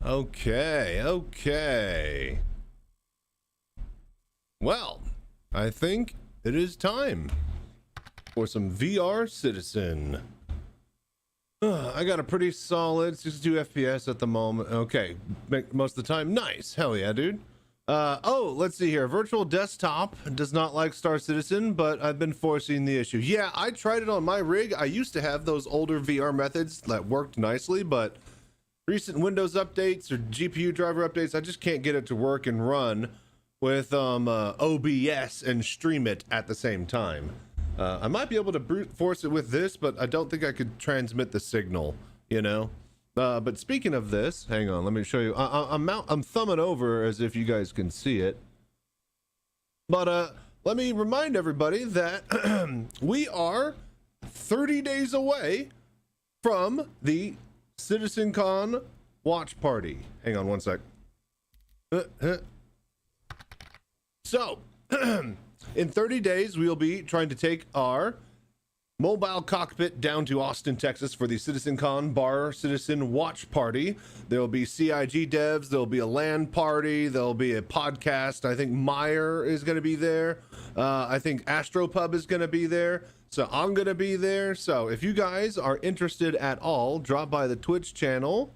Okay. Well, I think it is time for some VR Citizen. I got a pretty solid 62 FPS at the moment. Okay, most of the time. Nice. Hell yeah, dude. Oh, let's see here. Virtual desktop does not like Star Citizen, but I've been forcing the issue. Yeah, I tried it on my rig. I used to have those older VR methods that worked nicely, but recent Windows updates or GPU driver updates, I just can't get it to work and run with OBS and stream it at the same time. I might be able to brute force it with this, but I don't think I could transmit the signal, you know? But speaking of this, hang on, let me show you. I'm thumbing over as if you guys can see it. But let me remind everybody that we are 30 days away from the Citizencon watch party. Hang on one sec. So, in 30 days, we'll be trying to take our mobile cockpit down to Austin, Texas for the Citizencon Bar Citizen Watch Party. There will be CIG devs, there'll be a LAN party, there'll be a podcast. I think Meyer is going to be there. I think Astropub is going to be there. So I'm going to be there. So if you guys are interested at all, drop by the Twitch channel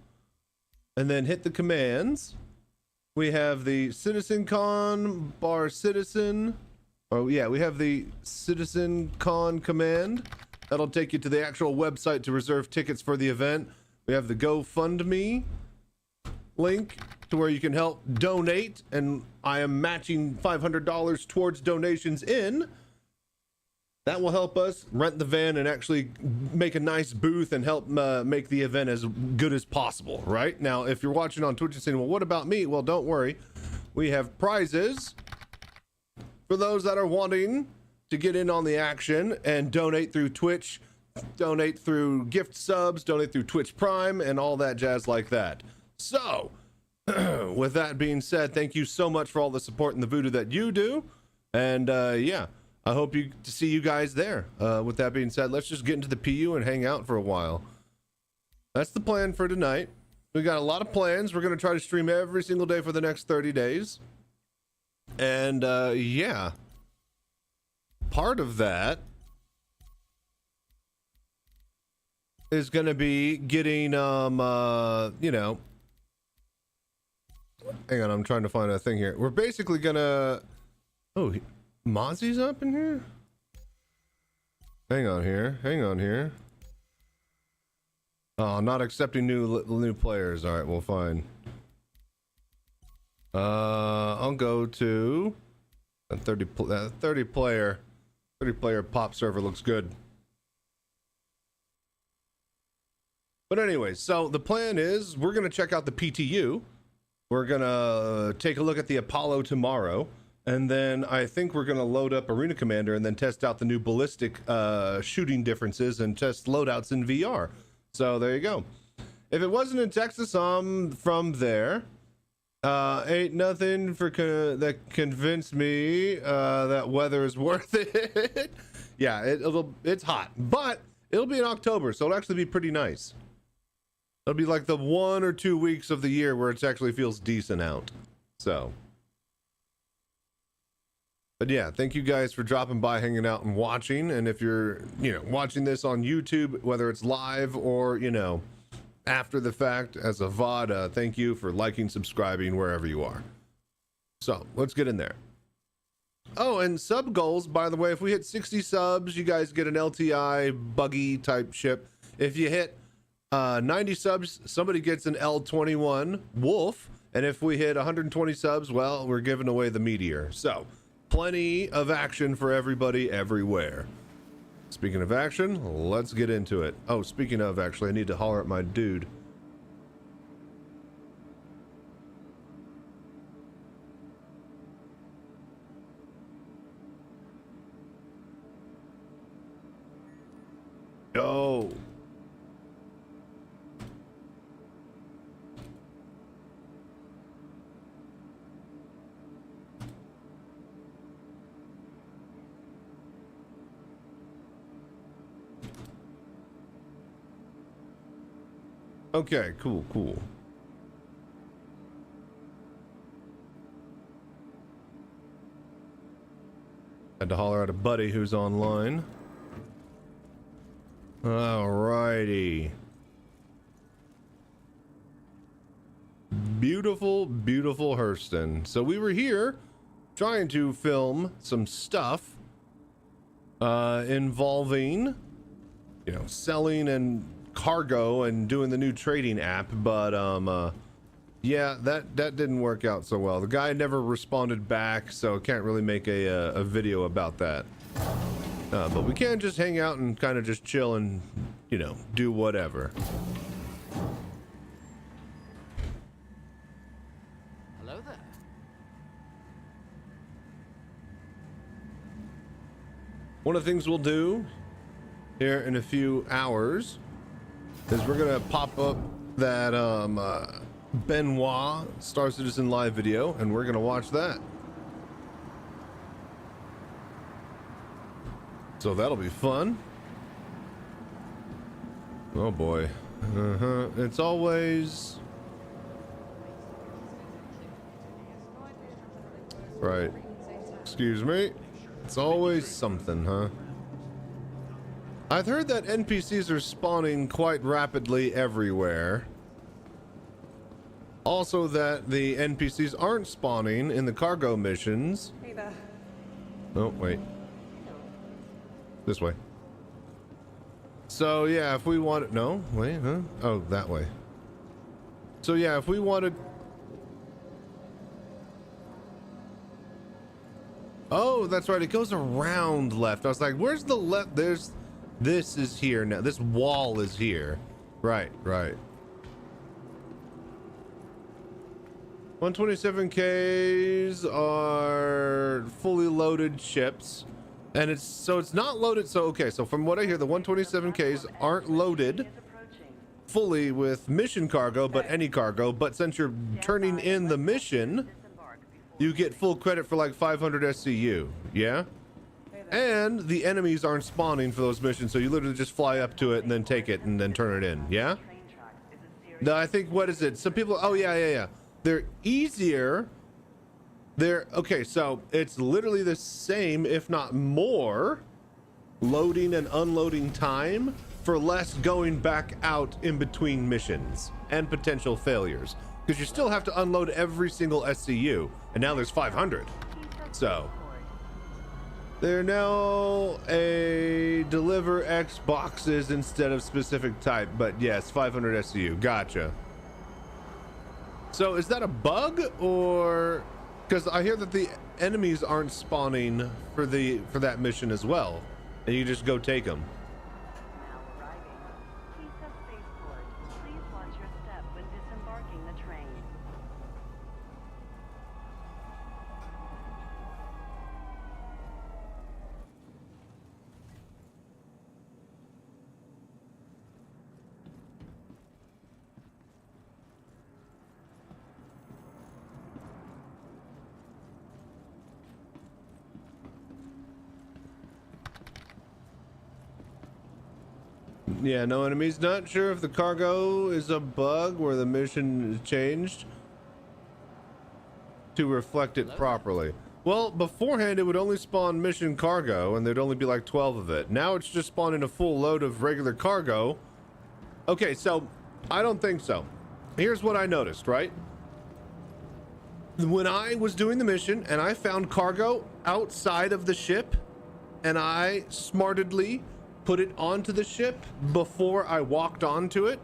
and then hit the commands. We have the Citizencon Bar Citizen. Oh yeah, we have the Citizencon command. That'll take you to the actual website to reserve tickets for the event. We have the GoFundMe link to where you can help donate, and I am matching $500 towards donations in. That will help us rent the van and actually make a nice booth and help make the event as good as possible, right? Now, if you're watching on Twitch and saying, well, what about me? Well, don't worry. We have prizes for those that are wanting to get in on the action and donate through Twitch, donate through gift subs, donate through Twitch Prime, and all that jazz like that. So, with that being said, thank you so much for all the support and the voodoo that you do. And yeah, I hope to see you guys there. With that being said, let's just get into the PU and hang out for a while. That's the plan for tonight. We got a lot of plans. We're going to try to stream every single day for the next 30 days. And yeah, part of that is going to be getting, you know, hang on, I'm trying to find a thing here. We're basically going to, oh, Mozzie's up in here? Hang on here. Oh, not accepting new players. All right, well, fine. I'll go to a 30 player pop server looks good. But anyway, so the plan is we're going to check out the PTU. We're going to take a look at the Apollo tomorrow. And then I think we're going to load up Arena Commander and then test out the new ballistic shooting differences and test loadouts in VR. So there you go. If it wasn't in Texas, I'm from there. Ain't nothing that convinced me that weather is worth it. Yeah, it's hot, but it'll be in October, so it'll actually be pretty nice. It'll be like the 1 or 2 weeks of the year where it actually feels decent out. So, but yeah, thank you guys for dropping by, hanging out, and watching. And if you're, watching this on YouTube, whether it's live or, after the fact as a VOD, thank you for liking, subscribing, wherever you are. So let's get in there. Oh, and sub goals, by the way, if we hit 60 subs, you guys get an LTI buggy type ship. If you hit 90 subs, somebody gets an L21 Wolf. And if we hit 120 subs, well, we're giving away the Meteor. So plenty of action for everybody everywhere. Speaking of action, let's get into it. Oh, speaking of, actually, I need to holler at my dude. Yo. Okay, cool. Had to holler at a buddy who's online. Alrighty. Beautiful, beautiful Hurston. So we were here trying to film some stuff involving, you know, selling and cargo and doing the new trading app, but yeah, that didn't work out so well. The guy never responded back, so can't really make a video about that. But we can just hang out and kind of just chill and, you know, do whatever. Hello there. One of the things we'll do here in a few hours is we're gonna pop up that Benoit Star Citizen live video, and we're gonna watch that. So that'll be fun. Oh boy. It's always right. Excuse me. It's always something, huh? I've heard that NPCs are spawning quite rapidly everywhere. Also that the NPCs aren't spawning in the cargo missions. Hey there. Oh, wait. This way. So yeah, if we wanted, no, wait, huh? Oh, that way. So yeah, if we wanted, oh, that's right, it goes around left. I was like, where's the left? This is here now. This wall is here. Right. 127Ks are fully loaded ships. And it's not loaded. So, okay. So from what I hear, the 127Ks aren't loaded fully with mission cargo, but any cargo. But since you're turning in the mission, you get full credit for like 500 SCU. Yeah. And the enemies aren't spawning for those missions. So you literally just fly up to it and then take it and then turn it in. Yeah. No, I think, what is it? Some people, oh yeah. They're easier. Okay, so it's literally the same, if not more, loading and unloading time for less going back out in between missions and potential failures, because you still have to unload every single SCU, and now there's 500. So they're now a deliver X boxes instead of specific type, but yes, 500 SCU. Gotcha. So is that a bug, or? Because I hear that the enemies aren't spawning for that mission as well, and you just go take them. Now arriving. Kisa Spaceport. Please watch your step when disembarking the train. Yeah, no enemies. Not sure if the cargo is a bug where the mission is changed to reflect it properly. Well, beforehand it would only spawn mission cargo and there'd only be like 12 of it. Now it's just spawning a full load of regular cargo. Okay, so I don't think so. Here's what I noticed, right? When I was doing the mission and I found cargo outside of the ship and I smartedly put it onto the ship before I walked onto it.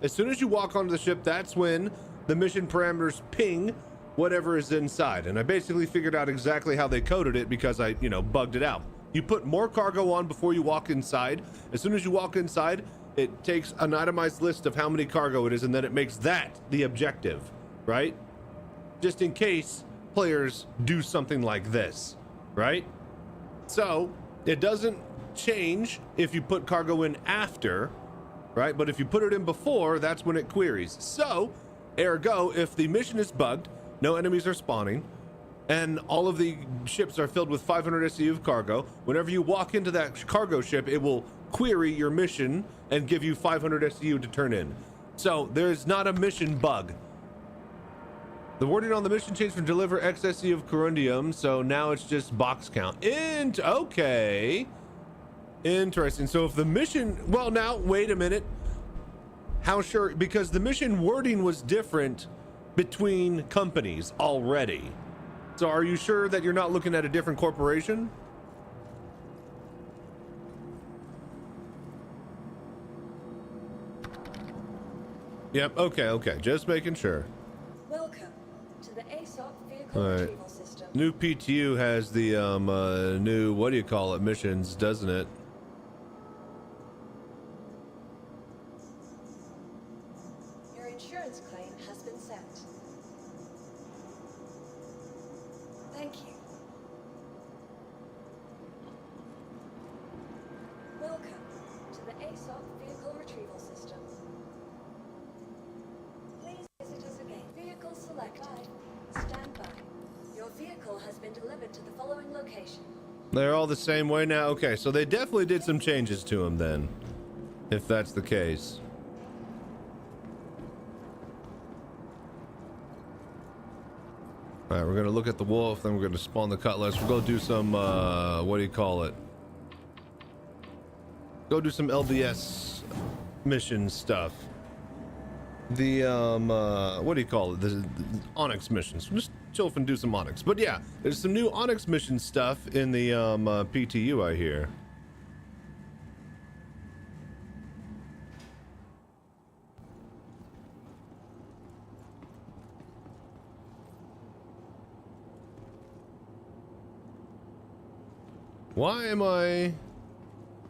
As soon as you walk onto the ship, that's when the mission parameters ping whatever is inside. And I basically figured out exactly how they coded it because I, you know, bugged it out. You put more cargo on before you walk inside. As soon as you walk inside, it takes an itemized list of how many cargo it is, and then it makes that the objective, right? Just in case players do something like this, right? So it doesn't change if you put cargo in after, right? But if you put it in before, that's when it queries. So ergo, if the mission is bugged, no enemies are spawning, and all of the ships are filled with 500 SCU of cargo, whenever you walk into that cargo ship, it will query your mission and give you 500 SCU to turn in. So there's not a mission bug. The wording on the mission changed from deliver XSE of corundium, so now it's just box count. Okay. Interesting. So if the mission, well, now wait a minute. How sure? Because the mission wording was different between companies already. So are you sure that you're not looking at a different corporation? Yep. Okay. Just making sure. Welcome to the ASOP vehicle All right. retrieval system. New PTU has the new, what do you call it, missions, doesn't it? Your insurance claim has been sent. Thank you. Welcome to the ASOP vehicle retrieval system. Please visit us again. Vehicle selected. Stand by. Your vehicle has been delivered to the following location. They're all the same way now? Okay, so they definitely did some changes to them then, if that's the case. All right, we're gonna look at the wolf, then we're gonna spawn the cutlass. We'll go do some, what do you call it? Go do some LBS mission stuff. The, what do you call it? The Onyx missions. Just chill and do some Onyx. But yeah, there's some new Onyx mission stuff in the, PTU, I hear.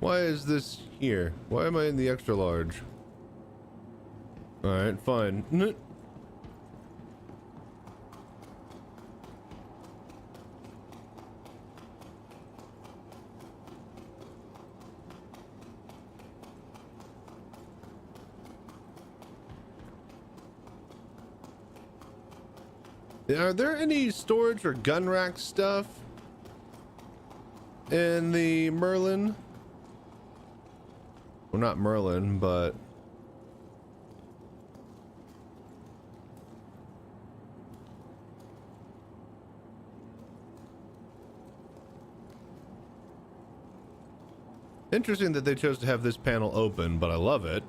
Why is this here? Why am I in the extra large? All right, fine. Are there any storage or gun rack stuff in the Merlin? Well, not Merlin, but interesting that they chose to have this panel open, but I love it.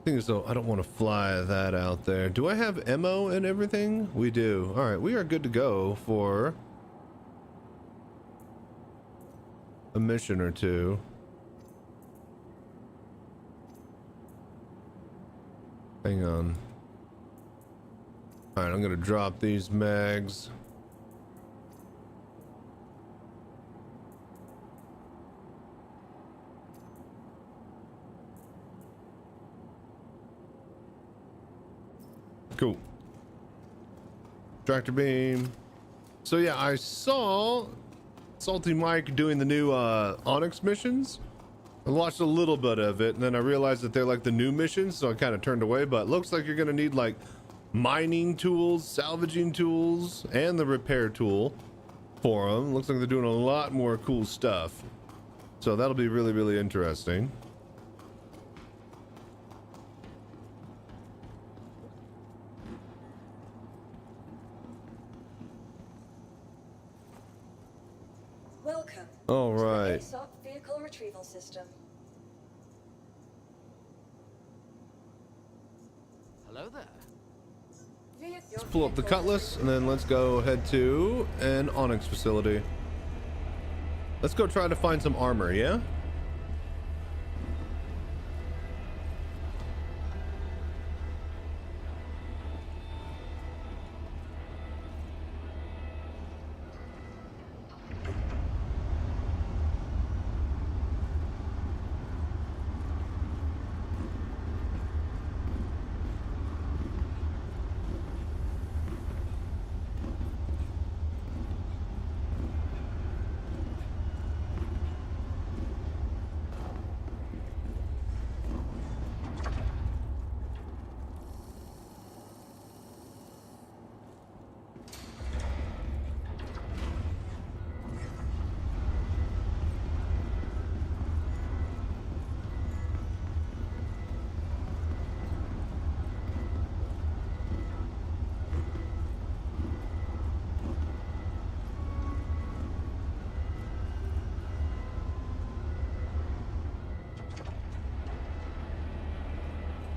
Thing is, though, I don't want to fly that out there. Do I have ammo and everything? We do. All right, we are good to go for a mission or two. Hang on. All right, I'm gonna drop these mags. Cool. Tractor beam. So yeah, I saw Salty Mike doing the new Onyx missions. I watched a little bit of it, and then I realized that they're like the new missions, so I kind of turned away. But it looks like you're gonna need like mining tools, salvaging tools, and the repair tool for them. Looks like they're doing a lot more cool stuff. So that'll be really, really interesting. Welcome. All right. To the ASOP vehicle retrieval system. Hello there. Let's pull up the cutlass and then let's go head to an Onyx facility. Let's go try to find some armor, yeah?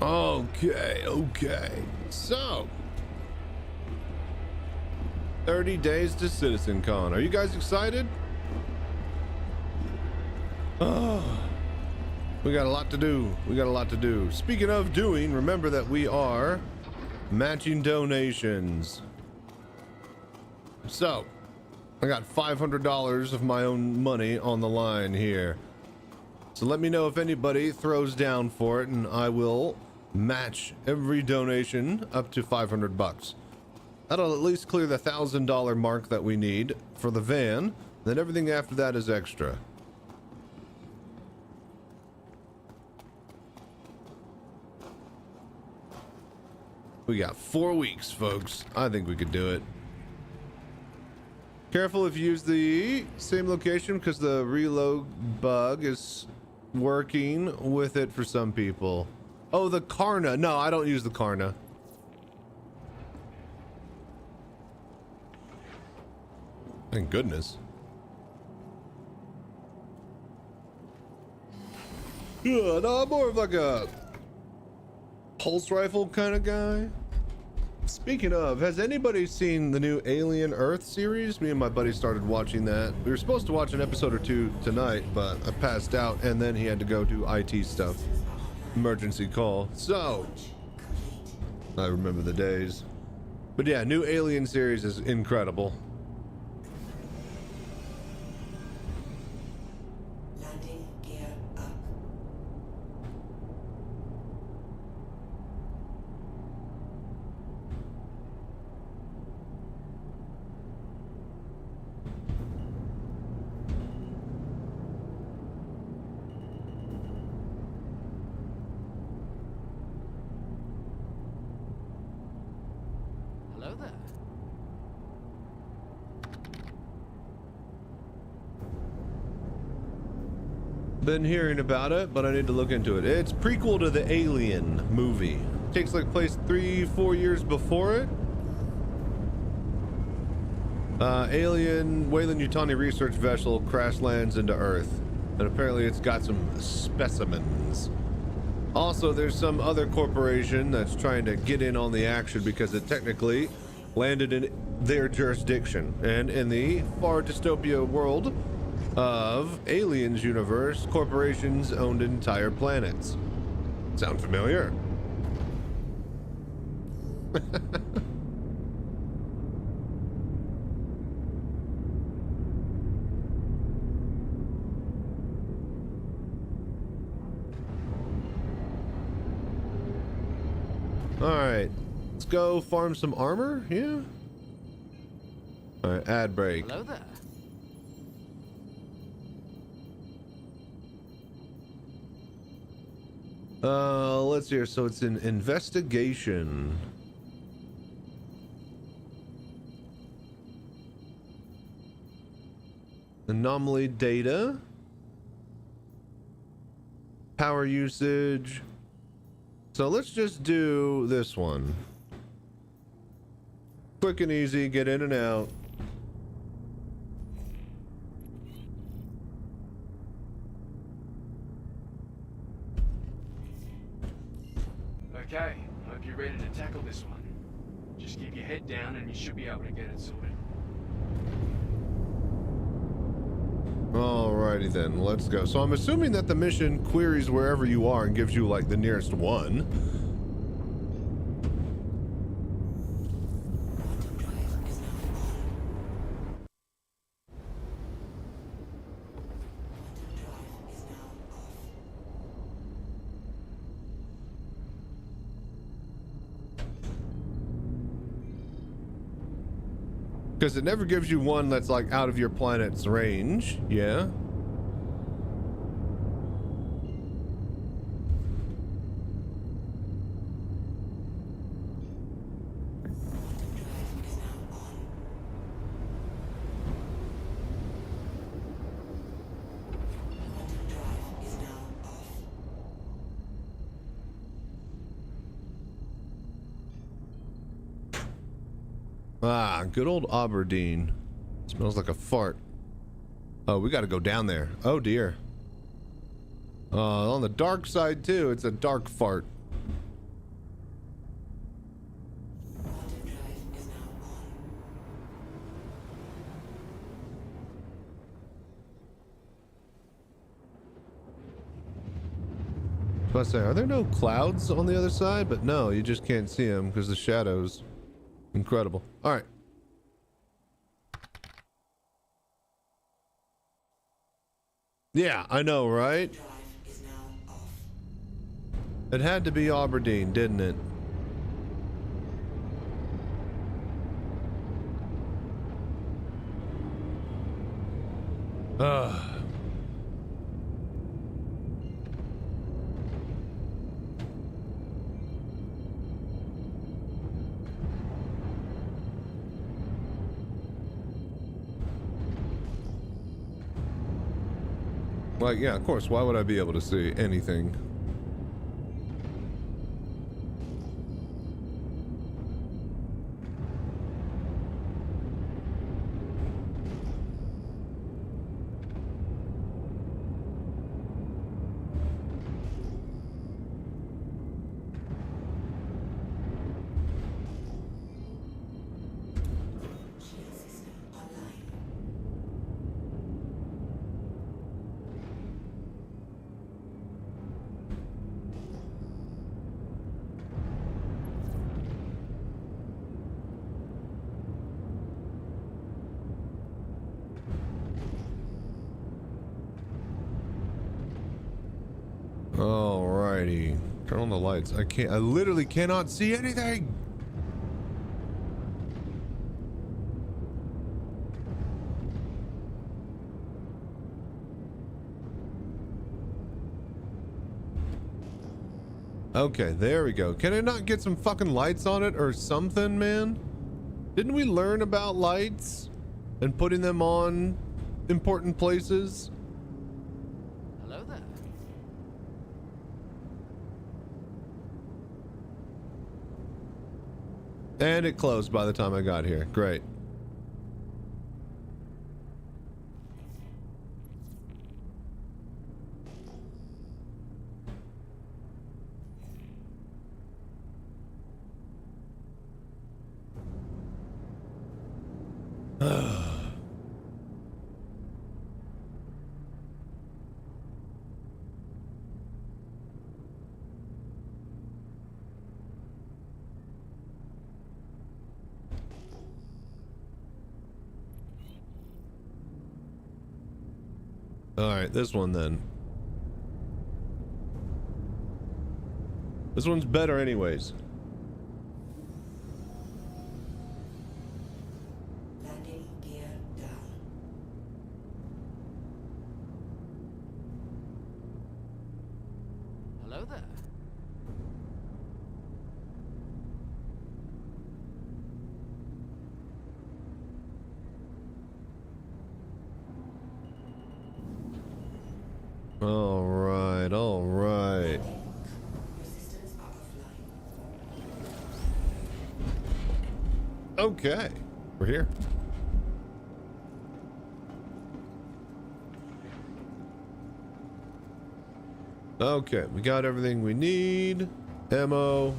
Okay. So 30 days to Citizencon. Are you guys excited? Oh, we got a lot to do. Speaking of doing, remember that we are matching donations. So I got $500 of my own money on the line here. So let me know if anybody throws down for it, and I will match every donation up to 500 bucks. That'll at least clear the $1,000 mark that we need for the van. Then everything after that is extra. We got 4 weeks, folks. I think we could do it. Careful if you use the same location, because the reload bug is working with it for some people. Oh, the Karna. No, I don't use the Karna. Thank goodness. Yeah, no, I'm more of like a pulse rifle kind of guy. Speaking of, has anybody seen the new Alien Earth series? Me and my buddy started watching that. We were supposed to watch an episode or two tonight, but I passed out, and then he had to go do IT stuff. Emergency call. So, I remember the days. But yeah, new Alien series is incredible. Landing gear up. Hello there. Been hearing about it, but I need to look into it. It's prequel to the Alien movie. Takes like place 3-4 years before it. Alien Weyland-Yutani research vessel crash lands into Earth, and apparently it's got some specimens. Also, there's some other corporation that's trying to get in on the action because it technically landed in their jurisdiction. And in the far dystopia world of Aliens universe, corporations owned entire planets. Sound familiar? All right, let's go farm some armor. Yeah. All right, ad break. Hello there. Let's see here. So it's an investigation. Anomaly data. Power usage. So let's just do this one. Quick and easy, get in and out. Okay, hope you're ready to tackle this one. Just keep your head down and you should be able to get it sorted. Alrighty then, let's go. So I'm assuming that the mission queries wherever you are and gives you like the nearest one. Because it never gives you one that's like out of your planet's range. Yeah. Ah, good old Aberdeen. Smells like a fart. Oh, we gotta go down there. Oh dear. On the dark side too, it's a dark fart. I say, are there no clouds on the other side? But no, you just can't see them because the shadows. Incredible. All right. Yeah, I know, right? Drive is now off. It had to be Aberdeen, didn't it? Ugh. Like, yeah, of course. Why would I be able to see anything? Alrighty. Turn on the lights. I literally cannot see anything. Okay, there we go. Can I not get some fucking lights on it or something, man? Didn't we learn about lights and putting them on important places? Hello there. And it closed by the time I got here. Great. All right, this one then. This one's better anyways. Landing gear down. Hello there. All right, all right. Resistance are offline. Okay, we're here. Okay, we got everything we need. Ammo.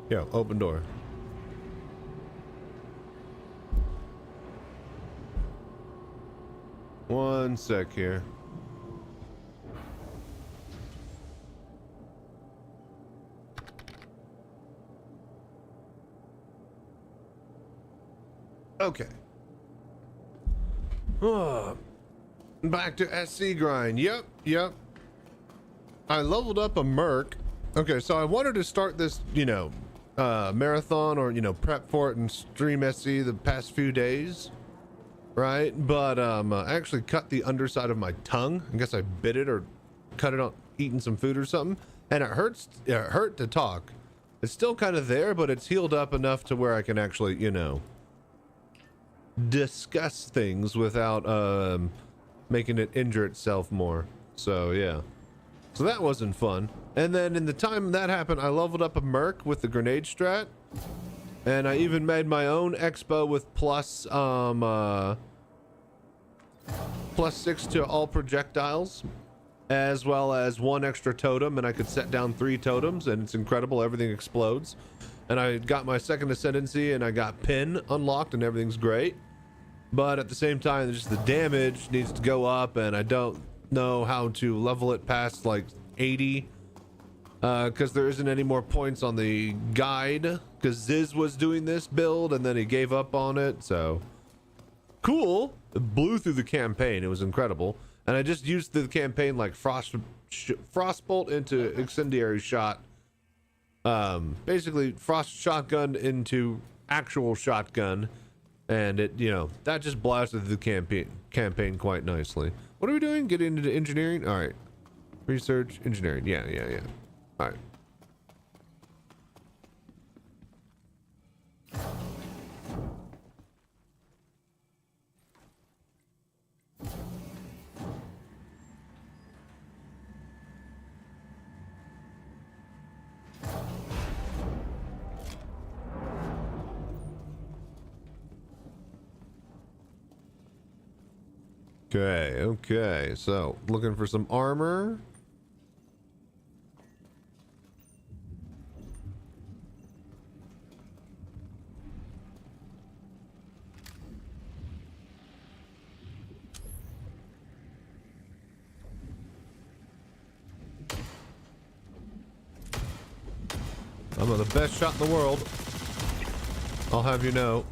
Yeah, open door. One sec here. Okay. Back to SC grind. Yep. I leveled up a Merc. Okay, so I wanted to start this, marathon or, prep for it and stream SC the past few days. Right? But I actually cut the underside of my tongue. I guess I bit it or cut it on eating some food or something. And it hurts. It hurt to talk. It's still kind of there, but it's healed up enough to where I can actually, discuss things without making it injure itself more. So yeah. So that wasn't fun. And then in the time that happened, I leveled up a Merc with the grenade strat. And I even made my own expo with plus 6 to all projectiles, as well as 1 extra totem, and I could set down 3 totems, and it's incredible. Everything explodes. And I got my second ascendancy, and I got pin unlocked, and everything's great. but at the same time, just the damage needs to go up, and I don't know how to level it past like 80, because there isn't any more points on the guide, because Ziz was doing this build and then he gave up on it. So cool. It blew through the campaign. It was incredible. And I just used the campaign like frostbolt into incendiary shot, basically frost shotgun into actual shotgun, and it, you know, that just blasted the campaign quite nicely. What are we doing? Getting into engineering? All right. Research, engineering. Yeah. All right. Okay, so looking for some armor. I'm the best shot in the world, I'll have you know.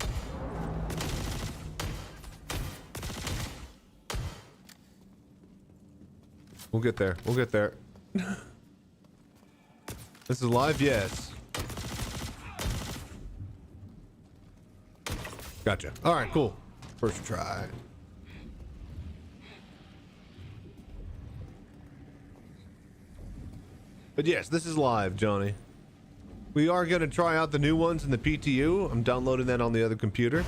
We'll get there. We'll get there. This is live? Yes. Gotcha. All right, cool. First try. But yes, this is live, Johnny. We are going to try out the new ones in the PTU. I'm downloading that on the other computer.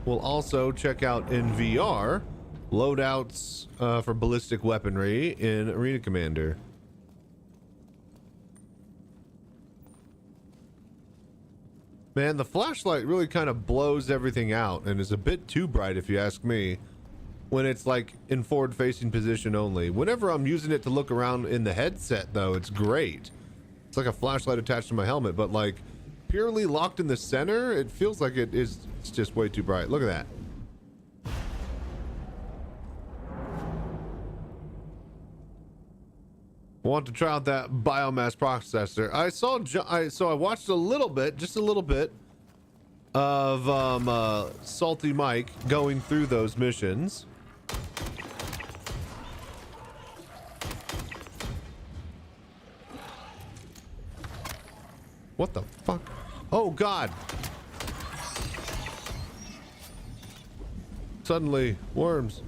We'll also check out in VR loadouts for ballistic weaponry in Arena Commander. Man, the flashlight really kind of blows everything out and is a bit too bright, if you ask me, when it's like in forward-facing position only. Whenever I'm using it to look around in the headset, though, it's great. It's like a flashlight attached to my helmet, but like purely locked in the center, it feels like it's just way too bright. Look at that. Want to try out that biomass processor. I watched a little bit, just a little bit of Salty Mike going through those missions. What the fuck? Oh God. Suddenly, worms.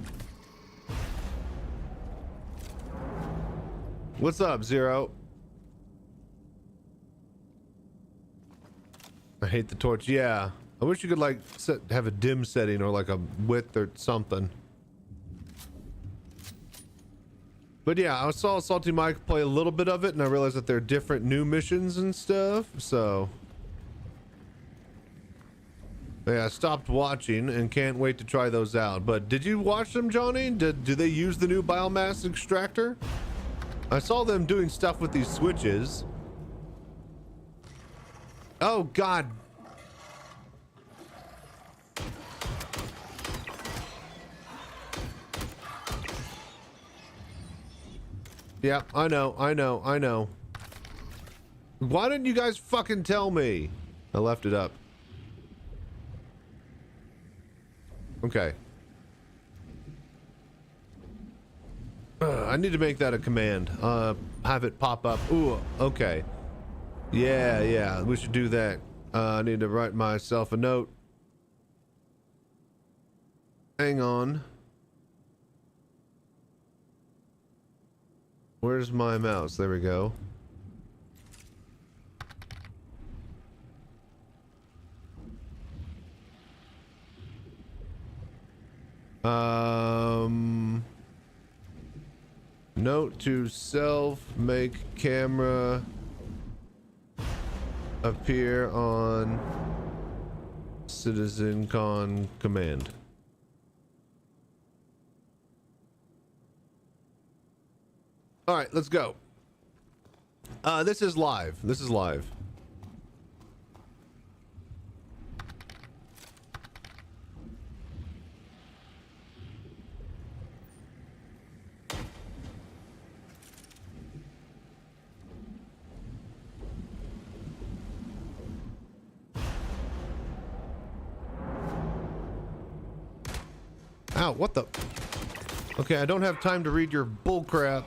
What's up, Zero? I hate the torch. Yeah. I wish you could like have a dim setting or like a width or something. But yeah, I saw Salty Mike play a little bit of it and I realized that there are different new missions and stuff. So yeah, I stopped watching and can't wait to try those out. But did you watch them, Johnny? Do they use the new biomass extractor? I saw them doing stuff with these switches. Oh God. Yeah, I know. Why didn't you guys fucking tell me? I left it up. Okay. I need to make that a command. Have it pop up. Ooh, okay. Yeah, we should do that. I need to write myself a note. Hang on. Where's my mouse? There we go. Note to self, make camera appear on Citizencon command. All right, let's go. This is live. This is live. Ow, what the? Okay, I don't have time to read your bull crap.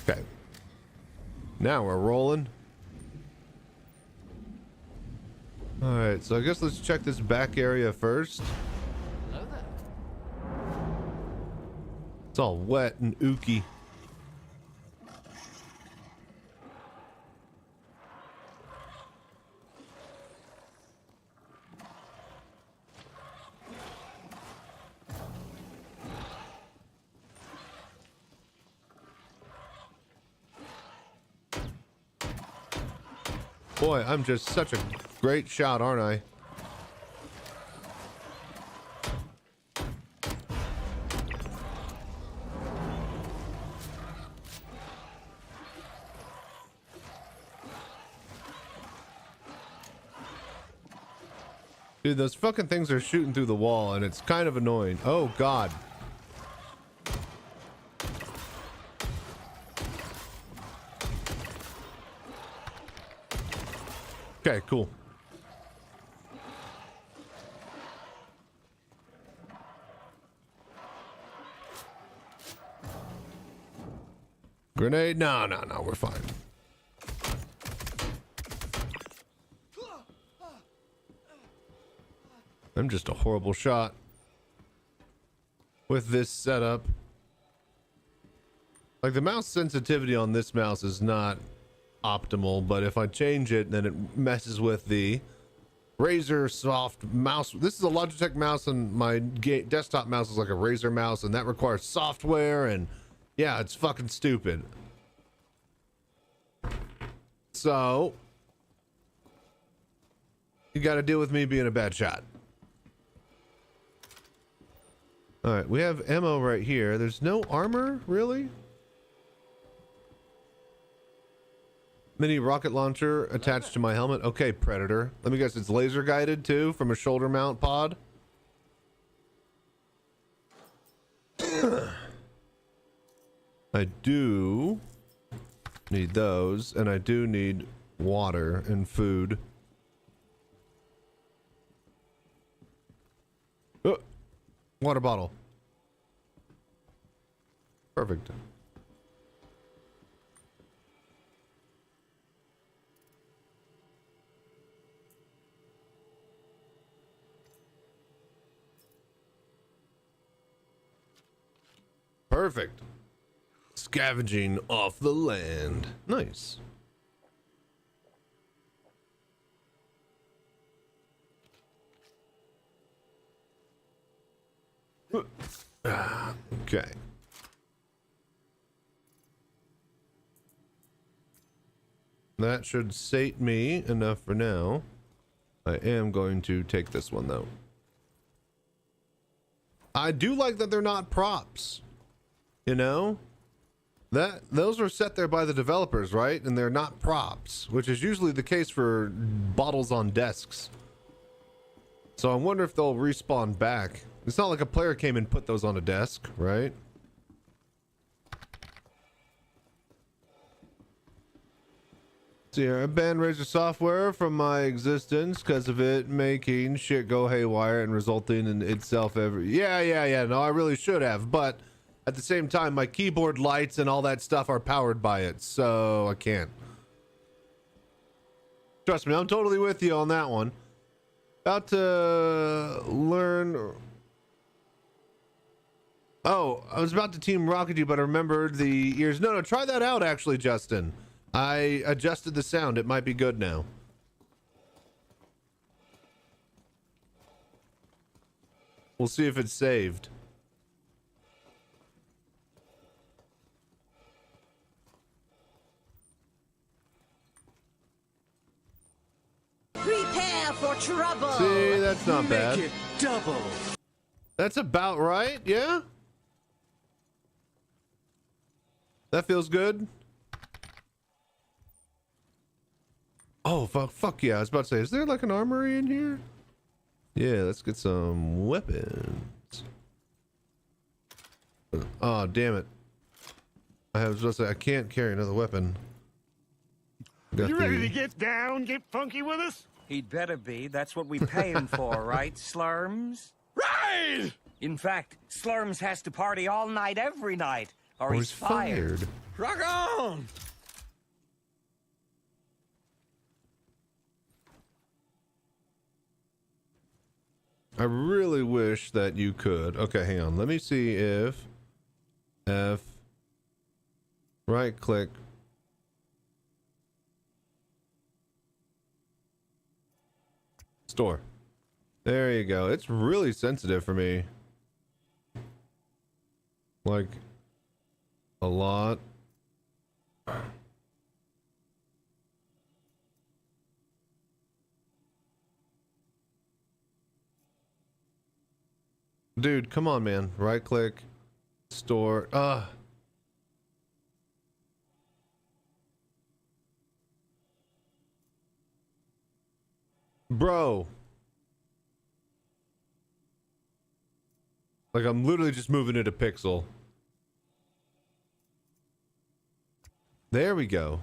Okay. Now we're rolling. Alright, so I guess let's check this back area first. Hello there. It's all wet and ooky. Boy, I'm just such a great shot, aren't I? Dude, those fucking things are shooting through the wall and it's kind of annoying. Oh, God. Okay, cool. Grenade? No, we're fine. I'm just a horrible shot with this setup. Like, the mouse sensitivity on this mouse is not optimal, but if I change it, then it messes with the Razer soft mouse. This is a Logitech mouse, and my desktop mouse is like a Razer mouse, and that requires software, and yeah, it's fucking stupid. So you got to deal with me being a bad shot. All right, we have ammo right here. There's no armor, really? Mini rocket launcher attached to my helmet. Okay, Predator. Let me guess, it's laser guided too from a shoulder mount pod. I do need those, and I do need water and food. Water bottle. Perfect. Perfect. Scavenging off the land. Nice. Okay. That should sate me enough for now. I am going to take this one though. I do like that they're not props. You know? Those are set there by the developers, right? And they're not props, which is usually the case for bottles on desks. So I wonder if they'll respawn back. It's not like a player came and put those on a desk, right? See here, I banned Razer software from my existence because of it making shit go haywire and resulting in itself Yeah, no, I really should have, but at the same time, my keyboard lights and all that stuff are powered by it, so I can't. Trust me, I'm totally with you on that one. About to learn... Oh, I was about to Team Rocket you, but I remembered the ears. No, try that out, actually, Justin. I adjusted the sound. It might be good now. We'll see if it's saved. Prepare for trouble. See, that's not bad. Make it double. That's about right, yeah? That feels good. Oh, fuck yeah. I was about to say, is there like an armory in here? Yeah, let's get some weapons. Oh, damn it. I was supposed to say, I can't carry another weapon. Got You ready the- to get down, get funky with us? He'd better be. That's what we pay him for, right, Slurms? Right! In fact, Slurms has to party all night, every night, or Oh, he's fired. Rock on! I really wish that you could. Okay, hang on. Let me see if F right click store. There you go. It's really sensitive for me. Like a lot. Dude, come on, man. Right click, store. Bro. Like, I'm literally just moving it a pixel. There we go.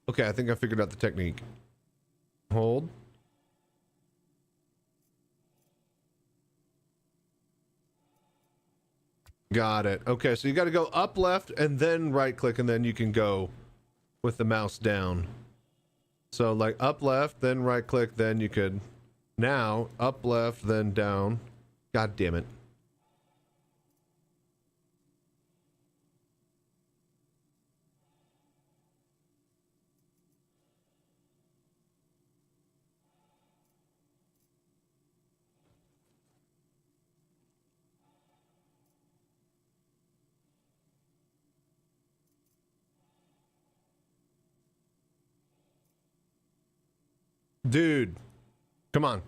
Okay, I think I figured out the technique. Hold. Got it. Okay, so you got to go up left and then right click, and then you can go with the mouse down. So like up left, then right click, then you could now up left, then down. God damn it. Dude, come on.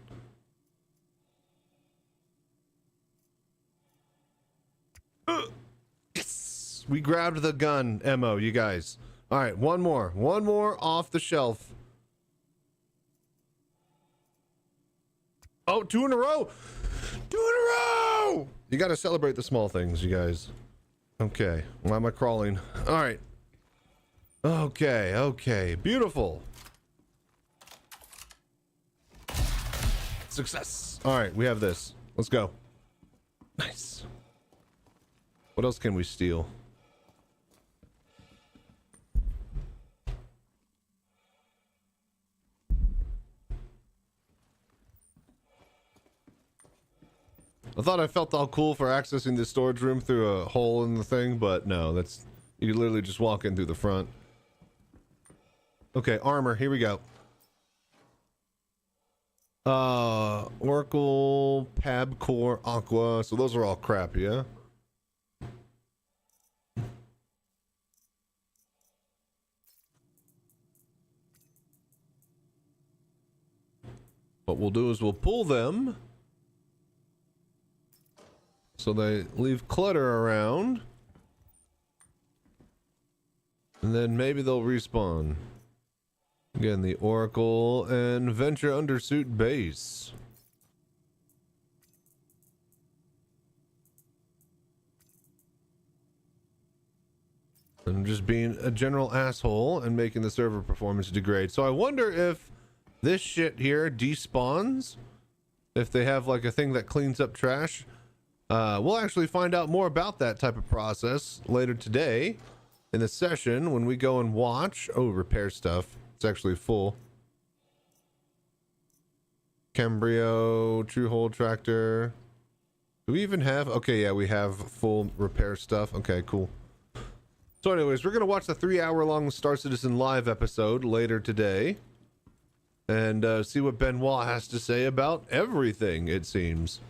Yes! We grabbed the gun, Mo, you guys. All right, one more off the shelf. Oh, 2 in a row. 2 in a row. You got to celebrate the small things, you guys. Okay, why am I crawling? All right. Okay, beautiful. Success. All right, we have this. Let's go. Nice. What else can we steal? I thought I felt all cool for accessing this storage room through a hole in the thing, but no, that's, you literally just walk in through the front. Okay, armor, here we go. Oracle, Pab Core, Aqua. So those are all crap, yeah? What we'll do is we'll pull them so they leave clutter around, and then maybe they'll respawn. Again, the Oracle and Venture Undersuit base. I'm just being a general asshole and making the server performance degrade. So I wonder if this shit here despawns, if they have like a thing that cleans up trash. We'll actually find out more about that type of process later today in the session when we go and watch. Oh, repair stuff. It's actually full. Cambrio, True Hole Tractor. Do we even have? Okay, yeah, we have full repair stuff. Okay, cool. So anyways, we're going to watch the 3-hour-long Star Citizen Live episode later today. And see what Benoit has to say about everything, it seems.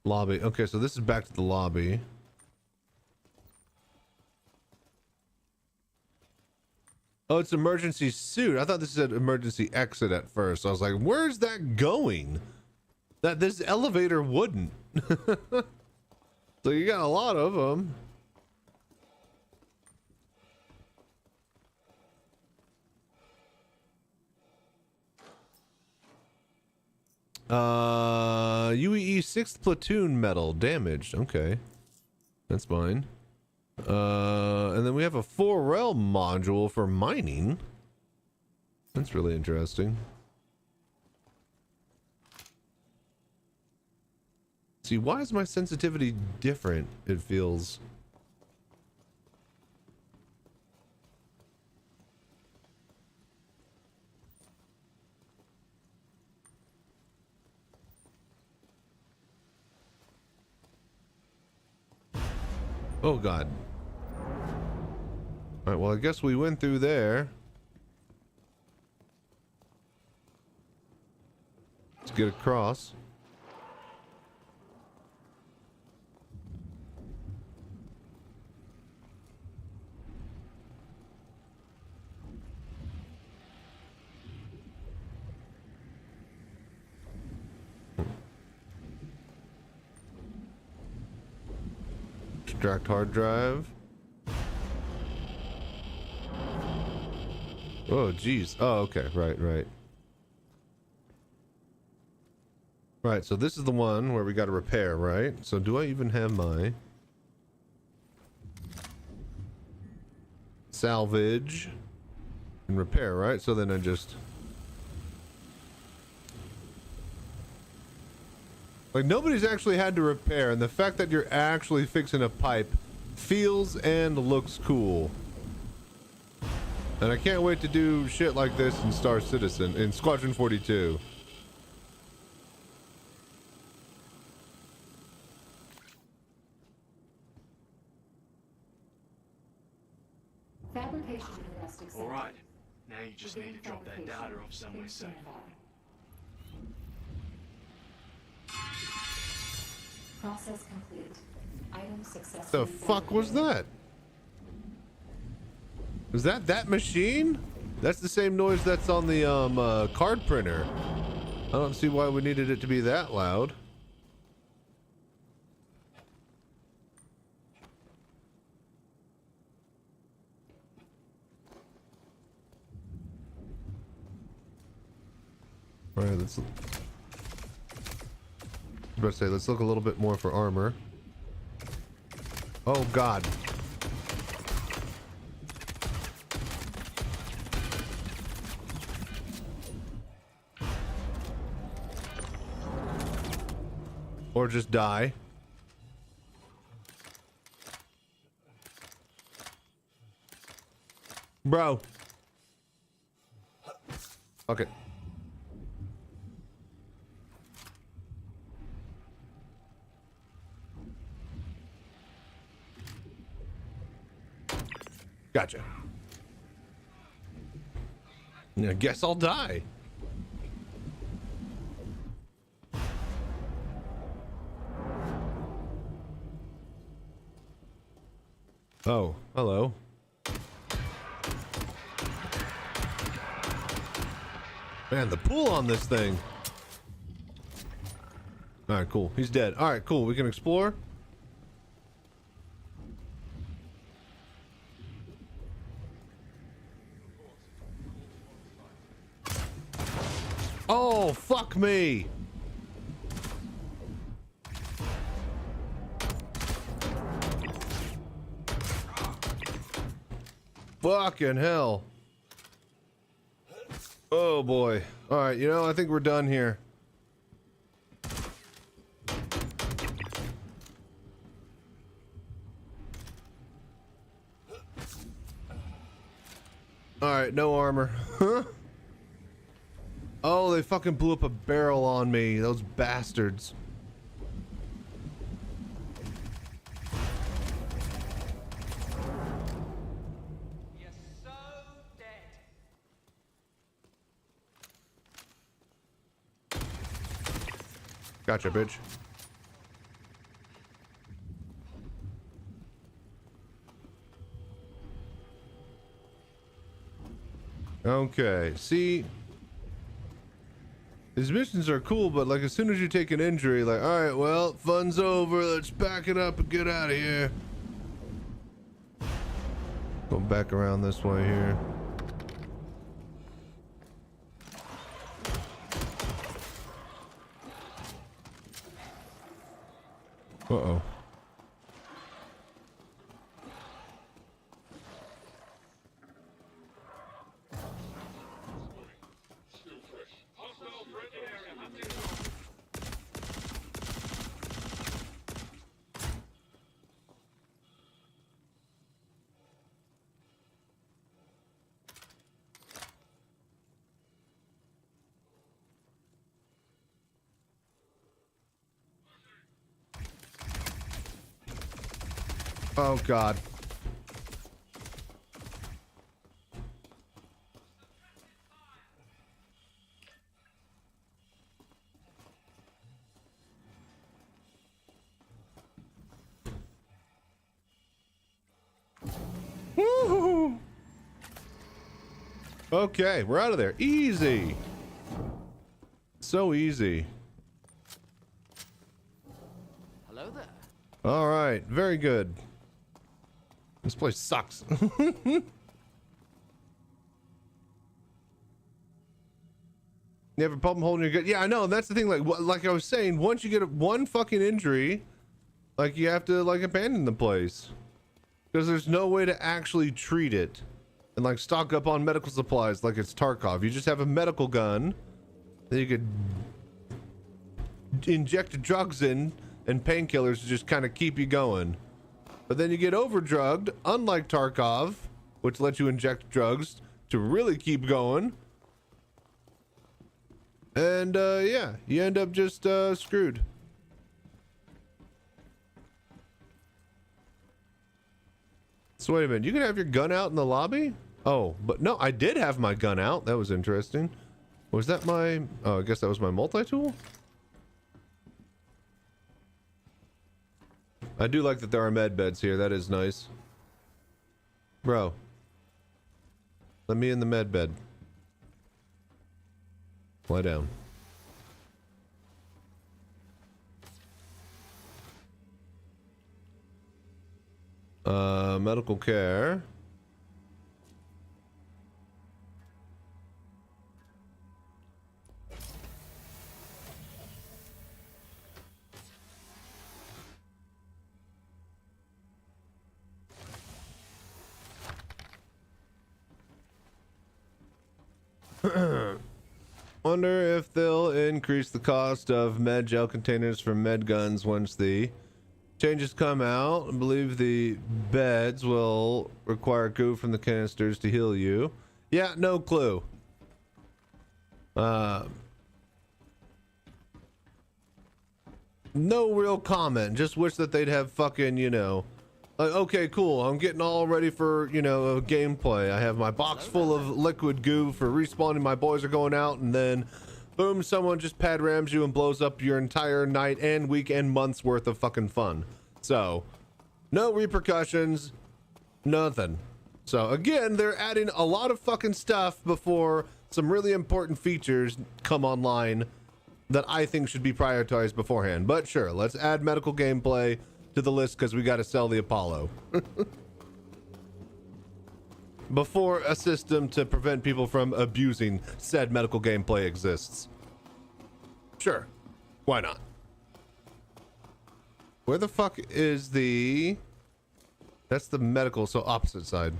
Lobby. Okay, so this is back to the lobby. Oh, it's emergency suit. I thought this said emergency exit at first. I was like, where's that going? That this elevator wouldn't. So you got a lot of them. UEE 6th platoon medal damaged. Okay, that's fine. And then we have a 4rel module for mining. That's really interesting. See, why is my sensitivity different? It feels. Oh God. Alright, well I guess we went through there. Let's get across. Extract hard drive. Oh geez. Oh, okay. Right. Right, so this is the one where we got to repair, right? So do I even have my salvage and repair, right? So then I just like nobody's actually had to repair, and the fact that you're actually fixing a pipe feels and looks cool. And I can't wait to do shit like this in Star Citizen, in Squadron 42. Fabrication arrest accepted. All right. Now you just need to drop that data off somewhere safe. Process complete. Item successfully. The fuck was that? Is that machine? That's the same noise that's on the card printer. I don't see why we needed it to be that loud. All right, let's. I was about to say, let's look a little bit more for armor. Oh God. Or just die. Bro. Okay. Gotcha. I guess I'll die. Oh, hello. Man, the pool on this thing. All right, cool. He's dead. All right, cool. We can explore. Oh, fuck me. Fucking hell. Oh boy. All right, you know, I think we're done here. All right, no armor. Huh? Oh, they fucking blew up a barrel on me, those bastards. You're so dead. Gotcha, bitch. Okay, see, these missions are cool, but like as soon as you take an injury, like, all right, well, fun's over, let's back it up and get out of here. Go back around this way here. Uh-oh. Oh, God. Woo-hoo. Okay, we're out of there. Easy. So easy. Hello there. All right, very good. This place sucks. You have a problem holding your gun? Yeah, I know. And that's the thing. Like I was saying, once you get one fucking injury, like you have to like abandon the place because there's no way to actually treat it and like stock up on medical supplies like it's Tarkov. You just have a medical gun that you could inject drugs in and painkillers to just kind of keep you going. But then you get overdrugged, unlike Tarkov, which lets you inject drugs to really keep going. And yeah, you end up just screwed. So wait a minute, you can have your gun out in the lobby? Oh, but no, I did have my gun out. That was interesting. Was that my... Oh, I guess that was my multi-tool? I do like that there are med beds here. That is nice. Bro. Let me in the med bed. Lie down. Medical care. Wonder if they'll increase the cost of med gel containers for med guns once the changes come out. I believe the beds will require goo from the canisters to heal you. Yeah, no clue. No real comment. Just wish that they'd have fucking, you know, like, okay, cool. I'm getting all ready for, you know, gameplay. I have my box full of liquid goo for respawning. My boys are going out, and then boom, someone just pad rams you and blows up your entire night and week and month's worth of fucking fun. So, no repercussions, nothing. So again, they're adding a lot of fucking stuff before some really important features come online that I think should be prioritized beforehand. But sure, let's add medical gameplay to the list because we got to sell the Apollo. Before a system to prevent people from abusing said medical gameplay exists. Sure, why not? Where the fuck is the... That's the medical, so opposite side.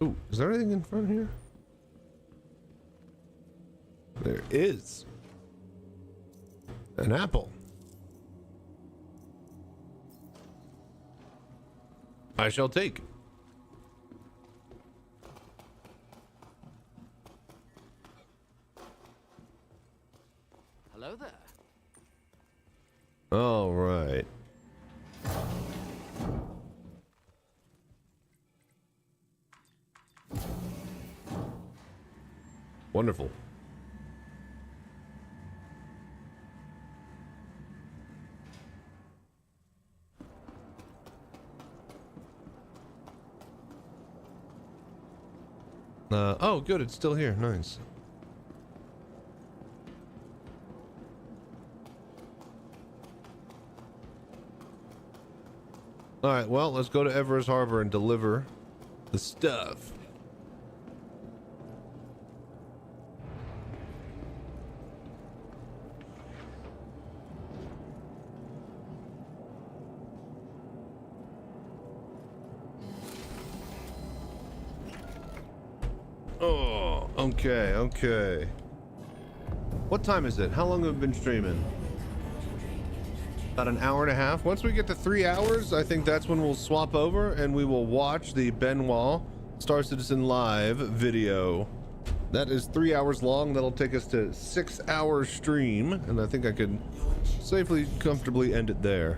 Ooh, is there anything in front here? There is. An apple. I shall take. Hello there. All right. Wonderful. Oh, good. It's still here. Nice. All right. Well, let's go to Everest Harbor and deliver the stuff. Okay, okay. What time is it? How long have we been streaming? About an hour and a half. Once we get to 3 hours, I think that's when we'll swap over and we will watch the Benoit Star Citizen Live video. That is 3 hours long. That'll take us to 6 hour stream, and I think I could safely, comfortably end it there.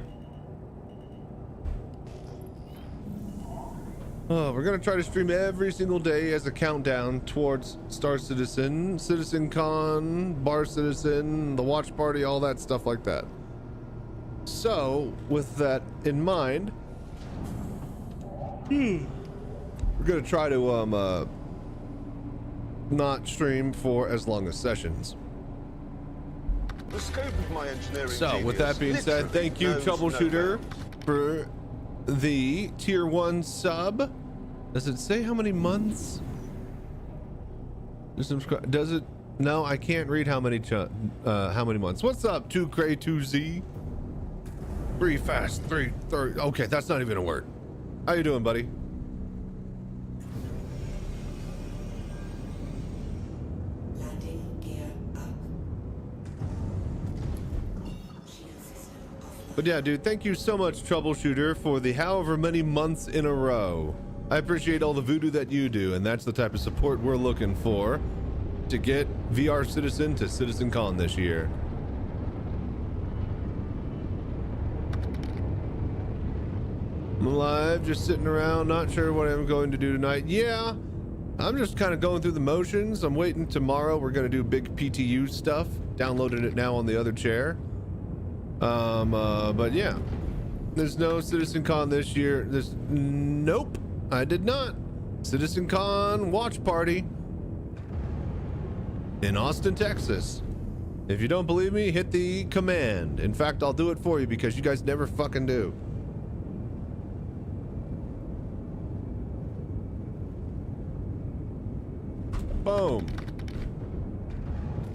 Oh, we're gonna try to stream every single day as a countdown towards Star Citizen, Citizencon, Bar Citizen, the watch party, all that stuff like that. So, with that in mind, we're gonna try to not stream for as long as sessions. The scope of my engineering So, with that being said, thank you, Troubleshooter, for the tier 1 sub. Does it say how many months? Does it? No, I can't read how many months. What's up, 2Cray2Z? 3 fast, 3 30. Okay, that's not even a word. How you doing, buddy? Landing gear up. Shield system offline. But yeah, dude, thank you so much, Troubleshooter, for the however many months in a row. I appreciate all the voodoo that you do, and that's the type of support we're looking for to get VR Citizen to Citizencon this year. I'm alive, just sitting around, not sure what I'm going to do tonight. Yeah, I'm just kind of going through the motions. I'm waiting tomorrow. We're going to do big PTU stuff. Downloading it now on the other chair. But yeah, there's no Citizencon this year. Nope, I did not. Citizencon watch party in Austin, Texas. If you don't believe me, hit the command. In fact, I'll do it for you because you guys never fucking do. Boom.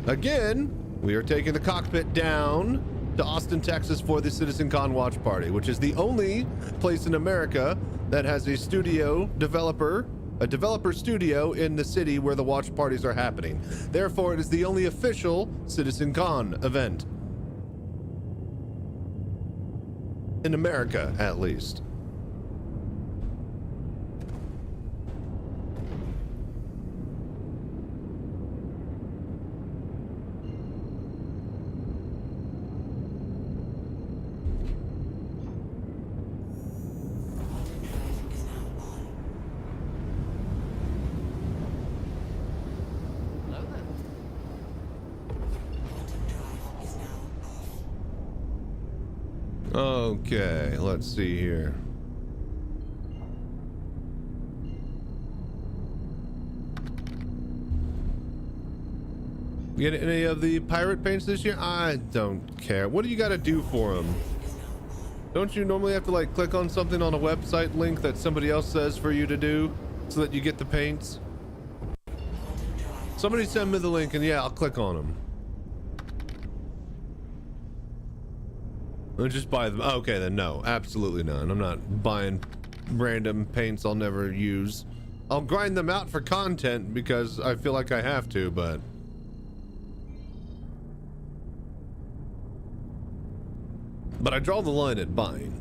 Again, we are taking the Cockpit down to Austin, Texas for the Citizencon watch party, which is the only place in America that has a developer studio in the city where the watch parties are happening. Therefore, it is the only official Citizencon event. In America, at least. Okay, let's see here. Get any of the pirate paints this year? I don't care. What do you got to do for them? Don't you normally have to like click on something on a website link that somebody else says for you to do so that you get the paints? Somebody send me the link and yeah, I'll click on them. I'll just buy them. Okay, then no, absolutely none. I'm not buying random paints I'll never use. I'll grind them out for content because I feel like I have to, but I draw the line at buying.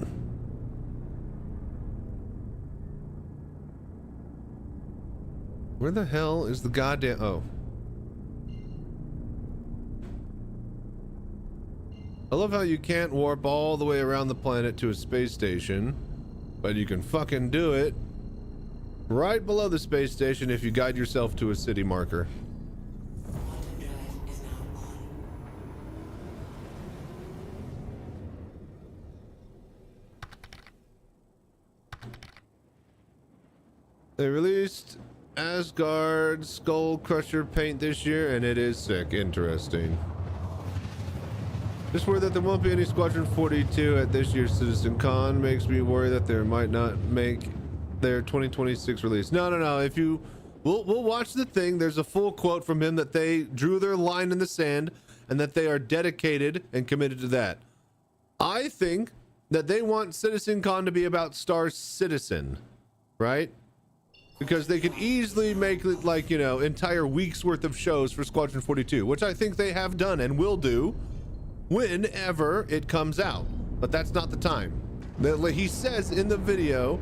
Where the hell is the goddamn... Oh. I love how you can't warp all the way around the planet to a space station, but you can fucking do it right below the space station if you guide yourself to a city marker. They released Asgard Skull Crusher paint this year, and it is sick. Interesting. Just worried that there won't be any Squadron 42 at this year's Citizencon. Makes me worry that they might not make their 2026 release. No. If you, we'll watch the thing. There's a full quote from him that they drew their line in the sand and that they are dedicated and committed to that. I think that they want Citizencon to be about Star Citizen, right? because they could easily make it like, you know, entire weeks worth of shows for Squadron 42, which I think they have done and will do whenever it comes out. But that's not the time. He says in the video,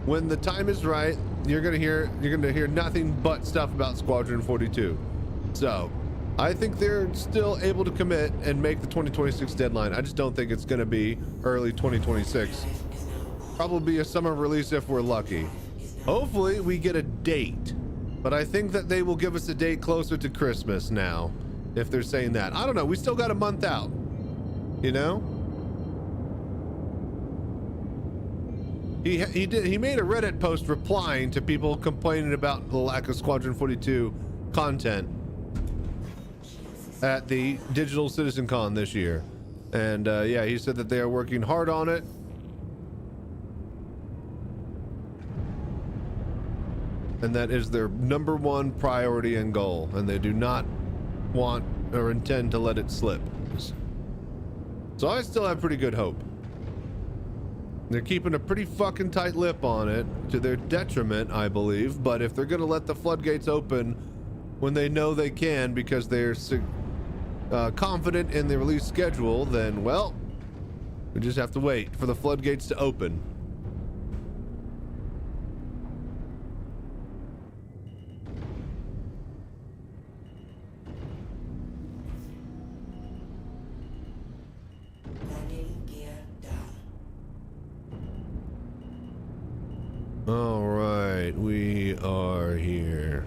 when the time is right, you're gonna hear nothing but stuff about Squadron 42. So I think they're still able to commit and make the 2026 deadline. I just don't think it's gonna be early 2026. Probably a summer release if we're lucky. Hopefully we get a date, but I think that they will give us a date closer to Christmas now, if they're saying that. I don't know. We still got a month out, you know? He made a Reddit post replying to people complaining about the lack of Squadron 42 content at the Digital Citizencon this year. And yeah, he said that they are working hard on it. And that is their #1 priority and goal. And they do not want or intend to let it slip. So I still have pretty good hope. They're keeping a pretty fucking tight lip on it, to their detriment, I believe. But if they're going to let the floodgates open when they know they can because they're confident in the release schedule, then, well, we just have to wait for the floodgates to open. Landing gear down. All right, we are here.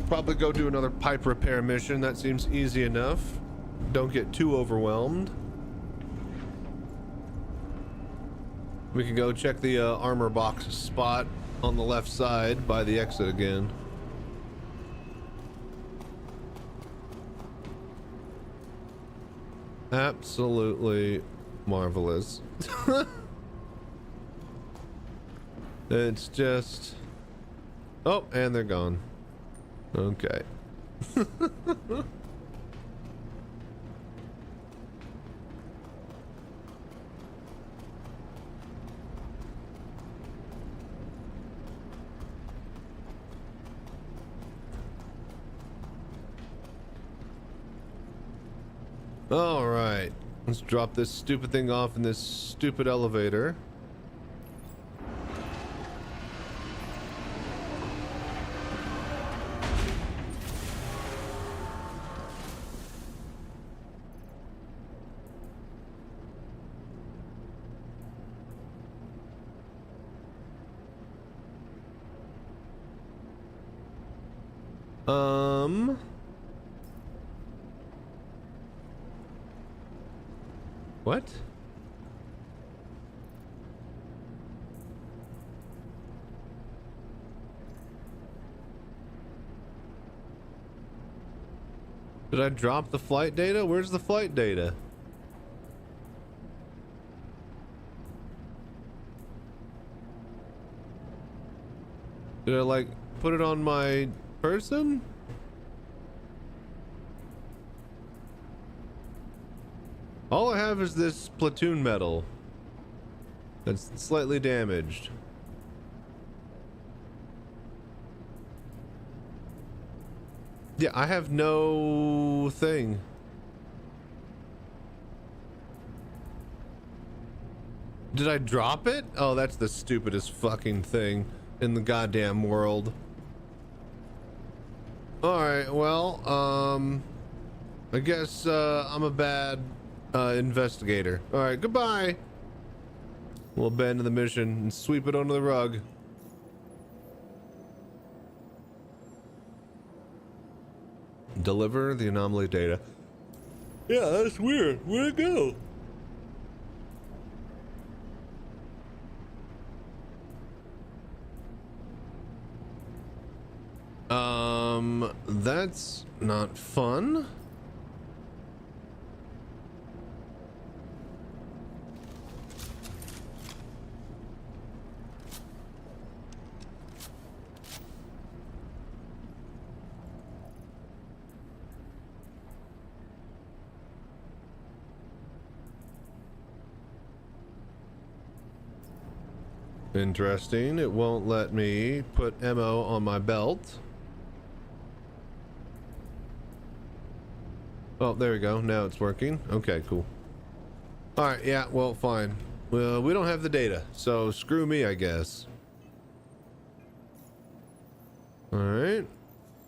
Probably go do another pipe repair mission. That seems easy enough. Don't get too overwhelmed. We can go check the armor box spot on the left side by the exit again. Absolutely marvelous. It's just... Oh, and they're gone. Okay. All right, let's drop this stupid thing off in this stupid elevator. What? Did I drop the flight data? Where's the flight data? Did I like put it on my person? All I have is this platoon medal that's slightly damaged. Yeah, I have no thing. Did I drop it? Oh, that's the stupidest fucking thing in the goddamn world. Alright, well, I guess I'm a bad investigator. Alright, goodbye. We'll abandon the mission and sweep it under the rug. Deliver the anomaly data. Yeah, that's weird. Where'd it go? That's not fun. Interesting. It won't let me put ammo on my belt. Oh, there we go. Now it's working. Okay, cool. All right. Yeah, well, fine. Well, we don't have the data, so screw me, I guess. All right.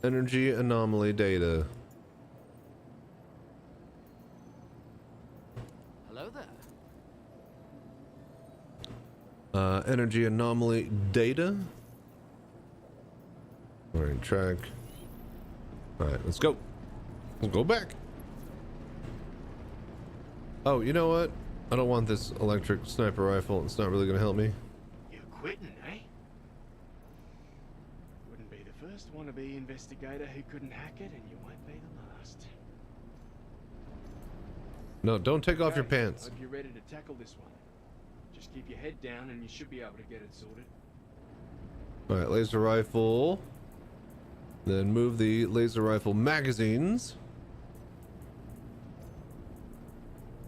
Energy anomaly data. Hello there. Energy anomaly data. All right, track. All right, let's go. We'll go back. Oh, you know what? I don't want this electric sniper rifle. It's not really gonna help me. You're quitting, eh? Wouldn't be the first wannabe investigator who couldn't hack it, and you won't be the last. No, don't take off your Okay, pants. Hope you're ready to tackle this one. Just keep your head down and you should be able to get it sorted. All right, laser rifle. Then move the laser rifle magazines.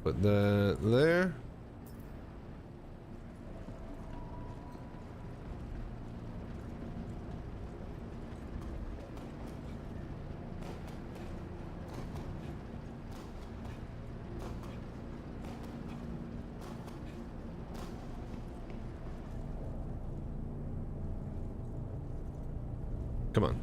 Put that there. Come on.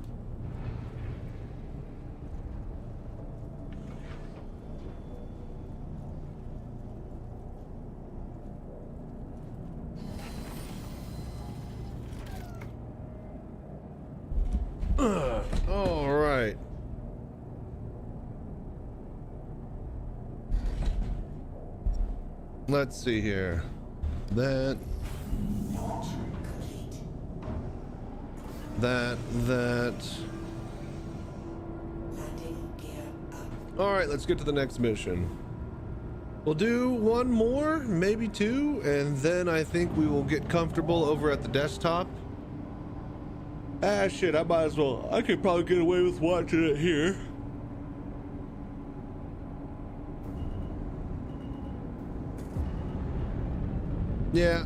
All right. Let's see here. That. All right, let's get to the next mission. We'll do one more, maybe two, and then I think we will get comfortable over at the desktop. Ah, shit, I might as well. I could probably get away with watching it here. Yeah,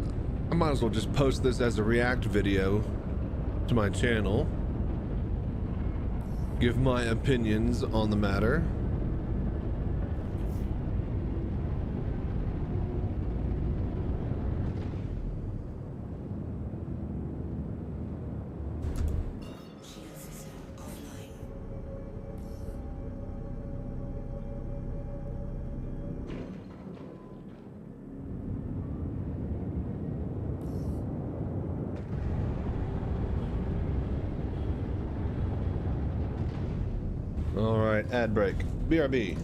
I might as well just post this as a react video to my channel. Give my opinions on the matter. All right, ad break. BRB.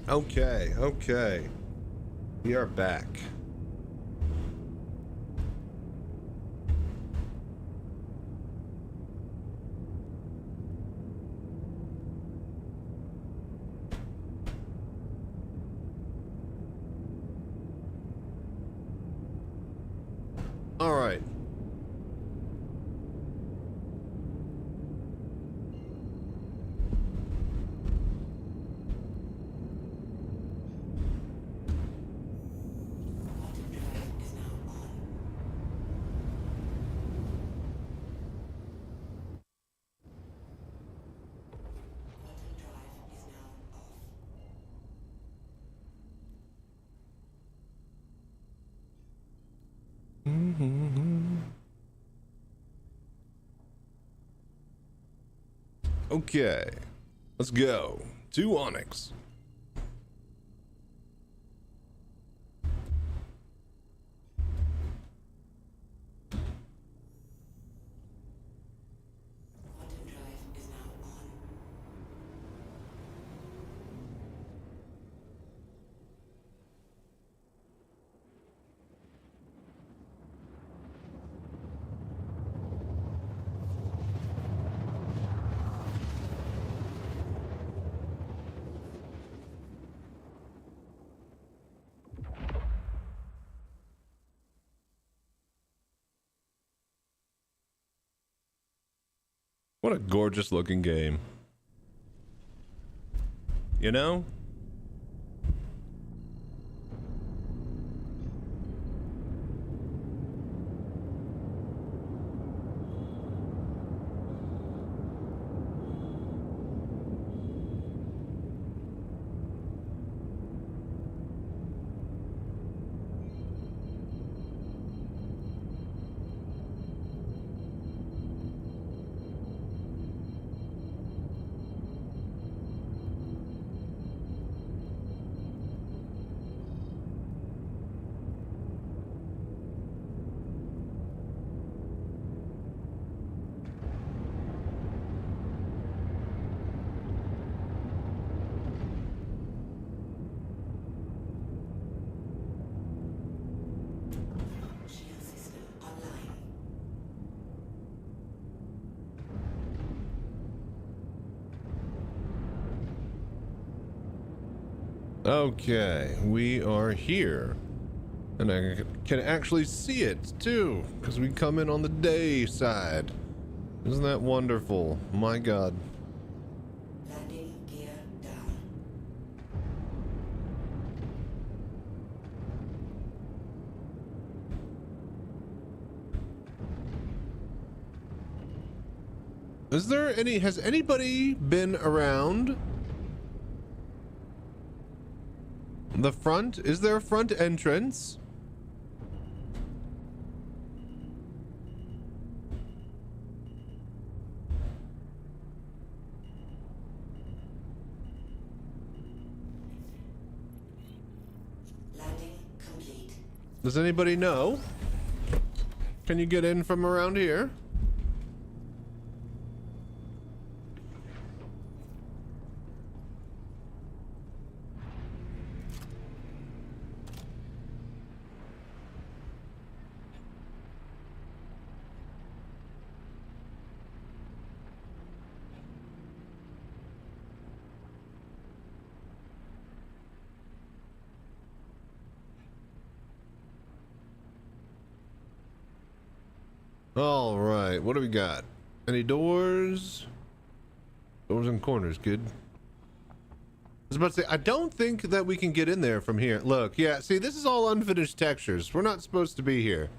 Okay, okay. We are back. All right. Okay, let's go to Onyx. What a gorgeous looking game. You know? Okay, we are here. And I can actually see it too, because we come in on the day side. Isn't that wonderful? My God. Landing gear down. Is there any, has anybody been around the front? Is there a front entrance? Landing complete. Does anybody know? Can you get in from around here? All right, what do we got? Any doors? Doors and corners, good. I was about to say, I don't think that we can get in there from here. Look, yeah, see, this is all unfinished textures. We're not supposed to be here.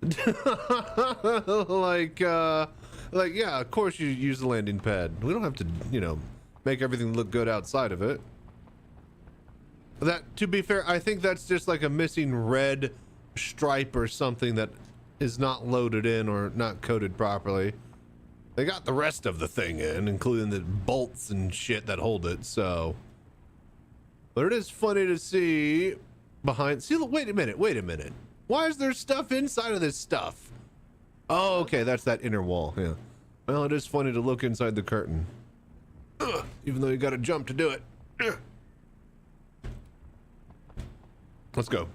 like, yeah, of course you use the landing pad. We don't have to, you know, make everything look good outside of it. That, to be fair, I think that's just like a missing red stripe or something that is not loaded in or not coded properly. They got the rest of the thing in, including the bolts and shit that hold it, so. But it is funny to see behind, see, wait a minute. Why is there stuff inside of this stuff? Oh, okay, that's that inner wall, yeah. Well, it is funny to look inside the curtain. Even though you gotta jump to do it. Let's go.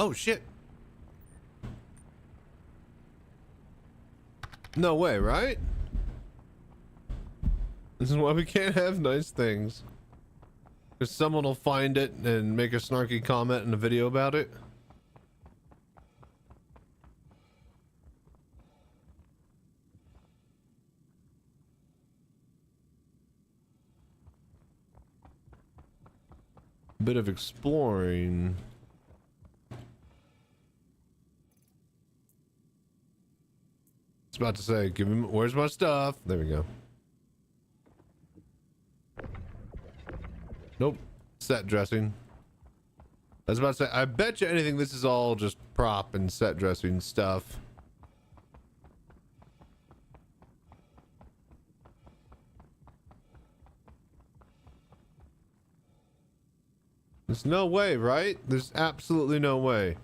Oh shit. No way, right? This is why we can't have nice things. Because someone will find it and make a snarky comment in a video about it. Bit of exploring. It's about to say, give him, where's my stuff? There we go. Nope. Set dressing. I was about to say, I bet you anything this is all just prop and set dressing stuff. There's no way, right? There's absolutely no way.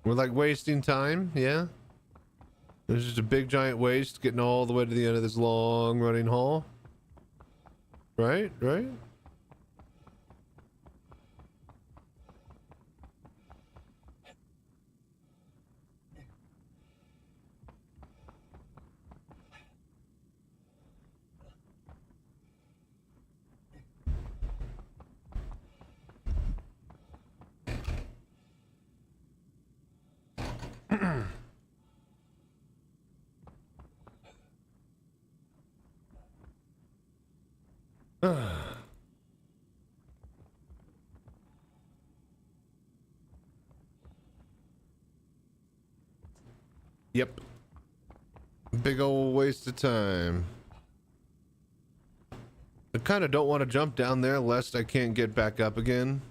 We're like wasting time, yeah? There's just a big giant waste getting all the way to the end of this long running hall. Right? Right? Yep. Big old waste of time. I kind of don't want to jump down there lest I can't get back up again.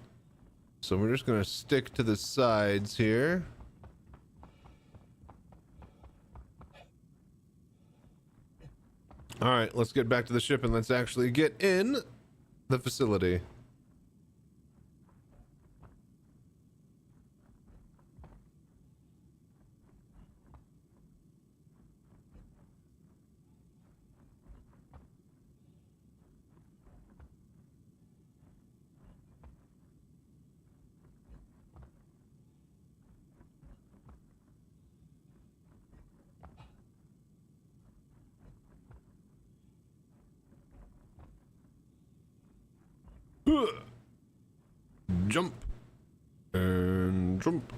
So we're just going to stick to the sides here. All right, let's get back to the ship and let's actually get in the facility. Jump and jump.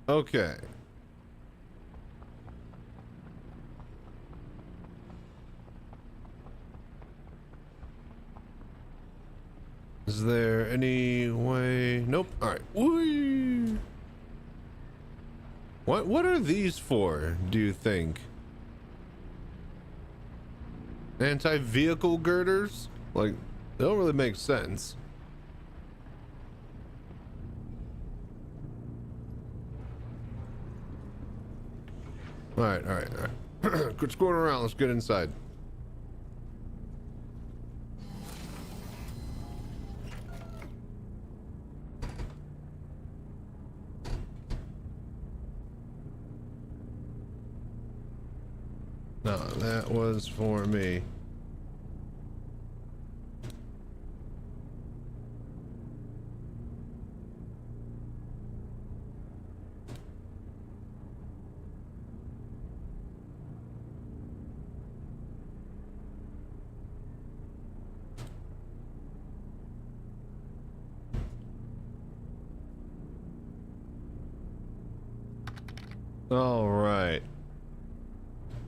Okay. Is there any way? Nope. All right. Whee! What are these for, do you think? Anti-vehicle girders? Like, they don't really make sense. All right. Quit screwing around. Let's get inside. No, that was for me. All right.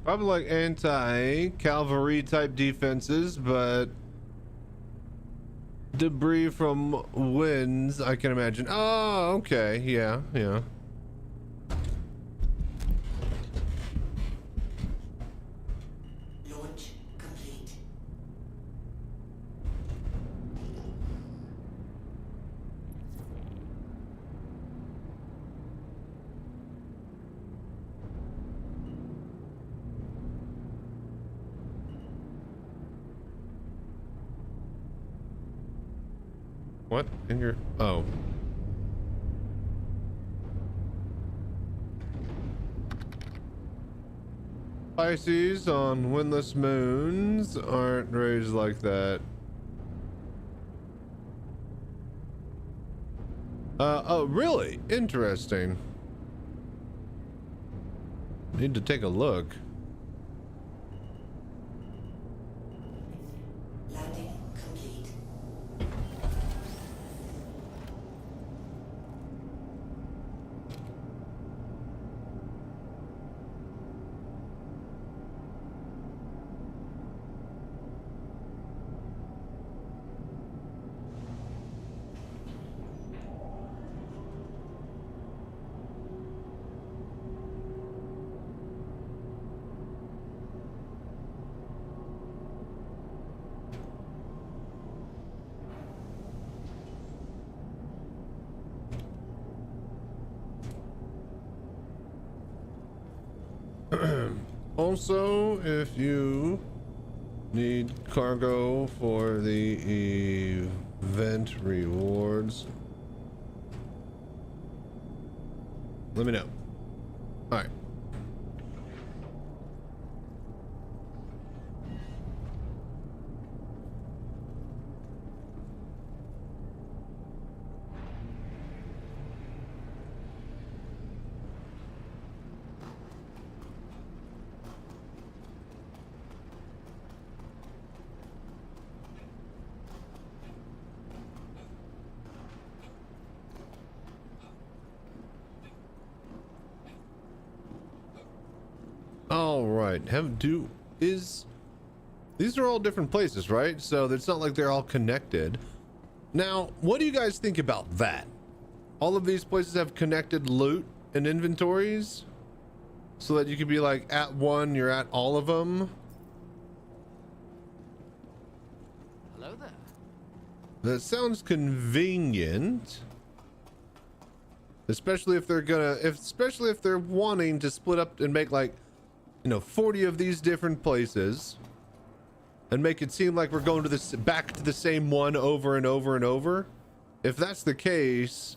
Probably like anti-cavalry type defenses, but debris from winds, I can imagine. Oh, okay. Yeah. Launch complete. What? In your... Oh. Pisces on windless moons aren't raised like that. Oh, really? Interesting. Need to take a look. Landing complete. Also, if you need cargo for the event rewards, let me know. All right. All right. These are all different places, right? So it's not like they're all connected. Now, what do you guys think about that? All of these places have connected loot and inventories, so that you could be like at one, you're at all of them. Hello there. That sounds convenient. Especially if they're wanting to split up and make like, 40 of these different places and make it seem like we're going to back to the same one over and over and over. If that's the case,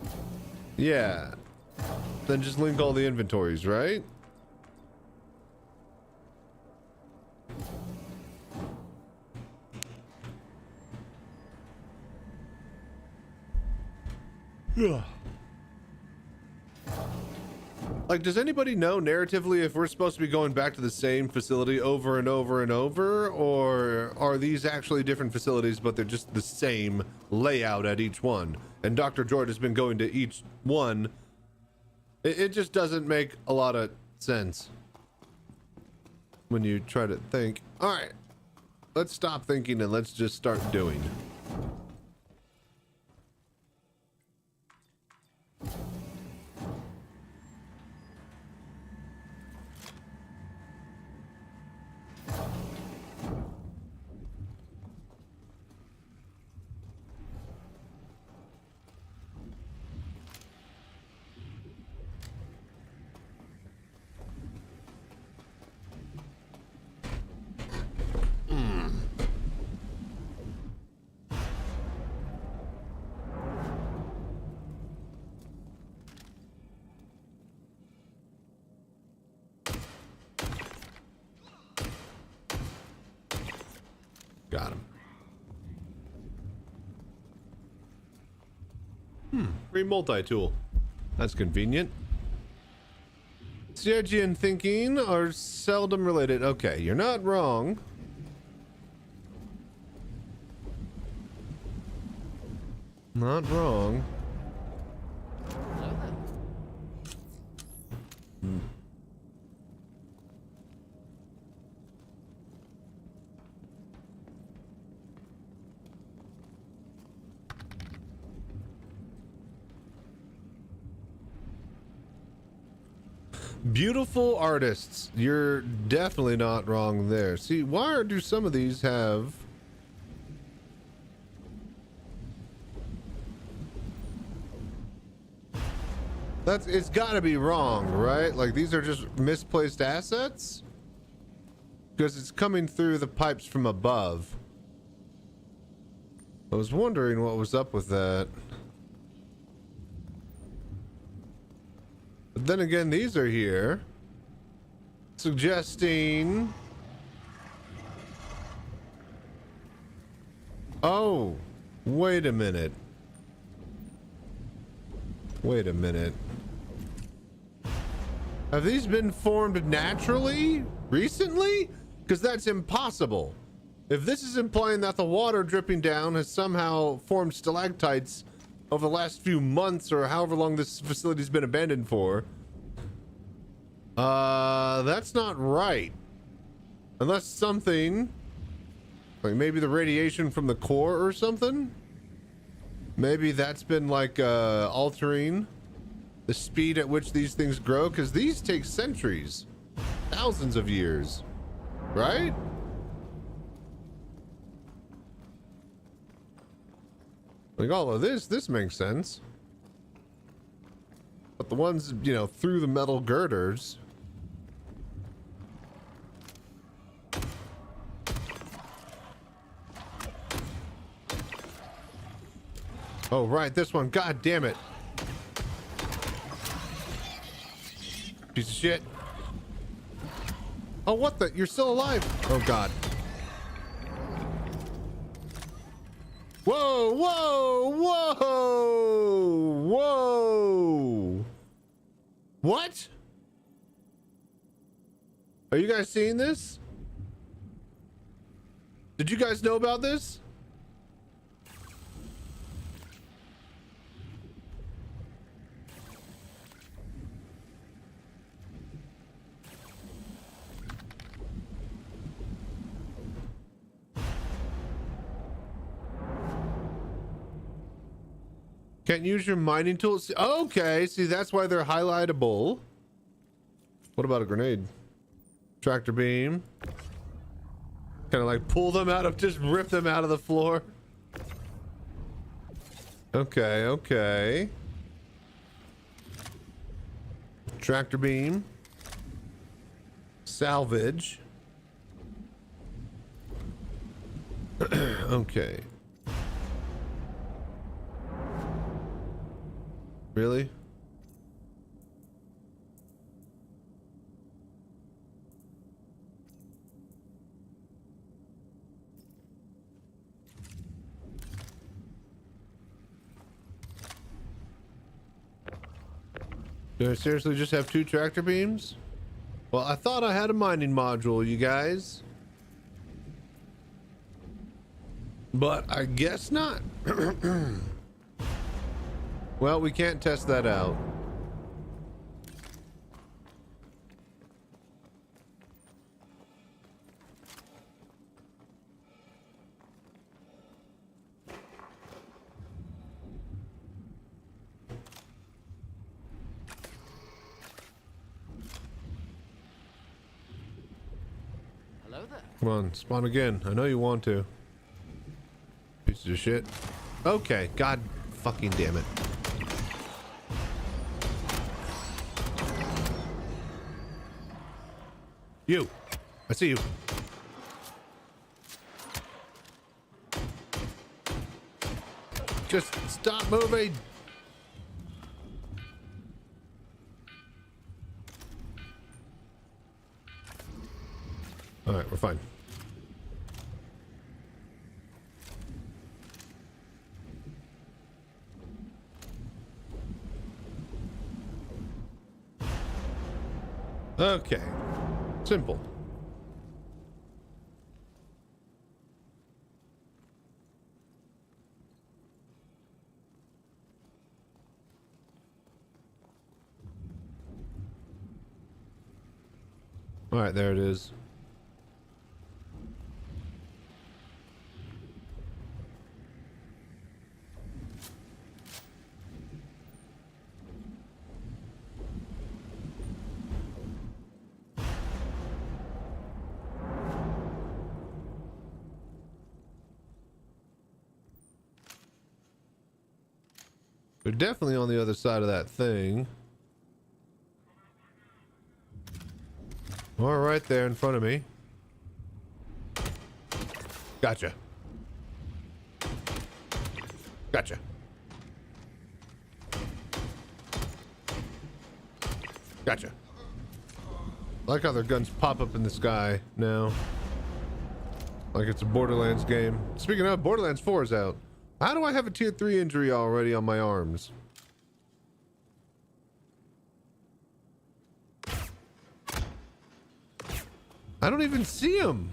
yeah, then just link all the inventories, right? Yeah. Like, does anybody know narratively if we're supposed to be going back to the same facility over and over and over, or are these actually different facilities, but they're just the same layout at each one? And Dr. George has been going to each one. It just doesn't make a lot of sense when you try to think. All right, let's stop thinking and let's just start doing. Got him. Free multi-tool. That's convenient. CIG and thinking are seldom related. Okay, you're not wrong. Not wrong. Hello there. Beautiful artists. You're definitely not wrong there. See, why do some of these have... It's gotta be wrong, right? Like, these are just misplaced assets? Because it's coming through the pipes from above. I was wondering what was up with that. But then again, these are here, suggesting... Oh, wait a minute. Wait a minute. Have these been formed naturally recently? Because that's impossible. If this is implying that the water dripping down has somehow formed stalactites over the last few months or however long this facility's been abandoned for, that's not right. Unless something, like maybe the radiation from the core or something, maybe that's been like altering the speed at which these things grow, because these take centuries, thousands of years, right? Like all of this makes sense. But the ones, you know, through the metal girders. Oh, right, this one. God damn it. Piece of shit. Oh, what the? You're still alive. Oh, God. Whoa, whoa, whoa, whoa. What? Are you guys seeing this? Did you guys know about this? Can't use your mining tools. Okay, see, that's why they're highlightable. What about a grenade? Tractor beam. Kind of like pull them out of, just rip them out of the floor. Okay, okay. Tractor beam. Salvage. Okay. Really? Do I seriously just have 2 tractor beams? Well, I thought I had a mining module, you guys. But I guess not. Well, we can't test that out. Hello there. Come on, spawn again. I know you want to. Pieces of shit. Okay, god fucking damn it. You. I see you. Just stop moving. All right, we're fine. Okay. Simple. All right, there it is. They're definitely on the other side of that thing. Or right there in front of me. Gotcha. Gotcha. I like how their guns pop up in the sky now. Like it's a Borderlands game. Speaking of, Borderlands 4 is out. How do I have a tier 3 injury already on my arms? I don't even see him.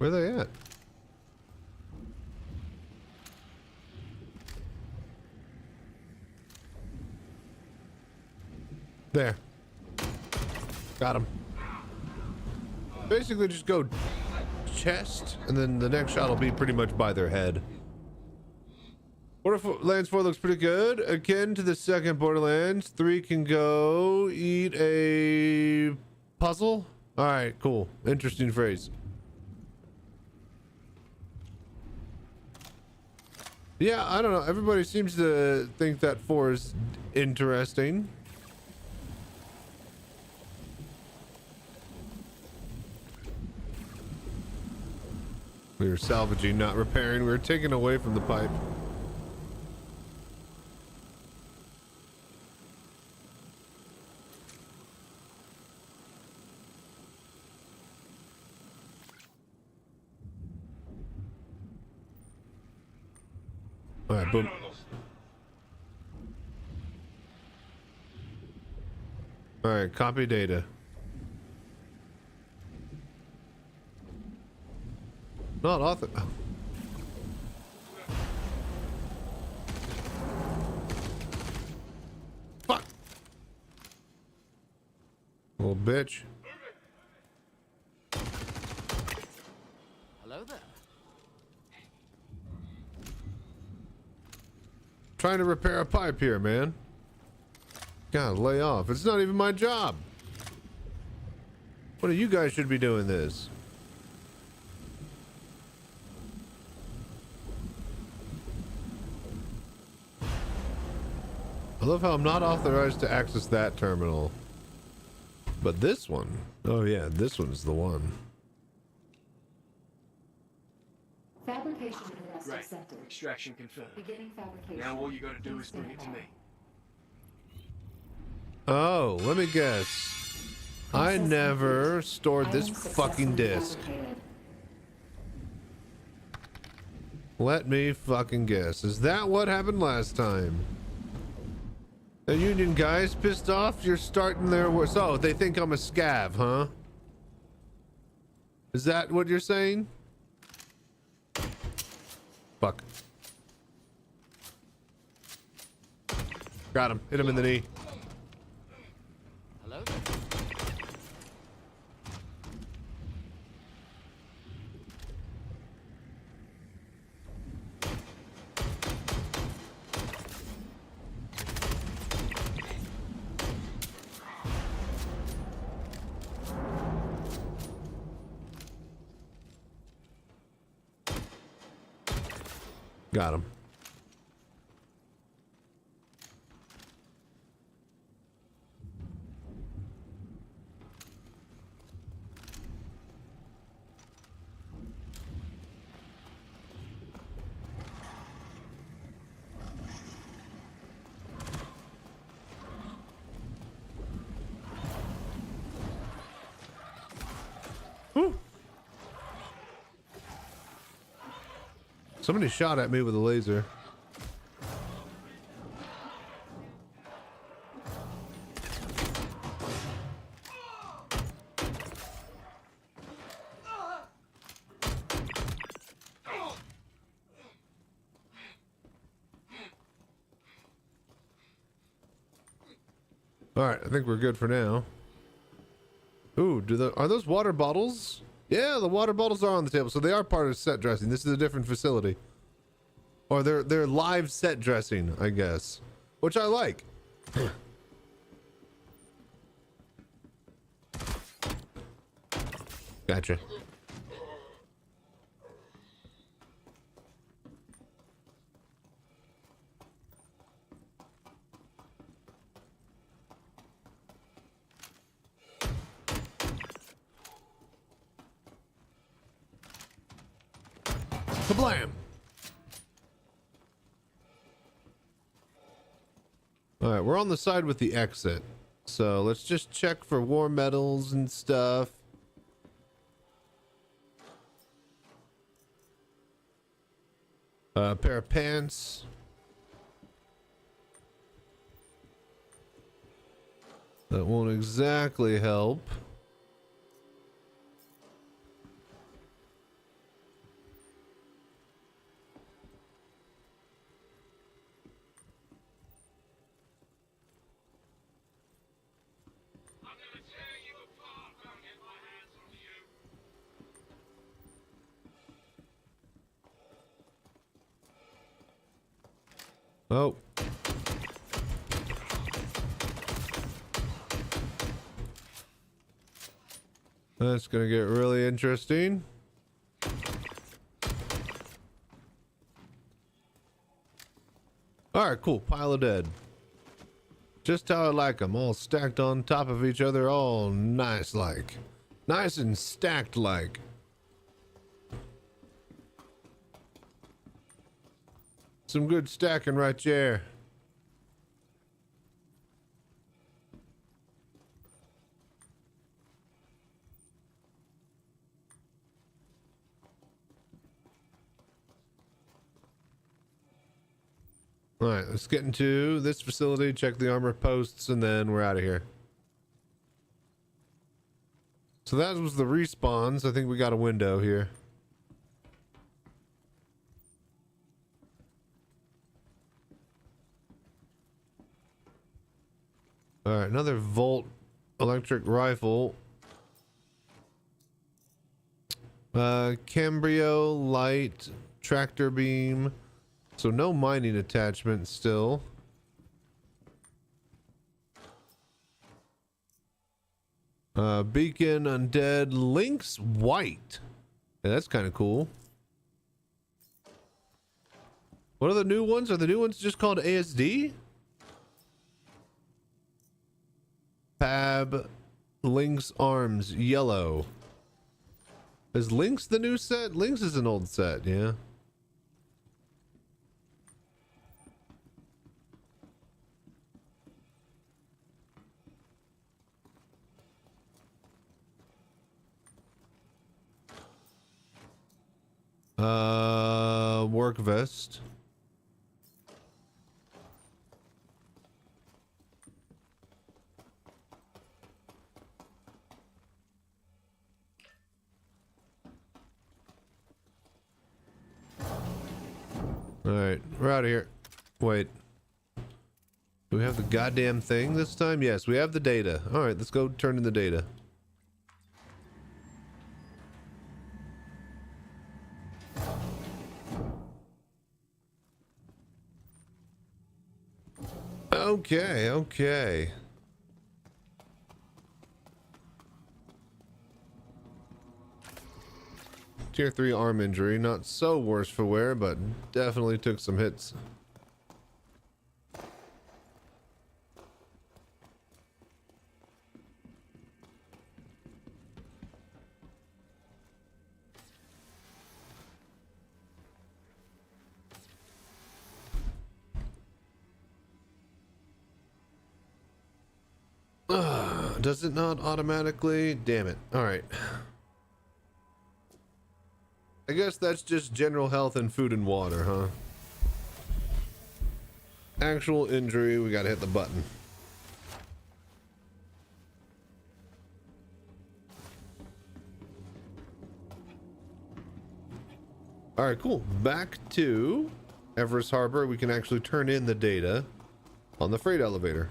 Where are they at? There. Got him. Basically just go chest, and then the next shot will be pretty much by their head. Borderlands 4 looks pretty good. Akin to the second Borderlands, 3 can go eat a puzzle. All right, cool. Interesting phrase. Yeah, I don't know. Everybody seems to think that 4 is interesting. We were salvaging, not repairing. We were taken away from the pipe. All right, boom. All right, copy data. Not author. Oh. Fuck. Little bitch. Hello there. Trying to repair a pipe here, man. God, lay off. It's not even my job. One of you guys should be doing this. I love how I'm not authorized to access that terminal. But this one, oh yeah, this one's the one. Fabrication arrest Right. accepted. Extraction confirmed. Beginning fabrication. Now all you gotta do is bring it to me. Oh, let me guess. I never stored this Item fucking successfully disc. fabricated. Let me fucking guess. Is that what happened last time? The union guys pissed off? You're starting their work. So they think I'm a scav, huh? Is that what you're saying? Fuck. Got him. Hit him in the knee. Hello there. Got him. Whew. Somebody shot at me with a laser. All right, I think we're good for now. Ooh, are those water bottles? Yeah, the water bottles are on the table, so they are part of set dressing. This is a different facility. Or they're live set dressing, I guess. Which I like. Gotcha. Kablam! Alright, we're on the side with the exit. So let's just check for war medals and stuff. A pair of pants. That won't exactly help. Oh. That's gonna get really interesting. Alright, cool. Pile of dead. Just how I like them. All stacked on top of each other. All nice like. Nice and stacked like. Some good stacking right there. All right, let's get into this facility, check the armor posts, and then we're out of here. So that was the respawns. I think we got a window here. All right, another Volt electric rifle. Cambrio light tractor beam. So no mining attachment still. Beacon undead Lynx white. Yeah, that's kind of cool. What are the new ones? Are the new ones just called ASD? Pab Lynx arms yellow. Is Lynx the new set? Lynx is an old set, yeah. Work vest. Alright, we're out of here. Wait. Do we have the goddamn thing this time? Yes, we have the data. Alright, let's go turn in the data. Okay, okay. Tier 3 arm injury, not so worse for wear, but definitely took some hits. Does it not automatically? Damn it. Alright. I guess that's just general health and food and water, huh? Actual injury, we gotta hit the button. Alright, cool. Back to Everest Harbor. We can actually turn in the data on the freight elevator.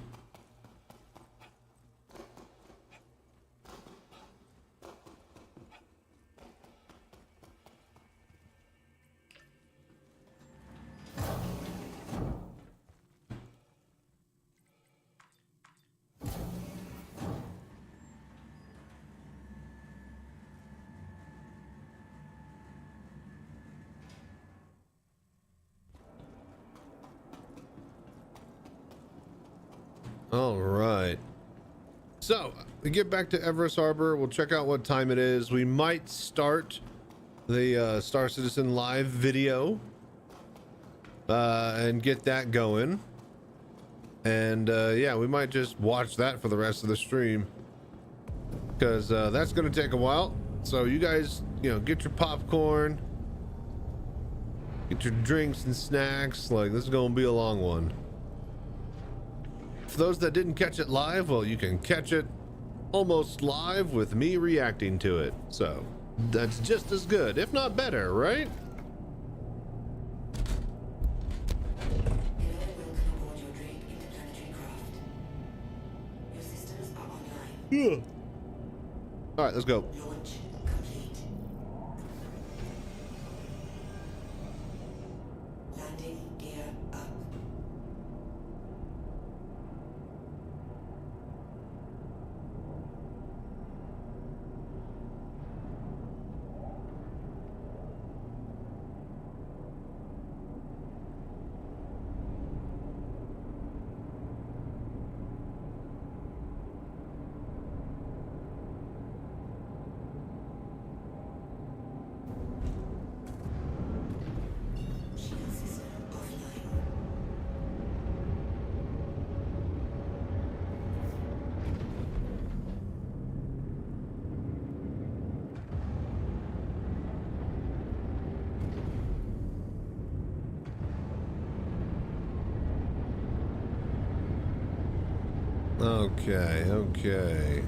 All right. So we get back to Everest Harbor. We'll check out what time it is. We might start the Star Citizen live video and get that going. And yeah, we might just watch that for the rest of the stream, because that's going to take a while. So you guys, you know, get your popcorn, get your drinks and snacks. Like, this is going to be a long one. For those that didn't catch it live, well, you can catch it almost live with me reacting to it. So that's just as good, if not better, right? Yeah. All right, let's go. Launch complete. Landing gear up. Shield system offline. Okay, okay.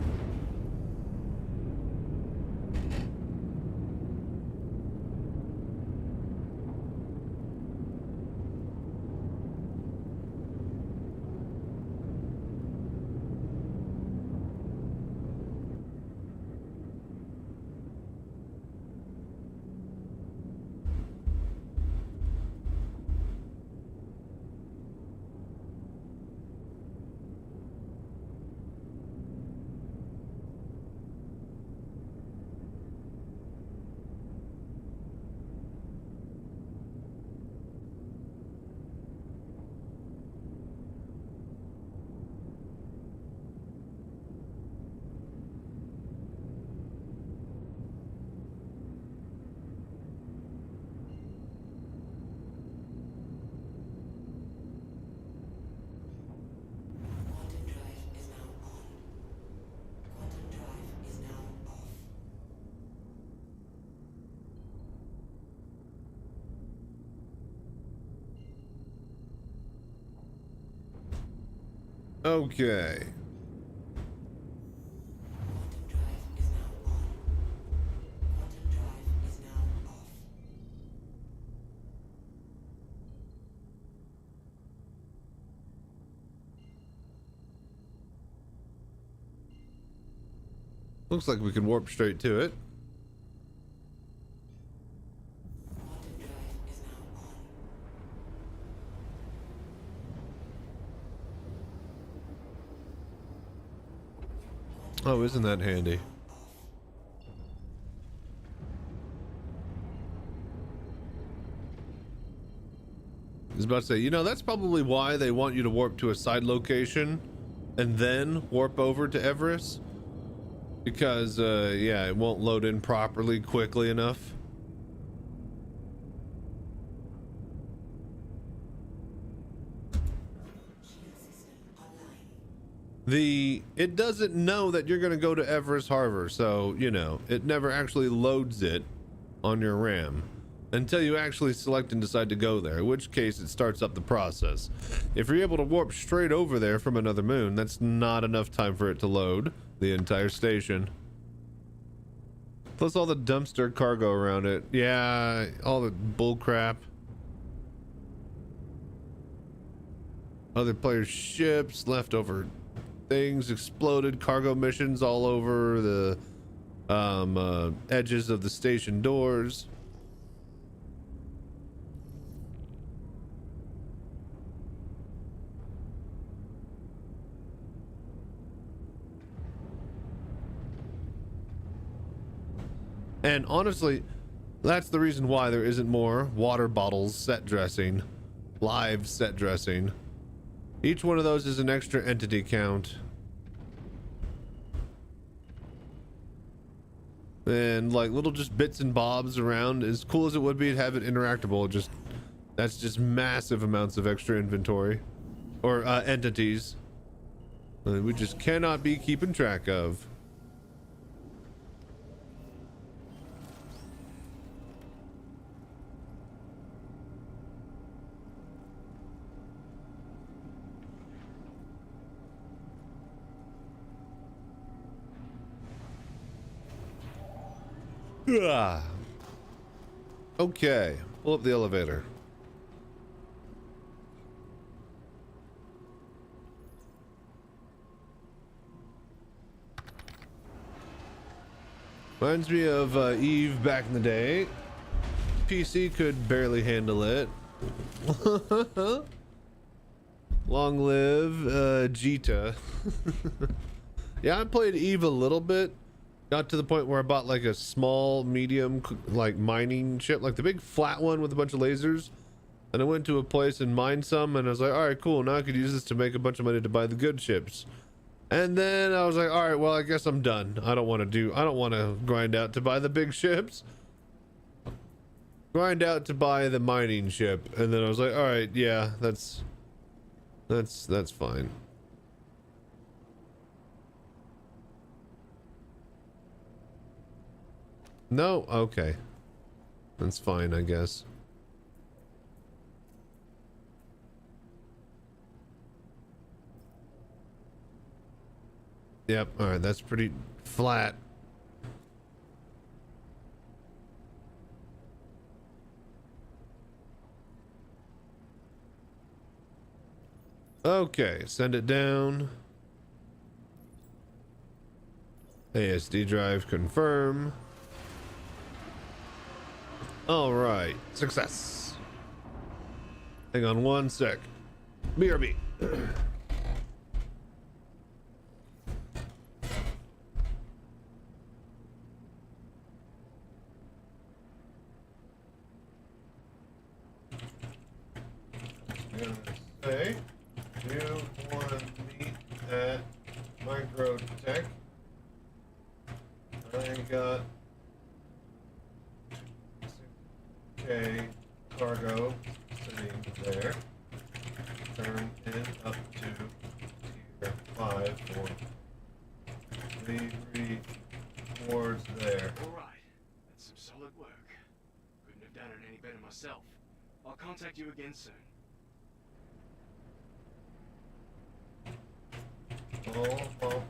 Quantum drive is now on. Quantum drive is now off. Okay. Quantum drive is now on. Quantum drive is now off. Looks like we can warp straight to it. Quantum drive is now on. Oh, isn't that handy? I was about to say, you know, that's probably why they want you to warp to a side location and then warp over to Everest. Because, yeah, it won't load in properly quickly enough. Shield system online. It doesn't know that you're going to go to Everest Harbor, so, you know, it never actually loads it on your RAM until you actually select and decide to go there, in which case it starts up the process. If you're able to warp straight over there from another moon, that's not enough time for it to load the entire station. Plus all the dumpster cargo around it. Yeah, all the bull crap. Other players' ships, leftover things, exploded cargo missions all over the edges of the station doors. And honestly, that's the reason why there isn't more water bottles set dressing, live set dressing. Each one of those is an extra entity count. And like little just bits and bobs around, as cool as it would be to have it interactable, just that's just massive amounts of extra inventory or entities that we just cannot be keeping track of. Okay, pull up the elevator. Reminds me of Eve back in the day. PC could barely handle it. Long live Jita. Yeah, I played Eve a little bit. Got to the point where I bought like a small, medium, like mining ship, like the big flat one with a bunch of lasers. And I went to a place and mined some, and I was like, all right, cool. Now I could use this to make a bunch of money to buy the good ships. And then I was like, all right, well, I guess I'm done. I don't want to grind out to buy the big ships. Grind out to buy the mining ship. And then I was like, all right, yeah, that's fine. No? Okay. That's fine, I guess. Yep, alright, that's pretty flat. Okay, send it down. ASD drive confirm. All right, success. Hang on one sec. BRB. Say, you want to meet at Microtech? I got okay, cargo sitting there. Turn it up to tier 5 for delivery towards there. Alright, that's some solid work. Couldn't have done it any better myself. I'll contact you again soon. Oh.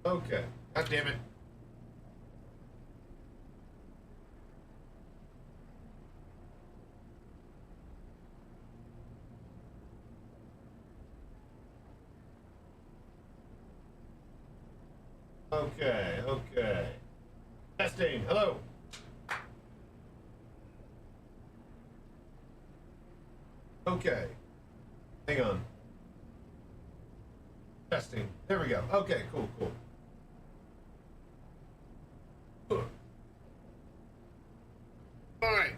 Okay. God damn it. Okay. Testing. Hello. Okay. Hang on. Testing. There we go. Okay, cool. All right.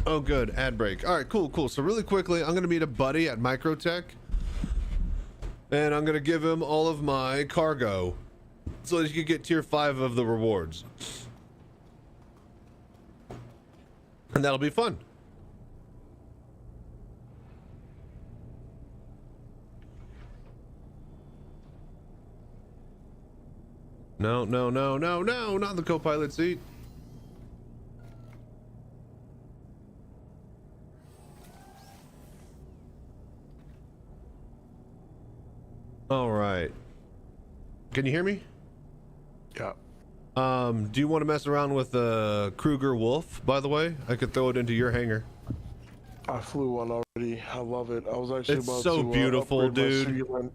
Oh, good. Ad break. All right, cool. So really quickly, I'm going to meet a buddy at Microtech, and I'm going to give him all of my cargo so that he can get tier 5 of the rewards. And that'll be fun. No, no, no, no, no, not the co-pilot seat. All right. Can you hear me? Yeah. Do you want to mess around with the Kruger Wolf, by the way? I could throw it into your hangar. I flew one already. I love it. I was actually It's about so to beautiful, upgrade my dude. Suilan.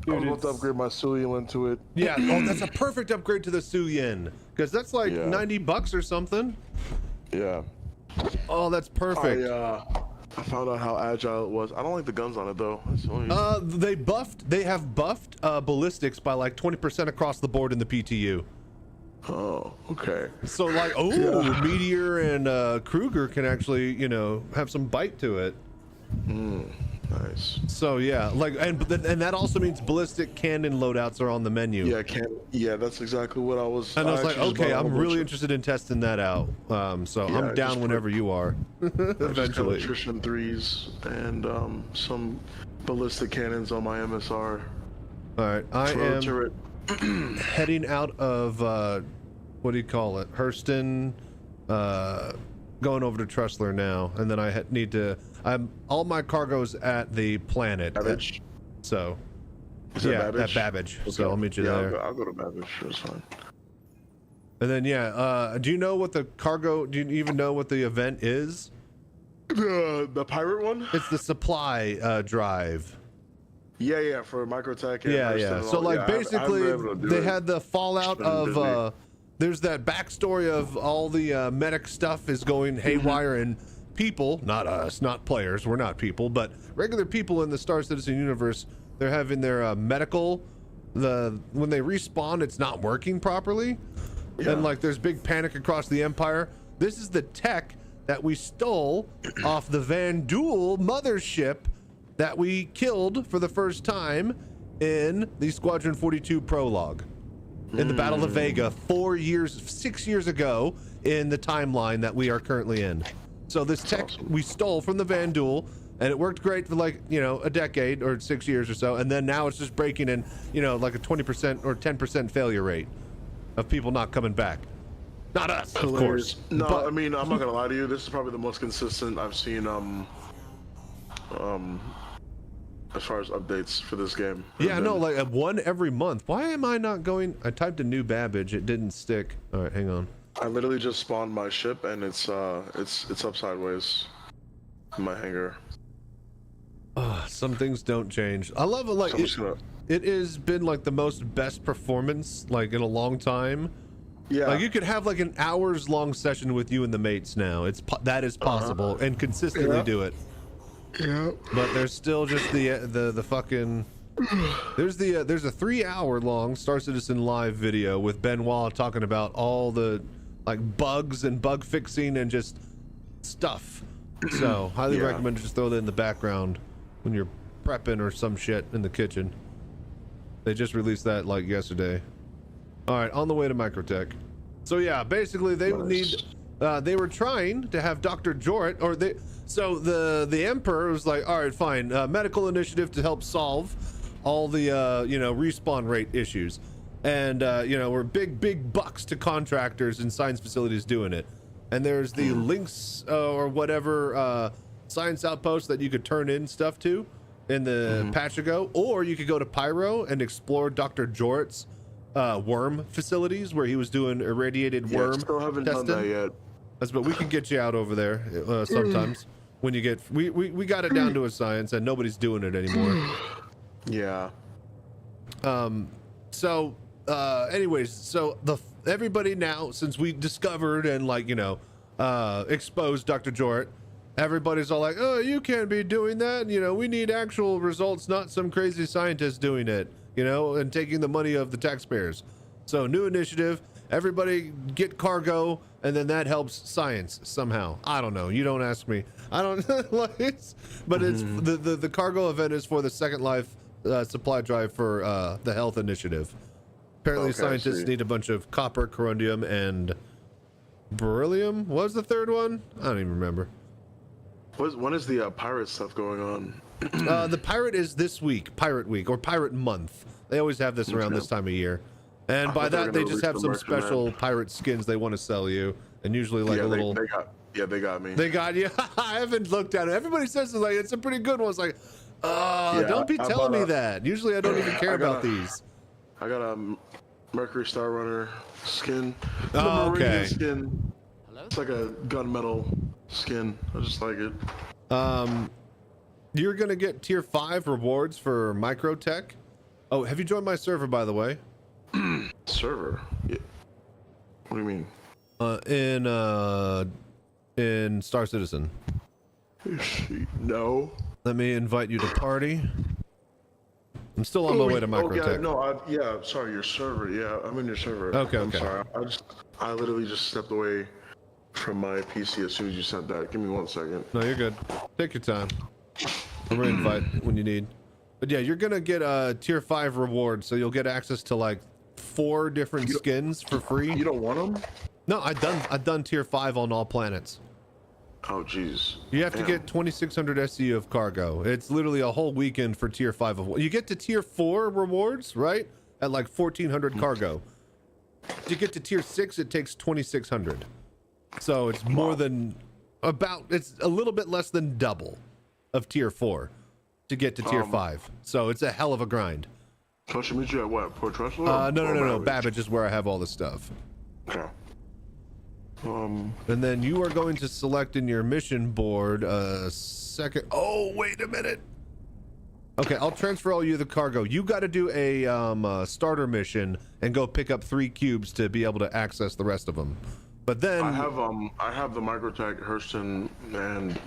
I was about to upgrade my Suilan to it. Yeah, oh, that's a perfect upgrade to the Suyin, because that's like Yeah. $90 or something. Yeah. Oh, that's perfect. I found out how agile it was. I don't like the guns on it though. It's only... They have buffed ballistics by like 20% across the board in the PTU. Oh, okay. So like, Meteor and Kruger can actually, you know, have some bite to it. Nice. So yeah, like, and that also means ballistic cannon loadouts are on the menu. Yeah, that's exactly what I was. And I was like, actually just okay, bought a I'm whole really bunch of- interested in testing that out. So Yeah, I'm just down put- whenever you are. Eventually. Attrition 3s and some ballistic cannons on my MSR. All right, I Throw am turret. heading out of what do you call it, Hurston, going over to Tressler now, and then I need to. All my cargo's at the planet. Babbage. So Is that yeah, Babbage? at Babbage. Okay. So I'll meet you Yeah, there. I'll go to Babbage. That's fine. And then yeah, do you know what the cargo? Do you even know what the event is? The pirate one? It's the supply drive. Yeah, for Microtech. And Yeah. Hurston and So all- like yeah, I haven't basically, been able to do they it. had the fallout It's been busy. of. There's that backstory of all the medic stuff is going haywire, and people, not us, not players, we're not people, but regular people in the Star Citizen universe, they're having their medical. When they respawn, it's not working properly, and like there's big panic across the Empire. This is the tech that we stole off the Van Duel mothership that we killed for the first time in the Squadron 42 prologue in the Battle of Vega 6 years ago in the timeline that we are currently in. So this tech we stole from the Van Duel, and it worked great for like, you know, a decade or 6 years or so, and then now it's just breaking in, you know, like a 20% or 10% failure rate of people not coming back. Not us, of course. No, but, I mean, I'm not gonna lie to you. This is probably the most consistent I've seen. As far as updates for this game. yeah, no, like one every month. Why am I not going? I typed a new Babbage. It didn't stick. All right, hang on. I literally just spawned my ship and it's up sideways in my hangar. Some things don't change. I love it. Like So I'm just gonna- it has been like the most best performance like in a long time. Yeah. Like you could have like an hours long session with you and the mates now. That is possible and consistently do it. Yeah. But there's still just the fucking. There's a 3 hour long Star Citizen live video with Benoit talking about all the like bugs and bug fixing and just stuff. So highly Yeah. recommend just throw that in the background when you're prepping or some shit in the kitchen. They just released that like yesterday. All right, on the way to Microtech. So yeah, basically they need. They were trying to have Dr. Jorrit, or they. So the Emperor was like, all right, fine, medical initiative to help solve all the respawn rate issues, and we're big bucks to contractors and science facilities doing it. And there's the links or whatever science outpost that you could turn in stuff to in the patch ago, or you could go to Pyro and explore Dr. Jorrit's worm facilities where he was doing irradiated worm still haven't testing. done that yet. But we can get you out over there sometimes when you get. We got it down to a science, and nobody's doing it anymore. Yeah. So, anyways, so everybody now, since we discovered and exposed Dr. Jorrit, everybody's all like, oh, you can't be doing that. We need actual results, not some crazy scientist doing it. And taking the money of the taxpayers. So new initiative. Everybody get cargo, and then that helps science somehow. I don't know. You don't ask me. I don't. It's the cargo event is for the Second Life supply drive for the health initiative. Apparently, Okay, I scientists see. need a bunch of copper, corundium, and Beryllium. What was the third one? I don't even remember. When is the pirate stuff going on? The pirate is this week, Pirate Week or Pirate Month. They always have this around this time of year, and by that they just have some special pirate skins they want to sell you, and usually like a little. They got me. They got you. I haven't looked at it. Everybody says it's like it's a pretty good one. It's like, don't be telling me that. Usually I don't even care about these. I got a Mercury Star Runner skin. Oh, okay. Skin. It's like a gunmetal skin. I just like it. You're gonna get tier 5 rewards for microtech. Oh, have you joined my server, by the way? Server? Yeah. What do you mean? In Star Citizen. No. Let me invite you to party. I'm still on my way to microtech. Yeah, sorry, your server. Yeah, I'm in your server. Okay. I'm sorry. I literally just stepped away from my PC as soon as you sent that. Give me 1 second. No, you're good. Take your time. I'm gonna invite when you need. But yeah, you're gonna get a tier 5 reward, so you'll get access to like 4 different skins for free. You don't want them? No, I've done tier 5 on all planets. Oh jeez. You have to get 2600 SCU of cargo. It's literally a whole weekend for tier 5 of. You get to tier 4 rewards, right? At like 1400 cargo. To get to tier 6, it takes 2600. So it's more than it's a little bit less than double of tier 4 to get to tier 5. So it's a hell of a grind. So I should meet you at what? Port Tressler? No. Babbage is where I have all the stuff. Okay. And then you are going to select in your mission board second. Oh, wait a minute. Okay, I'll transfer all you the cargo. You got to do a starter mission and go pick up 3 cubes to be able to access the rest of them. But then I have the microtech Hurston and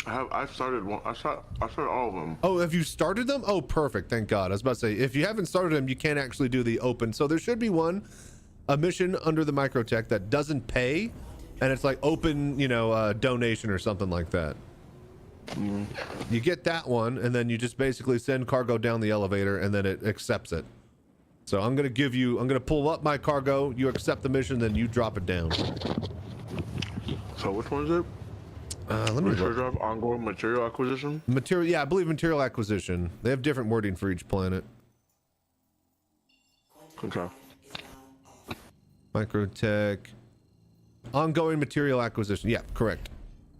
I started all of them. Oh, have you started them? Oh, perfect. Thank God. I was about to say, if you haven't started them, you can't actually do the open. So there should be a mission under the microtech that doesn't pay, and it's like open, donation or something like that. You get that one, and then you just basically send cargo down the elevator, and then it accepts it. So I'm gonna pull up my cargo, you accept the mission, then you drop it down. So which one is it? Let me look. Ongoing material acquisition? Yeah, I believe material acquisition. They have different wording for each planet. Okay. Microtech. Ongoing material acquisition. Yeah, correct.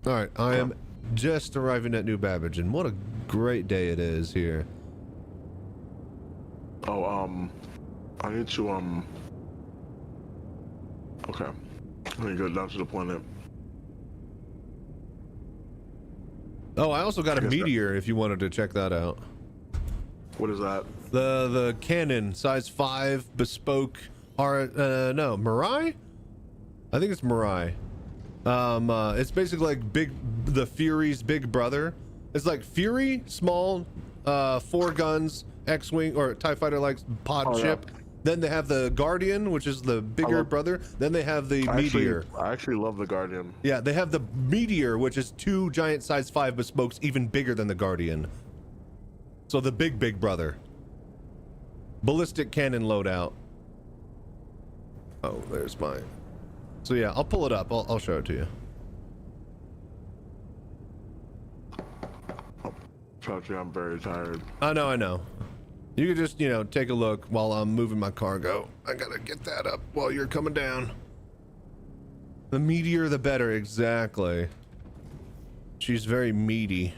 All right, I am just arriving at New Babbage, and what a great day it is here. Oh, I need to, okay. Let me go down to the planet. Oh, I also got a meteor if you wanted to check that out. What is that? The cannon, size 5, bespoke, Mirai? I think it's Mirai. It's basically like the Fury's big brother. It's like Fury, small, 4 guns, X-Wing or TIE Fighter like pod ship. Yeah. Then they have the Guardian, which is the bigger brother. Then they have the Meteor. I actually love the Guardian. Yeah, they have the Meteor, which is 2 giant size 5 bespokes, even bigger than the Guardian. So the big brother. Ballistic cannon loadout. Oh, there's mine. So yeah, I'll pull it up. I'll show it to you. Chachi, I'm very tired. I know. You can just, take a look while I'm moving my cargo. I gotta get that up while you're coming down. The meatier, the better, exactly. She's very meaty.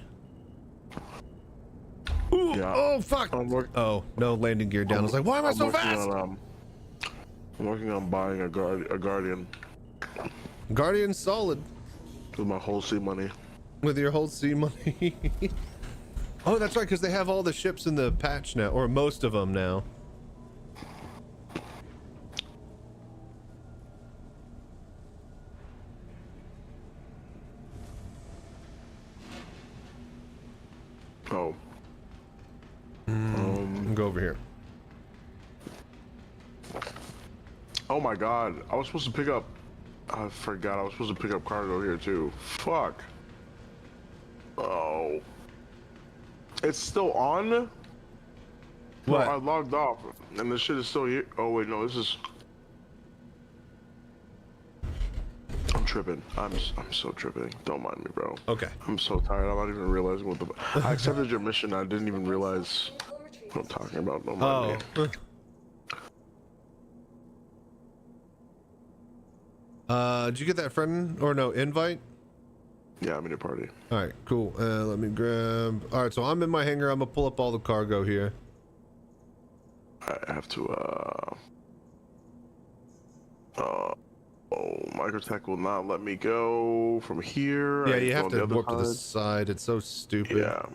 Ooh, yeah. Oh, fuck! Oh, no landing gear down. I was like, why am I so fast? I'm working on buying a Guardian. Guardian's solid. With my whole sea money. With your whole sea money. Oh, that's right, because they have all the ships in the patch now, or most of them now. Oh. Go over here. Oh my God, I was supposed to pick up. I forgot I was supposed to pick up cargo here too. Fuck. Oh. It's still on? What? Bro, I logged off and the shit is still here. Oh wait, no, this is. tripping. I'm so tripping. Don't mind me, bro. Okay. I'm so tired. I'm not even realizing what the. I accepted your mission. I didn't even realize what I'm talking about. Don't mind me. Did you get that friend or no invite? Yeah, I'm in your party. All right, cool. Let me grab. All right, so I'm in my hangar. I'm gonna pull up all the cargo here. I have to. Microtech will not let me go from here. Yeah, I you have go to on the warp to other the side. side. It's so stupid. Yeah,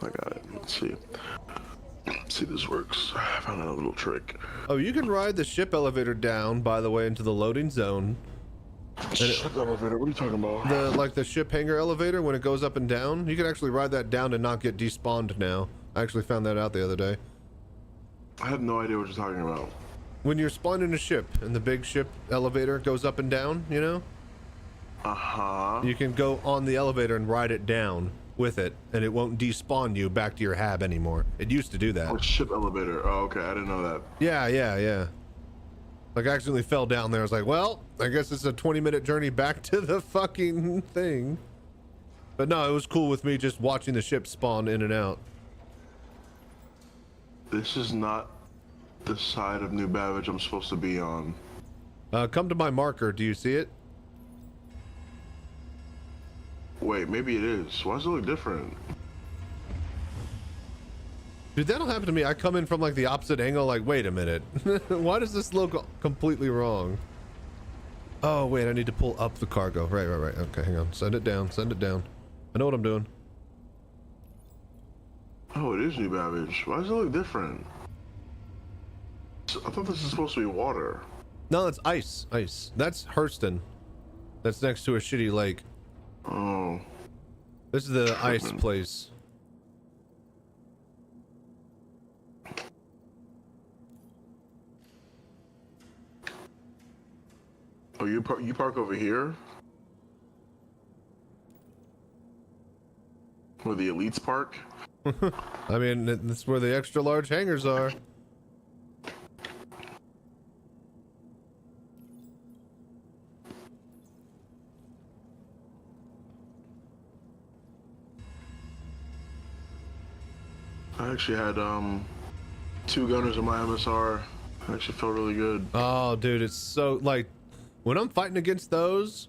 I got it. Let's see. See, this works. I found out a little trick. Oh, you can ride the ship elevator down, by the way, into the loading zone. Ship elevator? What are you talking about? Like the ship hangar elevator, when it goes up and down, you can actually ride that down and not get despawned now. I actually found that out the other day. I had no idea what you're talking about. When you're spawning a ship and the big ship elevator goes up and down, you know? Uh-huh. You can go on the elevator and ride it down with it, and it won't despawn you back to your hab anymore. It used to do that. Oh, ship elevator. Oh, okay. I didn't know that. Yeah. Like, I accidentally fell down there. I was like, well, I guess it's a 20-minute journey back to the fucking thing. But no, it was cool with me just watching the ship spawn in and out. This is not the side of New Babbage I'm supposed to be on. Come to my marker. Do you see it? Wait, maybe it is. Why does it look different? Dude, that'll happen to me. I come in from like the opposite angle, like, wait a minute. Why does this look completely wrong? Oh, wait, I need to pull up the cargo. Right. Okay, hang on. Send it down. I know what I'm doing. Oh, it is New Babbage. Why does it look different? I thought this is supposed to be water. No, that's ice. That's Hurston. That's next to a shitty lake. Oh. This is the ice place. Oh, you park over here? Where the elites park? I mean, that's where the extra large hangars are. I actually had 2 gunners in my MSR. I actually felt really good. Oh, dude, it's so like when I'm fighting against those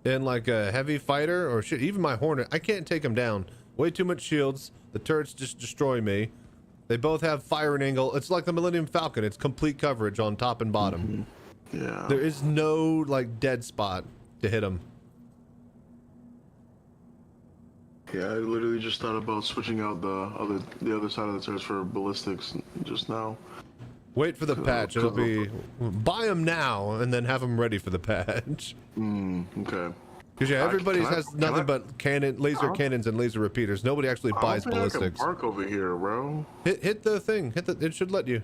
in like a heavy fighter or shit, even my Hornet, I can't take them down. Way too much shields. The turrets just destroy me. They both have firing angle. It's like the Millennium Falcon. It's complete coverage on top and bottom. Yeah. There is no like dead spot to hit them. Yeah, I literally just thought about switching out the other side of the turrets for ballistics just now. Wait for the patch. It'll be buy them now and then have them ready for the patch. Okay. Because yeah, everybody has nothing but laser cannons and laser repeaters. Nobody actually buys ballistics. I can park over here, bro. Hit the thing. It should let you.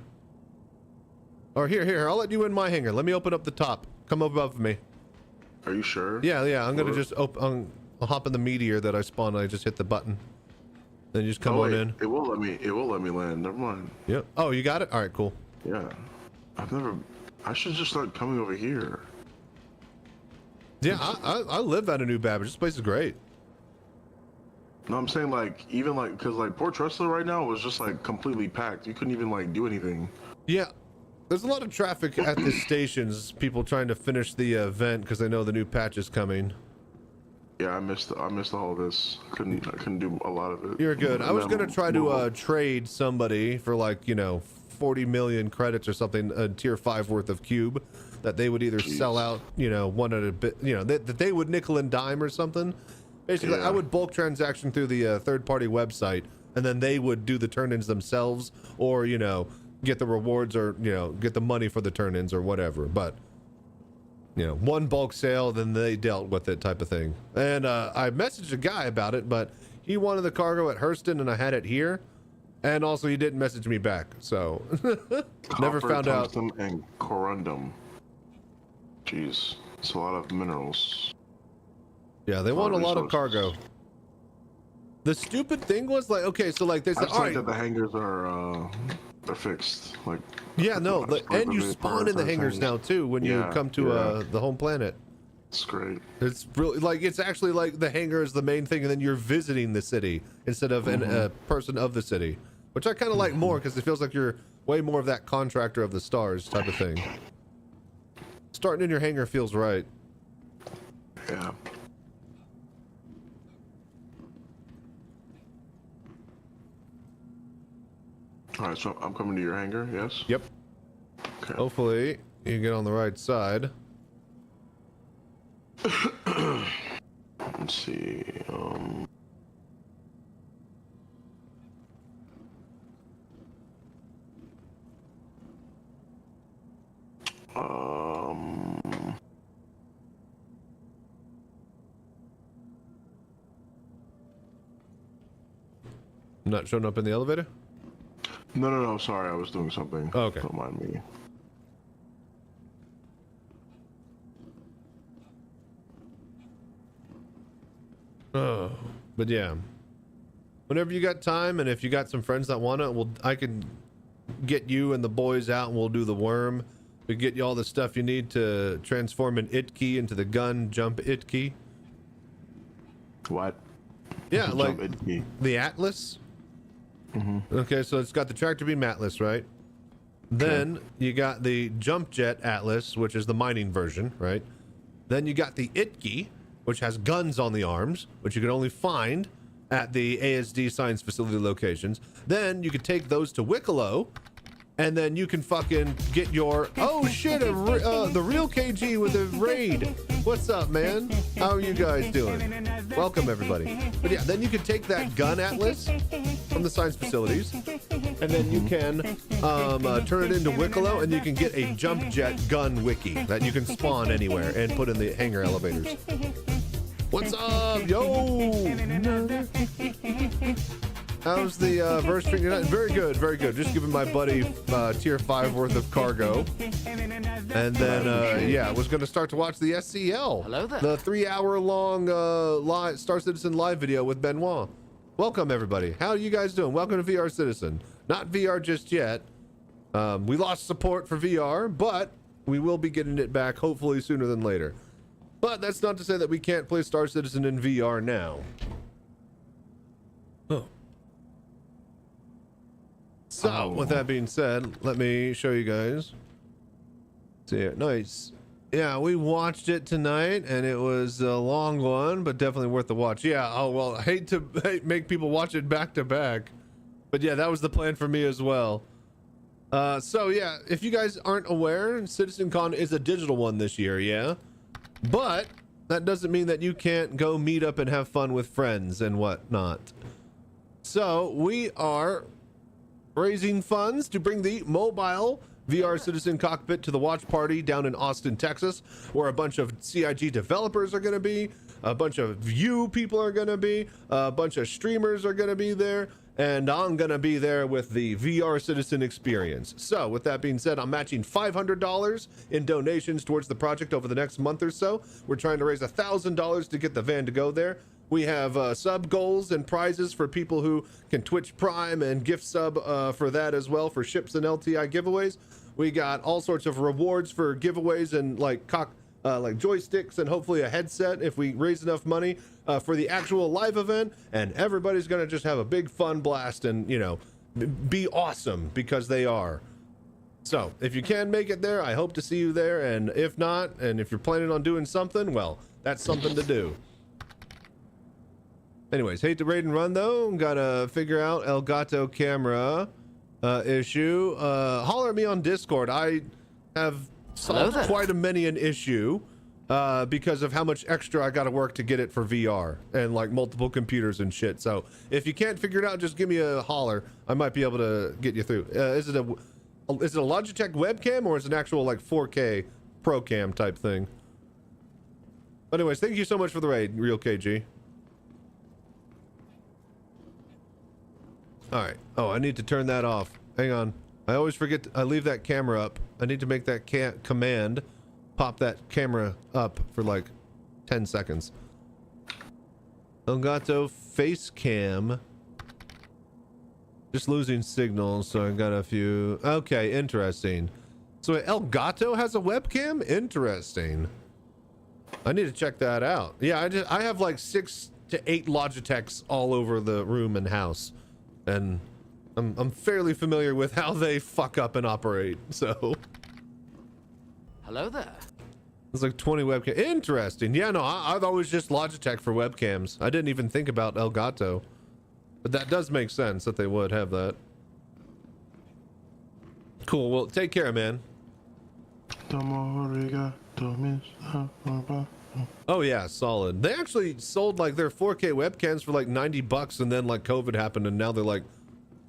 Or here. I'll let you in my hangar. Let me open up the top. Come above me. Are you sure? Yeah. I'm gonna just open. I'll hop in the meteor that I spawned. I just hit the button. Then you just come on in. It will let me land. Never mind. Yep. Oh, you got it. All right, cool. Yeah. I should just start coming over here. Yeah, I live out of New Babbage. This place is great. No, I'm saying like even like because like Port Tressler right now was just like completely packed. You couldn't even like do anything. Yeah. There's a lot of traffic at the stations. People trying to finish the event because they know the new patch is coming. Yeah, I missed all this. I couldn't do a lot of it. You're good. I was gonna try to trade somebody for like 40 million credits or something, a tier 5 worth of cube, that they would either sell out, one at a bit, that they would nickel and dime or something. Basically, I would bulk transaction through the third-party website, and then they would do the turn-ins themselves, or get the rewards, or get the money for the turn-ins or whatever. But one bulk sale, then they dealt with it, type of thing. And I messaged a guy about it, but he wanted the cargo at Hurston, and I had it here. And also, he didn't message me back, so never found out. Tungsten and corundum. Jeez, it's a lot of minerals. Yeah, they want a lot of cargo. The stupid thing was like, okay, so like they said, all right, that the hangars are fixed. Like yeah, no, and you spawn in the hangars now too when you come to the home planet. It's great. It's really like, it's actually like the hangar is the main thing, and then you're visiting the city instead of a person of the city, which I kind of like more because it feels like you're way more of that contractor of the stars type of thing. Starting in your hangar feels right. Yeah. All right, so I'm coming to your hangar. Yes. Yep. Okay. Hopefully you get on the right side. Let's see. Not showing up in the elevator? No. Sorry, I was doing something. Oh, okay. Don't mind me. Oh, but yeah. Whenever you got time, and if you got some friends that want it, I can get you and the boys out, and we'll do the worm. We get you all the stuff you need to transform an it key into the gun jump it key. What? Yeah, like Jump it key. the Atlas. Okay, so it's got the tractor beam Atlas, right? Then you got the jump jet Atlas, which is the mining version, right? Then you got the it key, which has guns on the arms, which you can only find at the ASD science facility locations. Then you can take those to Wicklow, and then you can fucking get your, oh shit, the real KG with a raid. What's up, man? How are you guys doing? Welcome, everybody. But yeah, then you can take that gun Atlas from the science facilities, and then you can turn it into Wicklow, and you can get a jump jet gun wiki that you can spawn anywhere and put in the hangar elevators. What's up, yo? How's the verse stream tonight? Very good, very good. Just giving my buddy tier 5 worth of cargo. And then, yeah, I was going to start to watch the SCL. Hello there. The 3-hour-long live Star Citizen live video with Benoit. Welcome, everybody. How are you guys doing? Welcome to VR Citizen. Not VR just yet. We lost support for VR, but we will be getting it back hopefully sooner than later. But that's not to say that we can't play Star Citizen in VR now. Oh. So, with that being said, let me show you guys. See here. Nice. Yeah, we watched it tonight, and it was a long one, but definitely worth the watch. Yeah, oh, well, I hate to make people watch it back to back. But yeah, that was the plan for me as well. So yeah, if you guys aren't aware, Citizencon is a digital one this year, yeah? But that doesn't mean that you can't go meet up and have fun with friends and whatnot. So we are raising funds to bring the mobile VR Citizen Cockpit to the watch party down in Austin, Texas, where a bunch of CIG developers are going to be, a bunch of View people are going to be, a bunch of streamers are going to be there, and I'm going to be there with the VR Citizen experience. So with that being said, I'm matching $500 in donations towards the project over the next month or so. We're trying to raise $1,000 to get the van to go there. We have sub goals and prizes for people who can Twitch Prime and gift sub for that as well, for ships and LTI giveaways. We got all sorts of rewards for giveaways and like joysticks and hopefully a headset if we raise enough money for the actual live event. And everybody's gonna just have a big fun blast and, you know, be awesome because they are. So if you can make it there, I hope to see you there. And if not, and if you're planning on doing something, well, that's something to do. Anyways, hate to raid and run though. Gotta figure out Elgato camera issue. Holler at me on Discord. I have solved quite a many an issue because of how much extra I gotta work to get it for VR and like multiple computers and shit. So if you can't figure it out, just give me a holler. I might be able to get you through. Is it a Logitech webcam or is it an actual like 4K pro cam type thing? Anyways, thank you so much for the raid, Real KG. All right. Oh, I need to turn that off. Hang on. I always forget. I leave that camera up. I need to make that command. Pop that camera up for like 10 seconds. Elgato face cam. Just losing signal, so I got a few. Okay, interesting. So Elgato has a webcam? Interesting. I need to check that out. Yeah, I have like 6 to 8 Logitechs all over the room and house, and I'm fairly familiar with how they fuck up and operate. So Hello there. it's like 20 webcam. Interesting. Yeah, no, I've always just Logitech for webcams. I didn't even think about Elgato, but that does make sense that they would have that. Cool. Well, take care, man. Oh yeah, solid. They actually sold like their 4K webcams for like $90, and then like COVID happened, and now they're like,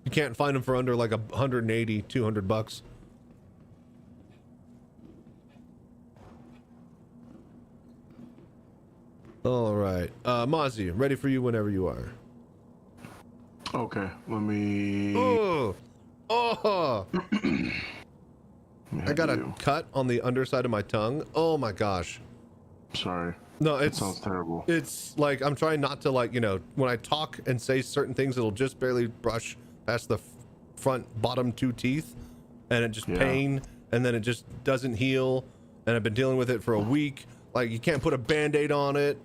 you can't find them for under like $180, $200. All right, Mozzie, ready for you whenever you are. Okay, let me. Oh, I got a cut on the underside of my tongue. Oh my gosh. Sorry. No, it sounds terrible. It's like I'm trying not to, like, you know, when I talk and say certain things, it'll just barely brush past the front bottom 2 teeth, and it just pain, and then it just doesn't heal, and I've been dealing with it for a week. Like, you can't put a band-aid on it.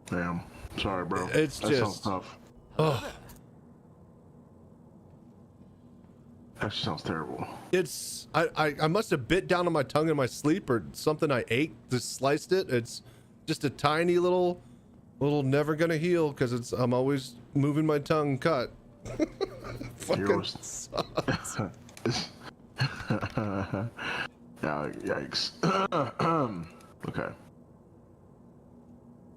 Damn. Sorry, bro. It's that just sounds tough. Oh. That sounds terrible. It's I must have bit down on my tongue in my sleep, or something I ate, just sliced it. It's just a tiny little never gonna heal, because it's I'm always moving my tongue cut. Fucking sucks. Yeah, yikes. Okay.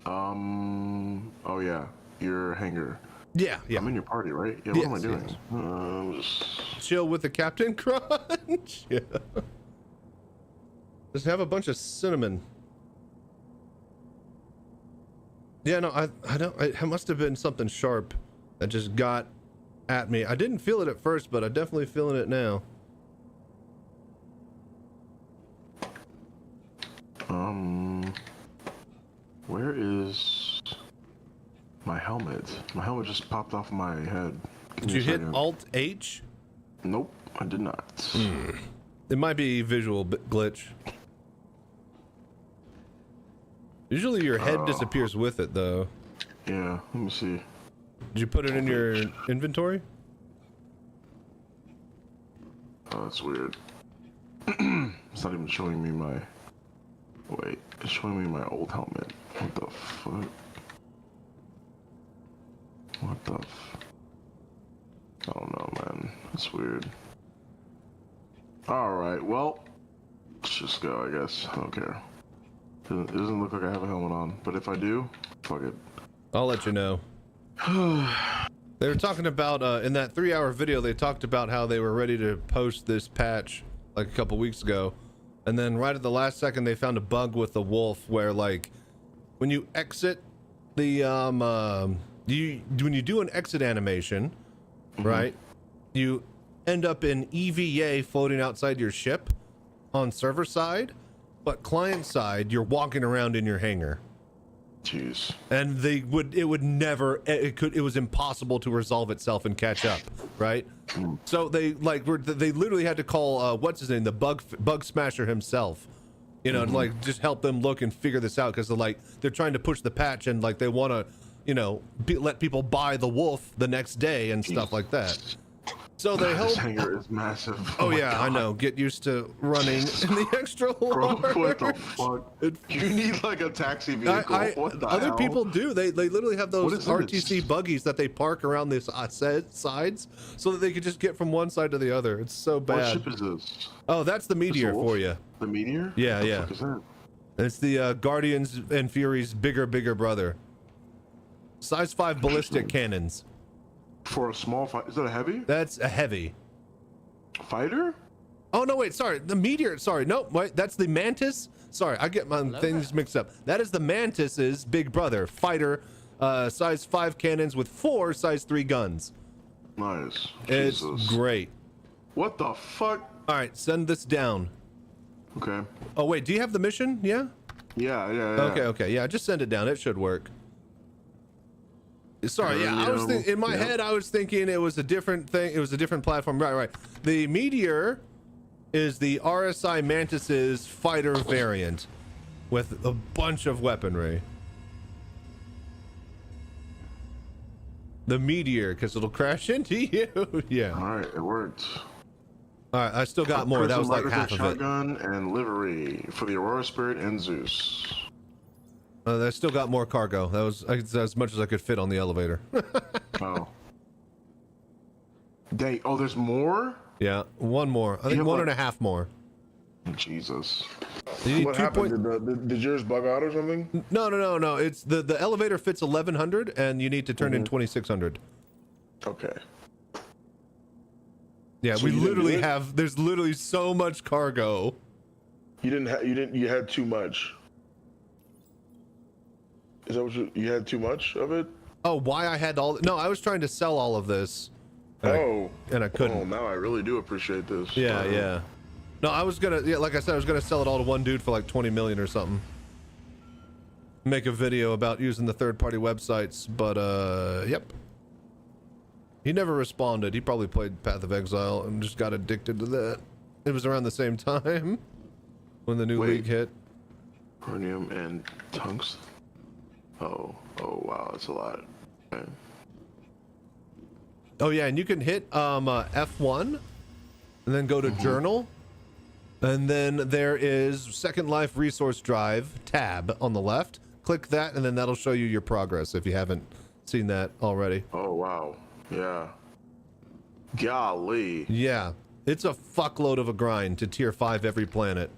Oh yeah, your hanger. Yeah. I'm in your party, right? Yeah. What am I doing? Yes. Chill with the Captain Crunch. Yeah. Just have a bunch of cinnamon. Yeah, no, I don't. It must have been something sharp that just got at me. I didn't feel it at first, but I'm definitely feeling it now. Where is my helmet? My helmet just popped off my head. Did you hit Alt H? Nope, I did not. It might be visual glitch. Usually your head disappears with it, though. Yeah, let me see. Did you put it in your inventory? Oh, that's weird. It's not even showing me my... Wait, it's showing me my old helmet. What the fuck? What the I don't know, man. That's weird. Alright, well, let's just go, I guess. I don't care. It doesn't look like I have a helmet on, but if I do, fuck it. I'll let you know. They were talking about, in that 3-hour video, they talked about how they were ready to post this patch like a couple weeks ago. And then right at the last second, they found a bug with the wolf where, like, when you exit the, when you do an exit animation, right, you end up in EVA floating outside your ship on server side, but client side, you're walking around in your hangar. Jeez. And it was impossible to resolve itself and catch up, right? So they literally had to call what's his name, the bug smasher himself, you know, to like just help them look and figure this out, because they're trying to push the patch, and like they want to, you know, let people buy the wolf the next day and stuff like that. So they help. This hangar is massive. Oh yeah, God. I know. Get used to running in the extra large. Bro, what the fuck? You need like a taxi vehicle. What the other hell? people do. They literally have those RTC buggies that they park around the sides so that they could just get from one side to the other. It's so bad. What ship is this? Oh, that's the Meteor for you. The Meteor? Yeah, what yeah. The fuck is that? It's the Guardians and Fury's bigger brother. Size 5 ballistic cannons. For a small fight, is that a heavy? That's a heavy. Fighter? Oh no, wait, sorry. The Meteor, sorry. No, wait, that's the Mantis. Sorry, I get my things mixed up. That is the Mantis's big brother, fighter, size 5 cannons with 4 size 3 guns. Nice. It's Jesus. great. What the fuck? All right, send this down. Okay. Oh wait, do you have the mission? Yeah? Yeah. Okay, yeah, just send it down. It should work. Sorry, yeah, I was in my head, I was thinking it was a different thing. It was a different platform. Right. The Meteor is the RSI Mantis's fighter variant. with a bunch of weaponry. The meteor, because it'll crash into you. Yeah. All right, it worked. All right, I still got more. That was like half of it. Shotgun and livery for the Aurora Spirit and Zeus. I still got more cargo. That was as much as I could fit on the elevator. Oh. Dang. Oh, there's more? Yeah, one more. I think one and a half more. Jesus. You need What 2 happened? Did yours bug out or something? No. It's the elevator fits 1,100, and you need to turn in 2,600. Okay. Yeah, So we you didn't literally do it? have. There's literally so much cargo. You had too much. Is that what you had too much of it? Oh, why I had all? No, I was trying to sell all of this. And I couldn't. Oh, now I really do appreciate this. Yeah. No, I was gonna. Yeah, like I said, I was gonna sell it all to one dude for like 20 million or something. Make a video about using the third-party websites, but yep. He never responded. He probably played Path of Exile and just got addicted to that. It was around the same time when the new league hit. Chromium and tungsten. Oh wow, that's a lot. Okay. Oh yeah, and you can hit F1 and then go to journal, and then there is Second Life Resource Drive tab on the left. Click that, and then that'll show you your progress if you haven't seen that already. Oh wow, yeah. Golly. Yeah, it's a fuckload of a grind to tier 5 every planet.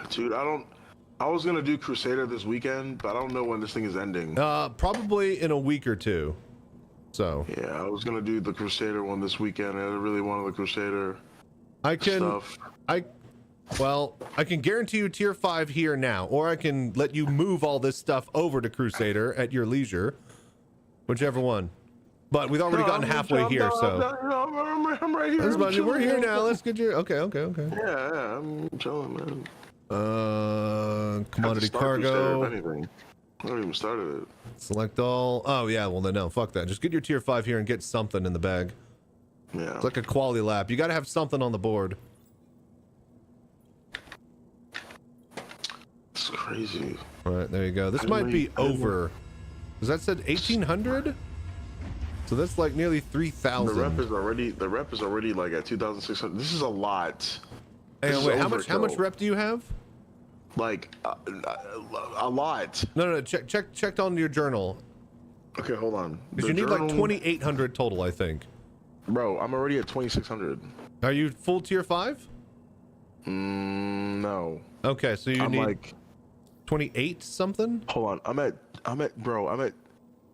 Dude, I was gonna do Crusader this weekend, but I don't know when this thing is ending. Probably in a week or two. So yeah, I was gonna do the Crusader one this weekend. I really wanted the Crusader stuff. I can guarantee you tier 5 here now, or I can let you move all this stuff over to Crusader at your leisure, whichever one. But we've already gotten halfway here, so I'm right here. we're here now. Let's get your okay. Yeah, I'm chilling, man. Commodity Crusader, cargo. if anything. I haven't even started it. Select all. Oh yeah, well then no, fuck that. Just get your tier 5 here and get something in the bag. Yeah. It's like a quality lap. You got to have something on the board. It's crazy. All right, there you go. This might be over. Because that said 1,800. So that's like nearly 3,000. The rep is already like at 2,600. This is a lot. Hang on, wait. How much rep do you have? Like a lot. No. Check on your journal. Okay, hold on. Because you need like 2,800 total, I think. Bro, I'm already at 2,600. Are you full tier 5? No. Okay, so you need like 28 something. Hold on, I'm at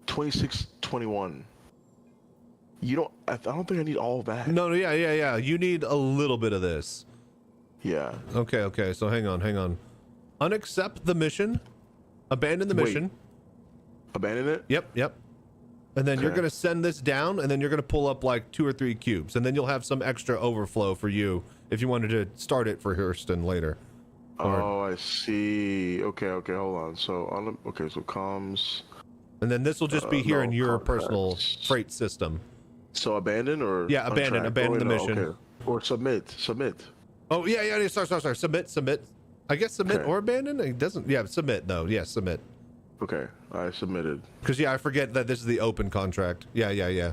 2621. I don't think I need all of that. No, yeah. You need a little bit of this. Yeah. Okay. So hang on. Unaccept the mission. Abandon the mission. Abandon it? Yep. And then you're gonna send this down, and then you're gonna pull up like 2 or 3 cubes, and then you'll have some extra overflow for you if you wanted to start it for Hurston later. Oh, I see. Okay, hold on. So so comms. And then this will just be here in your personal freight system. So abandon or abandon the mission. Okay. Or submit. Oh yeah. Sorry. Submit. I guess submit or abandon. It doesn't. Yeah, submit though. Yeah, submit. Okay, I submitted. Because I forget that this is the open contract. Yeah.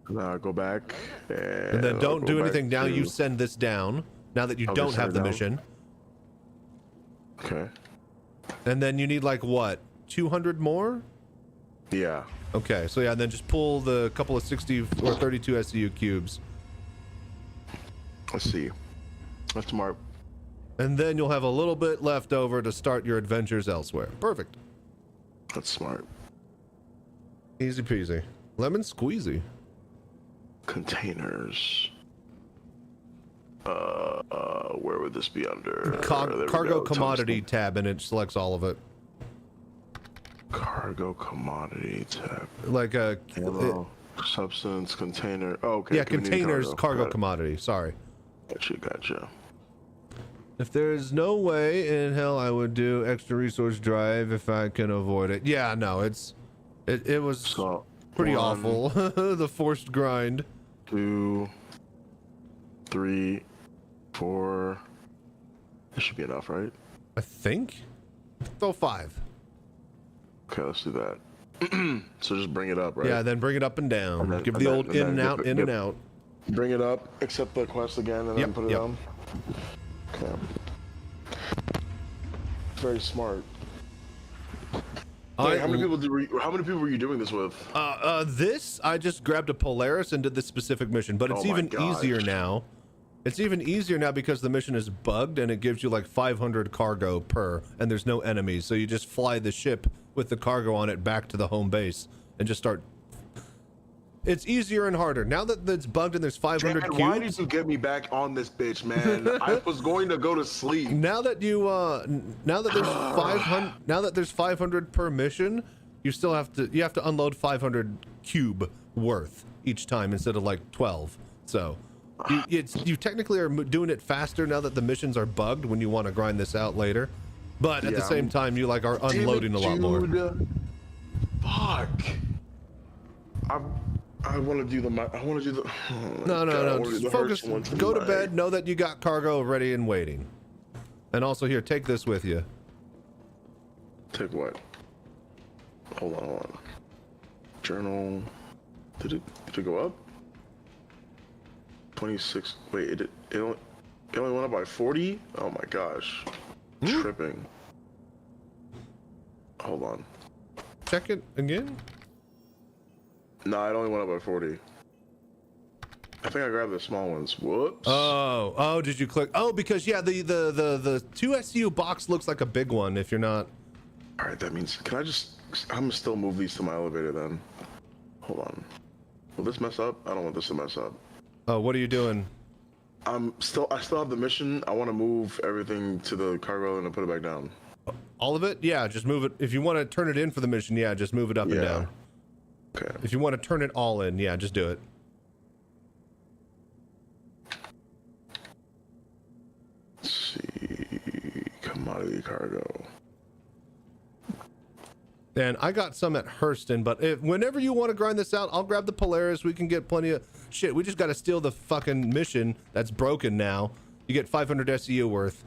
Now go back. And then don't do anything. Now you send this down. Now that you don't have the mission. Okay. And then you need like what? 200 more? Yeah. Okay, so yeah, and then just pull the couple of 60 or 32 SCU cubes. Let's see. That's smart. And then you'll have a little bit left over to start your adventures elsewhere. Perfect. That's smart. Easy peasy. Lemon squeezy. Containers. Where would this be under? Cargo commodity tab, and it selects all of it. Cargo commodity tab. Like a substance container. Oh, okay. Yeah, containers, cargo commodity. Sorry. Gotcha. If there's no way in hell I would do extra resource drive if I can avoid it. Yeah, no, it was pretty awful. The forced grind. 2, 3, 4. This should be enough, right? I think. Throw 5. Okay, let's do that. So just bring it up, right? Yeah, then bring it up and down. And then- Give and the then- old and in then and get out, the- in get- and out. Bring it up, accept the quest again, and then Yep, put it yep. down. Okay. Very smart. Wait, how many people were you doing this with? This I just grabbed a Polaris and did this specific mission, but it's Oh my even gosh. easier now. It's even easier now because the mission is bugged and it gives you like 500 cargo per, and there's no enemies, so you just fly the ship with the cargo on it back to the home base and just start. It's easier and harder now that it's bugged and there's 500 Dad, cubes. why did you get me back on this bitch, man? I was going to go to sleep. Now that you now that there's 500 now that there's 500 per mission, you have to unload 500 cube worth each time instead of like 12. So you technically are doing it faster now that the missions are bugged when you want to grind this out later, but at the same time you like are unloading a lot more. Fuck. I want to do the. I want to do the. No. Just focus. Go to bed. Know that you got cargo ready and waiting. And also here, take this with you. Take what? Hold on. Journal. Did it go up? 26. Wait, it only went up by 40? Oh my gosh. Tripping. Hold on. Check it again. No, it only went up by 40. I think I grabbed the small ones. Whoops. Oh, did you click? Oh, because yeah, the 2 SU box looks like a big one if you're not. All right, that means I'm gonna still move these to my elevator then. Hold on. Will this mess up? I don't want this to mess up. Oh, what are you doing? I still have the mission. I want to move everything to the cargo and then put it back down. All of it? Yeah, just move it. If you want to turn it in for the mission, yeah, just move it up and down. Okay. If you want to turn it all in, yeah, just do it. Let's see. Commodity cargo. And I got some at Hurston, but whenever you want to grind this out, I'll grab the Polaris. We can get plenty of shit. We just got to steal the fucking mission that's broken now. You get 500 SEU worth.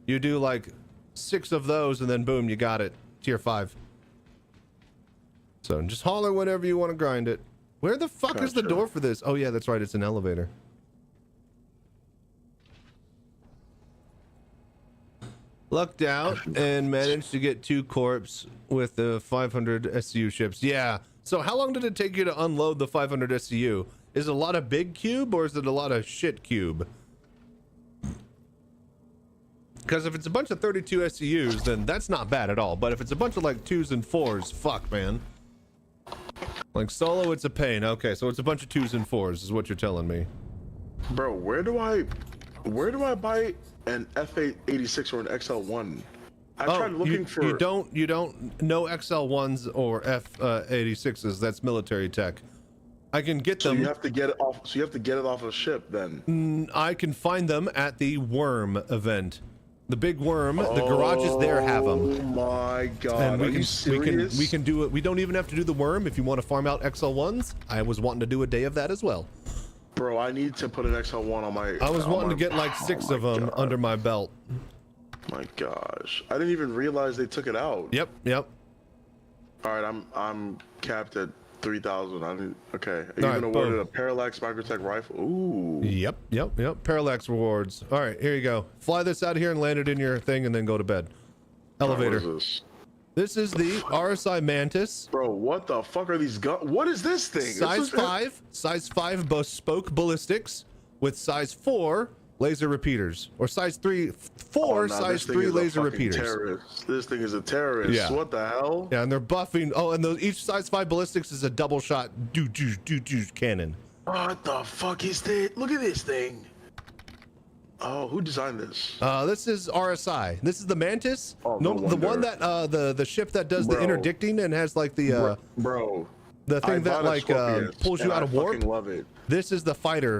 You do like 6 of those, and then boom, you got it. Tier 5. So just holler whenever you want to grind it. Where the fuck is the door for this? Oh yeah, that's right. It's an elevator. Lucked out and managed to get 2 corps with the 500 SCU ships. Yeah. So how long did it take you to unload the 500 SCU? Is it a lot of big cube or is it a lot of shit cube? Because if it's a bunch of 32 SCUs, then that's not bad at all. But if it's a bunch of like 2s and 4s, fuck, man. Like solo, it's a pain. Okay, so it's a bunch of 2s and 4s is what you're telling me. Bro, where do I buy an F86 or an XL1? I tried looking for. You don't know XL1s or F86s. That's military tech. I can get them. So you have to get it off. So you have to get it off a ship then. I can find them at the Worm event. The big Worm, the garages there have them. Oh my god! And Are you serious? we can do it. We don't even have to do the Worm if you want to farm out XL1s. I was wanting to do a day of that as well. Bro, I need to put an XL1 on my. I was wanting to get like 6 of them under my belt. My gosh, I didn't even realize they took it out. Yep. All right, I'm capped at 3,000. I didn't. Okay, are you All right, even awarded boom. a Parallax Microtech rifle? Ooh. Yep. Parallax rewards. All right, here you go. Fly this out of here and land it in your thing, and then go to bed. Elevator. What is this? This is the RSI Mantis. Bro, what the fuck are these guns? What is this thing? Size 5 bespoke ballistics with size 4 laser repeaters, or size 4 size 3 laser repeaters. Terrorist. This thing is a terrorist. Yeah. What the hell? Yeah, and they're buffing. Oh, and each size 5 ballistics is a double shot cannon. What the fuck is this? Look at this thing. Oh, who designed this? This is RSI. This is the Mantis. Oh, no, no the one wonder. that the ship that does the interdicting and has like the bro. The thing that like pulls you out of warp. I love it. This is the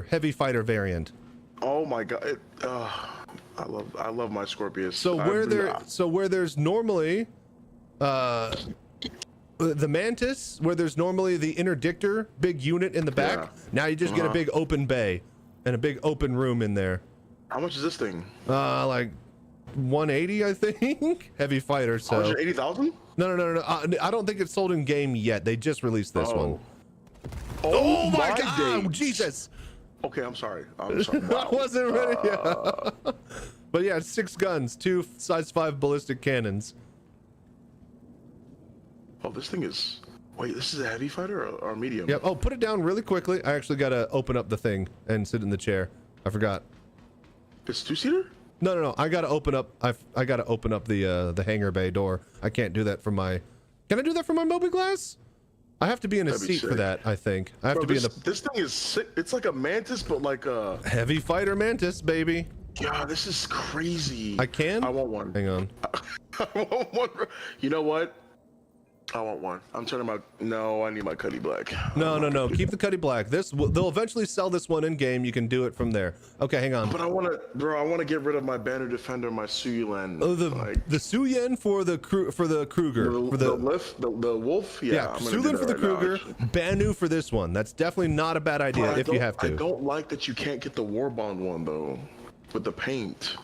heavy fighter variant. Oh my god. I love my Scorpius. So where there's normally the Mantis, where there's normally the interdictor big unit in the back, now you just get a big open bay and a big open room in there. How much is this thing? Like 180, I think. Heavy fighter. So 180,000? No. I don't think it's sold in game yet. They just released this one. Oh my my God! days. Jesus. Okay, I'm sorry. I'm sorry. I wasn't ready. Yeah. But yeah, 6 guns, 2 size 5 ballistic cannons. Oh, this thing is. Wait, this is a heavy fighter or medium? Yep. Oh, put it down really quickly. I actually gotta open up the thing and sit in the chair. I forgot. It's 2-seater? No. I gotta open up. I gotta open up the hangar bay door. I can't do that from my. Can I do that from my mobiGlass? I have to be in a That'd be seat for sick. that. I think I have to be in the. This thing is sick. It's like a mantis, but like a Heavy fighter mantis, baby. Yeah, this is crazy. I can. I want one. Hang on. I want one. You know what? I want one. I'm turning my. No, I need my Cuddy Black. No. Keep the Cuddy Black. They'll eventually sell this one in game. You can do it from there. Okay, hang on. But I want to, bro. I want to get rid of my Banner Defender, my Suyulan. Oh, the Suyen for the Kruger. The Wolf. Yeah, Suyen for the Kruger. Banu for this one. That's definitely not a bad idea if you have to. I don't like that you can't get the Warbond one though, with the paint.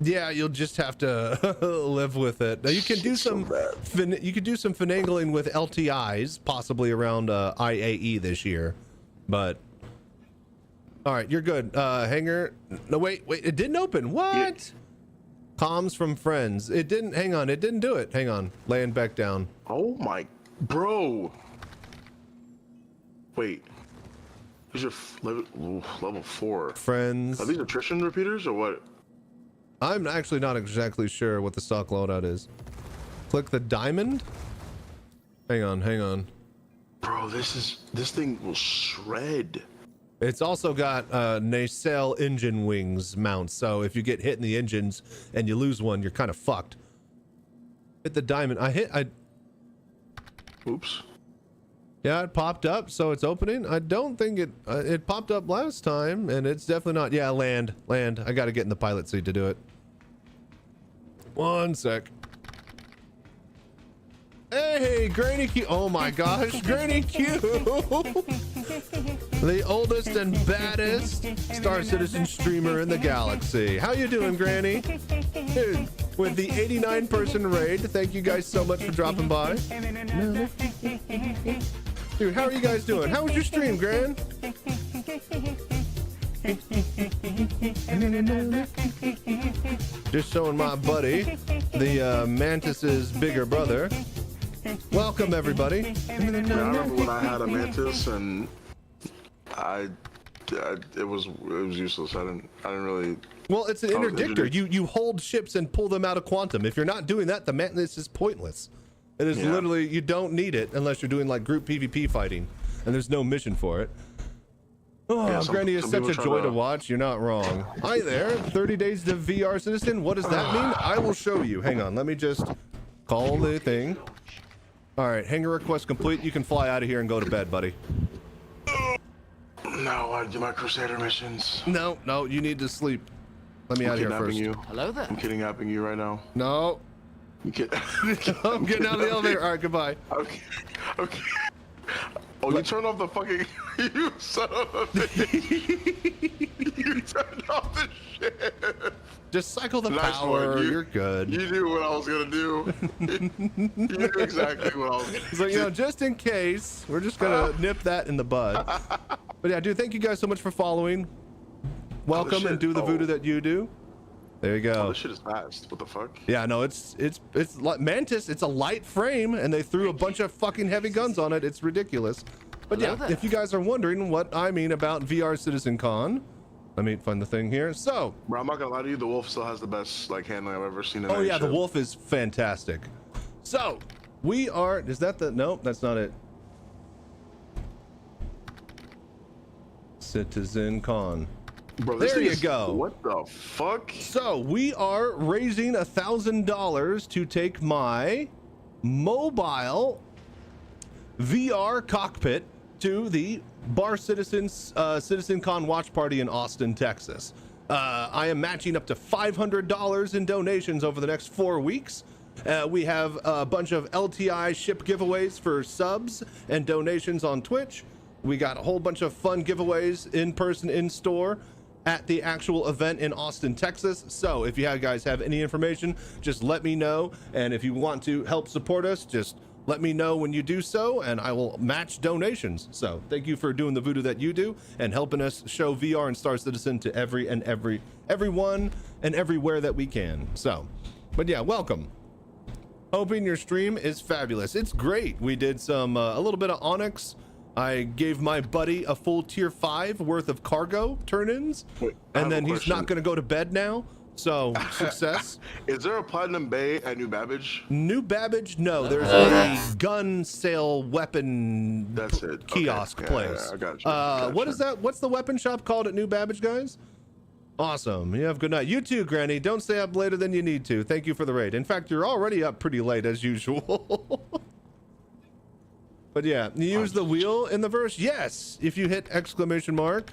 Yeah, you'll just have to live with it. Now you can do some finagling with LTIs, possibly around IAE this year, but all right, you're good. Hangar. No, wait, it didn't open. What? Yeah. Comms from friends. It didn't. Hang on, it didn't do it. Hang on, laying back down. Oh my, bro. Wait. These are level 4. Friends. Are these attrition repeaters or what? I'm actually not exactly sure what the stock loadout is. Click the diamond. Hang on. Bro, this thing will shred. It's also got nacelle engine wings mounts, so if you get hit in the engines and you lose one, you're kind of fucked. Hit the diamond. Oops. Yeah, it popped up, so it's opening. I don't think it popped up last time, and it's definitely not. Yeah, land. I got to get in the pilot seat to do it. 1 sec. Hey, Granny Q. Oh my gosh, Granny Q. The oldest and baddest Star Citizen streamer in the galaxy. How you doing, Granny? Dude, with the 89-person raid, thank you guys so much for dropping by. Dude, how are you guys doing? How was your stream, Gran? Just showing my buddy, the Mantis's bigger brother. Welcome, everybody. I remember when I had a Mantis and it was useless. I didn't really. Well, it's an interdictor. You hold ships and pull them out of quantum. If you're not doing that, the Mantis is pointless. It is literally, you don't need it unless you're doing like group PvP fighting, and there's no mission for it. Oh, yeah, Granny is such a joy to watch. You're not wrong. Hi there, 30 days to VR Citizen. What does that mean? I will show you. Hang on, let me just call the thing. All right, hangar request complete. You can fly out of here and go to bed, buddy. No, I do my Crusader missions. No, you need to sleep. Let me out of here first. You. Hello there. I'm kidnapping you right now. No. I'm getting out of the elevator. All right, goodbye. Okay. Oh, you turned off the fucking. You son of a bitch. You turned off the shit. Just cycle the power. You're good. You knew what I was gonna do. You knew exactly what I was gonna do. So, just in case, we're just gonna nip that in the bud. But yeah, dude, thank you guys so much for following. Welcome and do the voodoo that you do. There you go. Oh, this shit is fast. What the fuck? Yeah, no, it's like Mantis. It's a light frame, and they threw a bunch of fucking heavy guns on it. It's ridiculous. But yeah, if you guys are wondering what I mean about VR Citizencon, let me find the thing here. So, bro, I'm not gonna lie to you. The Wolf still has the best handling I've ever seen in Oh yeah, the Wolf is fantastic. So, we are. Is that the? Nope, that's not it. Citizencon. Bro, there you go. What the fuck? So we are raising $1,000 to take my mobile VR cockpit to the Bar Citizens Citizencon watch party in Austin, Texas. I am matching up to $500 in donations over the next 4 weeks. We have a bunch of LTI ship giveaways for subs and donations on Twitch. We got a whole bunch of fun giveaways in person, in store. at the actual event in Austin, Texas. So if you guys have any information, just let me know. And if you want to help support us, just let me know when you do so, and I will match donations. So thank you for doing the voodoo that you do and helping us show VR and Star Citizen to everyone and everywhere that we can. So, but yeah, welcome. Hoping your stream is fabulous. It's great. We did some a little bit of Onyx. I gave my buddy a full tier 5 worth of cargo turn-ins, and then he's not going to go to bed now. So success. Is there a Platinum Bay at New Babbage? New Babbage? No, there's a gun sale weapon kiosk place. Yeah, I got you. What is that? What's the weapon shop called at New Babbage, guys? Awesome. You have a good night. You too, Granny. Don't stay up later than you need to. Thank you for the raid. In fact, you're already up pretty late as usual. But yeah, you use the wheel in the verse? Yes. If you hit exclamation mark.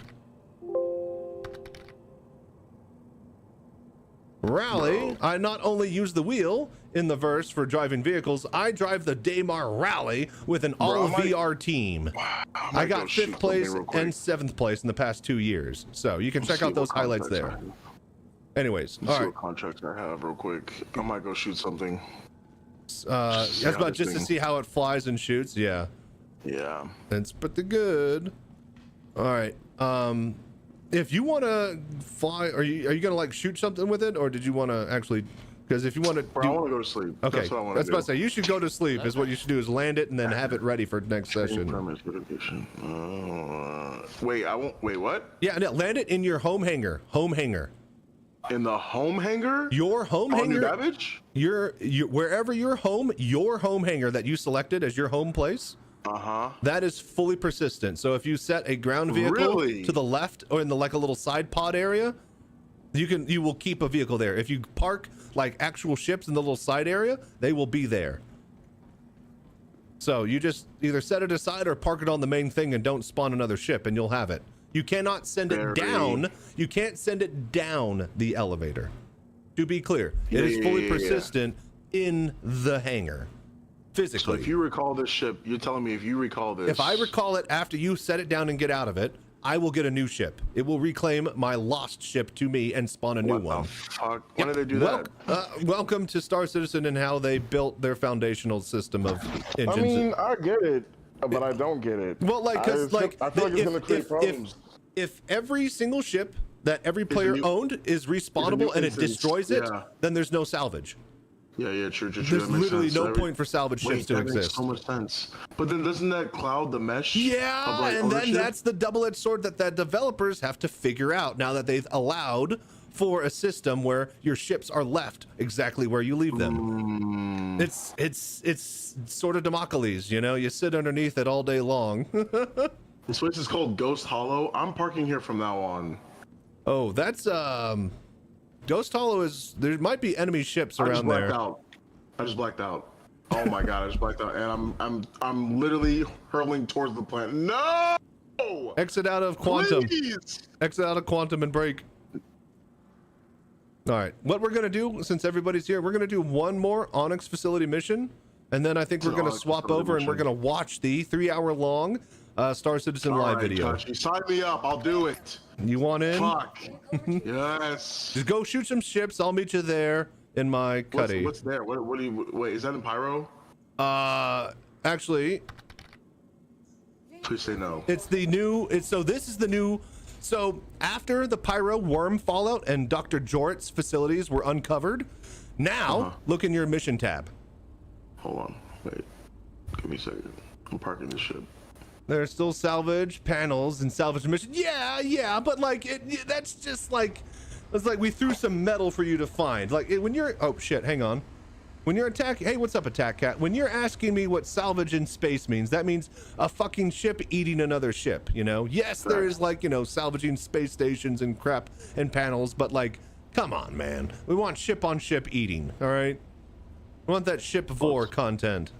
Rally. I not only use the wheel in the verse for driving vehicles, I drive the Daymar Rally with an all VR team. I got 5th place and 7th place in the past 2 years. So you can check out those highlights there. Anyways, all right. What contracts I have real quick. I might go shoot something. That's about just to see how it flies and shoots. Yeah. Yeah. That's pretty good. All right. If you want to fly, are you gonna like shoot something with it, or did you want to actually? Because if you want to, I want to go to sleep. Okay, that's what I want to do. About to say you should go to sleep. Is what you should do is land it and then have it ready for next session. Wait, I won't. Wait, what? Yeah, no, land it in your home hangar. Home hangar. In the home hangar? Your home hangar. New Babbage? Your wherever your home hangar that you selected as your home place. That is fully persistent. So if you set a ground vehicle to the left or in the like a little side pod area, you will keep a vehicle there. If you park like actual ships in the little side area, they will be there. So you just either set it aside or park it on the main thing and don't spawn another ship and you'll have it. You cannot send it down. You can't send it down the elevator. To be clear, it is fully persistent in the hangar. Physically. So if you recall this ship, you're telling me if you recall this. If I recall it after you set it down and get out of it, I will get a new ship. It will reclaim my lost ship to me and spawn a new one. What the fuck? When did they do that? Welcome to Star Citizen and how they built their foundational system of engines. I mean, I get it, but I don't get it. Well, like, because like, I feel like it's gonna create problems. If every single ship that every player owned is respawnable and it destroys it, then there's no salvage. Yeah, true. There's literally no point for salvage ships to exist. Makes so much sense. But then doesn't that cloud the mesh? Yeah, like and then that's the double-edged sword that the developers have to figure out now that they've allowed for a system where your ships are left exactly where you leave them. It's sort of Damocles, you know? You sit underneath it all day long. This place is called Ghost Hollow. I'm parking here from now on. Oh, that's Ghost Hollow is. There might be enemy ships around there. I just blacked out. Oh my god, I just blacked out, and I'm literally hurling towards the planet. No! Exit out of quantum. Please! Exit out of quantum and break. All right, what we're gonna do since everybody's here, we're gonna do one more Onyx facility mission, and then I think we're gonna swap over and we're gonna watch the 3-hour-long Star Citizen live video. Chachi, sign me up. I'll do it. You want in? Fuck. Yes. Just go shoot some ships. I'll meet you there in my cuddy. What's there? What do you? Wait, is that in Pyro? Actually. Please say no. It's the new. This is the new. So after the Pyro worm fallout and Dr. Jort's facilities were uncovered, now look in your mission tab. Hold on. Wait. Give me a second. I'm parking this ship. There's still salvage panels and salvage missions. Yeah, but like that's just like, it's like we threw some metal for you to find. Like when you're, oh shit, hang on. When you're attacking, hey, what's up, Attack Cat? When you're asking me what salvage in space means, that means a fucking ship eating another ship, you know? Yes, there is like, you know, salvaging space stations and crap and panels, but like, come on, man. We want ship on ship eating, all right? We want that ship vor content.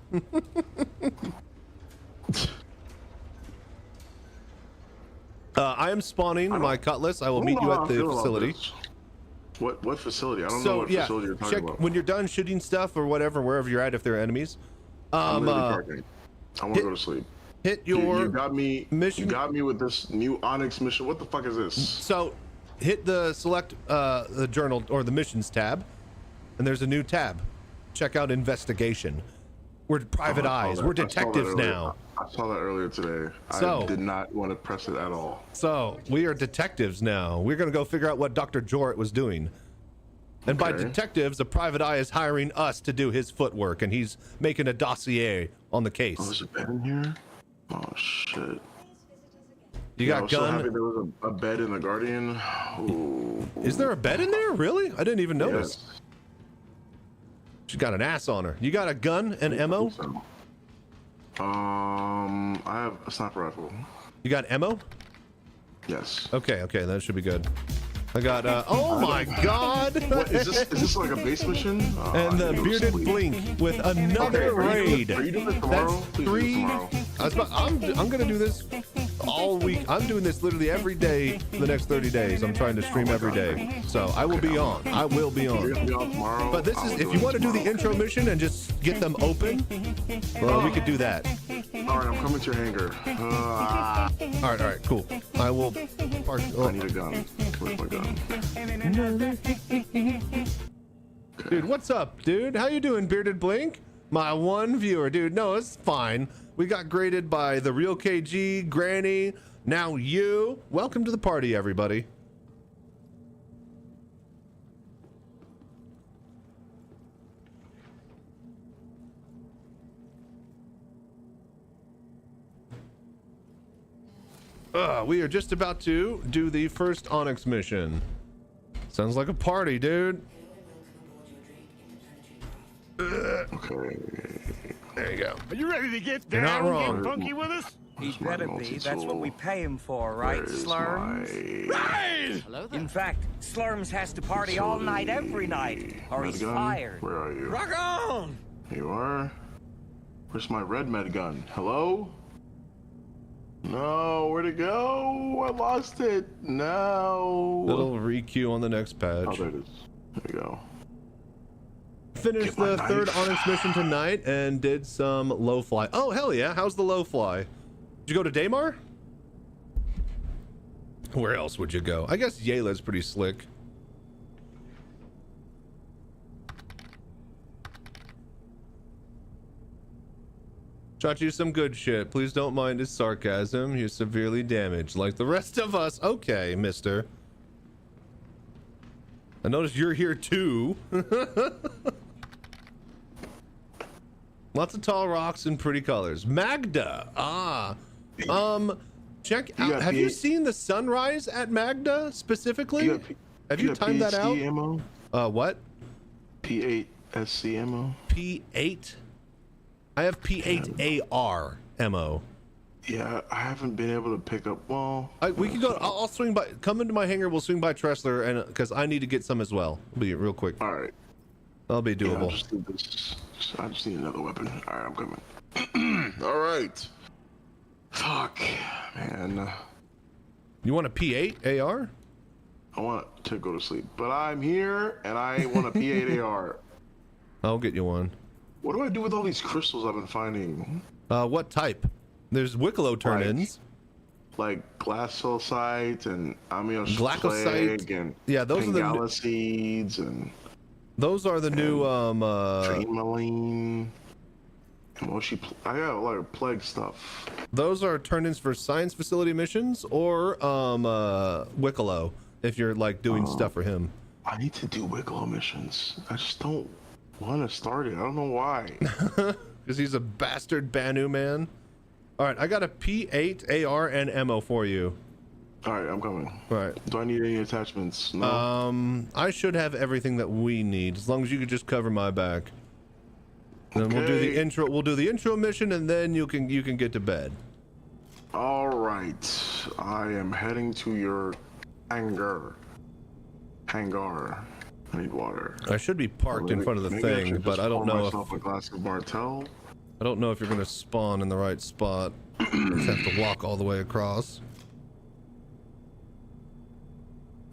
I am spawning my Cutlass. I will meet you at the facility. What facility? I don't know what facility you're talking about. When you're done shooting stuff or whatever, wherever you're at, if they're enemies. I'm parking. I want to go to sleep. Hit your you got me mission. You got me with this new Onyx mission. What the fuck is this? So hit the select the journal or the missions tab, and there's a new tab. Check out investigation. We're private eyes. We're detectives now. I saw that earlier today. I did not want to press it at all. So we are detectives now. We're gonna go figure out what Dr. Jorrit was doing. And by detectives, a private eye is hiring us to do his footwork, and he's making a dossier on the case. Oh, there's a bed in here? Oh, shit. You got I was so gun? happy there was a bed in the Guardian. Ooh. Is there a bed in there? Really? I didn't even notice. Yes. She's got an ass on her. You got a gun and ammo? I have a sniper rifle. You got ammo? Yes. Okay, that should be good. I got oh my god! What, is this like a base mission? And the bearded blink with another raid. That's 3. I'm gonna do this all week. I'm doing this literally every day for the next 30 days. I'm trying to stream every day, so I will be on. I will be on. But this is if you want to do the intro mission and just get them open, well, we could do that. All right, I'm coming to your hangar. All right, cool. I will park. Oh. I need a gun. Where's my gun? Dude, what's up, dude? How you doing, Bearded Blink? My one viewer, dude. No, it's fine. We got graded by the real KG, Granny, now you. Welcome to the party, everybody. We are just about to do the first Onyx mission. Sounds like a party, dude. Okay. There you go. Are you ready to get You're not down, wrong. get funky with us? He better be. That's what we pay him for, right, Slurms? Right! Hello there. In fact, Slurms has to party all night, every night, or he's fired. Where are you? Rock on! Here you are. Where's my red med gun? Hello? No, where'd it go? I lost it. No. Little requeue on the next patch. Oh, there it is. There you go. Finished the third Onyx mission tonight and did some low fly. Oh, hell yeah. How's the low fly? Did you go to Daymar? Where else would you go? I guess Yela's pretty slick. Chachi, some good shit. Please don't mind his sarcasm. He's severely damaged, like the rest of us. Okay, mister. I noticed you're here too. Lots of tall rocks and pretty colors. Magda. Check out. Have you seen the sunrise at Magda specifically? Have you timed that out? Ammo? What? P8 SC ammo? P8? I have P8AR ammo. Yeah, I haven't been able to pick up. Well, we can go. I'll swing by. Come into my hangar. We'll swing by Tressler, and because I need to get some as well. I'll be real quick. All right. That'll be doable. I just need another weapon. All right, I'm coming. All right. Fuck, man. You want a P8 AR? I want to go to sleep, but I'm here, and I want a P8 AR. I'll get you one. What do I do with all these crystals I've been finding? What type? There's Wicklow turn-ins. Like glassosite and Glycosite and yeah, those are the seeds and those are the new Trainmaline. I got a lot of plague stuff. Those are turn-ins for science facility missions or Wicklow if you're like doing stuff for him. I need to do Wicklow missions. I just don't want to start it. I don't know why. Because he's a bastard Banu man. All right, I got a P8 AR and ammo for you. All right, I'm coming. All right. Do I need any attachments? No. I should have everything that we need as long as you could just cover my back. Then we'll do the intro. We'll do the intro mission, and then you can get to bed. All right, I am heading to your hangar. I need water. I should be parked in front of the thing, but I don't know if a glass of Martell. I don't know if you're gonna spawn in the right spot. Just have to walk all the way across.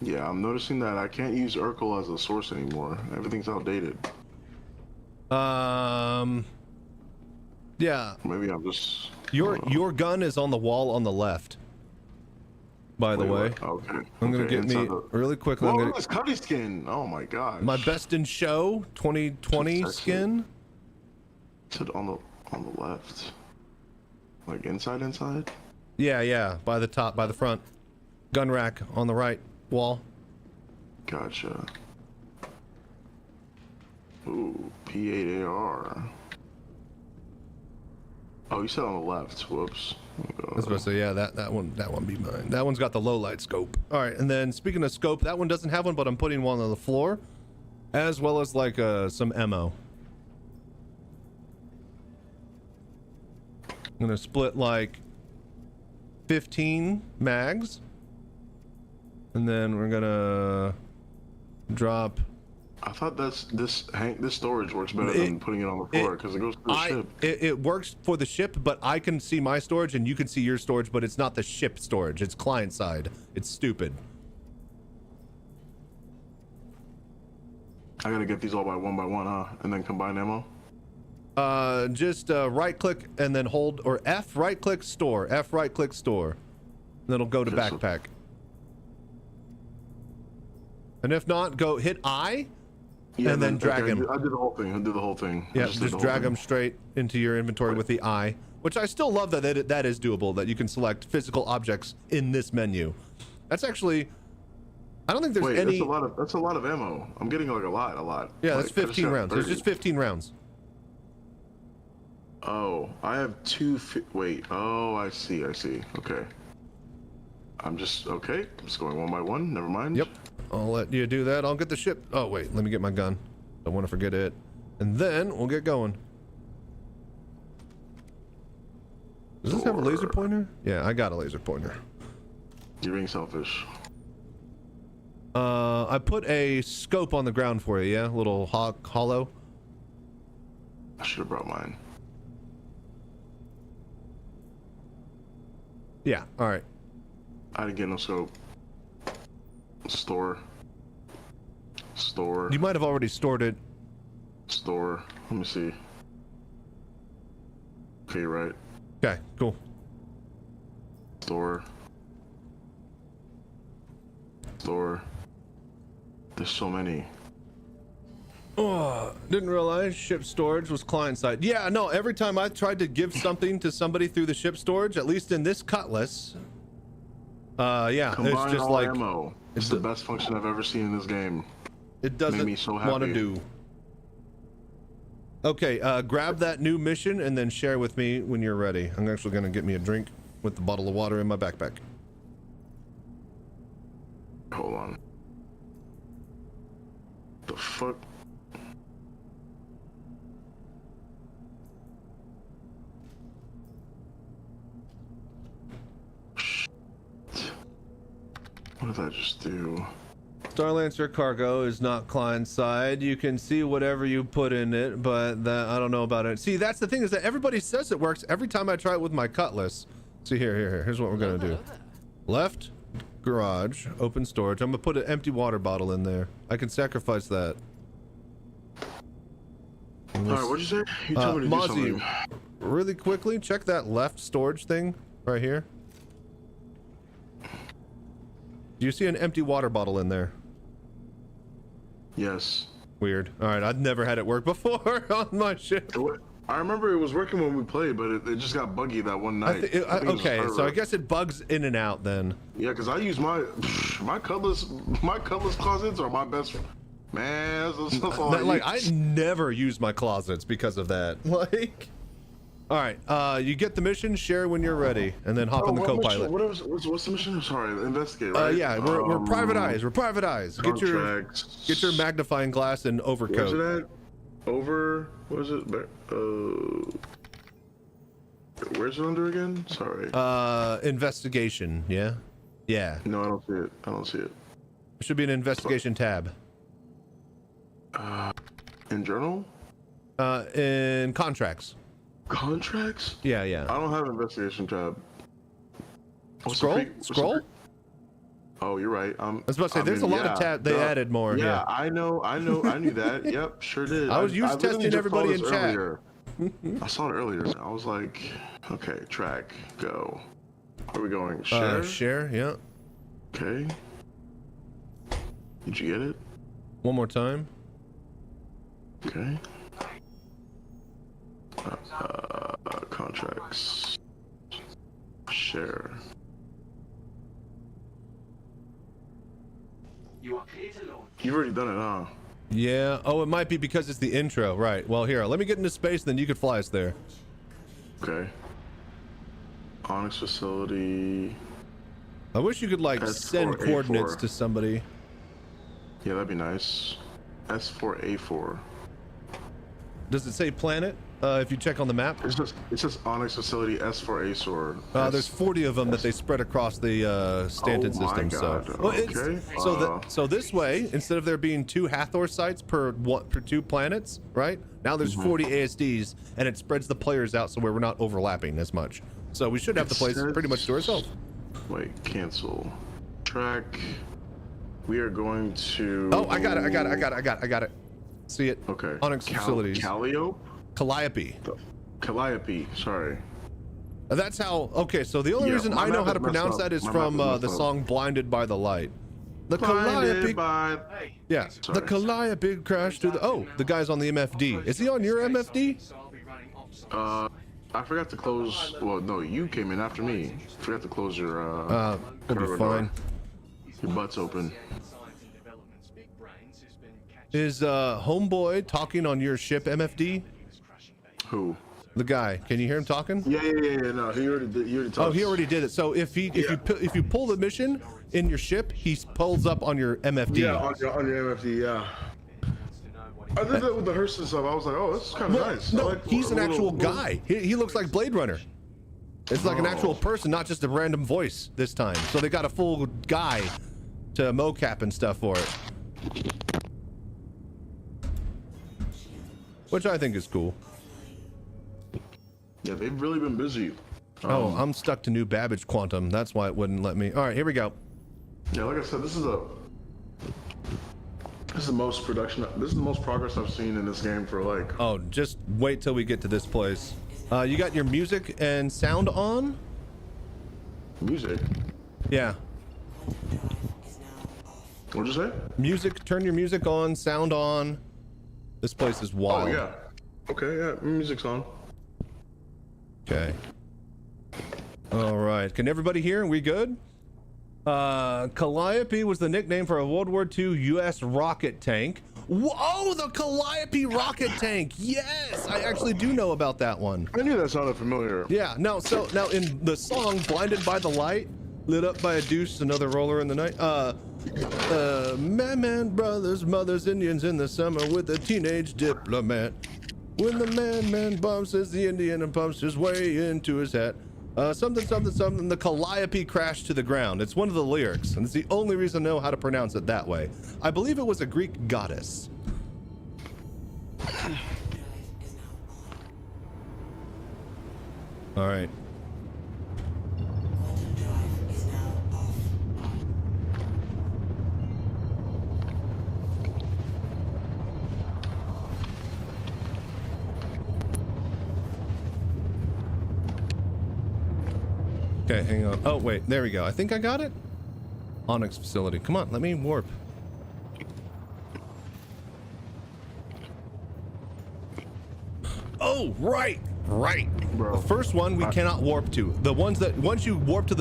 Yeah, I'm noticing that I can't use Urkel as a source anymore. Everything's outdated. Yeah. Maybe I'm just. Your gun is on the wall on the left. by the way. What? Okay. I'm gonna okay, get me inside the- really quickly. Whoa, I'm look gonna at this Cuddy skin. Oh my god. my best in show 2020 Sexy. skin. Sit on the left. Like inside? Yeah, by the top, by the front. Gun rack on the right wall. Gotcha. Ooh, P8AR. Oh, you said on the left. Whoops. I was supposed to say, yeah, that one be mine. That one's got the low light scope. All right, and then speaking of scope, that one doesn't have one, but I'm putting one on the floor, as well as like some ammo. I'm gonna split like 15 mags, and then we're gonna drop. I thought this storage works better than putting it on the floor because it goes to the ship. It works for the ship, but I can see my storage and you can see your storage, but it's not the ship storage. It's client side. It's stupid. I gotta get these all by one, huh? And then combine ammo? Just right click and then hold, or F right click store. F right click store. And then it'll go to backpack. And if not, go hit I. Yeah, and then drag him. I did the whole thing. Yeah, just drag him straight into your inventory with the I, which I still love that is doable, that you can select physical objects in this menu. That's actually, I don't think there's any. That's a lot of ammo. I'm getting like a lot. Yeah, like, that's 15 rounds. There's just 15 rounds. Oh, I have two. Wait. Oh, I see. Okay. I'm just going one by one. Never mind. Yep. I'll let you do that. I'll get the ship. Oh wait, let me get my gun. Don't want to forget it. And then we'll get going. Does this have a laser pointer? Yeah, I got a laser pointer. You're being selfish. I put a scope on the ground for you. Yeah, little hollow. I should have brought mine. Yeah. All right. I didn't get no scope. Store. You might have already stored it. Store. Let me see. Okay, right. Okay, cool. Store. There's so many. Oh, didn't realize ship storage was client side. Yeah, no, every time I tried to give something to somebody through the ship storage, at least in this cutlass, yeah, Combine it's just all like ammo. It's the best function I've ever seen in this game. It doesn't Made me so want to happy. do. Okay, grab that new mission and then share with me when you're ready. I'm actually gonna get me a drink with the bottle of water in my backpack. Hold on. The fuck? What did I just do? Starlancer cargo is not client side. You can see whatever you put in it, but that I don't know about it. See, that's the thing, is that everybody says it works every time I try it with my cutlass. See, here's what we're gonna do. Left garage, open storage. I'm gonna put an empty water bottle in there. I can sacrifice that. All right, what'd you say? You told me to do something. Really quickly, check that left storage thing right here. Do you see an empty water bottle in there? Yes. Weird. All right, I've never had it work before on my ship. I remember it was working when we played, but it just got buggy that one night. Okay, so I guess it bugs in and out then. Yeah, because I use my cutlass closets are my best. Man, that's all I never use my closets because of that. Like, all right, you get the mission, share when you're ready, and then hop in the co-pilot. What's the mission? Sorry, investigate, right? Yeah, we're private eyes. We're private eyes. Get your magnifying glass and overcoat. Where's it at? What is it? Where's it under again? Sorry. Investigation. Yeah. No, I don't see it. It should be an investigation tab. In journal? In contracts. Contracts? Yeah. I don't have an investigation tab. Scroll? Oh, you're right. I was about to say, there's a lot of tabs. They added more. Yeah, I know. I knew that. Yep, sure did. I was testing everybody in chat. I saw it earlier. I was like, okay, track, go. Where are we going? Share? Share, yeah. Okay. Did you get it? One more time. Okay. Contracts. Share. You are clear to launch. You've already done it, huh? Yeah. Oh, it might be because it's the intro. Right. Well, here, let me get into space, then you could fly us there. Okay. Onyx facility. I wish you could like S4, send coordinates A4. to somebody. Yeah, that'd be nice. S4A4. Does it say planet? If you check on the map. It says Onyx facility S4A4. There's 40 of them that they spread across the Stanton Oh my system. God. So, well, Okay. so this way, instead of there being 2 Hathor sites per 2 planets, right? Now there's 40 ASDs, and it spreads the players out so we're not overlapping as much. So we should have the place pretty much to ourselves. Wait, cancel. Track. We are going to. Oh, I got it. See it? Okay. Onyx facilities. Calliope? Calliope. Calliope, sorry. That's how. Okay, so the only reason I know how to pronounce that is from the song "Blinded by the Light." The Calliope. Yeah, the Calliope crashed through the. Oh, the guy's on the MFD. Is he on your MFD? I forgot to close. Well, no, you came in after me. Forgot to close your. It'll be fine. Your butt's open. Is homeboy talking on your ship MFD? Who? The guy. Can you hear him talking? Yeah. No, he already did. He already talked. Oh, he already did it. So if you pull the mission in your ship, he pulls up on your MFD. Yeah, on your MFD. Yeah. I did that with the hearse and stuff. I was like, oh, this is kind of nice. No, like he's an actual guy. He looks like Blade Runner. It's like an actual person, not just a random voice this time. So they got a full guy to mocap and stuff for it. Which I think is cool. Yeah, they've really been busy. Oh, I'm stuck to New Babbage Quantum. That's why it wouldn't let me. All right, here we go. Yeah, like I said, this is the most production. This is the most progress I've seen in this game for like. Oh, just wait till we get to this place. You got your music and sound on? Music? Yeah. What'd you say? Music. Turn your music on. Sound on. This place is wild. Oh yeah. Okay, yeah. Music's on. Okay. All right. Can everybody hear? Are we good? Calliope was the nickname for a World War II U.S. rocket tank. Whoa, the Calliope rocket tank. Yes, I actually do know about that one. I knew that sounded familiar. Yeah. No. So now in the song "Blinded by the Light," lit up by a deuce, another roller in the night. Man, brothers, mothers, Indians in the summer with a teenage diplomat. When the man bumps as the Indian and pumps his way into his hat. Something, the Calliope crashed to the ground. It's one of the lyrics, and it's the only reason I know how to pronounce it that way. I believe it was a Greek goddess. All right. Okay, hang on. Oh, wait, there we go. I think I got it. Onyx facility. Come on, let me warp. Oh, right. Bro, the first one we cannot warp to. The ones that once you get to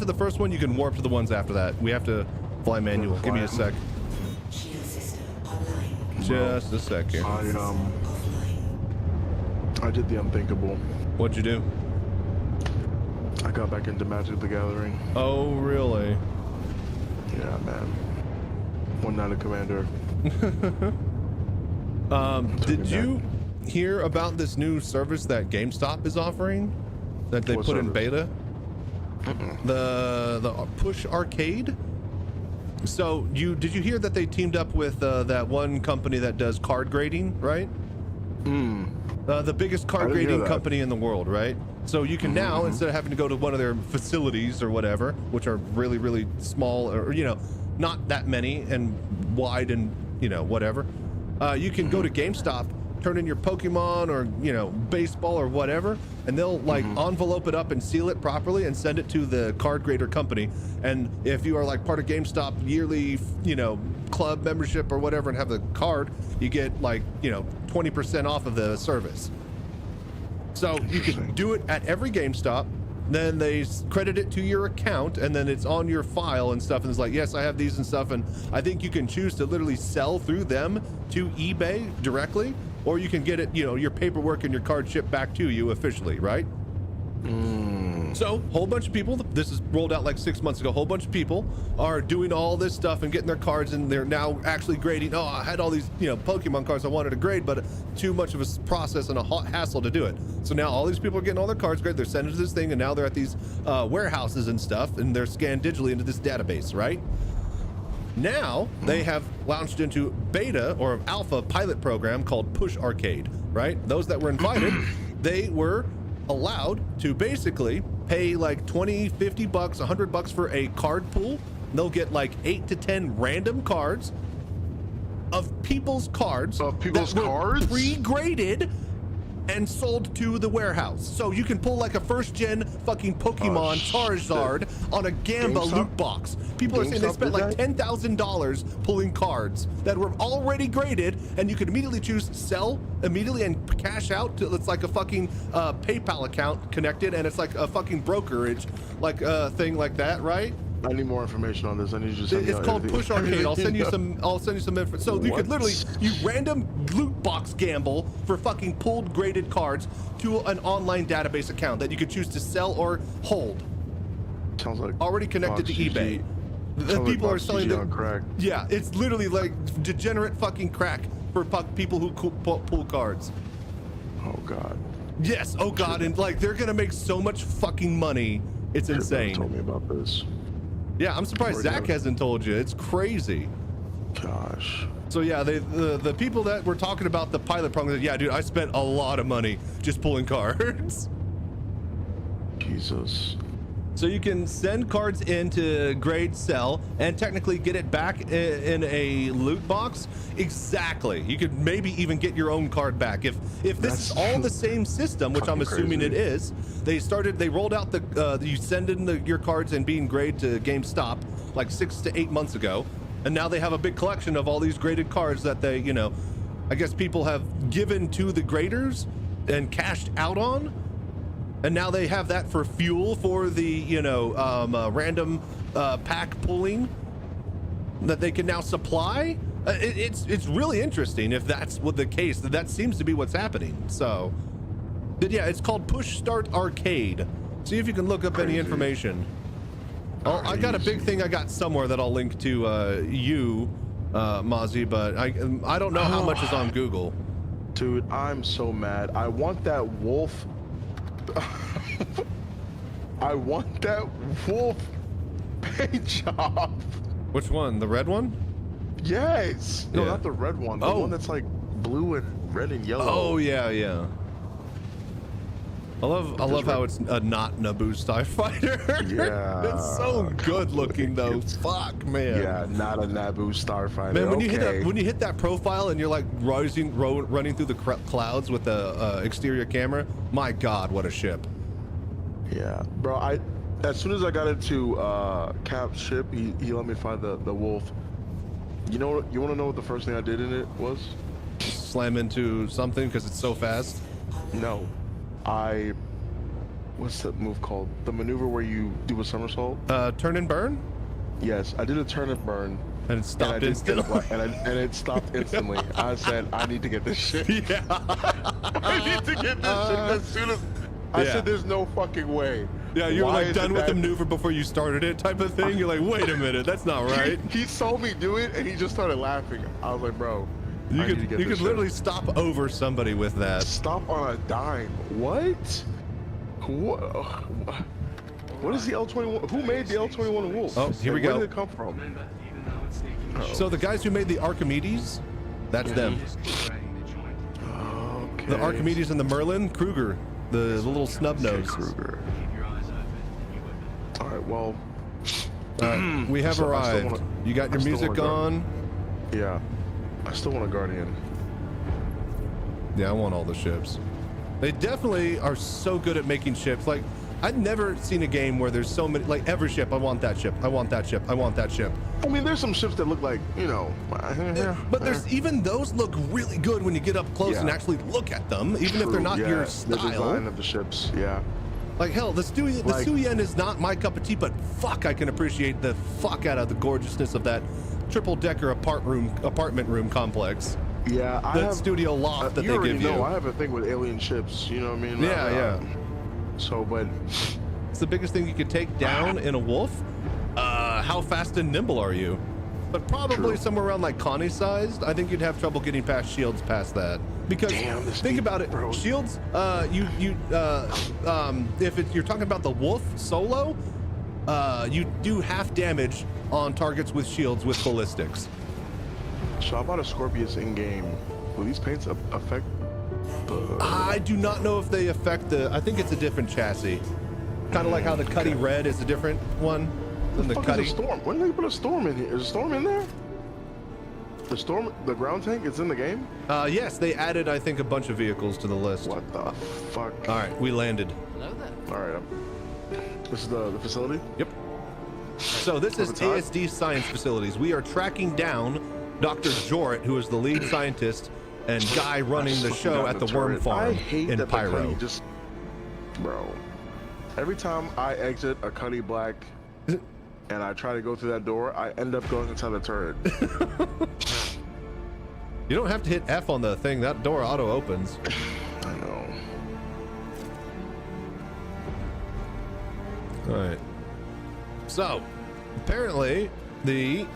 the first one, you can warp to the ones after that. We have to fly manual. Give me a sec. Just a sec here. I did the unthinkable. What'd you do? I got back into Magic the Gathering. Oh, really? Yeah, man. One night of Commander. Did you hear about this new service that GameStop is offering? That they put in beta? The Push Arcade? So did you hear that they teamed up with that one company that does card grading, right? The biggest card grading company in the world, right? So you can now, instead of having to go to one of their facilities or whatever, which are really, really small, or not that many and wide and whatever, you can go to GameStop, turn in your Pokemon or, you know, baseball or whatever, and they'll like envelope it up and seal it properly and send it to the card grader company. And if you are like part of GameStop yearly, you know, club membership or whatever and have the card, you get like, you know, 20% off of the service. So you can do it at every GameStop. Then they credit it to your account, and then it's on your file and stuff. And it's like, yes, I have these and stuff. And I think you can choose to literally sell through them to eBay directly, or you can get it, you know, your paperwork and your card shipped back to you officially, right? So whole bunch of people, this is rolled out like 6 months ago, whole bunch of people are doing all this stuff and getting their cards, and they're now actually grading. Oh, I had all these, you know, Pokemon cards I wanted to grade, but too much of a process and a hassle to do it. So now all these people are getting all their cards graded, they're sending to this thing, and now they're at these warehouses and stuff, and they're scanned digitally into this database, right? Now they have launched into beta or alpha pilot program called Push Arcade, right? Those that were invited, they were allowed to basically pay like 20, 50 bucks, 100 bucks for a card pool. They'll get like 8 to 10 random cards of people's cards pre-graded and sold to the warehouse. So you can pull like a first gen fucking Pokemon Charizard on a Gamba loot box. People are saying they spent like $10,000 pulling cards that were already graded, and you could immediately choose sell immediately and cash out to, it's like a fucking PayPal account connected, and it's like a fucking brokerage like thing like that, right? I need more information on this. I need you to send me It's called Push Arcade. I'll send you some info. So you could literally, you random loot box gamble for fucking pulled graded cards to an online database account that you could choose to sell or hold. Sounds like already connected to eBay. The people are selling the crack. Yeah, it's literally like degenerate fucking crack for people who pull cards. Oh God. Yes. Oh God. And like they're gonna make so much fucking money. It's insane. Told me about this. Yeah, I'm surprised Zach hasn't told you. It's crazy. Gosh. So yeah, the people that were talking about the pilot program, yeah, dude, I spent a lot of money just pulling cards. Jesus. So you can send cards in to grade sell and technically get it back in a loot box. Exactly. You could maybe even get your own card back if this is all the same system, which I'm assuming it is. They rolled out the you send in your cards and being graded to GameStop like 6 to 8 months ago, and now they have a big collection of all these graded cards that they, you know, I guess people have given to the graders and cashed out on. And now they have that for fuel for the, you know, random pack pulling that they can now supply. It's really interesting if that's what the case. That seems to be what's happening. So, but yeah, it's called Push Start Arcade. See if you can look up any information. I got a big thing I got somewhere that I'll link to you, Mozzie, but I don't know how much is on Google. Dude, I'm so mad. I want that wolf. I want that wolf paint job. Which one? The red one? Yes. No, Yeah. not the red one. The one that's like blue and red and yellow. Oh yeah. I love how it's not Naboo Starfighter. Yeah. It's so good looking though. Fuck, man. Yeah, not a Naboo Starfighter. Man, when you hit that profile and you're like running through the clouds with the exterior camera, my God, what a ship. Yeah, bro. As soon as I got into Cap's ship, he let me find the wolf. You want to know what the first thing I did in it was? Slam into something because it's so fast. No. What's that move called? The maneuver where you do a somersault? Turn and burn? Yes, I did a turn and burn. And it stopped instantly. And it stopped instantly. I said, I need to get this shit. Yeah. I need to get this shit as soon as... I said, there's no fucking way. Yeah, you were like done with the maneuver before you started it type of thing. You're like, wait a minute, that's not right. He saw me do it and he just started laughing. I was like, bro, you could literally stop over somebody with that. Stop on a dime. What is the L21? Who made the L21 Wolf? Oh, here we go. Where did it come from? So the guys who made the Archimedes, that's them. Okay. The Archimedes and the Merlin, Kruger, the little snub nose. Kruger. All right, well, we have arrived. You got your music on? Yeah. I still want a Guardian. Yeah, I want all the ships. They definitely are so good at making ships. Like, I've never seen a game where there's so many, like every ship, I want that ship, I want that ship, I want that ship. I mean, there's some ships that look like, you know, but there's even those look really good when you get up close and actually look at them, even if they're not your style. The design of the ships, yeah. Like hell, the Suyen is not my cup of tea, but fuck, I can appreciate the fuck out of the gorgeousness of that triple-decker apartment room complex. Yeah, I have studio loft that you they already give know, you. I have a thing with alien ships. You know what I mean? Yeah. So, but it's the biggest thing you could take down in a wolf. How fast and nimble are you? But probably somewhere around like Connie sized. I think you'd have trouble getting past shields past that. Because think about it, bro. Shields. If you're talking about the wolf solo, you do half damage on targets with shields with ballistics. So how about a Scorpius in game? Will these paints affect the... I do not know if they affect the... I think it's a different chassis. Kind of like how the Cuddy Red is a different one than the Cuddy. Storm? When did they put a Storm in here? Is a Storm in there? The Storm, the ground tank is in the game? Yes, they added, I think, a bunch of vehicles to the list. What the fuck? All right, we landed. Hello there. All right, this is the facility? Yep. So this is ASD Science Facilities. We are tracking down Dr. Jorrit, who is the lead scientist and guy running the show at the worm farm in Pyro. Just, bro, every time I exit a Cuddy Black and I try to go through that door, I end up going inside the turret. You don't have to hit F on the thing. That door auto opens. I know. All right. So, apparently, the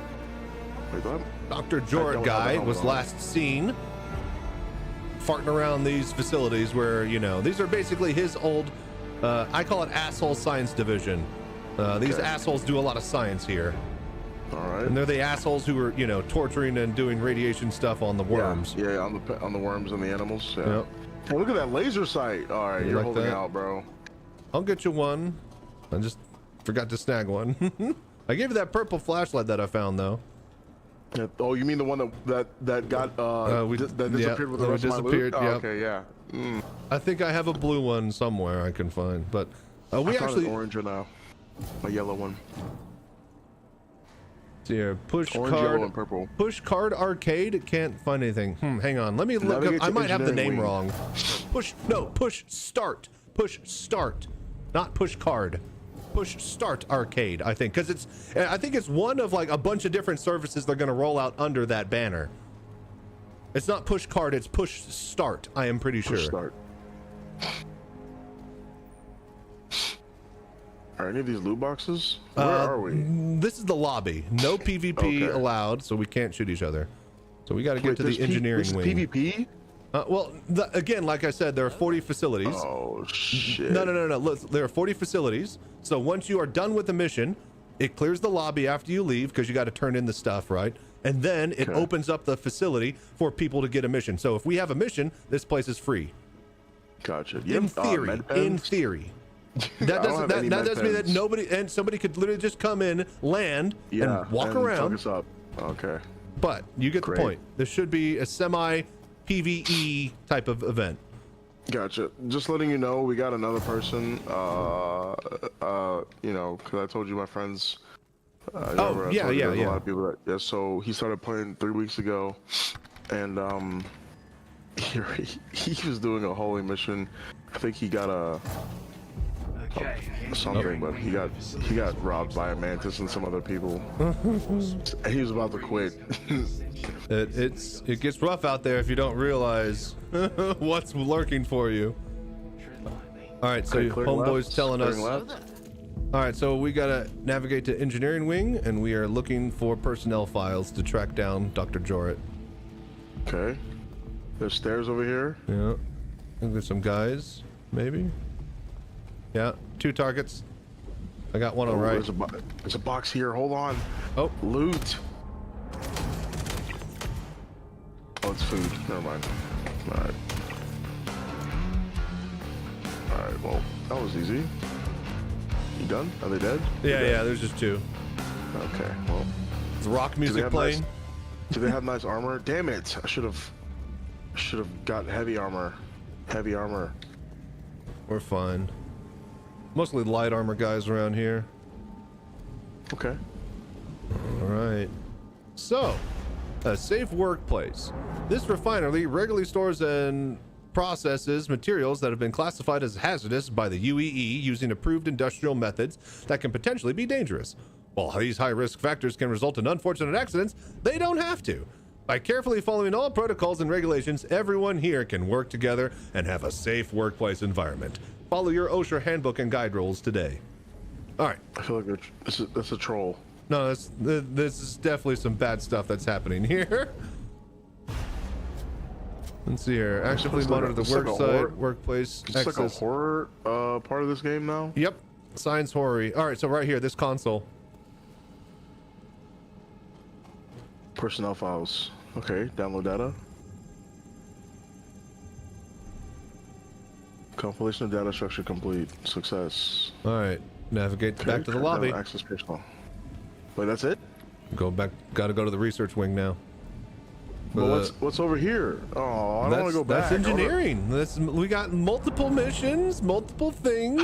Dr. Jorrit guy was last seen farting around these facilities where, you know, these are basically his old, I call it asshole science division. These assholes do a lot of science here. All right. And they're the assholes who are, you know, torturing and doing radiation stuff on the worms. Yeah, on the worms and the animals. Yeah. Yep. Hey, look at that laser sight. All right, you're like holding that? out, bro. I'll get you one. I just forgot to snag one. I gave you that purple flashlight that I found, though. Yeah. Oh, you mean the one that got that disappeared with the rest of my loot? Oh, yep. okay, yeah. I think I have a blue one somewhere I can find, but we I found actually an orange one now, a yellow one. See here, push Orange, card, yellow, and purple. Push card arcade. Can't find anything. Hang on, let me look. I might have the name wrong. Push start. Push start, not push card. Push start arcade. I think because it's one of like a bunch of different services they're going to roll out under that banner. It's not push card. It's push start. I am pretty sure. Push start. Are any of these loot boxes? Where are we? This is the lobby. No PvP allowed, so we can't shoot each other. So we got to get to the engineering wing. PvP? Well, again, like I said, there are 40 facilities. Oh shit! No. Look, there are 40 facilities. So once you are done with the mission, it clears the lobby after you leave because you got to turn in the stuff, right? And then it opens up the facility for people to get a mission. So if we have a mission, this place is free. Gotcha. In theory. That doesn't mean that somebody could literally just come in, land, and walk around. Fuck us up. Okay. But you get the point. This should be a semi PvE type of event. Gotcha. Just letting you know, we got another person. You know, because I told you my friends. Yeah. A lot of people that, so he started playing 3 weeks ago, and he was doing a holy mission. I think he got something, but he got robbed by a mantis and some other people. He was about to quit. It gets rough out there if you don't realize what's lurking for you. All right, so homeboy's telling us. All right, so we gotta navigate to engineering wing, and we are looking for personnel files to track down Dr. Jorrit. Okay. There's stairs over here. Yeah. I think there's some guys, maybe. Yeah, 2 targets. I got one on right. There's a box here. Hold on. Oh, loot. Oh, it's food. Never mind. All right. All right. Well, that was easy. You done? Are they dead? Yeah. There's just 2. Okay. Well. Is rock music playing? Do they have nice armor? Damn it! I should have. Should have got heavy armor. Heavy armor. We're fine. Mostly light armor guys around here. Okay. All right. So, a safe workplace. This refinery regularly stores and processes materials that have been classified as hazardous by the UEE using approved industrial methods that can potentially be dangerous. While these high-risk factors can result in unfortunate accidents, they don't have to. By carefully following all protocols and regulations, everyone here can work together and have a safe workplace environment. Follow your OSHA handbook and guide rules today. All right. I feel like that's a troll. No, this is definitely some bad stuff that's happening here. Let's see here. Actively monitor the work site, workplace It's access. like a horror part of this game now. Yep. Science horror. All right, so right here, this console. Personnel files. Okay, download data. Compilation of data structure complete. Success. All right, navigate Okay, back to the lobby. Access personal. Wait, that's it? Go back. Got to go to the research wing now. But what's over here? Oh, I don't want to go back. That's engineering. We got multiple missions, multiple things.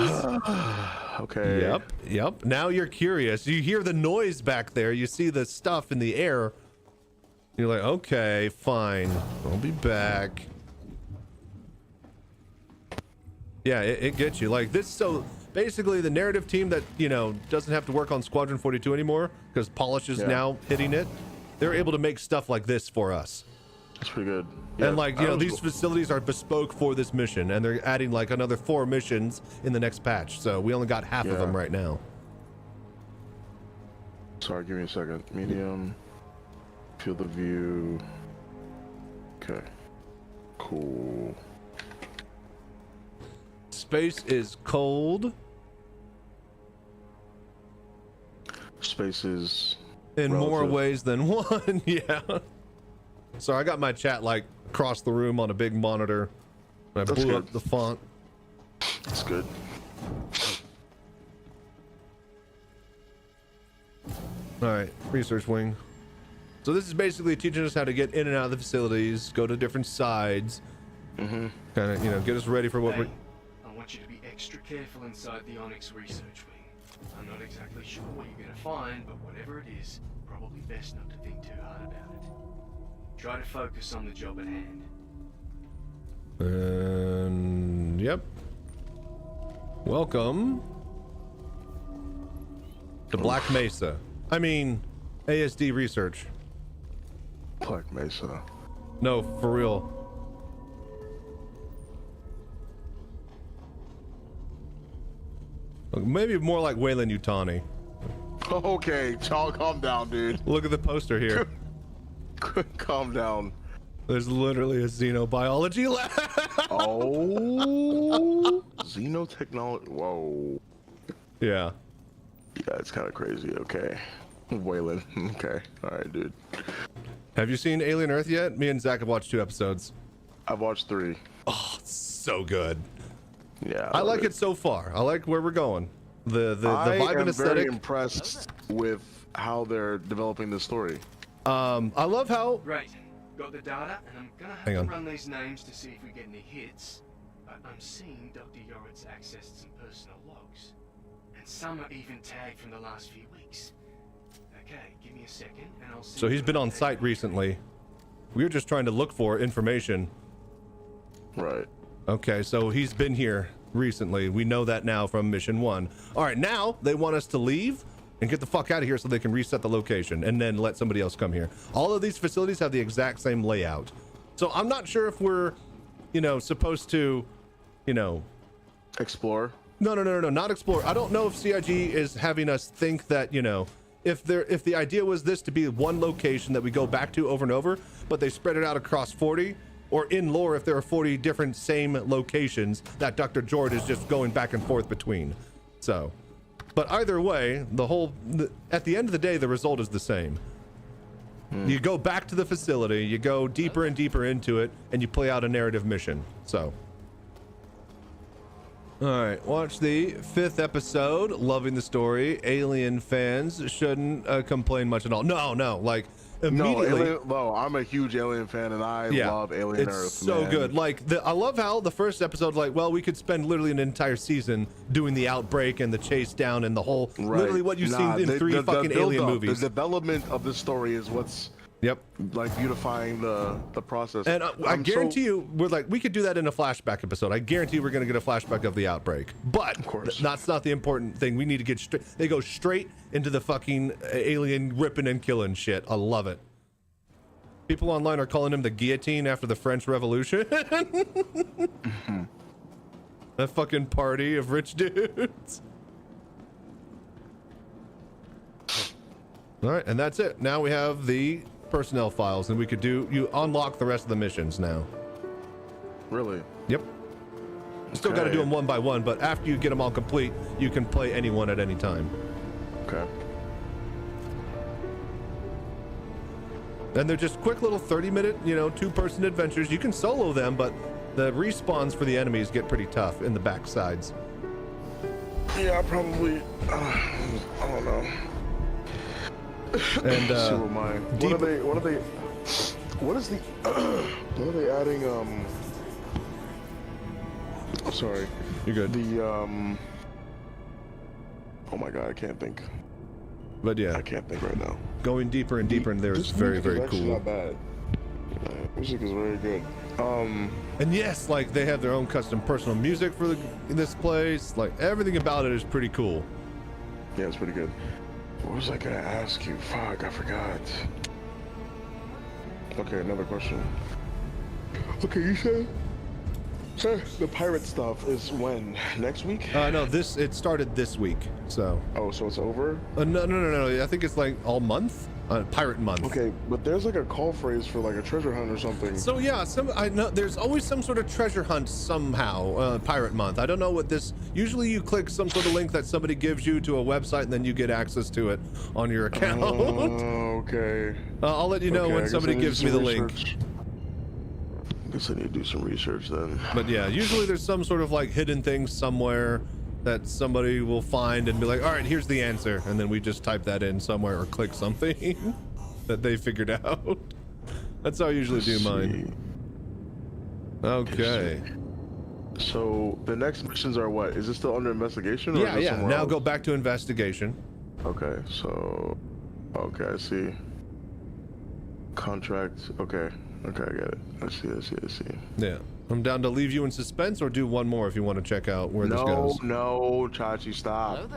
Okay. Yep. Now you're curious. You hear the noise back there. You see the stuff in the air. You're like, okay, fine. I'll be back. Yeah, it gets you. Like this, so basically the narrative team that, doesn't have to work on Squadron 42 anymore because Polish is now hitting it. They're able to make stuff like this for us. That's pretty good. And these facilities are bespoke for this mission, and they're adding like another 4 missions in the next patch. So we only got half of them right now. Sorry, give me a second. Medium. Field of view. Okay. Cool. Space is cold. Space is in relative. more ways than one. Yeah. So I got my chat like across the room on a big monitor. I blew up the font. That's good. All right, research wing. So this is basically teaching us how to get in and out of the facilities, go to different sides, kind of, get us ready for what we're. I want you to be extra careful inside the Onyx research wing. I'm not exactly sure what you're going to find, but whatever it is, probably best not to think too hard about it. Try to focus on the job at hand. Yep. Welcome to Black Mesa. I mean, ASD research. Black Mesa. No, for real. Maybe more like Wayland Yutani. Okay, calm down, dude. Look at the poster here. Calm down. There's literally a xenobiology lab. Oh, xenotechnology. Whoa. Yeah. Yeah, it's kind of crazy. Okay. Wayland. Okay. All right, dude. Have you seen Alien Earth yet? Me and Zach have watched 2 episodes. I've watched 3. Oh, it's so good. Yeah. I like it so far. I like where we're going. The I vibe and am aesthetic. very impressed with how they're developing the story. I love how. Great. Got the data, and I'm gonna have to run these names to see if we get any hits. But I'm seeing Dr. Yoritz accessed some personal logs, and some are even tagged from the last few weeks. Okay, give me a second, and I'll see. So he's been on site recently. We were just trying to look for information. Right. Okay, so he's been here recently. We know that now from mission 1. All right, now they want us to leave and get the fuck out of here so they can reset the location and then let somebody else come here. All of these facilities have the exact same layout. So I'm not sure if we're, supposed to, explore. No, not explore. I don't know if CIG is having us think that, if the idea was this to be one location that we go back to over and over, but they spread it out across 40, or in lore if there are 40 different same locations that Dr. George is just going back and forth between. So, but either way, at the end of the day, the result is the same. You go back to the facility, you go deeper and deeper into it, and you play out a narrative mission. So, all right, watch the 5th episode. Loving the story. Alien fans shouldn't complain much at all. No, like immediately. No, I'm a huge Alien fan, and I love Alien it's Earth. so man. good. Like I love how the first episode, like, well, we could spend literally an entire season doing the outbreak and the chase down and the whole, literally what you've seen in three fucking Alien movies. The development of the story is what's like beautifying the process. And I guarantee you, we could do that in a flashback episode. I guarantee we're gonna get a flashback of the outbreak. But of course, that's not the important thing. We need to get straight. They go straight into the fucking alien ripping and killing shit. I love it. People online are calling him the guillotine after the French Revolution. That fucking party of rich dudes. All right, and that's it. Now we have the personnel files, and we could you unlock the rest of the missions now. Really? Yep. Still got to do them one by one, but after you get them all complete, you can play anyone at any time. Okay. And they're just quick little 30-minute, 2-person adventures. You can solo them, but the respawns for the enemies get pretty tough in the back sides. Yeah, probably. I don't know. And what are they adding? I'm sorry. You're good. Oh my god, I can't think. But yeah, I can't think right now. Going deeper and deeper in there is very, very cool. Not bad. Music is very good. And yes, like they have their own custom personal music for this place. Like everything about it is pretty cool. Yeah, it's pretty good. What was I gonna ask you? Fuck, I forgot. Okay, another question. Okay, you said the pirate stuff is when? Next week? No, it started this week, so. Oh, so it's over? No. I think it's like all month. Pirate month. Okay, but there's like a call phrase for like a treasure hunt or something. So yeah, I know there's always some sort of treasure hunt somehow. Pirate month. I don't know what this. Usually you click some sort of link that somebody gives you to a website, and then you get access to it on your account. Okay. I'll let you know when somebody gives me the link. I guess I need to do some research then. But yeah, usually there's some sort of like hidden thing somewhere that somebody will find and be like, all right, here's the answer. And then we just type that in somewhere or click something that they figured out. That's how I usually do mine. Okay. So the next missions are what? Is it still under investigation? Or yeah. Now go back to investigation. Okay, so, okay, I see. Contract, okay, I get it. I see. Yeah. I'm down to leave you in suspense or do one more if you want to check out where this goes. No, Chachi, stop.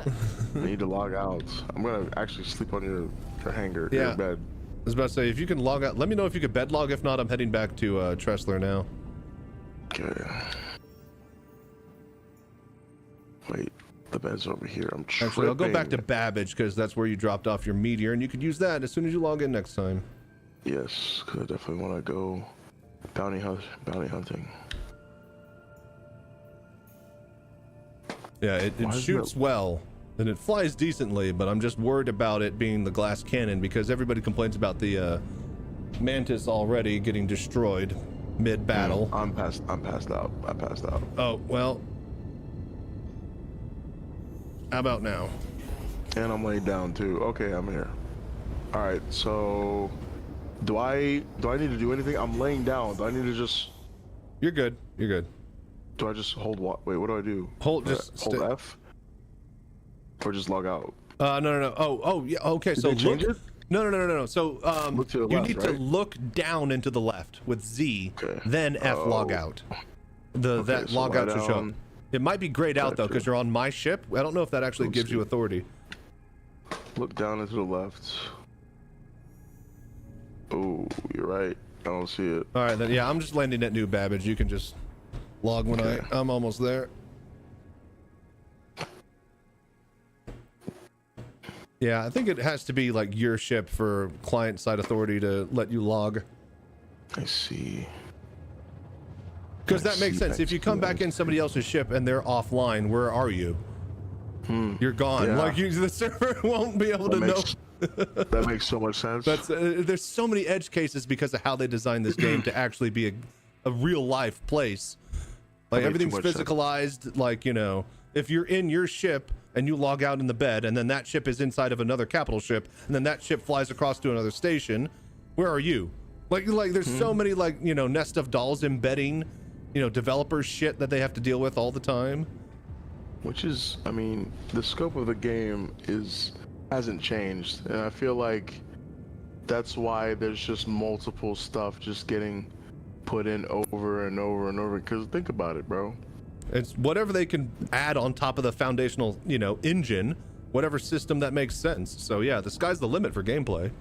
I need to log out. I'm gonna actually sleep on your hanger, your bed. I was about to say, if you can log out, let me know if you could bed log. If not, I'm heading back to Tressler now. Okay. Wait, the bed's over here. I'm tripping. Actually, I'll go back to Babbage because that's where you dropped off your meteor, and you could use that as soon as you log in next time. Yes, because I definitely want to go bounty hunting. Yeah, it shoots well, and it flies decently, but I'm just worried about it being the glass cannon because everybody complains about the Mantis already getting destroyed mid-battle. I'm passed out. I passed out. Oh, well. How about now? And I'm laid down too. Okay, I'm here. All right, so do I need to do anything? I'm laying down. Do I need to just... You're good. Do I just hold what? Wait, what do I do? Hold F? Or just log out? No. Oh, yeah. Okay, so change it? No. So look to the you left, need to look down and to the left with Z, then F log out. That so log out should show up. down. It might be grayed out though because you're on my ship. I don't know if that actually gives you authority. Look down and to the left. Oh, you're right. I don't see it. All right, then yeah, I'm just landing at New Babbage. You can just log when I'm almost there. Yeah, I think it has to be like your ship for client side authority to let you log. I see. Because that makes sense. If you come back in somebody else's ship and they're offline, where are you? You're gone. Yeah. Like the server won't be able to know. That makes so much sense. That's there's so many edge cases because of how they designed this game to actually be a real life place. Like everything's physicalized. Like, you know, if you're in your ship and you log out in the bed and then that ship is inside of another capital ship and then that ship flies across to another station, Where are you? Like there's so many like, you know, Nest of Dolls embedding, you know, developers shit that they have to deal with all the time. Which is, I mean, the scope of the game hasn't changed, and I feel like that's why there's just multiple stuff just getting put in over and over and over. Because think about it, bro. It's whatever they can add on top of the foundational, you know, engine, whatever system that makes sense. So yeah, the sky's the limit for gameplay.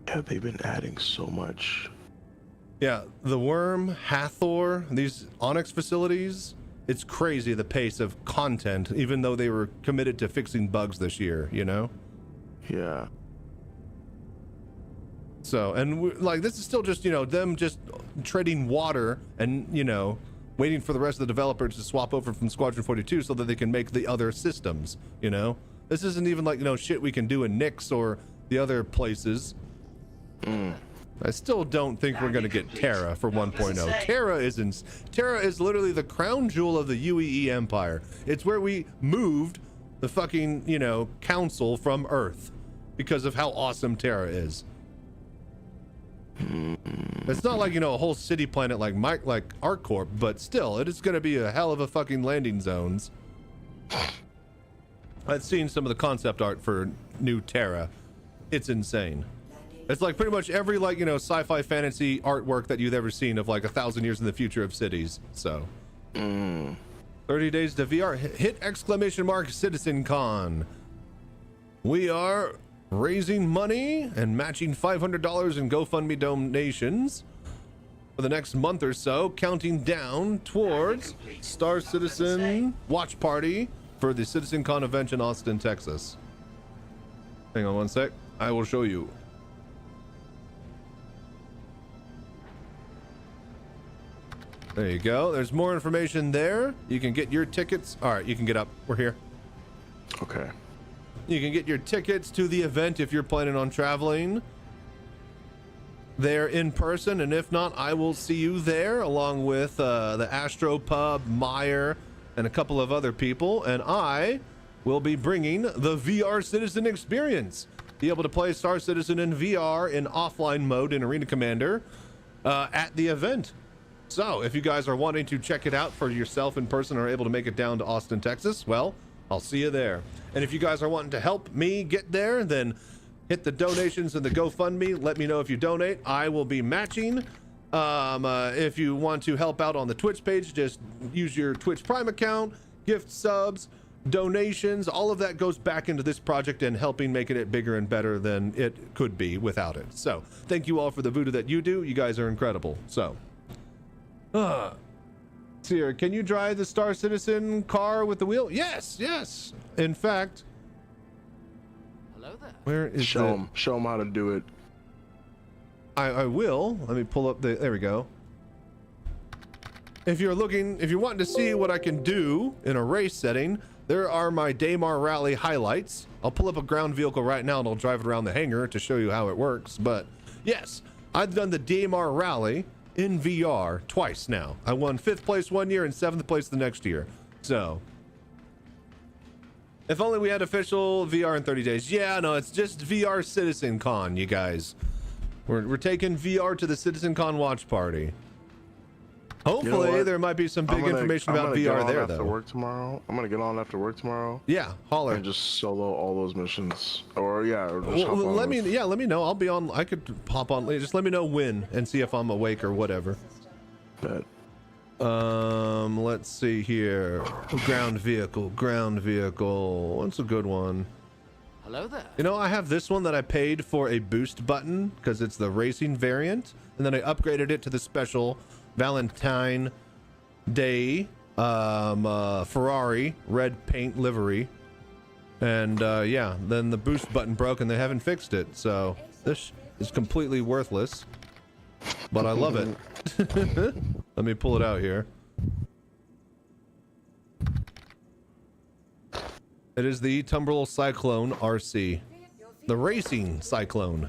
Yeah, they've been adding so much. Yeah, the Worm, Hathor, these Onyx facilities, it's crazy the pace of content, even though they were committed to fixing bugs this year, you know? Yeah. So, and like, this is still just, you know, them just treading water and, you know, waiting for the rest of the developers to swap over from Squadron 42 so that they can make the other systems, you know? This isn't even like, you know, shit we can do in Nyx or the other places. I still don't think we're going to get Terra for 1.0. Terra is literally the crown jewel of the UEE empire. It's where we moved the fucking, you know, council from Earth because of how awesome Terra is. It's not like, you know, a whole city planet like ArcCorp, but still, it is going to be a hell of a fucking landing zones. I've seen some of the concept art for new Terra. It's insane. It's like pretty much every, like, you know, sci-fi fantasy artwork that you've ever seen of like 1,000 years in the future of cities. So 30 days to VR. Hit exclamation mark Citizencon. We are raising money and matching $500 in GoFundMe donations for the next month or so, counting down towards Star Citizen watch party for the Citizencon event in Austin, Texas. Hang on one sec. I will show you. There you go. There's more information there. You can get your tickets. All right, you can get up. We're here. Okay. You can get your tickets to the event if you're planning on traveling there in person, and if not, I will see you there along with the Astro Pub, Meyer, and a couple of other people, and I will be bringing the VR Citizen experience. Be able to play Star Citizen in VR in offline mode in Arena Commander at the event. So if you guys are wanting to check it out for yourself in person or are able to make it down to Austin, Texas, well, I'll see you there. And if you guys are wanting to help me get there, then hit the donations and the GoFundMe. Let me know if you donate. I will be matching. If you want to help out on the Twitch page, just use your Twitch Prime account, gift subs, donations. All of that goes back into this project and helping making it bigger and better than it could be without it. So thank you all for the voodoo that you do. You guys are incredible. So here, can you drive the Star Citizen car with the wheel? Yes, yes. In fact, hello there. Where is show them how to do it. I will. Let me pull up there we go. If you're wanting to see what I can do in a race setting, there are my Daymar Rally highlights. I'll pull up a ground vehicle right now and I'll drive it around the hangar to show you how it works. But yes, I've done the Daymar Rally in VR twice now. I won 5th place one year and 7th place the next year. So if only we had official VR in 30 days. Yeah, no, it's just VR Citizencon, you guys. We're taking VR to the Citizencon watch party. Hopefully, you know, there might be some big information about VR there, though. Work tomorrow. I'm gonna get on after work tomorrow. Yeah, holler. And just solo all those missions, or yeah. Or just well, let me know. I'll be on. I could hop on. Just let me know when and see if I'm awake or whatever. Bet. Let's see here. Ground vehicle. What's a good one? Hello there. You know, I have this one that I paid for a boost button because it's the racing variant, and then I upgraded it to the special Valentine Day Ferrari red paint livery, and yeah, then the boost button broke and they haven't fixed it, so this is completely worthless, but I love it. Let me pull it out here. It is the Tumbrel Cyclone RC, the racing Cyclone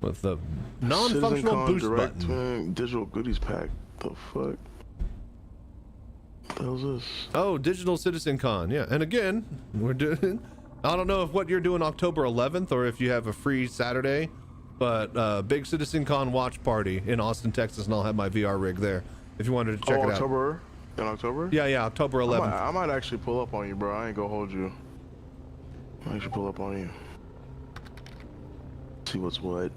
with the non-functional boost button. Digital goodies pack. The fuck? What the hell is this? Oh, Digital Citizencon. Yeah, and again, we're doing. I don't know if what you're doing October 11th or if you have a free Saturday But big Citizencon watch party in Austin, Texas, and I'll have my VR rig there if you wanted to check it out. October? In October? Yeah, October 11th. I might actually pull up on you, bro. I ain't gonna hold you. I might actually pull up on you. See what's what.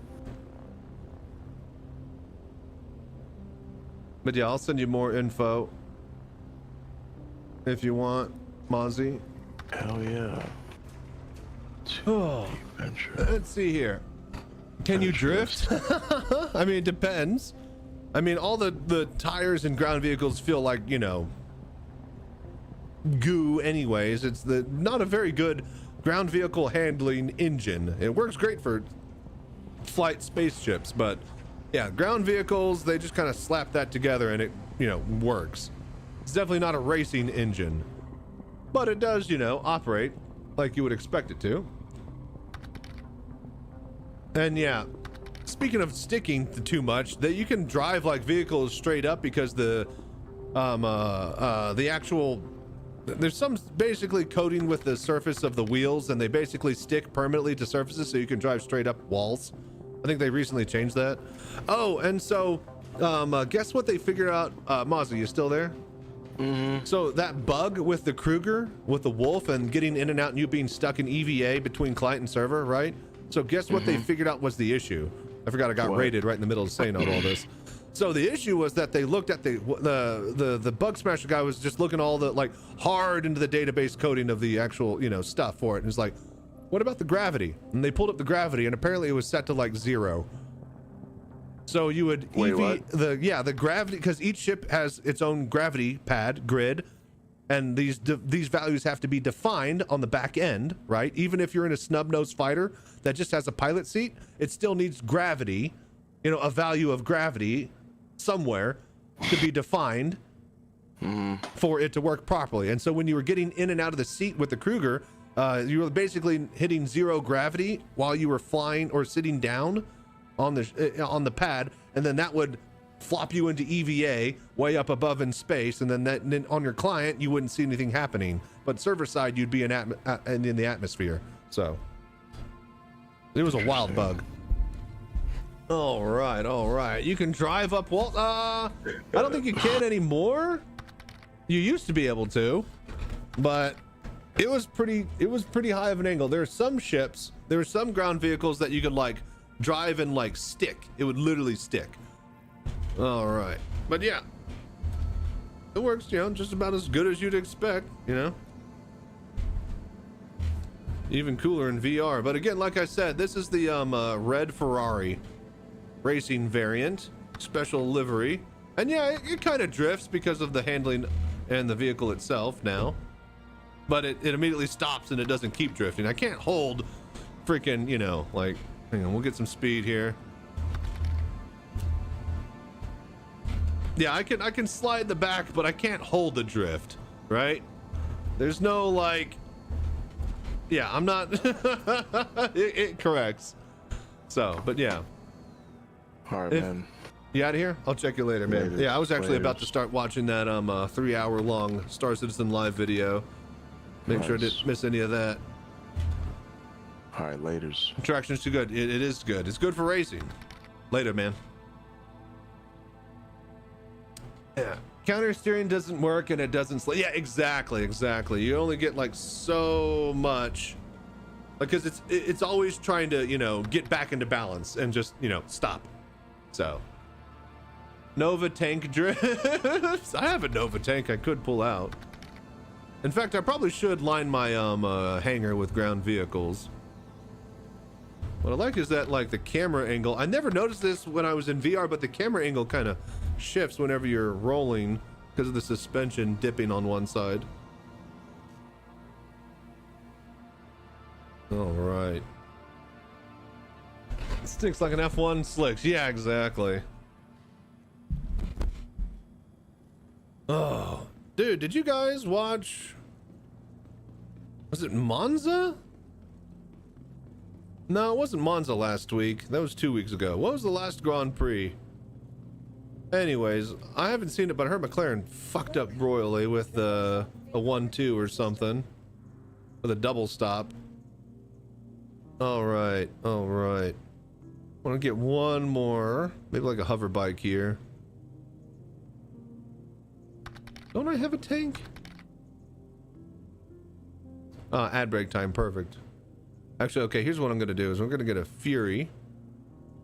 But yeah, I'll send you more info if you want, Mozzie. Hell yeah. Oh, let's see here. Can you drift? I mean, it depends. I mean, all the tires in ground vehicles feel like, you know, goo anyways. It's not a very good ground vehicle handling engine. It works great for flight spaceships, but yeah, ground vehicles, they just kind of slap that together and it, you know, works. It's definitely not a racing engine, but it does, you know, operate like you would expect it to. And yeah, speaking of sticking to too much, that you can drive like vehicles straight up because the actual, there's some basically coating with the surface of the wheels, and they basically stick permanently to surfaces so you can drive straight up walls. I think they recently changed that. Oh, and so guess what they figured out? Mozzie, you still there? Mm-hmm. So that bug with the Kruger, with the wolf, and getting in and out and you being stuck in EVA between client and server, right? So guess what they figured out was the issue? I forgot I got raided right in the middle of saying all this. So the issue was that they looked at the bug smasher guy was just looking all the like hard into the database coding of the actual, you know, stuff for it. And it's like, what about the gravity? And they pulled up the gravity and apparently it was set to like 0. So you would the gravity, because each ship has its own gravity pad grid, and these values have to be defined on the back end, right? Even if you're in a snub-nosed fighter that just has a pilot seat, it still needs gravity, you know, a value of gravity somewhere to be defined for it to work properly. And so when you were getting in and out of the seat with the Kruger, you were basically hitting 0 gravity while you were flying or sitting down on the pad, and then that would flop you into EVA way up above in space, and then on your client you wouldn't see anything happening, but server side you'd be in the atmosphere. So it was a wild bug. All right, you can drive up Walt. I don't think you can anymore. You used to be able to, but it was pretty high of an angle. There are some ships, there were some ground vehicles that you could like drive and like stick. It would literally stick. All right, but yeah, it works, you know, just about as good as you'd expect, you know, even cooler in VR. But again, like I said, this is the red Ferrari racing variant, special livery, and yeah, it kind of drifts because of the handling and the vehicle itself now, but it immediately stops and it doesn't keep drifting. I can't hold freaking, you know, like, hang on, we'll get some speed here. Yeah, I can slide the back, but I can't hold the drift, right? There's no like, yeah, I'm not, it corrects. So, but yeah. All right, man. You out of here? I'll check you later, man. Yeah, I was actually about to start watching that 3-hour long Star Citizen live video. Make sure I didn't miss any of that. All right, laters. Traction's too good. It is good. It's good for racing. Later, man. Yeah. Counter steering doesn't work and it doesn't yeah, exactly. You only get like so much, because it's always trying to, you know, get back into balance and just, you know, stop. So Nova tank drifts. I have a Nova tank I could pull out. In fact, I probably should line my hangar with ground vehicles. What I like is that, like, the camera angle, I never noticed this when I was in VR, but the camera angle kind of shifts whenever you're rolling because of the suspension dipping on one side. All right. Stinks like an F1 slicks. Yeah, exactly. Oh, dude, did you guys watch, was it Monza? No, it wasn't Monza last week. That was 2 weeks ago. What was the last Grand Prix? Anyways, I haven't seen it, but I heard McLaren fucked up royally with a 1-2 or something. With a double stop. All right. Want to get one more, maybe like a hover bike here. Don't I have a tank? Ad break time, perfect. Actually, okay, here's what I'm gonna do is I'm gonna get a Fury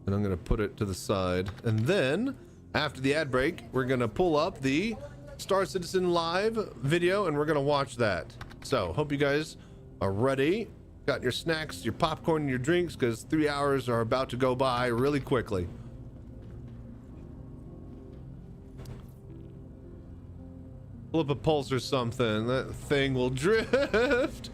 and I'm gonna put it to the side, and then after the ad break we're gonna pull up the Star Citizen live video and we're gonna watch that. So hope you guys are ready, got your snacks, your popcorn, and your drinks, because 3 hours are about to go by really quickly. Pull up a pulse or something, that thing will drift.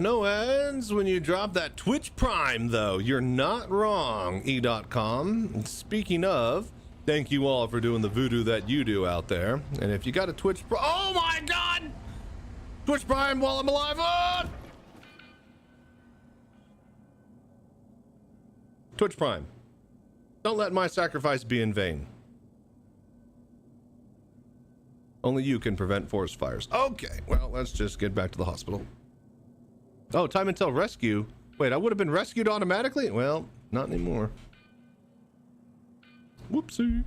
No ads when you drop that Twitch Prime, though. You're not wrong, E.com. Speaking of, thank you all for doing the voodoo that you do out there. And if you got a Twitch Prime, oh my God! Twitch Prime while I'm alive. Oh! Twitch Prime. Don't let my sacrifice be in vain. Only you can prevent forest fires. Okay, well, let's just get back to the hospital. Oh, time until rescue. Wait, I would have been rescued automatically? Well, not anymore. Whoopsie.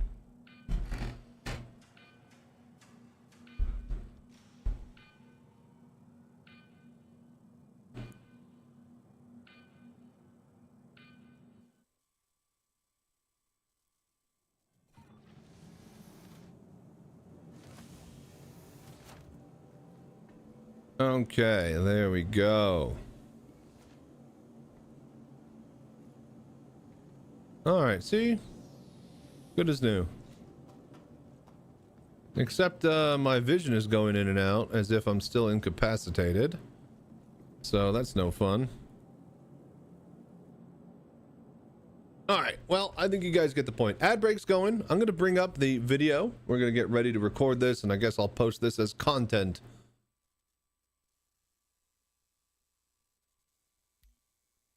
Okay, there we go. All right, see? Good as new. Except my vision is going in and out as if I'm still incapacitated. So that's no fun. All right, well, I think you guys get the point. Ad break's going. I'm going to bring up the video. We're going to get ready to record this, and I guess I'll post this as content.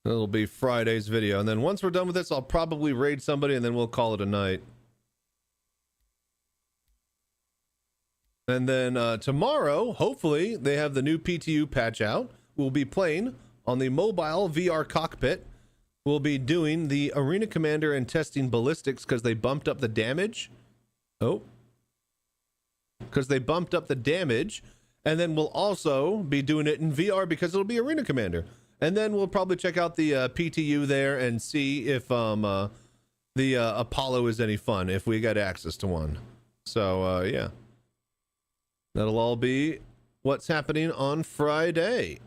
It'll be Friday's video, and then once we're done with this, I'll probably raid somebody, and then we'll call it a night. And then tomorrow, hopefully, they have the new PTU patch out. We'll be playing on the mobile VR cockpit. We'll be doing the Arena Commander and testing ballistics because they bumped up the damage. Oh. Because they bumped up the damage. And then we'll also be doing it in VR because it'll be Arena Commander. And then we'll probably check out the PTU there and see if the Apollo is any fun, if we get access to one. So, yeah. That'll all be what's happening on Friday.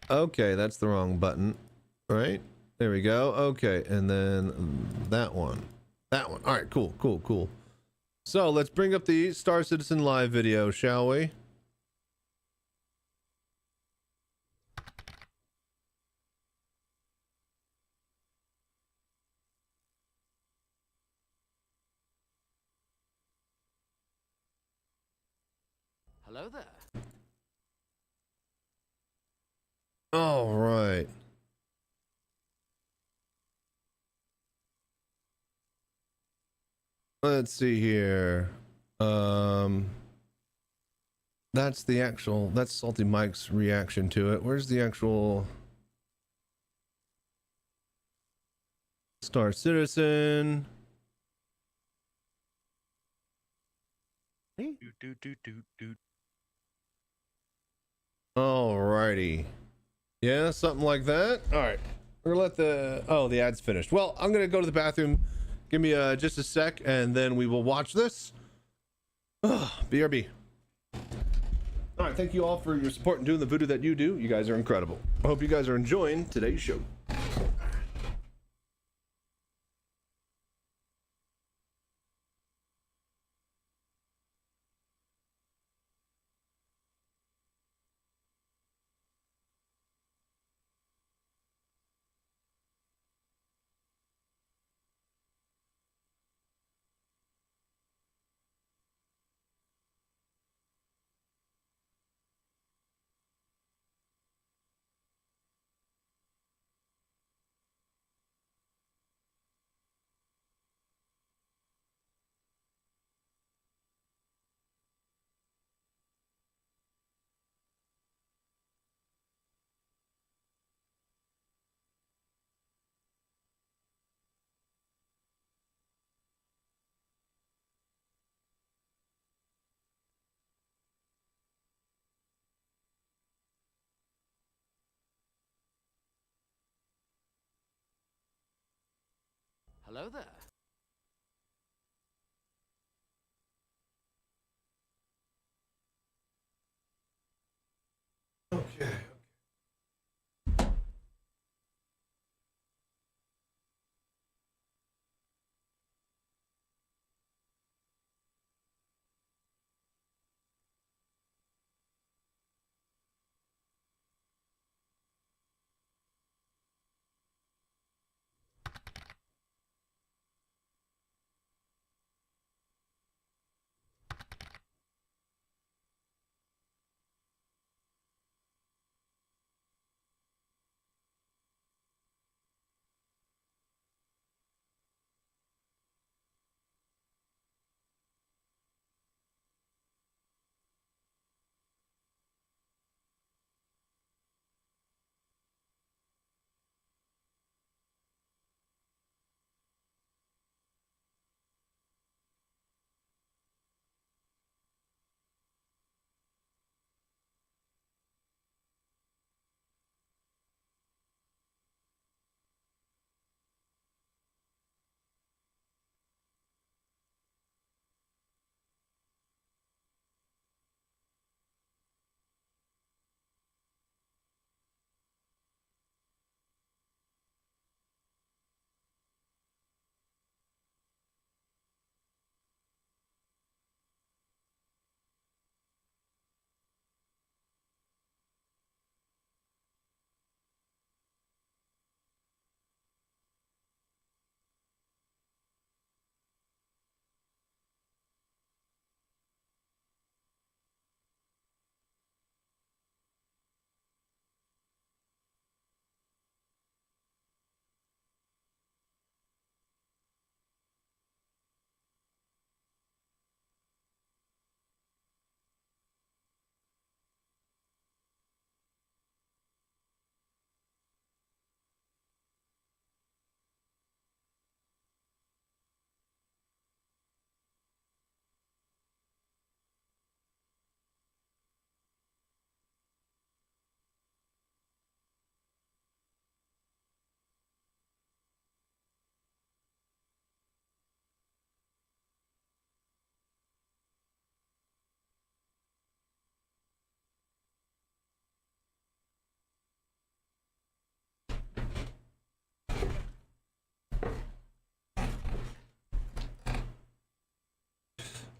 Okay, that's the wrong button. Right? There we go. Okay, and then that one. That one. All right, cool, cool, cool. So, let's bring up the Star Citizen live video, shall we? Hello there. All right. Let's see here. That's the actual, that's Salty Mike's reaction to it. Where's the actual Star Citizen? Alrighty. Yeah, something like that. All right. We're gonna let the ad's finished. Well, I'm gonna go to the bathroom. Give me just a sec, and then we will watch this. BRB. All right, thank you all for your support and doing the voodoo that you do. You guys are incredible. I hope you guys are enjoying today's show. Hello there. Okay.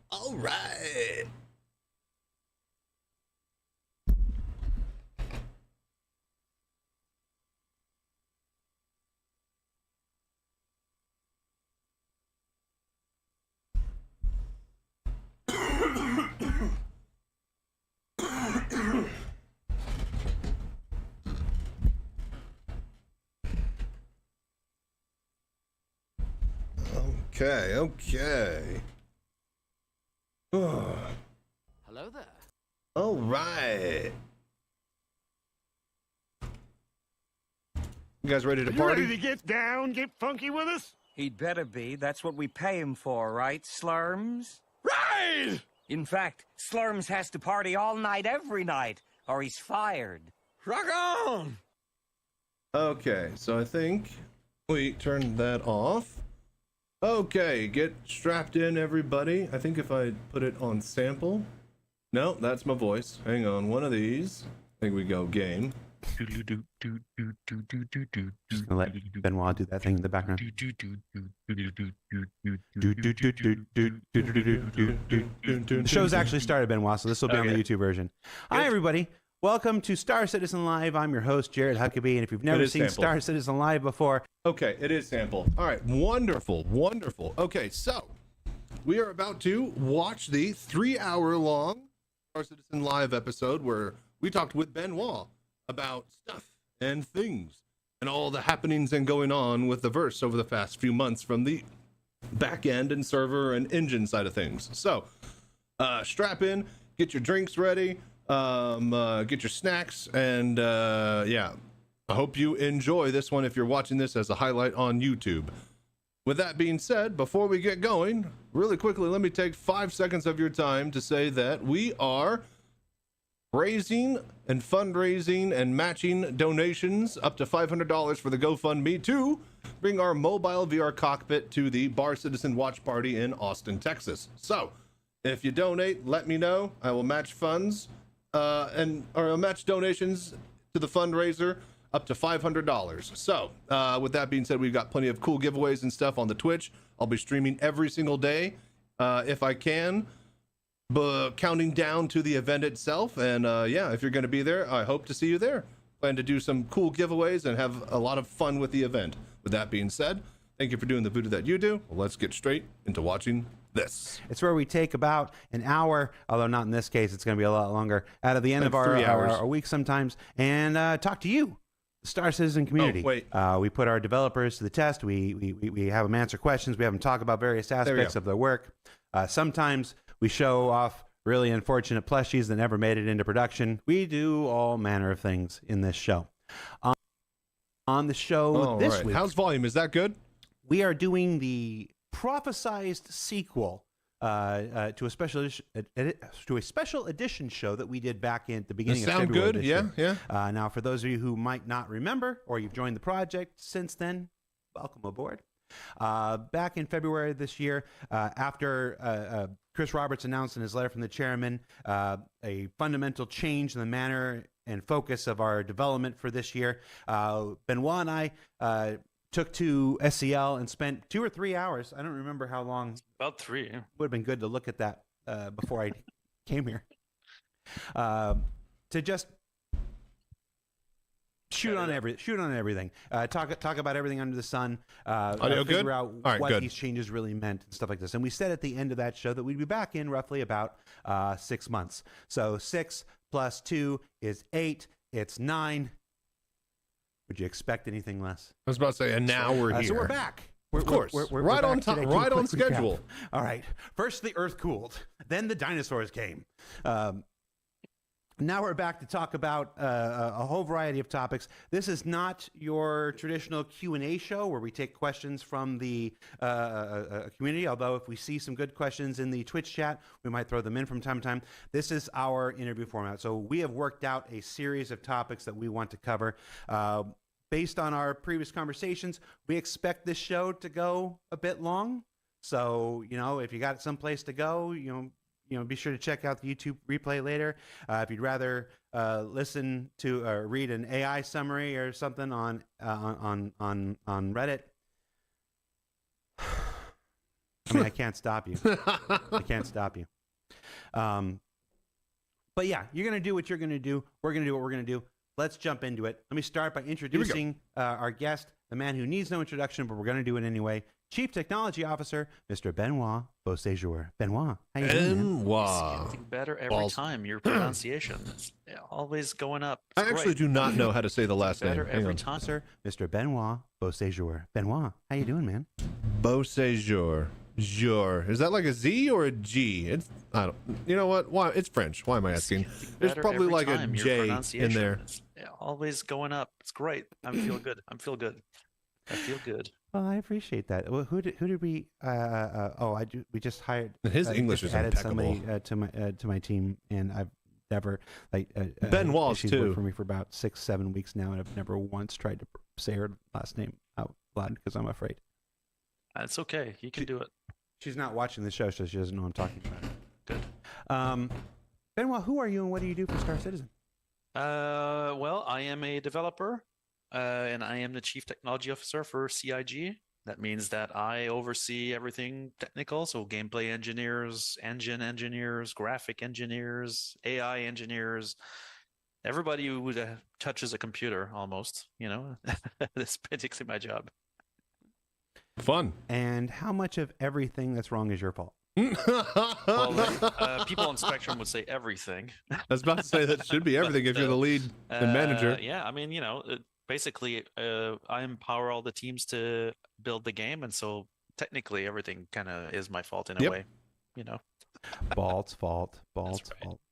All right. Okay, okay. Hello there. All right. You guys ready to You party? ready to get down, get funky with us? He'd better be. That's what we pay him for, right, Slurms? Right! In fact, Slurms has to party all night every night, or he's fired. Rock on! Okay, so I think we turned that off. Okay, get strapped in, everybody. I think if I put it on sample. No, that's my voice. Hang on, one of these. I think we go game. Just gonna let Benoit do that thing in the background. The show's actually started, Benoit, so this will be on the YouTube version. Hi, everybody. Welcome to Star Citizen Live. I'm your host, Jared Huckabee, and if you've never seen sample. Star Citizen Live before... Okay, it is sample. All right, wonderful, wonderful. Okay, so we are about to watch the 3-hour-long Star Citizen Live episode where we talked with Benoit about stuff and things and all the happenings and going on with the verse over the past few months from the back end and server and engine side of things. So strap in, get your drinks ready, get your snacks, and yeah, I hope you enjoy this one if you're watching this as a highlight on YouTube. With that being said, before we get going, really quickly, let me take 5 seconds of your time to say that we are raising and fundraising and matching donations up to $500 for the GoFundMe to bring our mobile VR cockpit to the Bar Citizen watch party in Austin, Texas. So if you donate, let me know. I will match funds or I'll match donations to the fundraiser up to $500. So with that being said, we've got plenty of cool giveaways and stuff on the Twitch. I'll be streaming every single day if I can, but counting down to the event itself. And yeah, if you're going to be there, I hope to see you there. Plan to do some cool giveaways and have a lot of fun with the event. With that being said, thank you for doing the voodoo that you do. Let's get straight into watching this. It's where we take about an hour, although not in this case, it's going to be a lot longer, out of the end of our week sometimes, and talk to you, the Star Citizen community. Oh, wait. We put our developers to the test. We have them answer questions. We have them talk about various aspects of their work. Sometimes we show off really unfortunate plushies that never made it into production. We do all manner of things in this show. On the show this week, how's volume? Is that good? We are doing the prophesized sequel to a special edition show that we did back in the beginning of February. Sound good? Yeah. Now, for those of you who might not remember, or you've joined the project since then, welcome aboard. Back in February of this year, after Chris Roberts announced in his letter from the chairman a fundamental change in the manner and focus of our development for this year, Benoit and I took to SEL and spent 2 or 3 hours. I don't remember how long. About 3. Would have been good to look at that before I came here. To just shoot on everything. Talk about everything under the sun. Audio figure good? out All right, what good. these changes really meant and stuff like this. And we said at the end of that show that we'd be back in roughly about 6 months. So 6 plus 2 is 8. It's 9. Would you expect anything less? I was about to say, and now we're here. So we're back. Of course. We're right back on time, today. right on Quick recap. schedule. All right. First, the Earth cooled. Then the dinosaurs came. Now we're back to talk about a whole variety of topics. This is not your traditional Q&A show where we take questions from the community, although if we see some good questions in the Twitch chat, we might throw them in from time to time. This is our interview format. So we have worked out a series of topics that we want to cover. Based on our previous conversations, we expect this show to go a bit long. So, if you got someplace to go, be sure to check out the YouTube replay later. If you'd rather listen to or read an AI summary or something on Reddit, I mean, I can't stop you. I can't stop you. But yeah, you're gonna do what you're gonna do. We're gonna do what we're gonna do. Let's jump into it. Let me start by introducing our guest, the man who needs no introduction, but we're going to do it anyway. Chief Technology Officer, Mr. Benoit Beauséjour. Benoit, how you doing, man? Getting better every time. Your pronunciation is always going up. It's I actually do not know how to say the last name. better every time. Sir, Mr. Benoit Beauséjour. Benoit, how you doing, man? Beauséjour. Jour. Is that like a Z or a G? It's I don't. You know what? Why? It's French. Why am I asking? There's probably like a J in there. Always going up. It's great. I feel good. I feel good. Well, I appreciate that. Well, who did we? We just hired. His English is added impeccable. somebody to my team, and I've never Benoit's she's too. worked for me for about 6-7 weeks now, and I've never once tried to say her last name out loud because I'm afraid. It's okay. You can do it. She's not watching the show, so she doesn't know I'm talking about it. Good. Benoit, who are you and what do you do for Star Citizen? Well, I am a developer, and I am the Chief Technology Officer for CIG. That means that I oversee everything technical, so gameplay engineers, engine engineers, graphic engineers, AI engineers, everybody who touches a computer almost, That's basically my job. Fun. And how much of everything that's wrong is your fault? Well, people on Spectrum would say everything. I was about to say that should be everything if you're the lead and manager. Yeah, I mean, basically, I empower all the teams to build the game, and so technically everything kind of is my fault in a way, Fault.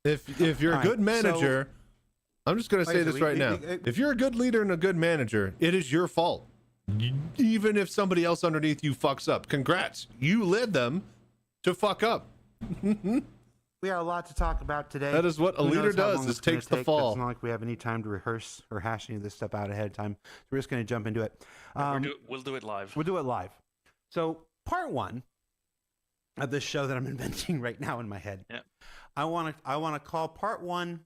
If you're a good manager, I'm just going to say this right now. If you're a good leader and a good manager, it is your fault. Even if somebody else underneath you fucks up, congrats, you led them to fuck up. we got a lot to talk about today. That is what a Who leader knows how does, long is it's gonna takes the take, but fall. It's not like we have any time to rehearse or hash any of this stuff out ahead of time. So we're just going to jump into it. We'll do it live. We'll do it live. So part one of this show that I'm inventing right now in my head. Yeah. I want to call part one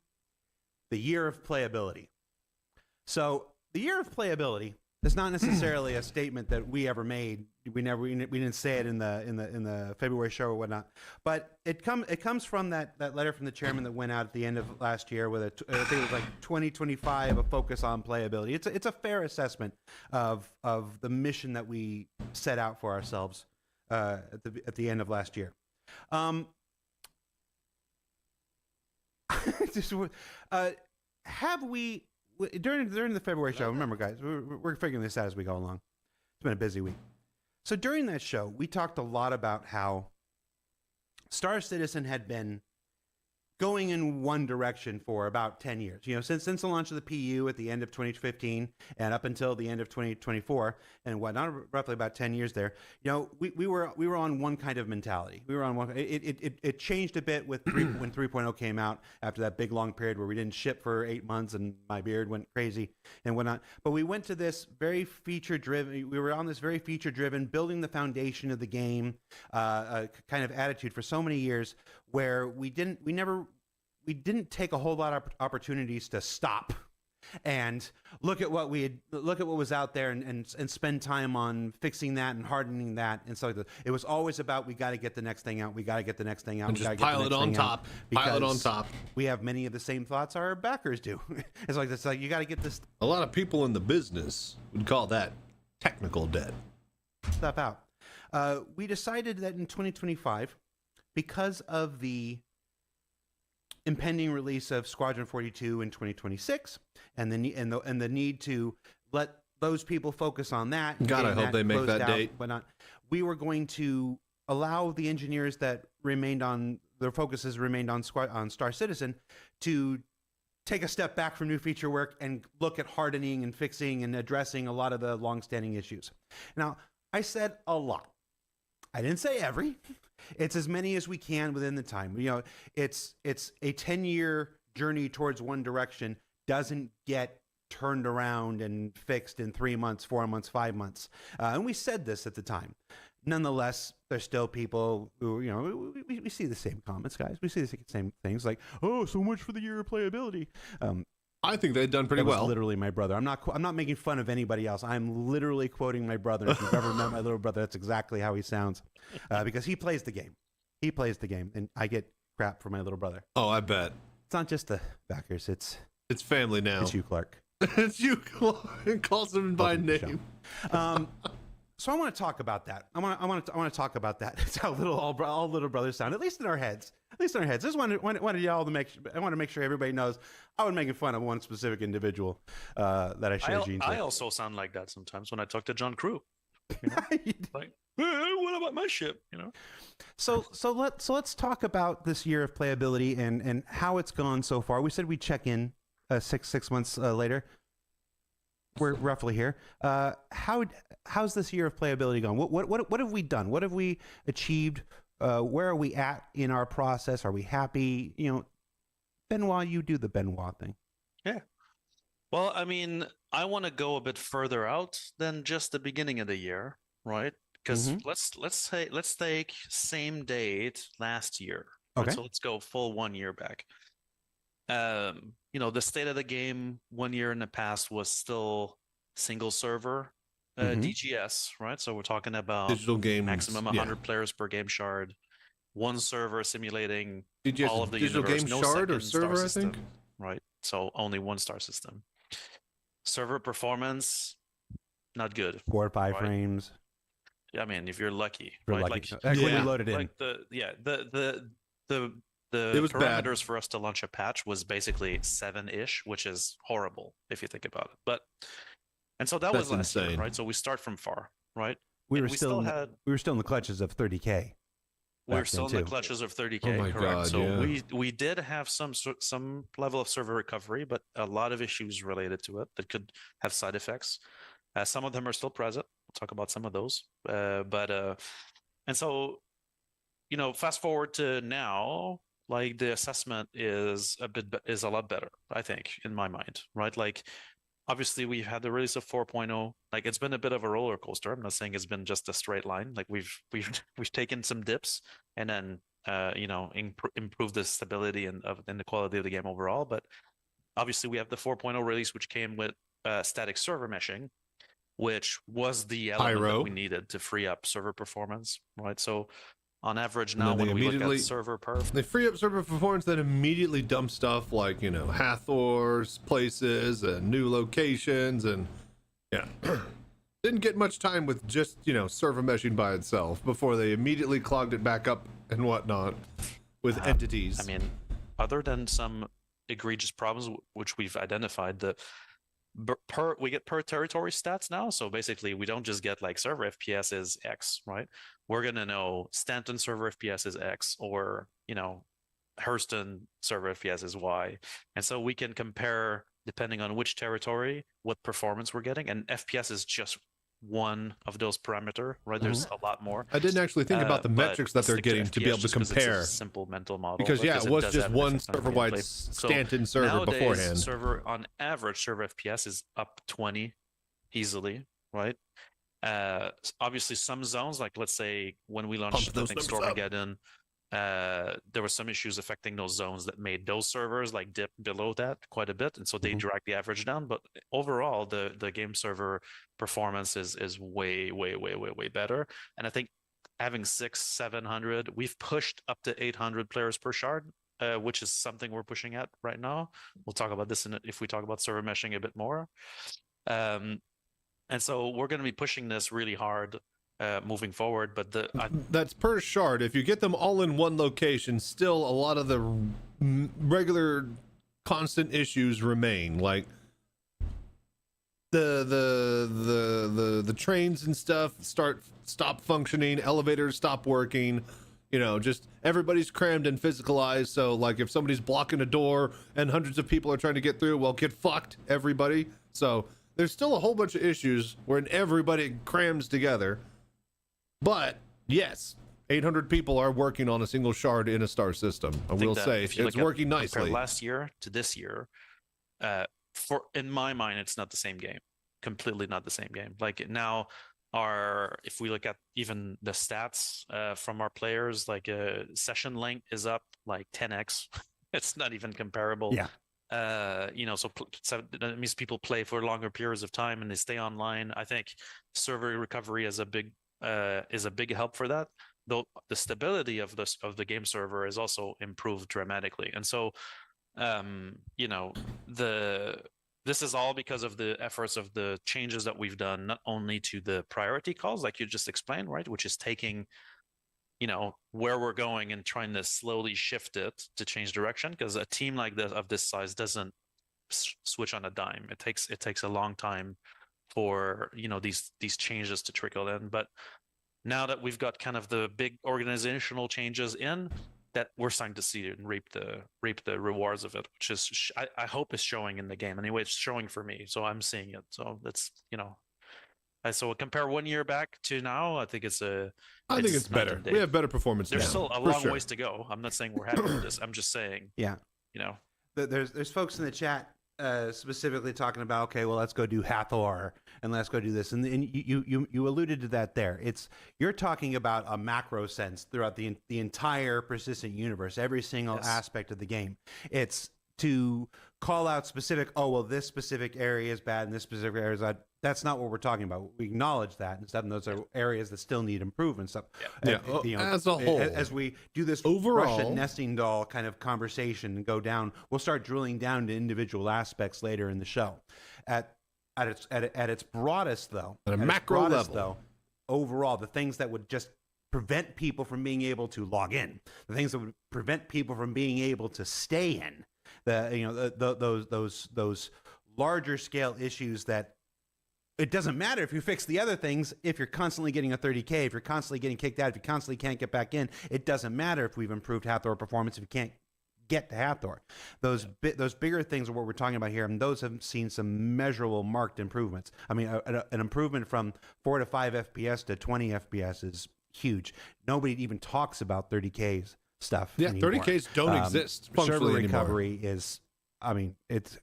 the year of playability. So the year of playability is not necessarily a statement that we ever made. We didn't say it in the February show or whatnot. But it comes from that letter from the chairman that went out at the end of last year with I think it was like 2025, a focus on playability. It's a fair assessment of the mission that we set out for ourselves at the end of last year. Have we during the February show? Remember, guys, we're figuring this out as we go along. It's been a busy week. So during that show, we talked a lot about how Star Citizen had been going in one direction for about 10 years. You know, since the launch of the PU at the end of 2015 and up until the end of 2024 and whatnot, roughly about 10 years there. You know, we were on one kind of mentality. We were on one. It changed a bit with when 3.0 came out after that big long period where we didn't ship for 8 months and my beard went crazy and whatnot. But we went to this very feature driven. We were on this very feature driven, building the foundation of the game kind of attitude for so many years where we didn't take a whole lot of opportunities to stop and look at what was out there and spend time on fixing that and hardening that and so it was always about we got to get the next thing out, we got to get the next thing out, and just pile it on top, pile it on top. We have many of the same thoughts our backers do. It's like you got to get this. A lot of people in the business would call that technical debt. Stuff out. We decided that in 2025, because of the impending release of Squadron 42 in 2026, and the need to let those people focus on that. God, I hope they make that date. Whatnot. We were going to allow the engineers that remained on their focuses remained on Star Citizen to take a step back from new feature work and look at hardening and fixing and addressing a lot of the long-standing issues. Now, I said a lot. I didn't say every. It's as many as we can within the time. You know, it's a 10-year journey towards one direction doesn't get turned around and fixed in 3 months, 4 months, 5 months. And we said this at the time. Nonetheless, there's still people who, you know, we see the same comments, guys. We see the same things like, oh, so much for the year of playability. I think they've done pretty well. Literally my brother. I'm not making fun of anybody else. I'm literally quoting my brother. If you've ever met my little brother, that's exactly how he sounds, because he plays the game. He plays the game, and I get crap for my little brother. Oh, I bet. It's not just the backers. It's family now. It's you, Clark. It's you, Clark. Calls him by name. So I want to talk about that. I want to talk about that. It's how all little brothers sound, at least in our heads. At least in our heads. I just wanted y'all to I want to make sure everybody knows I wasn't making fun of one specific individual that I share genes with. I also sound like that sometimes when I talk to John Crew. You know? Like, hey, what about my ship? You know. So let's talk about this year of playability and how it's gone so far. We said we'd check in six months later. We're roughly here. How's this year of playability gone? What have we done? What have we achieved? Where are we at in our process? Are we happy? You know, Benoit, you do the Benoit thing. Yeah. Well, I mean, I want to go a bit further out than just the beginning of the year, right? Because let's take same date last year. Right? Okay. So let's go full 1 year back. You know, the state of the game 1 year in the past was still single server DGS, right? So we're talking about digital games, maximum 100 players per game shard, one server simulating DGS, all of the digital universe, game no shard or second server, star I system, think. right? So only one star system. Server performance, not good. 4 or 5 right? frames. Yeah, I mean, if you're lucky, You're right? lucky. Like, When you load it in. like the It was bad. parameters for us to launch a patch was basically 7-ish, which is horrible if you think about it. But and so that was last year, right? So we start from far, right? We And were still in the clutches of 30K. We were still in the clutches of 30K, Oh my correct? God, so yeah. we did have some level of server recovery, but a lot of issues related to it that could have side effects. Some of them are still present. We'll talk about some of those. And so, you know, fast forward to now, like the assessment is a lot better, I think, in my mind, right? Like, obviously we've had the release of 4.0. Like, it's been a bit of a roller coaster. I'm not saying it's been just a straight line. Like, we've taken some dips and then improved the stability and the quality of the game overall. But obviously we have the 4.0 release, which came with static server meshing, which was the element that we needed to free up server performance, right? So on average now, when we look at server perf, they free up server performance, that immediately dump stuff like, you know, Hathor's places and new locations, and yeah. Didn't get much time with just, you know, server meshing by itself before they immediately clogged it back up and whatnot with entities. I mean, other than some egregious problems which we've identified, we get per territory stats now. So basically we don't just get like server FPS is X, right? We're gonna know Stanton server FPS is X, or, you know, Hurston server FPS is Y. And so we can compare, depending on which territory, what performance we're getting. And FPS is just one of those parameter, right? There's a lot more. I didn't actually think about the metrics that they're getting to be able to compare. It's a simple mental model. Because yeah, it was just one server-wide Stanton server beforehand. Server on average, server FPS is up 20 easily, right? Obviously, some zones, like let's say when we launched Stormageddon, there were some issues affecting those zones that made those servers like dip below that quite a bit, and so they dragged the average down. But overall, the game server performance is way better. And I think having 600-700, we've pushed up to 800 players per shard, which is something we're pushing at right now. We'll talk about this if we talk about server meshing a bit more. And so we're going to be pushing this really hard moving forward. But that's per shard. If you get them all in one location, still a lot of the regular constant issues remain, like the trains and stuff stop functioning, elevators stop working, you know, just everybody's crammed and physicalized. So like if somebody's blocking a door and hundreds of people are trying to get through, well, get fucked, everybody. So there's still a whole bunch of issues where everybody crams together. But yes, 800 people are working on a single shard in a star system. I will say it's working nicely. Last year to this year, in my mind, it's not the same game. Completely not the same game. Like now, if we look at even the stats from our players, like session length is up like 10x. It's not even comparable. Yeah. So that means people play for longer periods of time and they stay online. I think server recovery is a big help for that. Though the stability of the game server is also improved dramatically. And so, this is all because of the efforts of the changes that we've done, not only to the priority calls, like you just explained, right, which is taking, where we're going and trying to slowly shift it to change direction, because a team like this of this size doesn't switch on a dime. It takes a long time for these changes to trickle in. But now that we've got kind of the big organizational changes in, that we're starting to see and reap the rewards of it, which is I hope is showing in the game. Anyway, it's showing for me, so I'm seeing it. So that's so compare 1 year back to now, I think it's better. We have better performance. There's still a long ways to go. I'm not saying we're happy with this. I'm just saying, there's folks in the chat specifically talking about, okay, well, let's go do Hathor and let's go do this, and you alluded to that there. You're talking about a macro sense throughout the entire persistent universe, every single aspect of the game. It's to call out specific, this specific area is bad and this specific area is bad. That's not what we're talking about. We acknowledge that and stuff, and those are areas that still need improvement. Stuff. As a whole, as we do this overall Russian nesting doll kind of conversation and go down, we'll start drilling down to individual aspects later in the show. At its broadest, though, at a macro level, overall, the things that would just prevent people from being able to log in, the things that would prevent people from being able to stay in, those larger scale issues that. It doesn't matter if you fix the other things. If you're constantly getting a 30K, if you're constantly getting kicked out, if you constantly can't get back in, it doesn't matter if we've improved Hathor performance if you can't get to Hathor. Those bigger things are what we're talking about here, and those have seen some measurable, marked improvements. I mean, an improvement from 4 to 5 FPS to 20 FPS is huge. Nobody even talks about 30Ks stuff. Yeah, anymore. 30Ks don't exist Server functionally anymore. recovery is. I mean, it's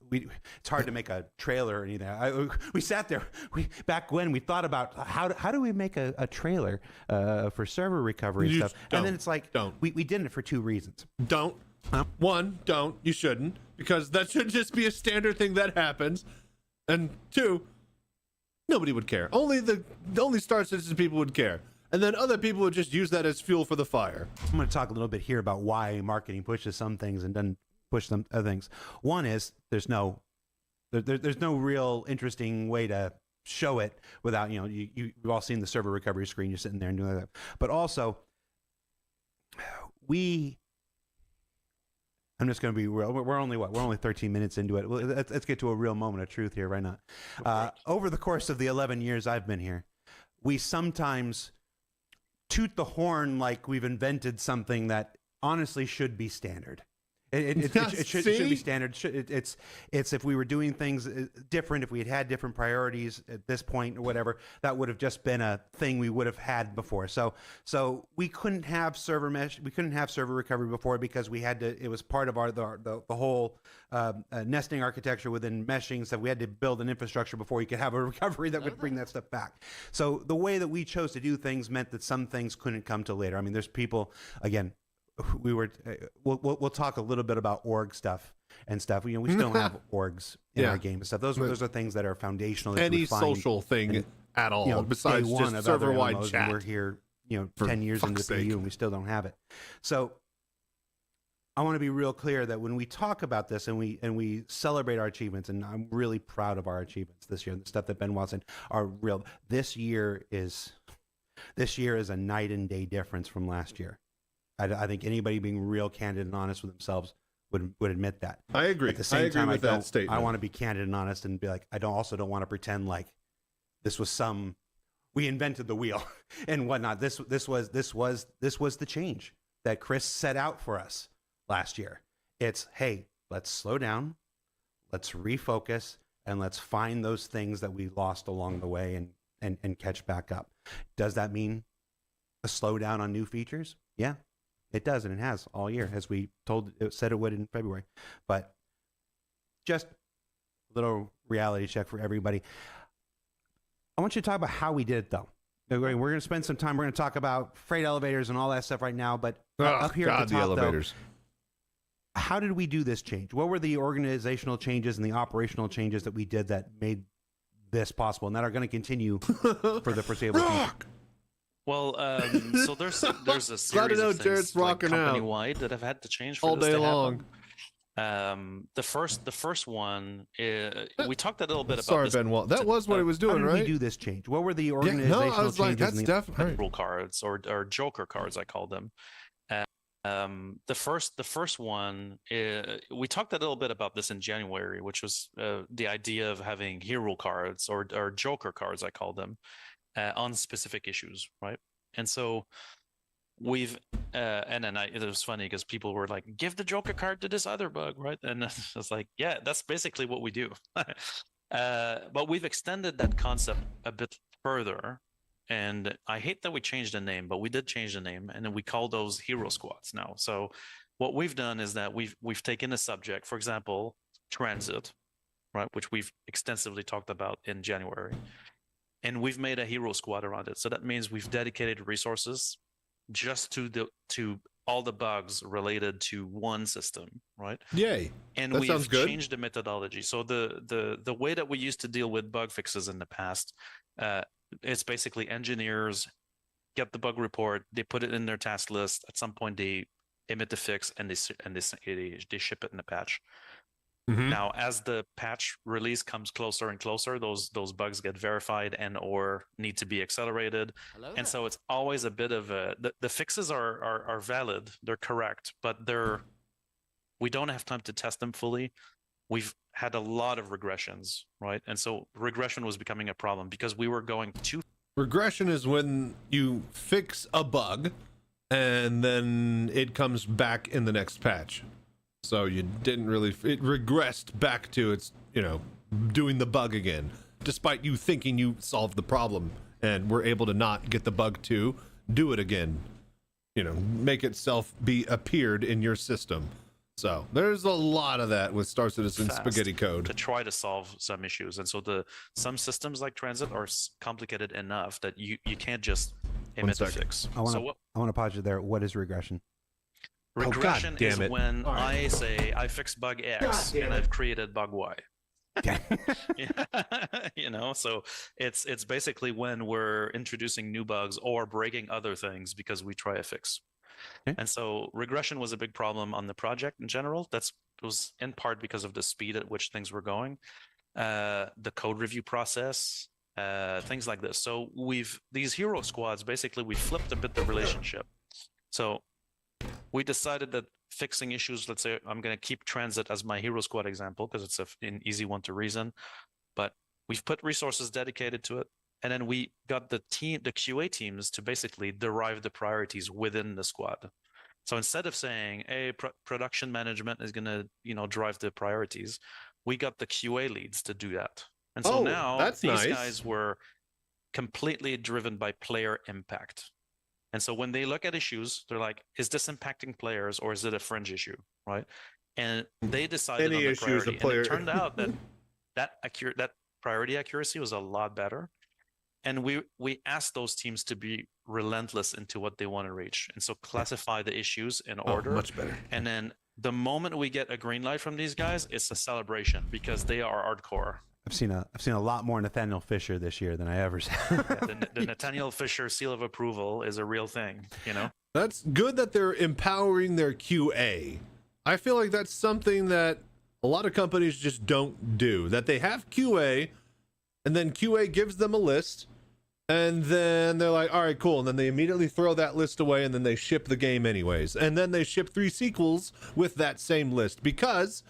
hard to make a trailer or anything. We sat there. Back when we thought about how do we make a trailer for server recovery You stuff, and then it's like don't. We did it for two reasons. Don't. One, don't. You shouldn't, because that should just be a standard thing that happens. And two, nobody would care. Only Star Citizen people would care, and then other people would just use that as fuel for the fire. I'm going to talk a little bit here about why marketing pushes some things and doesn't push some other things. One is there's no real interesting way to show it without, you've all seen the server recovery screen. You're sitting there and doing that. But also, I'm just going to be real. We're only 13 minutes into it. Let's get to a real moment of truth here right now. Over the course of the 11 years I've been here, we sometimes toot the horn like we've invented something that honestly should be standard. It should be standard. It's if we were doing things different, if we had different priorities at this point or whatever, that would have just been a thing we would have had before. So we couldn't have server mesh, we couldn't have server recovery before because we had to. It was part of the whole nesting architecture within meshing. So we had to build an infrastructure before you could have a recovery that would bring that stuff back. So the way that we chose to do things meant that some things couldn't come till later. I mean, there's people again. We'll talk a little bit about org stuff and stuff. We still don't have orgs in our game and stuff. Those are things that are foundational. That Any social thing at all, besides just server-wide chat. We're here, 10 years into the EU and we still don't have it. So I want to be real clear that when we talk about this and we celebrate our achievements, and I'm really proud of our achievements this year, the stuff that Ben Watson are real. This year is a night and day difference from last year. I think anybody being real candid and honest with themselves would admit that. I agree. At the same time, that statement. I want to be candid and honest and be like, I also don't want to pretend like this was we invented the wheel and whatnot. This was the change that Chris set out for us last year. It's, hey, let's slow down, let's refocus, and let's find those things that we lost along the way and catch back up. Does that mean a slowdown on new features? Yeah. It does, and it has all year, as we said it would in February. But just a little reality check for everybody. I want you to talk about how we did it, though. We're going to spend some time. We're going to talk about freight elevators and all that stuff right now. But up here at the top, elevators. Though, how did we do this change? What were the organizational changes and the operational changes that we did that made this possible and that are going to continue for the foreseeable future? Well, so there's a series of things company-wide that have had to change for all this day to long. Happen. The first one is, we talked a little bit about. Sorry, this, Ben Walt. That was what it was doing, how did right? we do this change? What were the organizational changes? That's definitely rule cards or Joker cards, I call them. The first one is, we talked a little bit about this in January, which was the idea of having hero cards or Joker cards, I call them. On specific issues, right? And so we've and then it was funny because people were like, give the Joker card to this other bug, right? And I was like, yeah, that's basically what we do. But we've extended that concept a bit further, and I hate that we changed the name, but we did change the name, and then we call those hero squads now. So what we've done is that we've taken a subject, for example, transit, right, which we've extensively talked about in January. And we've made a hero squad around it. So that means we've dedicated resources just to all the bugs related to one system, right? Yay. And that we've changed the methodology. So the way that we used to deal with bug fixes in the past, it's basically engineers get the bug report, they put it in their task list. At some point, they emit the fix and they ship it in a patch. Mm-hmm. Now, as the patch release comes closer and closer, those bugs get verified and or need to be accelerated. And so it's always a bit of the fixes are valid, they're correct, but we don't have time to test them fully. We've had a lot of regressions, right? And so regression was becoming a problem because we were going too. Regression is when you fix a bug and then it comes back in the next patch. So you didn't really, it regressed back to its, doing the bug again, despite you thinking you solved the problem and were able to not get the bug to do it again. make itself be appeared in your system. So there's a lot of that with Star Citizen Fast spaghetti code to try to solve some issues. And so some systems like transit are complicated enough that you can't just emit a fix. I want to pause you there. What is regression? Regression is when I say I fixed bug X and I've created bug Y. Okay. So it's basically when we're introducing new bugs or breaking other things because we try a fix. Okay. And so regression was a big problem on the project in general. It was in part because of the speed at which things were going, the code review process, things like this. So these hero squads, basically we flipped a bit the relationship. So we decided that fixing issues, let's say I'm going to keep transit as my hero squad example because it's an easy one to reason, but we've put resources dedicated to it. And then we got the QA teams to basically derive the priorities within the squad. So instead of saying, hey, production management is going to, drive the priorities, we got the QA leads to do that. And so now these guys were completely driven by player impact. And so when they look at issues, they're like, is this impacting players or is it a fringe issue, right? And they decided on the priority. And it turned out that priority accuracy was a lot better. And we asked those teams to be relentless into what they want to reach. And so classify the issues in order. Much better. And then the moment we get a green light from these guys, it's a celebration because they are hardcore. I've seen a lot more Nathaniel Fisher this year than I ever saw. The Nathaniel Fisher seal of approval is a real thing, That's good that they're empowering their QA. I feel like that's something that a lot of companies just don't do. That they have QA, and then QA gives them a list, and then they're like, all right, cool. And then they immediately throw that list away, and then they ship the game anyways. And then they ship 3 sequels with that same list because,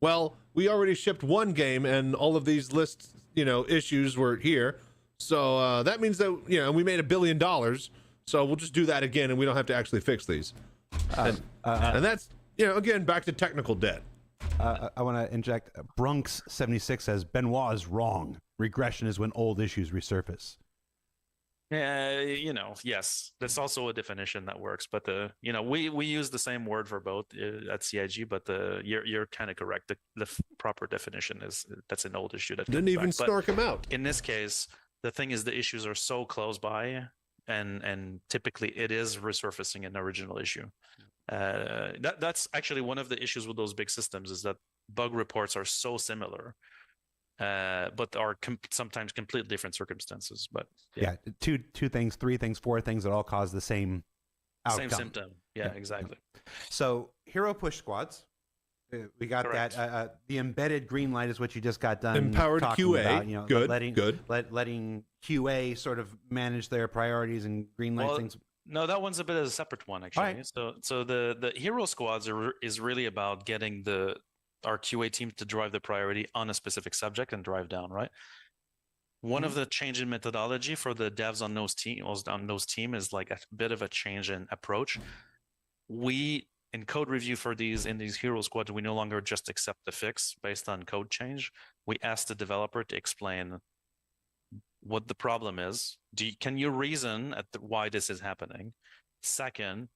well, we already shipped one game and all of these lists, issues were here. So that means that, we made $1 billion. So we'll just do that again and we don't have to actually fix these. And that's, again, back to technical debt. I want to inject. Brunks76 says Benoit is wrong. Regression is when old issues resurface. Yes, that's also a definition that works. But we use the same word for both at CIG. But you're kind of correct. The proper definition is that's an old issue that didn't even snark them out. In this case, the thing is the issues are so close by, and typically it is resurfacing an original issue. That's actually one of the issues with those big systems is that bug reports are so similar. But are sometimes completely different circumstances. But yeah, two things, 3 things, 4 things that all cause the same outcome. Same symptom. Yeah, exactly. So hero push squads, we got Correct. that. The embedded green light is what you just got done. Empowered QA, about, good, letting QA sort of manage their priorities and green light things. No, that one's a bit of a separate one actually. Right. So the hero squads is really about getting our QA team to drive the priority on a specific subject and drive down, right? One of the change in methodology for the devs on those team is like a bit of a change in approach. We in code review in these hero squads, we no longer just accept the fix based on code change. We ask the developer to explain what the problem is. Can you reason at why this is happening? Second,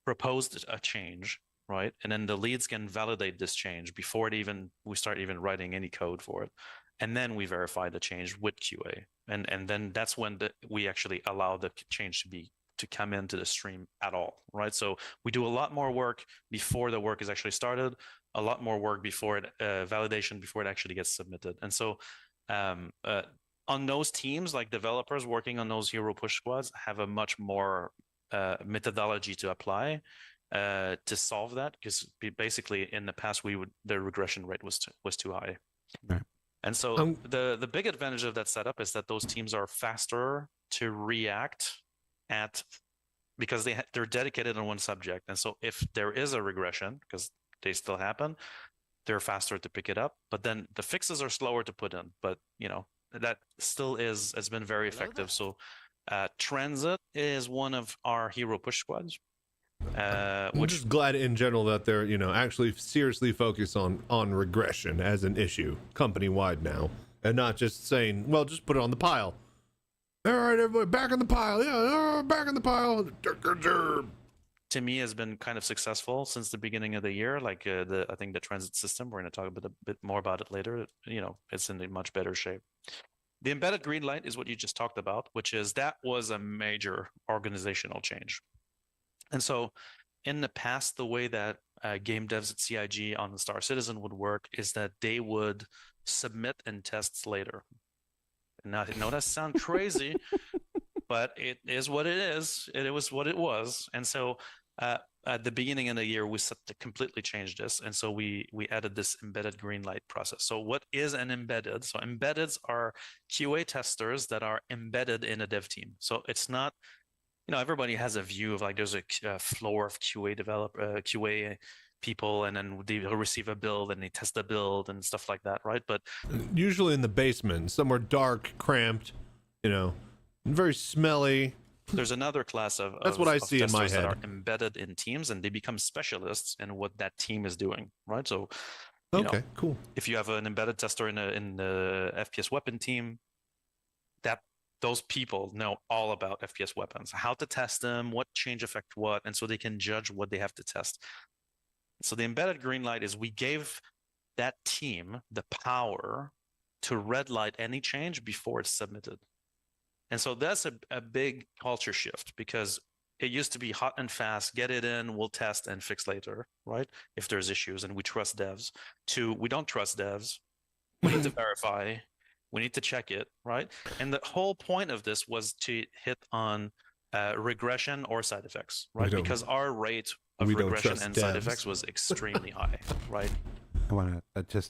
propose a change. Right, and then the leads can validate this change before we start even writing any code for it, and then we verify the change with QA, and then that's when we actually allow the change to come into the stream at all. Right, so we do a lot more work before the work is actually started, a lot more work before validation before it actually gets submitted, and so on those teams, like developers working on those hero push squads, have a much more methodology to apply. To solve that, because basically in the past the regression rate was too high, right. And so the big advantage of that setup is that those teams are faster to react because they're dedicated on one subject, and so if there is a regression, because they still happen, they're faster to pick it up. But then the fixes are slower to put in, but that still has been very effective. So Transit is one of our hero push squads. I'm just glad in general that they're actually seriously focused on regression as an issue company wide now, and not just saying, well, just put it on the pile. All right, everybody, back in the pile. Yeah, back in the pile. to me has been kind of successful since the beginning of the year. Like I think the transit system, we're going to talk a bit more about it later. It's in a much better shape. The embedded green light is what you just talked about, which is that was a major organizational change. And so in the past, the way that game devs at CIG on the Star Citizen would work is that they would submit and test later. And now, I know that sounds crazy, but it is what it is. It was what it was. And so at the beginning of the year, we set to completely change this. And so we added this embedded green light process. So what is an embedded? So embeddeds are QA testers that are embedded in a dev team. So it's not, everybody has a view of like there's a floor of QA people, and then they receive a build and they test the build and stuff like that, right? But usually in the basement, somewhere dark, cramped, very smelly. There's another class of that's what I see in my head. That are embedded in teams, and they become specialists in what that team is doing, right? So, okay, cool. If you have an embedded tester in the FPS weapon team, those people know all about FPS weapons, how to test them, what change affect what, and so they can judge what they have to test. So the embedded green light is we gave that team the power to red light any change before it's submitted. And so that's a big culture shift, because it used to be hot and fast, get it in, we'll test and fix later, right? If there's issues, and we trust devs, to we don't trust devs, we need to verify, we need to check it, right? And the whole point of this was to hit on regression or side effects, right? Because our rate of regression and side effects was extremely high, right? I want to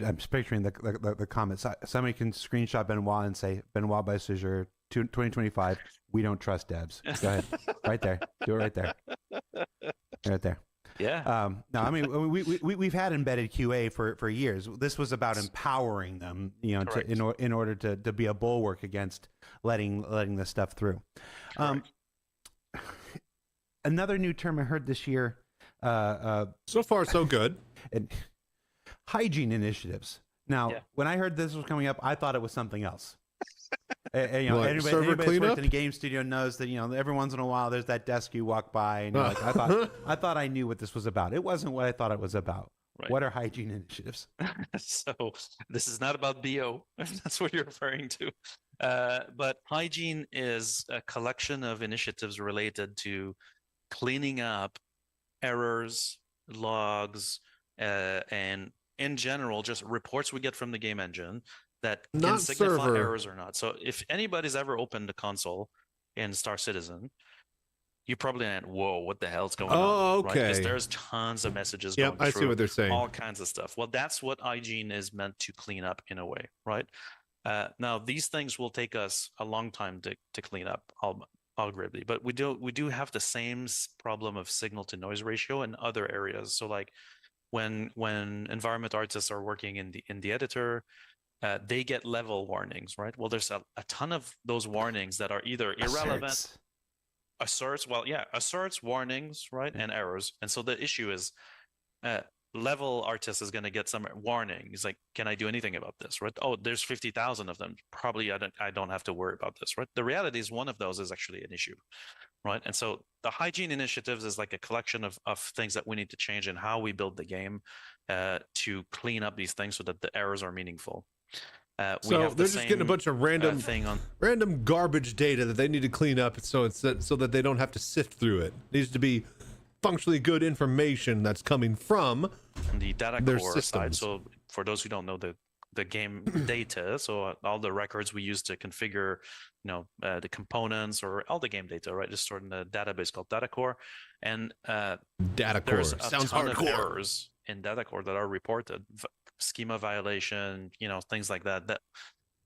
I'm just picturing the comments. Somebody can screenshot Benoit and say, Benoit by Sejour 2025, we don't trust devs. Go ahead. Right there. Do it right there. Right there. Yeah. No, I mean, we've had embedded QA for years. This was about empowering them, in order to be a bulwark against letting this stuff through. Another new term I heard this year. So far, so good. Hygiene initiatives. Now, when I heard this was coming up, I thought it was something else. Anybody that's worked in a game studio knows that every once in a while there's that desk you walk by and you're like, I thought I knew what this was about. It wasn't what I thought it was about. Right. What are hygiene initiatives? So this is not about BO, if that's what you're referring to. But hygiene is a collection of initiatives related to cleaning up errors, logs, and in general, just reports we get from the game engine that can signify errors or not. So if anybody's ever opened a console in Star Citizen, you probably went, whoa, what the hell's going on? Oh, okay. Right? Because there's tons of messages going through. I see what they're saying. All kinds of stuff. Well, that's what hygiene is meant to clean up in a way, right? Now, these things will take us a long time to clean up, arguably, but we do have the same problem of signal to noise ratio in other areas. So like when environment artists are working in the editor, they get level warnings, right? Well, there's a ton of those warnings that are either irrelevant, asserts, warnings, right, and errors. And so the issue is level artist is going to get some warning. He's like, can I do anything about this, right? Oh, there's 50,000 of them. Probably I don't have to worry about this, right? The reality is one of those is actually an issue, right? And so the hygiene initiatives is like a collection of things that we need to change in how we build the game to clean up these things so that the errors are meaningful. So they're just getting a bunch of random garbage data that they need to clean up so that they don't have to sift through it. It needs to be functionally good information that's coming from the data their core systems. side. So for those who don't know the game data, so all the records we use to configure, the components or all the game data, right, is stored in a database called data core, and data core there's a sounds ton hardcore. of errors in data core that are reported, schema violation, things like that. That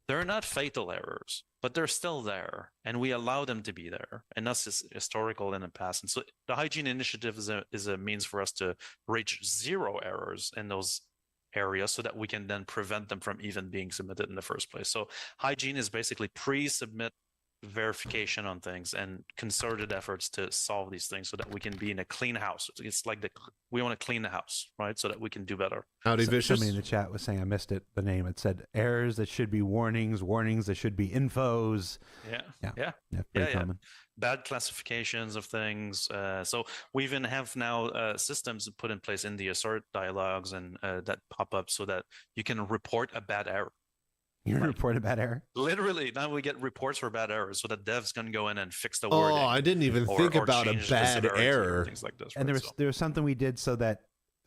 they're not fatal errors, but they're still there, and we allow them to be there, and that's historical in the past. And so the hygiene initiative is a means for us to reach zero errors in those areas so that we can then prevent them from even being submitted in the first place. So hygiene is basically pre-submit verification on things and concerted efforts to solve these things so that we can be in a clean house. It's like we want to clean the house, right? So that we can do better. Howdy, Vicious. Somebody in the chat was saying, I missed it, the name. It said errors that should be warnings, warnings that should be infos. Yeah. Pretty common. Bad classifications of things. So we even have now systems put in place in the assert dialogues and that pop up so that you can report a bad error. You report a bad error? Literally, now we get reports for bad errors, so that devs can go in and fix the Oh, wording. I didn't even think about a change the bad severity or error. things like this. And right? there was something we did so that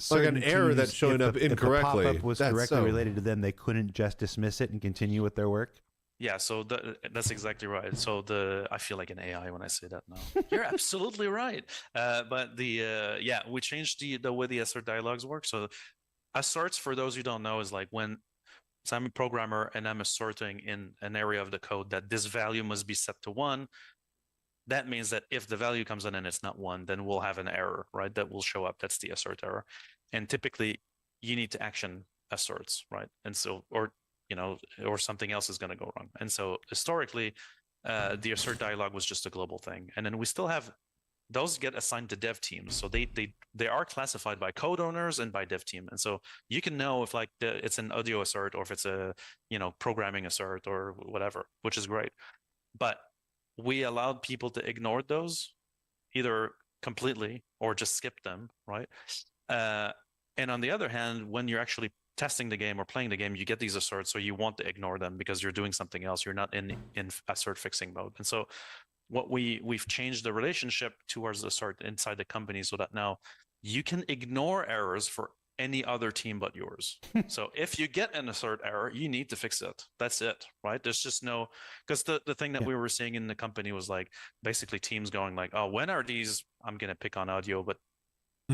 Like an error teams, that's showing if up the, incorrectly. If the pop-up was That's directly so- related to them, they couldn't just dismiss it and continue with their work. Yeah, so that's exactly right. So I feel like an AI when I say that now. You're absolutely right. But we changed the way the assert dialogues work. So asserts, for those who don't know, is like when so I'm a programmer and I'm asserting in an area of the code that this value must be set to 1. That means that if the value comes in and it's not 1, then we'll have an error, right? That will show up. That's the assert error. And typically you need to action asserts, right? And so, or something else is going to go wrong. And so historically, the assert dialog was just a global thing. And then we still have those get assigned to dev teams. So they are classified by code owners and by dev team. And so you can know if it's an audio assert or if it's a, programming assert or whatever, which is great. But we allowed people to ignore those either completely or just skip them, right? And on the other hand, when you're actually testing the game or playing the game, you get these asserts, so you want to ignore them because you're doing something else. You're not in assert fixing mode. And so what we've changed the relationship towards assert inside the company so that now you can ignore errors for any other team but yours. So if you get an assert error, you need to fix it. That's it, right? There's just no, because the thing that we were seeing in the company was like basically teams going like, oh, when are these, I'm going to pick on audio, but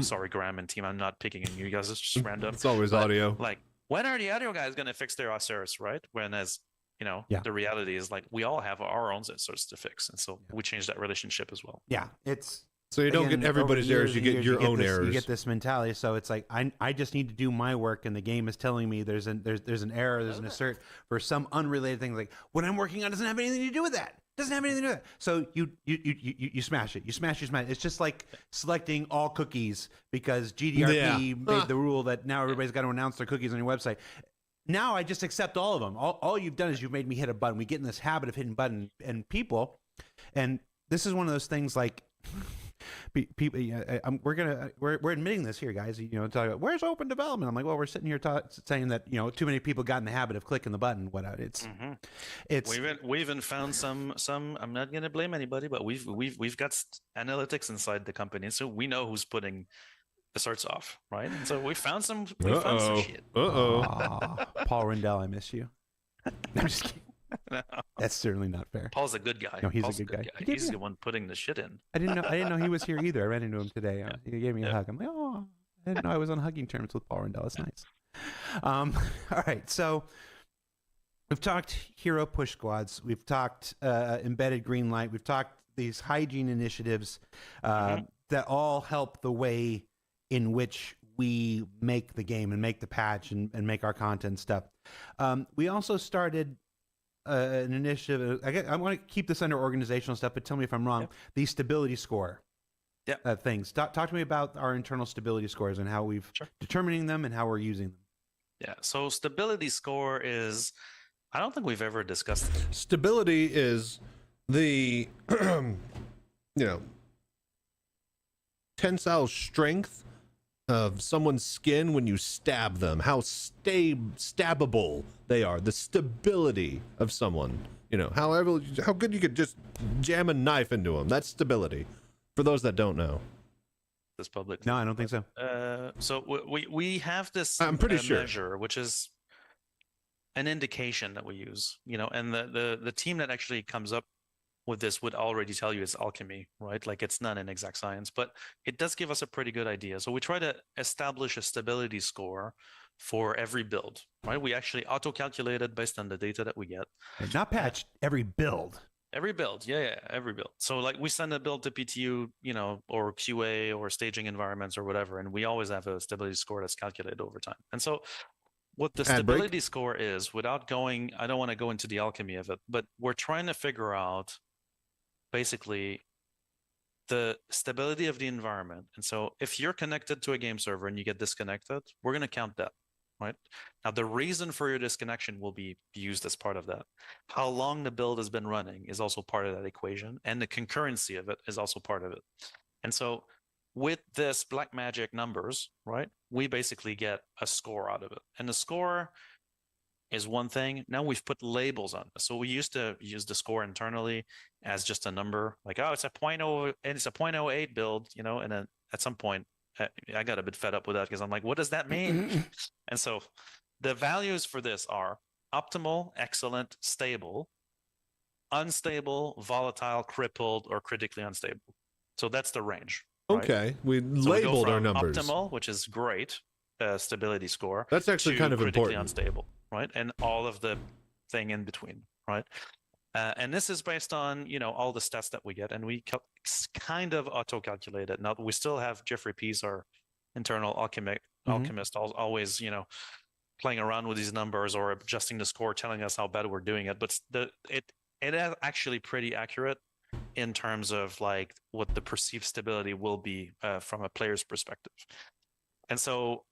sorry, Graham and team, I'm not picking on you guys. It's just random. It's always audio. Like, when are the audio guys going to fix their asserts, right? Whereas, the reality is like we all have our own asserts to fix. And so we changed that relationship as well. Yeah, it's so you don't get everybody's errors, you get your own errors. You get this mentality. So it's like I just need to do my work, and the game is telling me there's an error, there's an assert for some unrelated thing. Like what I'm working on doesn't have anything to do with that. Doesn't have anything to do with that. So you smash it. You smash. It's just like selecting all cookies because GDRP made the rule that now everybody's got to announce their cookies on your website. Now I just accept all of them. All you've done is you've made me hit a button. We get in this habit of hitting button and people, and this is one of those things like. People, we're admitting this here, guys. Talking about where's open development. I'm like, well, we're sitting here saying that too many people got in the habit of clicking the button. It's we even found some. I'm not going to blame anybody, but we've got analytics inside the company, so we know who's putting asserts off, right? And so we found some shit. Paul Rendell, I miss you. I'm just kidding. No. That's certainly not fair. Paul's a good guy. No, he's Paul's a good guy. He's the one putting the shit in. I didn't know he was here either. I ran into him today. He gave me a hug. I'm like, oh, I didn't know I was on hugging terms with Paul Rendell. That's nice. All right, so we've talked hero push squads. We've talked embedded green light. We've talked these hygiene initiatives that all help the way in which we make the game and make the patch and make our content stuff. We also started an initiative. I want to keep this under organizational stuff, but tell me if I'm wrong. The stability score things. Talk to me about our internal stability scores and how we've determining them and how we're using them. Yeah. So stability score is, I don't think we've ever discussed it. Stability is the, tensile strength of someone's skin when you stab them, how stabbable they are, the stability of someone, how good you could just jam a knife into them. That's stability. For those that don't know. This public. No, I don't think so. So we have this I'm pretty sure. measure, which is an indication that we use, and the team that actually comes up with this would already tell you it's alchemy, right? Like it's not an exact science, but it does give us a pretty good idea. So we try to establish a stability score for every build, right? We actually auto-calculate it based on the data that we get. And not patch, every build. Every build, every build. So like we send a build to PTU, or QA or staging environments or whatever, and we always have a stability score that's calculated over time. And so what the stability score is, without going, I don't want to go into the alchemy of it, but we're trying to figure out basically the stability of the environment. And so if you're connected to a game server and you get disconnected, we're going to count that, right? Now, the reason for your disconnection will be used as part of that. How long the build has been running is also part of that equation, and the concurrency of it is also part of it. And so with this black magic numbers, right, we basically get a score out of it. And the score is one thing. Now we've put labels on this. So we used to use the score internally as just a number, like, oh, it's a 0.0 and it's a 0.08 build, you know, and then at some point I got a bit fed up with that because I'm like, what does that mean? And so the values for this are optimal, excellent, stable, unstable, volatile, crippled, or critically unstable. So that's the range. Right? Okay, we labeled our numbers. Optimal, which is great, stability score. That's actually kind of critically important. Unstable, right? And all of the thing in between, right? And this is based on, you know, all the stats that we get, and we kind of auto-calculate it. Now, we still have Jeffrey Pease, our internal alchemist, always, you know, playing around with these numbers or adjusting the score, telling us how bad we're doing it. But it is actually pretty accurate in terms of like what the perceived stability will be from a player's perspective. And so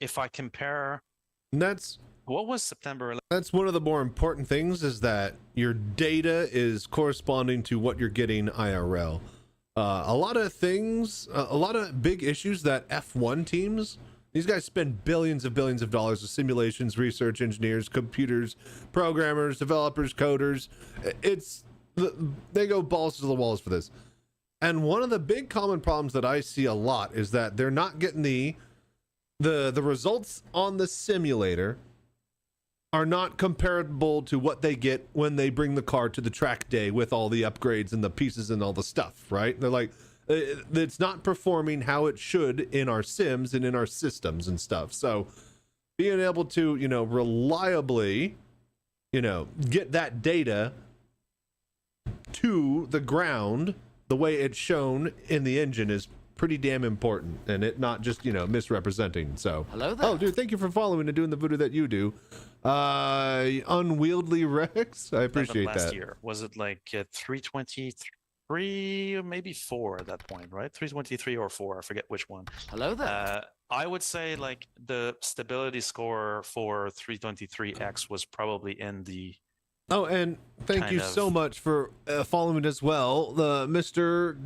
if I compare, and that's what was September 11th? That's one of the more important things, is that your data is corresponding to what you're getting IRL. A lot of things, a lot of big issues that F1 teams, these guys spend billions of dollars with simulations, research engineers, computers, programmers, developers, coders. They go balls to the walls for this. And one of the big common problems that I see a lot is that they're not getting the results on the simulator are not comparable to what they get when they bring the car to the track day with all the upgrades and the pieces and all the stuff, right? They're like, it's not performing how it should in our sims and in our systems and stuff. So being able to, you know, reliably, you know, get that data to the ground the way it's shown in the engine is pretty damn important, and it not just, you know, misrepresenting. So hello there. Oh, dude, thank you for following and doing the voodoo that you do. Unwieldy Rex, I appreciate last that. year, was it like 323 or maybe 4 at that point, right? 323 or 4, I forget which one. Hello there. I would say like the stability score for 323X was probably in the Oh, and thank you so much for following as well. The Mr.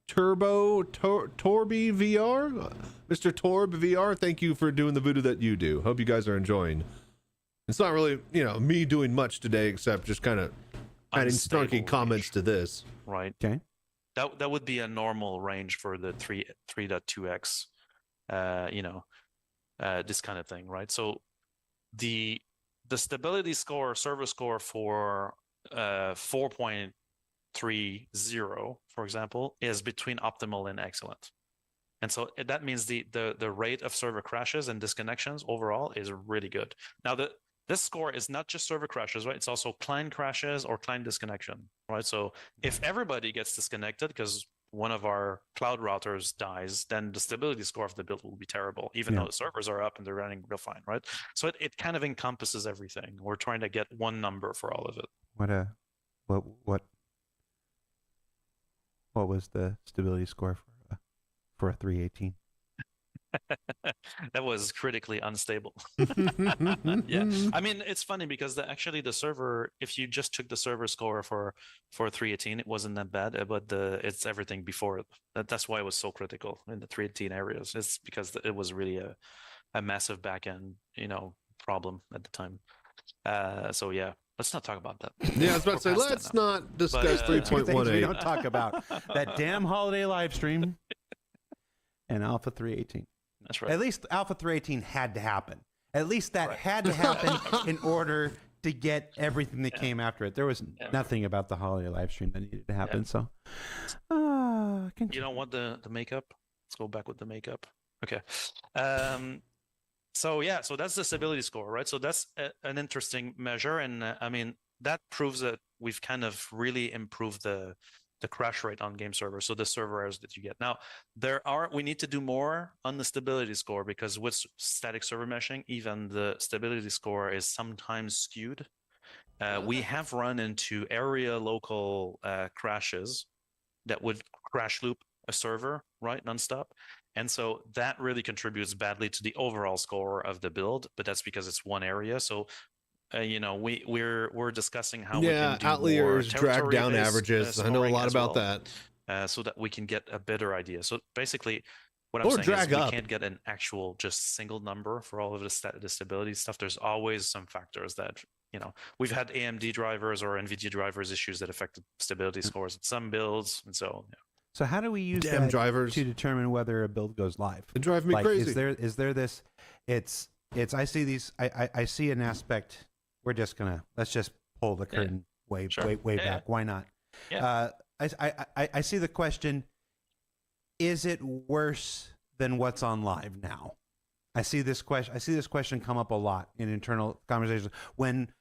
Tobii VR, Mr. Torb VR. Thank you for doing the voodoo that you do. Hope you guys are enjoying. It's not really, you know, me doing much today except just kind of adding snarky comments to this. Right. Okay. That would be a normal range for the 3.2x. You know, this kind of thing, right? So the stability score, server score for 4.30, for example, is between optimal and excellent. And so that means the rate of server crashes and disconnections overall is really good. Now, this score is not just server crashes, right? It's also client crashes or client disconnection, right? So if everybody gets disconnected because one of our cloud routers dies, then the stability score of the build will be terrible, even though the servers are up and they're running real fine, right? So it kind of encompasses everything. We're trying to get one number for all of it. What was the stability score for a 318? That was critically unstable. Yeah, I mean, it's funny because actually the server, if you just took the server score for 318, it wasn't that bad, but it's everything before it. That's why it was so critical in the 318 areas. It's because it was really a massive backend, you know, problem at the time. So yeah, let's not talk about that. Yeah, I was about to say, let's not discuss 3.18. We don't talk about that damn holiday live stream and Alpha 318. That's right. At least Alpha 318 had to happen. At least that had to happen in order to get everything that came after it. There was nothing about the holiday live stream that needed to happen. So, you don't want the makeup? Let's go back with the makeup. Okay. So yeah, so that's the stability score, right? So that's an interesting measure, and I mean that proves that we've kind of really improved the crash rate on game servers, so the server errors that you get. Now, we need to do more on the stability score, because with static server meshing, even the stability score is sometimes skewed. We have run into area local crashes that would crash loop a server, right, nonstop. And so that really contributes badly to the overall score of the build, but that's because it's one area. So we're discussing how we can do outliers drag down territory-based, averages. I know a scoring lot as about well, that. so that we can get a better idea. So basically, what I'm Or saying is drag we up. can't get an actual just single number for all of the stability stuff. There's always some factors that, we've had AMD drivers or NVIDIA drivers issues that affected stability scores in some builds, and so So how do we use Damn that drivers. to determine whether a build goes live? It drives me crazy. Is there this? It's. I see these. I see an aspect. Let's just pull the curtain way back. Why not? Yeah. I see the question. Is it worse than what's on live now? I see this question come up a lot in internal conversations. When,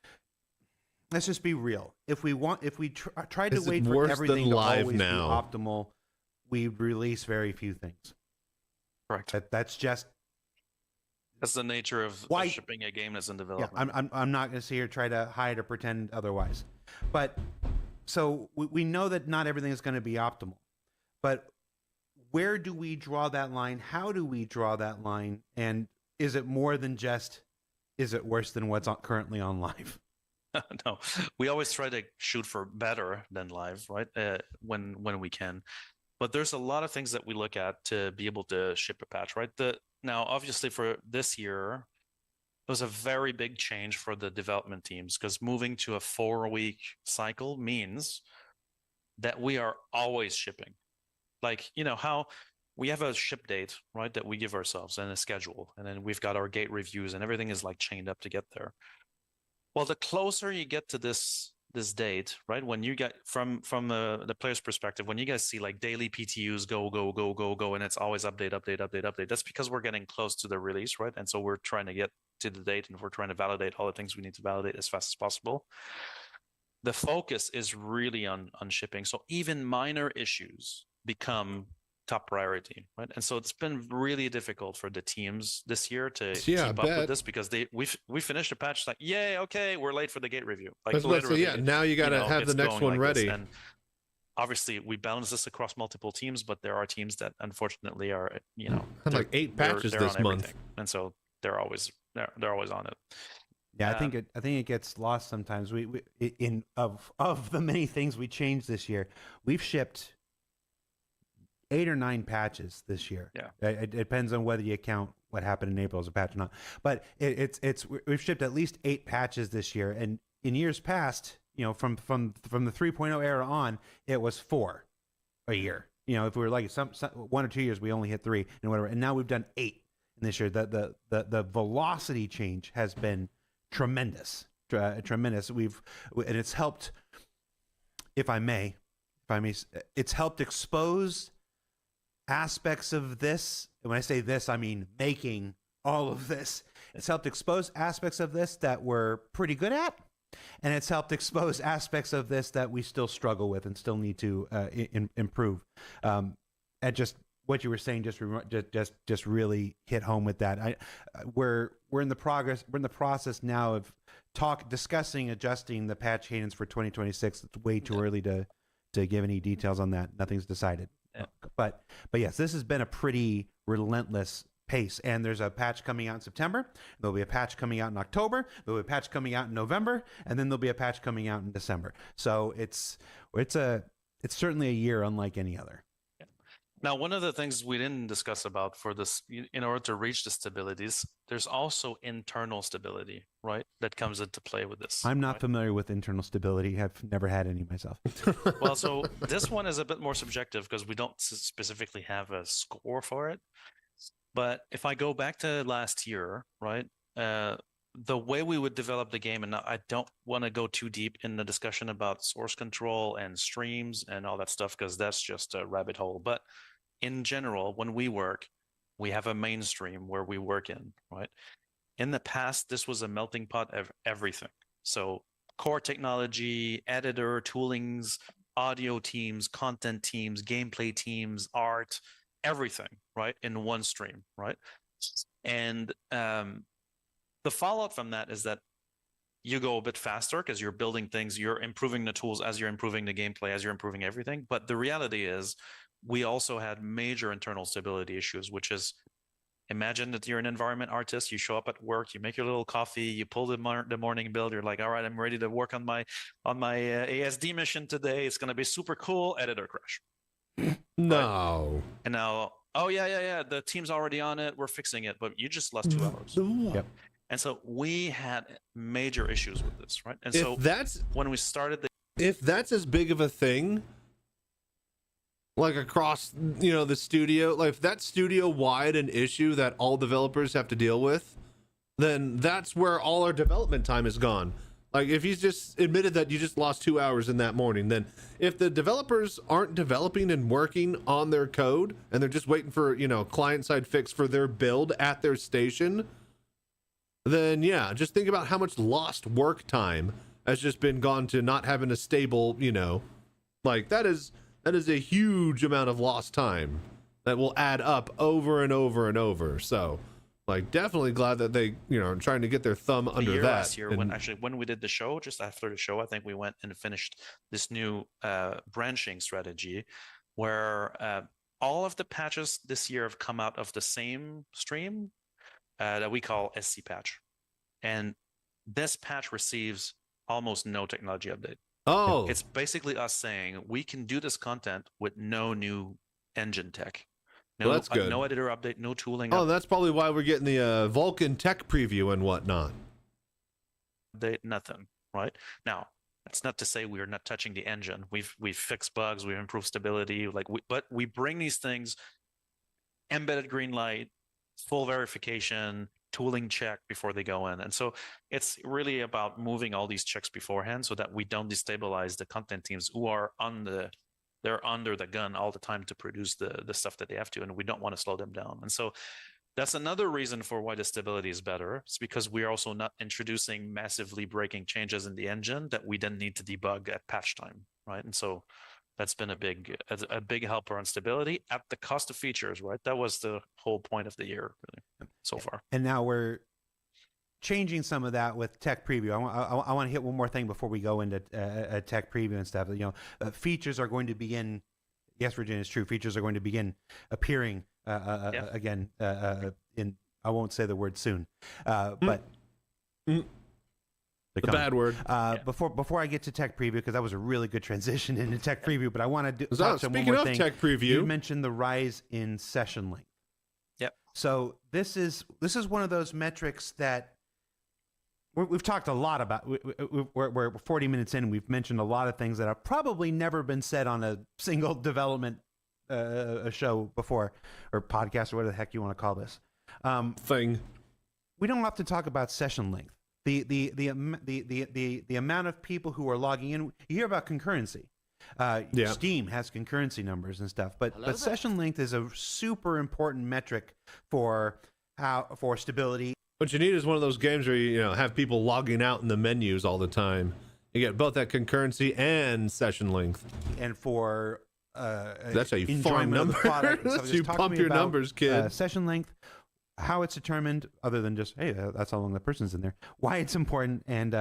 let's just be real. If we tried to wait for everything to always be optimal, we'd release very few things. Correct. That's the nature of shipping a game that's in development. Yeah, I'm not going to sit here and try to hide or pretend otherwise. But so we know that not everything is going to be optimal. But where do we draw that line? How do we draw that line? And is it more than just, is it worse than what's currently on live? No, we always try to shoot for better than live, right? When we can. But there's a lot of things that we look at to be able to ship a patch, right? Now, obviously, for this year, it was a very big change for the development teams because moving to a 4-week cycle means that we are always shipping. Like, how we have a ship date, right, that we give ourselves and a schedule, and then we've got our gate reviews and everything is like chained up to get there. Well, the closer you get to this date, right, when you get from the player's perspective, when you guys see like daily PTUs go, and it's always update, that's because we're getting close to the release, right? And so we're trying to get to the date and we're trying to validate all the things we need to validate as fast as possible. The focus is really on shipping. So even minor issues become top priority, right? And so it's been really difficult for the teams this year to keep up with this because we finished a patch like, yay, okay, we're late for the gate review. Like literally, now you got to have the next one ready. And obviously, we balance this across multiple teams, but there are teams that unfortunately are, like 8 patches this month, and so they're always on it. Yeah, I think it gets lost sometimes. Of the many things we changed this year, we've shipped 8 or 9 patches this year. Yeah, it depends on whether you count what happened in April as a patch or not. But we've shipped at least 8 patches this year, and in years past, from the 3.0 era on, it was 4 a year. If we were like some 1 or 2 years, we only hit 3 and whatever. And now we've done 8 in this year. The velocity change has been tremendous. And it's helped, if I may, it's helped expose aspects of this. And when I say this, I mean making all of this. It's helped expose aspects of this that we're pretty good at, and it's helped expose aspects of this that we still struggle with and still need to improve. And just what you were saying just really hit home with that. We're in the process now of discussing adjusting the patch cadence for 2026. It's way too early to give any details on that. Nothing's decided. Yeah. But yes, this has been a pretty relentless pace, and there's a patch coming out in September. There'll be a patch coming out in October. There'll be a patch coming out in November, and then there'll be a patch coming out in December. So it's certainly a year unlike any other. Now, one of the things we didn't discuss about for this, in order to reach the stabilities, there's also internal stability, right? That comes into play with this. I'm not familiar with internal stability. I've never had any myself. Well, so this one is a bit more subjective because we don't specifically have a score for it. But if I go back to last year, right, the way we would develop the game, and I don't want to go too deep in the discussion about source control and streams and all that stuff because that's just a rabbit hole. But in general, when we work, we have a mainstream where we work in, right? In the past, this was a melting pot of everything. So core technology, editor, toolings, audio teams, content teams, gameplay teams, art, everything, right? In one stream, right? And the fallout from that is that you go a bit faster because you're building things, you're improving the tools as you're improving the gameplay, as you're improving everything. But the reality is, we also had major internal stability issues, which is, imagine that you're an environment artist, you show up at work, you make your little coffee, you pull the morning build, you're like, all right, I'm ready to work on my ASD mission today. It's going to be super cool. Editor crash. No. Right? And now, oh yeah, the team's already on it. We're fixing it, but you just lost 2 hours. Yep. And so we had major issues with this, right? And If so that's when we started if that's as big of a thing, like across, the studio, like if that's studio wide an issue that all developers have to deal with, then that's where all our development time is gone. Like if he's just admitted that you just lost 2 hours in that morning, then if the developers aren't developing and working on their code and they're just waiting for, client side fix for their build at their station, then yeah, just think about how much lost work time has just been gone to not having a stable, like that is a huge amount of lost time that will add up over and over and over. So like definitely glad that they, are trying to get their thumb under that. Last year, when we did the show, just after the show, I think we went and finished this new branching strategy where all of the patches this year have come out of the same stream that we call SC patch. And this patch receives almost no technology update. Oh, it's basically us saying we can do this content with no new engine tech. No, well, that's good. No editor update, no tooling. Oh, that's probably why we're getting the Vulkan tech preview and whatnot. Nothing, right? Now, that's not to say we are not touching the engine. We've fixed bugs, we've improved stability, but we bring these things, embedded green light, full verification, tooling check before they go in. And so it's really about moving all these checks beforehand so that we don't destabilize the content teams who are they're under the gun all the time to produce the stuff that they have to, and we don't want to slow them down. And so that's another reason for why the stability is better. It's because we are also not introducing massively breaking changes in the engine that we then need to debug at patch time, right? And so that's been a big helper on stability at the cost of features, right? That was the whole point of the year, really, so far. And now we're changing some of that with tech preview. I want to hit one more thing before we go into a tech preview and stuff. Features are going to begin. Yes, Virginia, it's true. Features are going to begin appearing again in. I won't say the word soon, but. The bad word. Before I get to tech preview, because that was a really good transition into tech preview, but I want to touch on one speaking more of thing. Tech preview, you mentioned the rise in session length. Yep. So this is one of those metrics that we've talked a lot about. We're 40 minutes in, and we've mentioned a lot of things that have probably never been said on a single development a show before, or podcast, or whatever the heck you want to call this thing. We don't have to talk about session length. The amount of people who are logging in. You hear about concurrency. Steam has concurrency numbers and stuff, but session length is a super important metric for stability. What you need is one of those games where you have people logging out in the menus all the time. You get both that concurrency and session length. And for that's how you farm numbers. So you pump your numbers, kid. Session length, how it's determined, other than just, hey, that's how long the person's in there, why it's important, and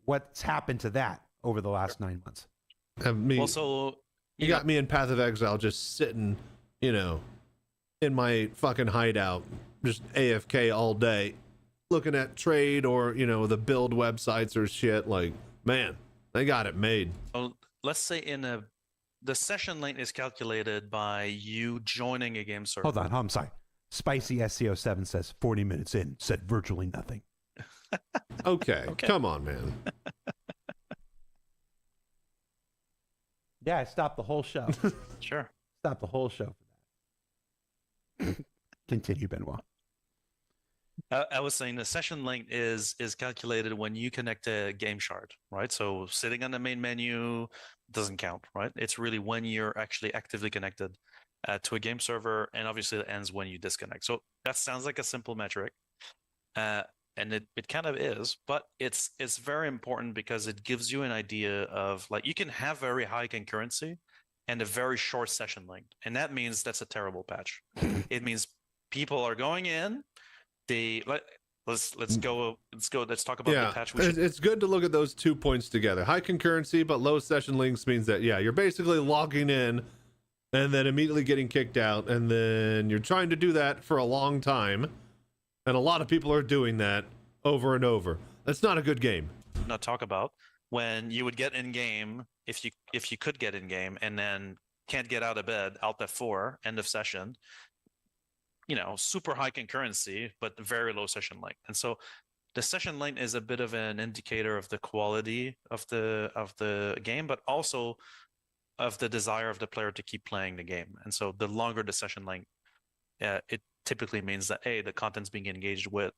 what's happened to that over the last 9 months. You got me in Path of Exile just sitting, in my fucking hideout, just AFK all day, looking at trade or, the build websites or shit. Like, man, they got it made. Well, let's say the session length is calculated by you joining a game server. Hold on, I'm sorry. Spicy SCO7 says 40 minutes in, said virtually nothing. Okay, come on, man. Yeah, I stopped the whole show. Sure. Stopped the whole show for that. Continue, Benoit. I was saying the session length is calculated when you connect a game shard, right? So sitting on the main menu doesn't count, right? It's really when you're actually actively connected to a game server, and obviously it ends when you disconnect. So that sounds like a simple metric, and it kind of is, but it's very important because it gives you an idea of, like, you can have very high concurrency and a very short session length, and that means that's a terrible patch. It means people are going in, let's go. Let's talk about the patch. It's good to look at those 2 points together. High concurrency, but low session links means that you're basically logging in and then immediately getting kicked out, and then you're trying to do that for a long time, and a lot of people are doing that over and over. That's not a good game. Not talk about when you would get in game, if you could get in game, and then can't get out of bed, Alt F4, end of session. Super high concurrency, but very low session length. And so the session length is a bit of an indicator of the quality of the game, but also of the desire of the player to keep playing the game. And so the longer the session length, it typically means that, the content's being engaged with,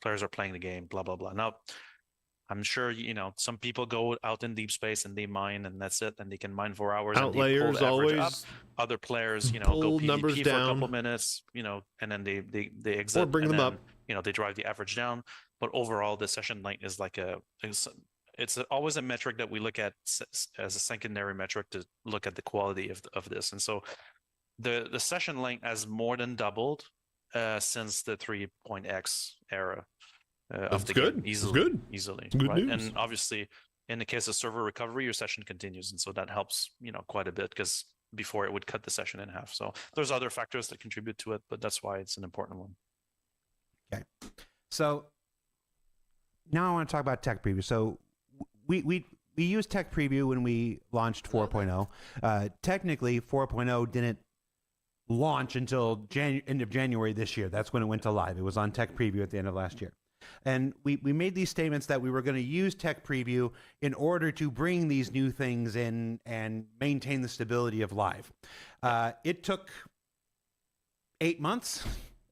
players are playing the game, blah, blah, blah. Now, I'm sure, some people go out in deep space and they mine, and that's it, and they can mine for hours. Outlayers and they pull the average always up. Other players, go pull PvP numbers for down. a couple minutes, and then they exit. Or bring and them then, up. They drive the average down. But overall, the session length is it's always a metric that we look at as a secondary metric to look at the quality of this. And so the session length has more than doubled since the 3.x era. Of the game, easily. It's good right? news. And obviously, in the case of server recovery, your session continues, and so that helps, quite a bit, because before it would cut the session in half. So there's other factors that contribute to it, but that's why it's an important one. Okay, so now I want to talk about Tech Preview. So we used Tech Preview when we launched 4.0. Technically, 4.0 didn't launch until end of January this year. That's when it went to live. It was on Tech Preview at the end of last year. And we made these statements that we were going to use Tech Preview in order to bring these new things in and maintain the stability of live. It took 8 months.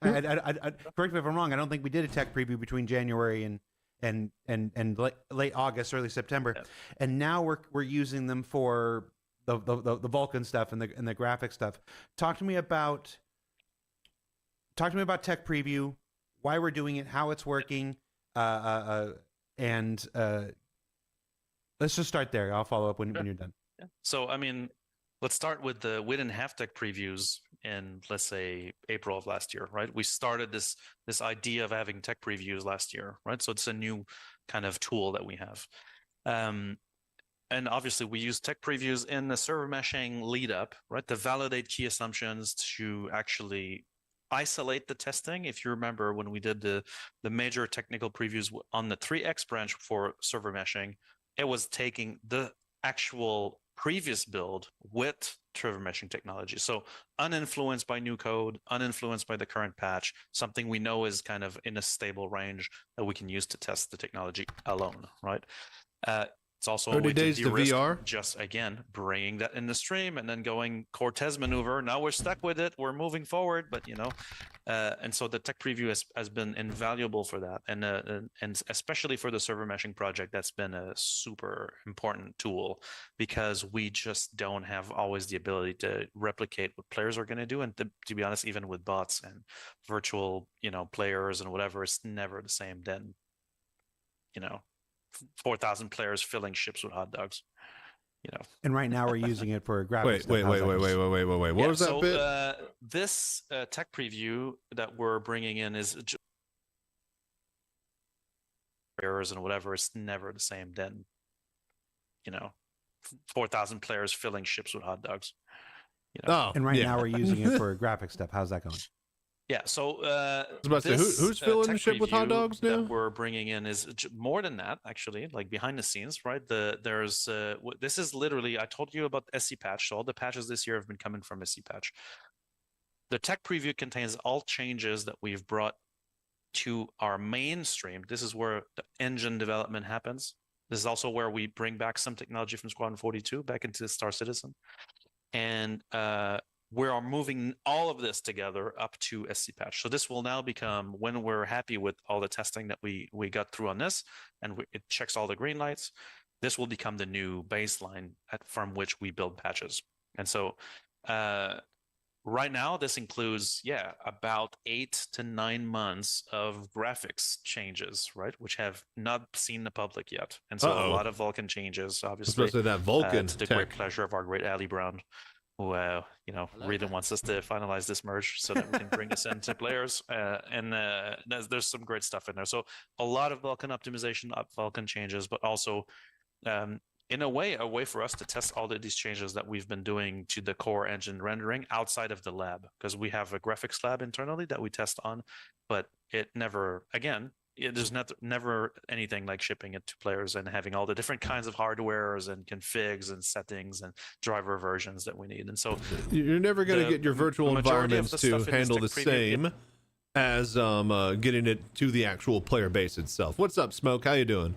Correct me if I'm wrong. I don't think we did a Tech Preview between January and late August, early September. Yeah. And now we're using them for the Vulkan stuff and the graphic stuff. Talk to me about Tech Preview, why we're doing it, how it's working, and let's just start there. I'll follow up when you're done. Yeah. So, let's start with we didn't have Tech Previews in, let's say, April of last year, right? We started this idea of having Tech Previews last year, right? So it's a new kind of tool that we have. And obviously, we use Tech Previews in the server meshing lead up, right? To validate key assumptions, to actually isolate the testing. If you remember when we did the major technical previews on the 3x branch for server meshing, it was taking the actual previous build with server meshing technology. So uninfluenced by new code, uninfluenced by the current patch, something we know is kind of in a stable range that we can use to test the technology alone, right? It's also 30 days to VR. Just again bringing that in the stream and then going Cortez maneuver. Now we're stuck with it. We're moving forward, but and so the Tech Preview has been invaluable for that, and especially for the server meshing project, that's been a super important tool, because we just don't have always the ability to replicate what players are going to do, and to be honest, even with bots and virtual players and whatever, it's never the same. Then 4,000 players filling ships with hot dogs, And right now we're using it for graphics. Wait. What was that bit? This Tech Preview that we're bringing in is errors and whatever. It's never the same. Then, 4,000 players filling ships with hot dogs. And right now we're using it for graphic stuff. How's that going? Yeah, so I was about to say, who's filling the ship with hot dogs now? That we're bringing in is more than that, actually, like behind the scenes, right? There's this is literally, I told you about the SC patch, so all the patches this year have been coming from SC patch. The Tech Preview contains all changes that we've brought to our mainstream. This is where the engine development happens. This is also where we bring back some technology from Squadron 42 back into Star Citizen. And we are moving all of this together up to SC patch. So this will now become, when we're happy with all the testing that we got through on this, and it checks all the green lights, this will become the new baseline from which we build patches. And so right now, this includes, about 8 to 9 months of graphics changes, right, which have not seen the public yet. And so a lot of Vulkan changes, obviously. Especially that Vulkan to the great pleasure of our great Ali Brown. who really wants us to finalize this merge so that we can bring this into players. And there's some great stuff in there. So a lot of Vulkan optimization, Vulkan changes, but also in a way for us to test all of these changes that we've been doing to the core engine rendering outside of the lab, because we have a graphics lab internally that we test on, but it never, again, there's never anything like shipping it to players and having all the different kinds of hardwares and configs and settings and driver versions that we need. And so you're never going to get your virtual environments to handle the same as getting it to the actual player base itself. What's up, Smoke? How you doing?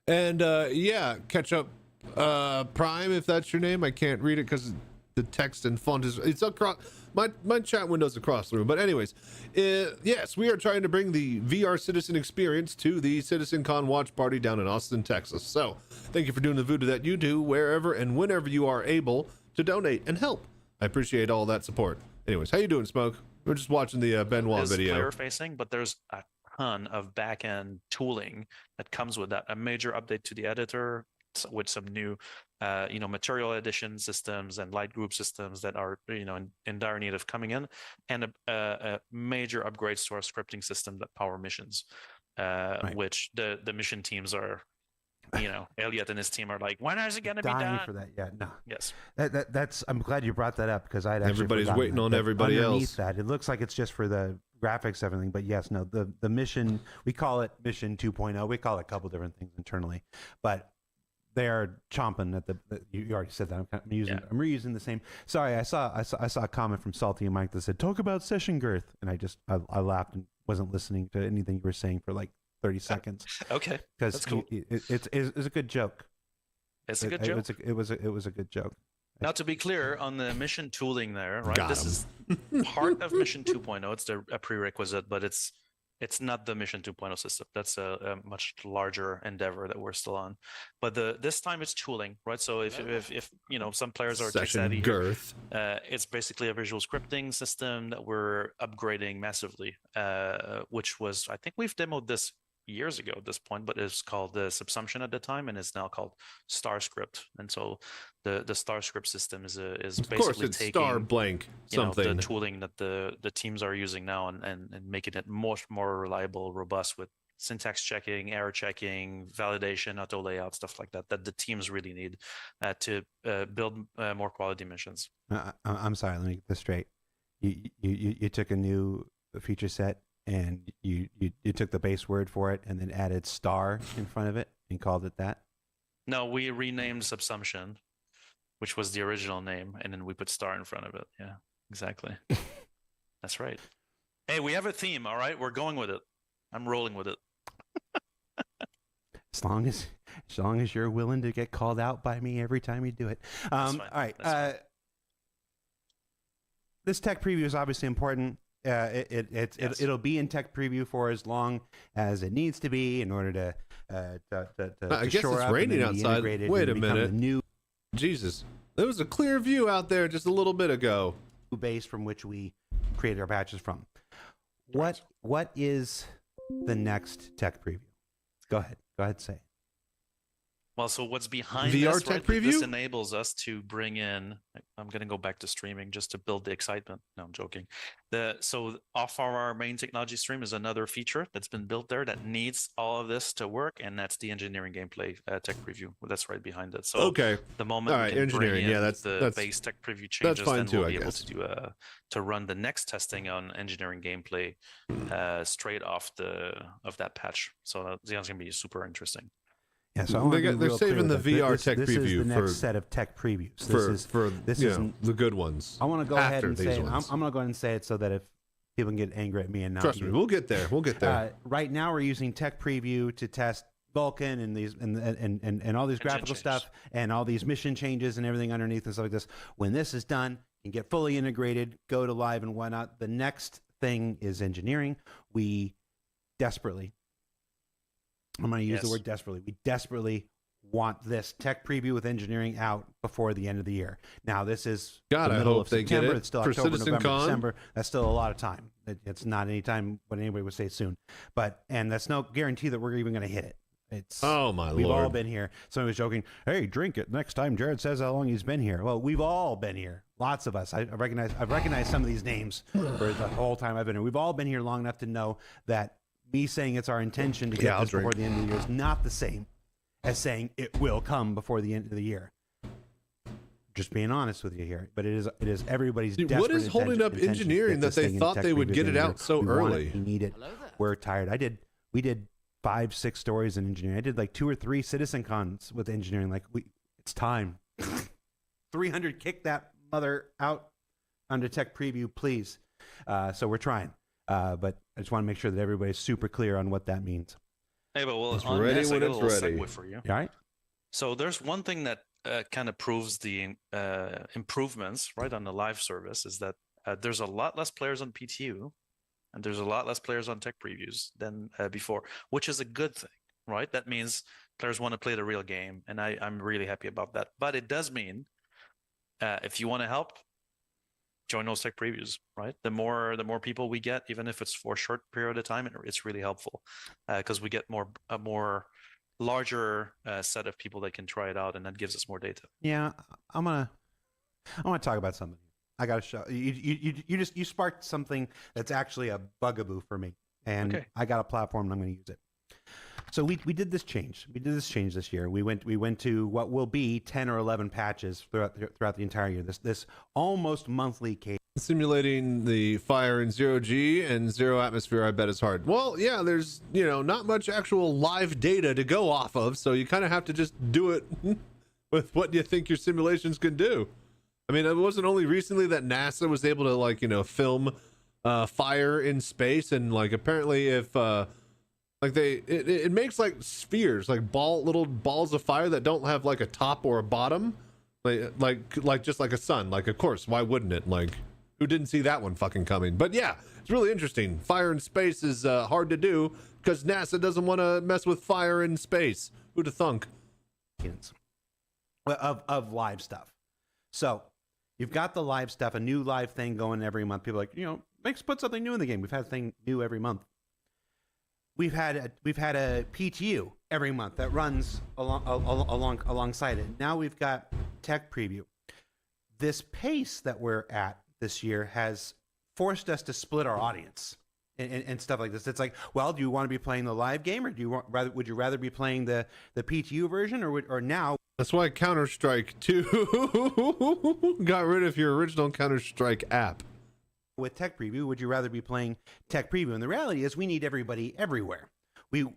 And yeah, catch up Prime, if that's your name. I can't read it because the text and font it's across my chat window's across the room. But anyways, yes, we are trying to bring the VR Citizen experience to the Citizencon watch party down in Austin, Texas. So thank you for doing the voodoo that you do wherever and whenever you are able to donate and help. I appreciate all that support. Anyways, how you doing, Smoke? We're just watching the Benoit video. Player facing, but there's a ton of back-end tooling that comes with that. A major update to the editor with some new material addition systems and light group systems that are in dire need of coming in, and a major upgrades to our scripting system that power missions, which the mission teams are, Elliot and his team are like, when is it going to be done? For that, yeah, no. Yes, that's. I'm glad you brought that up because I'd actually everybody's waiting on everybody else. That it looks like it's just for the graphics, everything, but yes, no. The mission, we call it Mission 2.0. We call it a couple different things internally, but they are chomping at the. You already said that. I'm reusing the same. Sorry, I saw a comment from Salty and Mike that said, "Talk about session girth," and I laughed and wasn't listening to anything you were saying for like 30 seconds. Okay, because that's cool. It's a good joke. It's a good joke. It was a good joke. Now, to be clear on the mission tooling there, right? This is part of Mission 2.0. It's a prerequisite, but it's not the Mission 2.0 system. That's a much larger endeavor that we're still on. But this time it's tooling, right? So if some players are tech savvy, it's basically a visual scripting system that we're upgrading massively, which was, I think we've demoed this years ago at this point, but it's called the Subsumption at the time, and it's now called StarScript. And so the StarScript system is basically taking star blank something, the tooling that the teams are using now and making it much more reliable, robust with syntax checking, error checking, validation, auto layout, stuff like that the teams really need to build more quality missions. I'm sorry, let me get this straight. You took a new feature set and you took the base word for it and then added star in front of it and called it that? No, we renamed Subsumption, which was the original name, and then we put star in front of it. Yeah, exactly. That's right. Hey, we have a theme, all right? We're going with it. I'm rolling with it. As long as you're willing to get called out by me every time you do it. All right. This tech preview is obviously important. It'll be in tech preview for as long as it needs to be in order to I guess it's raining outside. Wait a minute. Jesus, there was a clear view out there just a little bit ago. Base from which we created our patches from. What is the next tech preview? Go ahead, say it. Well, so what's behind VR this, tech right? preview? This enables us to bring in. I'm going to go back to streaming just to build the excitement. No, I'm joking. So off of our main technology stream is another feature that's been built there that needs all of this to work, and that's the engineering gameplay tech preview. That's right behind it. So okay, the moment all right, we can engineering, bring in that's the base tech preview changes, that's fine then too, we'll I be able guess. to do to run the next testing on engineering gameplay straight off of that patch. So that's going to be super interesting. Yeah, so they're saving the VR tech preview this is the next for set of tech previews. This is the good ones. I want to go ahead and say I'm going to go ahead and say it so that if people can get angry at me and not trust me, we'll get there. Right now, we're using tech preview to test Vulkan and these and all these graphical stuff and all these mission changes and everything underneath and stuff like this. When this is done and get fully integrated, go to live and whatnot. The next thing is engineering. We desperately. I'm going to use the word desperately. We desperately want this tech preview with engineering out before the end of the year. Now, this is the middle of September. It's still October, November, December. That's still a lot of time. It's not any time when anybody would say soon. And that's no guarantee that we're even going to hit it. It's oh my we've lord. all been here. Somebody was joking, hey, drink it next time Jared says how long he's been here. Well, we've all been here. Lots of us. I've recognized some of these names for the whole time I've been here. We've all been here long enough to know that me saying it's our intention to get this before the end of the year is not the same as saying it will come before the end of the year. Just being honest with you here, but it is everybody's. Dude, what is holding up engineering that they thought they would get it out so early? We need it. We're tired. We did 5-6 stories in engineering. I did like 2 or 3 Citizencons with engineering. Like it's time. 300, kick that mother out onto tech preview, please. So we're trying, but I just want to make sure that everybody's super clear on what that means. Hey, but well, it's on ready this, when I got it's a little ready. segue for you. All right. So there's one thing that kind of proves the improvements right on the live service is that there's a lot less players on PTU, and there's a lot less players on tech previews than before, which is a good thing, right? That means players want to play the real game, and I'm really happy about that. But it does mean if you want to help, join those tech previews, right? The more people we get, even if it's for a short period of time, it's really helpful because we get a more larger set of people that can try it out, and that gives us more data. Yeah, I want to talk about something. I got to show you sparked something that's actually a bugaboo for me, and okay. I got a platform and I'm going to use it. So we did this change. We did this change this year. We went to what will be 10 or 11 patches throughout the entire year. This almost monthly cadence. Simulating the fire in 0G and 0 atmosphere, I bet is hard. Well, yeah, there's not much actual live data to go off of, so you kind of have to just do it with what you think your simulations can do. I mean, it wasn't only recently that NASA was able to film fire in space, and apparently if it makes spheres, little balls of fire that don't have a top or a bottom, like just like a sun. Of course, why wouldn't it? Who didn't see that one fucking coming? But yeah, it's really interesting. Fire in space is hard to do because NASA doesn't want to mess with fire in space. Who'd have thunk? Of live stuff. So you've got the live stuff, a new live thing going every month. People are like, put something new in the game. We've had a thing new every month. We've had a PTU every month that runs alongside it. Now we've got tech preview. This pace that we're at this year has forced us to split our audience and stuff like this. It's like, well, do you want to be playing the live game, or would you rather be playing the PTU version, or now? That's why Counter-Strike 2 got rid of your original Counter-Strike app. With tech preview, would you rather be playing tech preview? And the reality is, we need everybody everywhere. The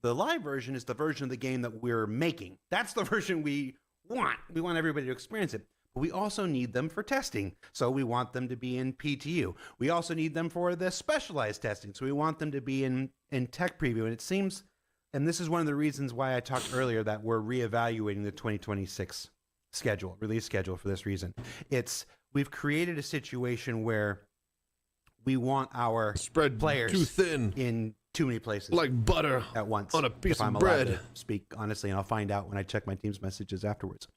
live version is the version of the game that we're making. That's the version we want. We want everybody to experience it. But we also need them for testing, so we want them to be in PTU. We also need them for the specialized testing, so we want them to be in tech preview. And it seems, and this is one of the reasons why I talked earlier that we're reevaluating the 2026 release schedule for this reason. We've created a situation where we want our spread players too thin in too many places, like butter at once, on a piece if I'm of bread. allowed to speak honestly, and I'll find out when I check my team's messages afterwards.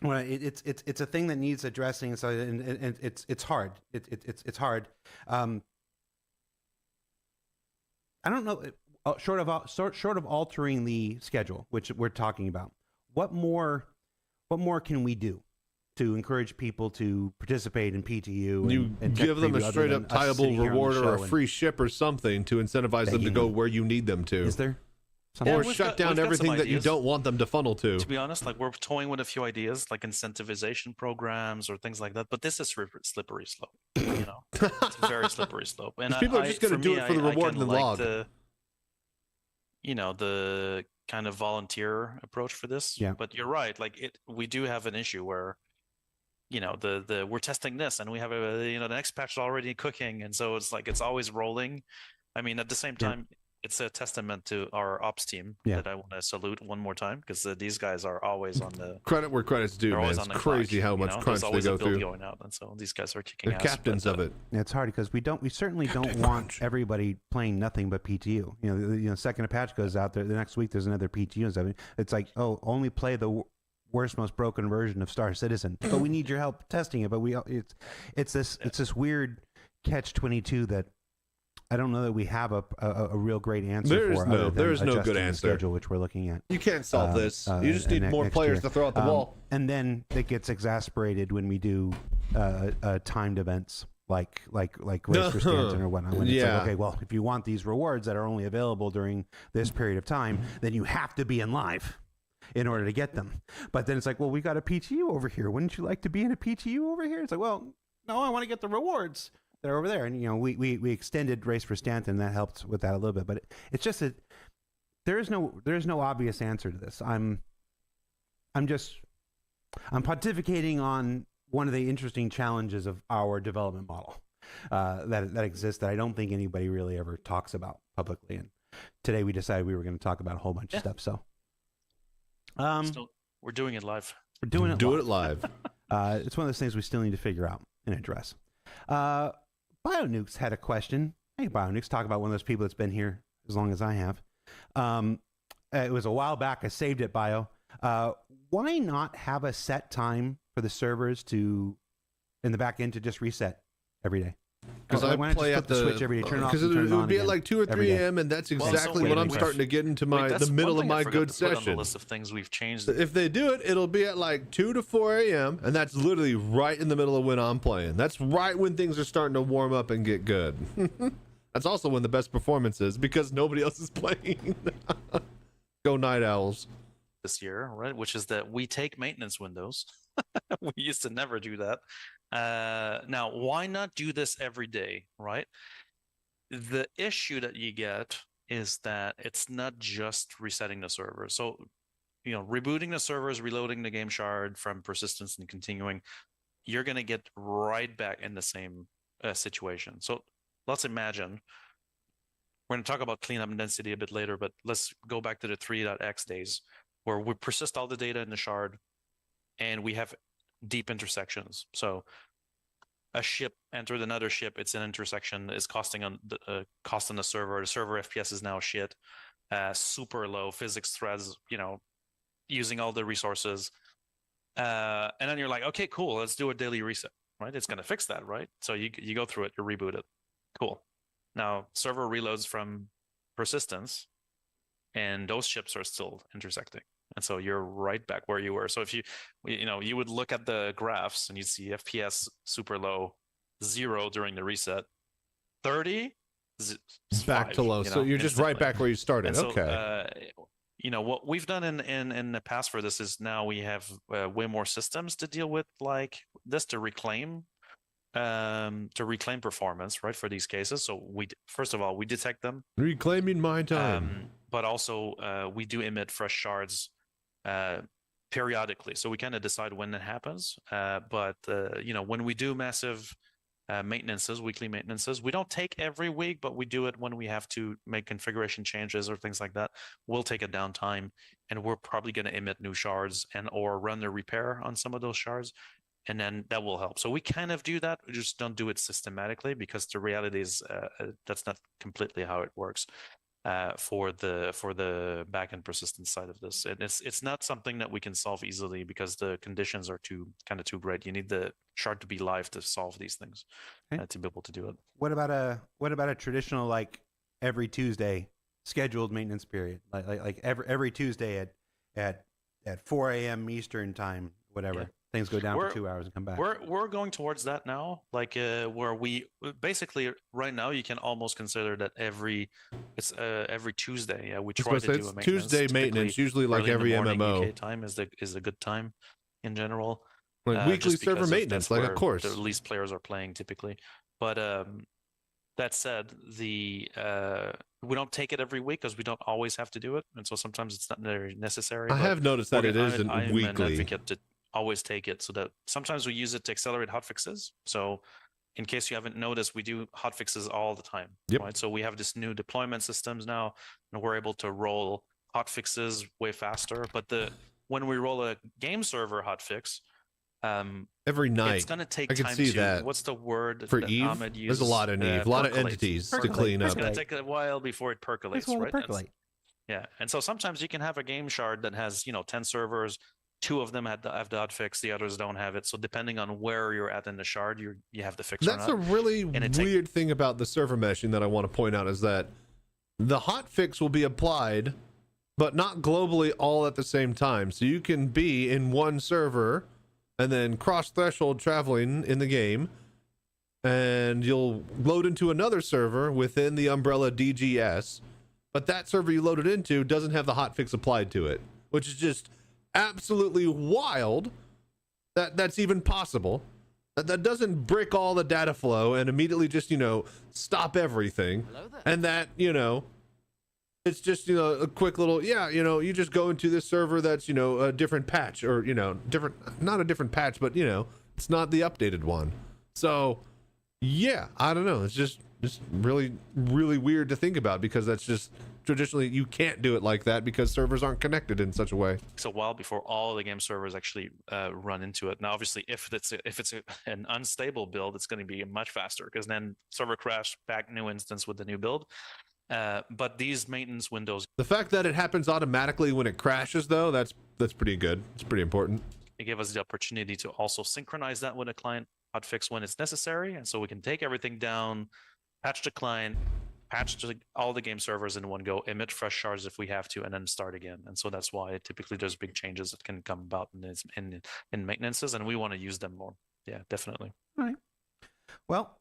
Well, it's a thing that needs addressing, and so it's hard. It's hard. I don't know. Short of altering the schedule, which we're talking about, what more can we do to encourage people to participate in PTU? And give them a straight up tieable reward or a and free ship or something to incentivize them to go where you need them to. Is there? Or shut down everything that you don't want them to funnel to. To be honest, we're toying with a few ideas, like incentivization programs or things like that. But this is slippery slope. It's a very slippery slope. And people are just going to do it for the reward and the log. The kind of volunteer approach for this. Yeah. But you're right. We do have an issue where, we're testing this, and we have the next patch is already cooking, and so it's always rolling. I mean, at the same time. Yeah. It's a testament to our ops team that I want to salute one more time, because these guys are always on the credit where credit's due, man. It's crazy how much crunch they go through. Going out, and so these guys are kicking They're ass. Captains of it. It's hard because we certainly don't want everybody playing nothing but PTU. Second a patch goes out there, the next week there's another PTU and stuff. It's like, only play the worst, most broken version of Star Citizen, but we need your help testing it. But it's this weird catch-22 that I don't know that we have a real great answer There's for. no- other than there's no good adjusting the answer. schedule, which we're looking at. You can't solve this. You just need more next players year. to throw at the wall. And then it gets exasperated when we do timed events like Race for Stanton or whatnot. When it's Yeah. like, okay, well, if you want these rewards that are only available during this period of time, then you have to be in live in order to get them. But then it's like, well, we got a PTU over here. Wouldn't you like to be in a PTU over here? It's like, well, no, I want to get the rewards that are over there. And, you know, we extended Race for Stanton. That helped with that a little bit. But it's just that there's no obvious answer to this. I'm pontificating on one of the interesting challenges of our development model that exists that I don't think anybody really ever talks about publicly. And today we decided we were going to talk about a whole bunch of stuff. So, we're doing it live. We're doing it. Do it live. It's one of those things we still need to figure out and address. BioNukes had a question. Hey, BioNukes, talk about one of those people that's been here as long as I have. It was a while back. I saved it, Bio. Why not have a set time for the servers to, in the back end, to just reset every day? Because I play at the switch every day, turn it off, because and turn it it would on be at again like 2 or 3 a.m. and that's exactly when I'm starting to get into the middle of my good On session. the list of things we've changed. If they do it, it'll be at like 2 to 4 a.m. and that's literally right in the middle of when I'm playing. That's right when things are starting to warm up and get good. That's also when the best performance is because nobody else is playing. Go Night Owls. This year, right? Which is that we take maintenance windows. We used to never do that. Now, why not do this every day, right? The issue that you get is that it's not just resetting the server. So, you know, rebooting the servers, reloading the game shard from persistence and continuing, you're going to get right back in the same situation. So let's imagine, we're going to talk about cleanup and density a bit later, but let's go back to the 3.x days where we persist all the data in the shard and we have deep intersections. So a ship entered another ship, it's an intersection, is costing on the server. The server FPS is now shit, super low physics threads, you know, using all the resources. And then you're like, okay, cool, let's do a daily reset, right? It's going to fix that, right? So you go through it, you reboot it. Cool. Now, server reloads from persistence, and those ships are still intersecting. And so you're right back where you were. So if you would look at the graphs and you see FPS super low, 0 during the reset, 30, back 5, to low. So you're just right back where you started. So, okay. You know, what we've done in the past for this is now we have way more systems to deal with like this to reclaim performance, right, for these cases. So first of all, we detect them. Reclaiming my time. But also we do emit fresh shards periodically. So we kind of decide when that happens. But you know, when we do massive maintenances, weekly maintenances, we don't take every week, but we do it when we have to make configuration changes or things like that. We'll take a downtime and we're probably going to emit new shards and or run the repair on some of those shards. And then that will help. So we kind of do that. We just don't do it systematically because the reality is that's not completely how it works for the backend persistence side of this. And it's not something that we can solve easily because the conditions are too great. You need the shard to be live to solve these things to be able to do it. What about a traditional like every Tuesday scheduled maintenance period, like every Tuesday at 4 a.m. Eastern time, whatever. Yeah. Things go down for 2 hours and come back. We're going towards that now, like where we basically right now you can almost consider that every Tuesday. We try to do a maintenance. Tuesday maintenance, usually like every MMO. UK time is a good time in general. Like weekly server maintenance, like of course. The least players are playing typically, but that said, we don't take it every week because we don't always have to do it, and so sometimes it's not very necessary. I have noticed that it isn't weekly. I'm an advocate to always take it so that sometimes we use it to accelerate hotfixes. So in case you haven't noticed, we do hotfixes all the time. Yep. Right? So we have this new deployment systems now, and we're able to roll hotfixes way faster. But when we roll a game server hotfix, every night it's going to take I can time see to, that. What's the word for that Eve? Ahmed uses? There's a lot of Eve, a lot of entities to clean up. It's going to take a while before it percolates, right? Percolate. Yeah, and so sometimes you can have a game shard that has 10 servers, 2 of them have the hotfix, the others don't have it. So depending on where you're at in the shard, you have the fix. That's a really weird thing about the server meshing that I want to point out is that the hotfix will be applied, but not globally all at the same time. So you can be in one server and then cross threshold traveling in the game, and you'll load into another server within the umbrella DGS, but that server you loaded into doesn't have the hotfix applied to it, which is just absolutely wild that that's even possible. That doesn't brick all the data flow and immediately just, stop everything. And that, it's just, a quick little, you just go into this server that's, a different patch or, not a different patch, but, it's not the updated one. So, yeah, I don't know. It's just really, really weird to think about because that's just traditionally you can't do it like that because servers aren't connected in such a way. So a while before all the game servers actually run into it. Now, obviously, if it's an unstable build, it's going to be much faster because then server crash, back new instance with the new build. But these maintenance windows, the fact that it happens automatically when it crashes, though, that's pretty good. It's pretty important. It gave us the opportunity to also synchronize that with a client hotfix when it's necessary, and so we can take everything down, patch the client, patch to all the game servers in one go, emit fresh shards if we have to, and then start again. And so that's why typically there's big changes that can come about in maintenances, and we want to use them more. Yeah, definitely. All right. Well,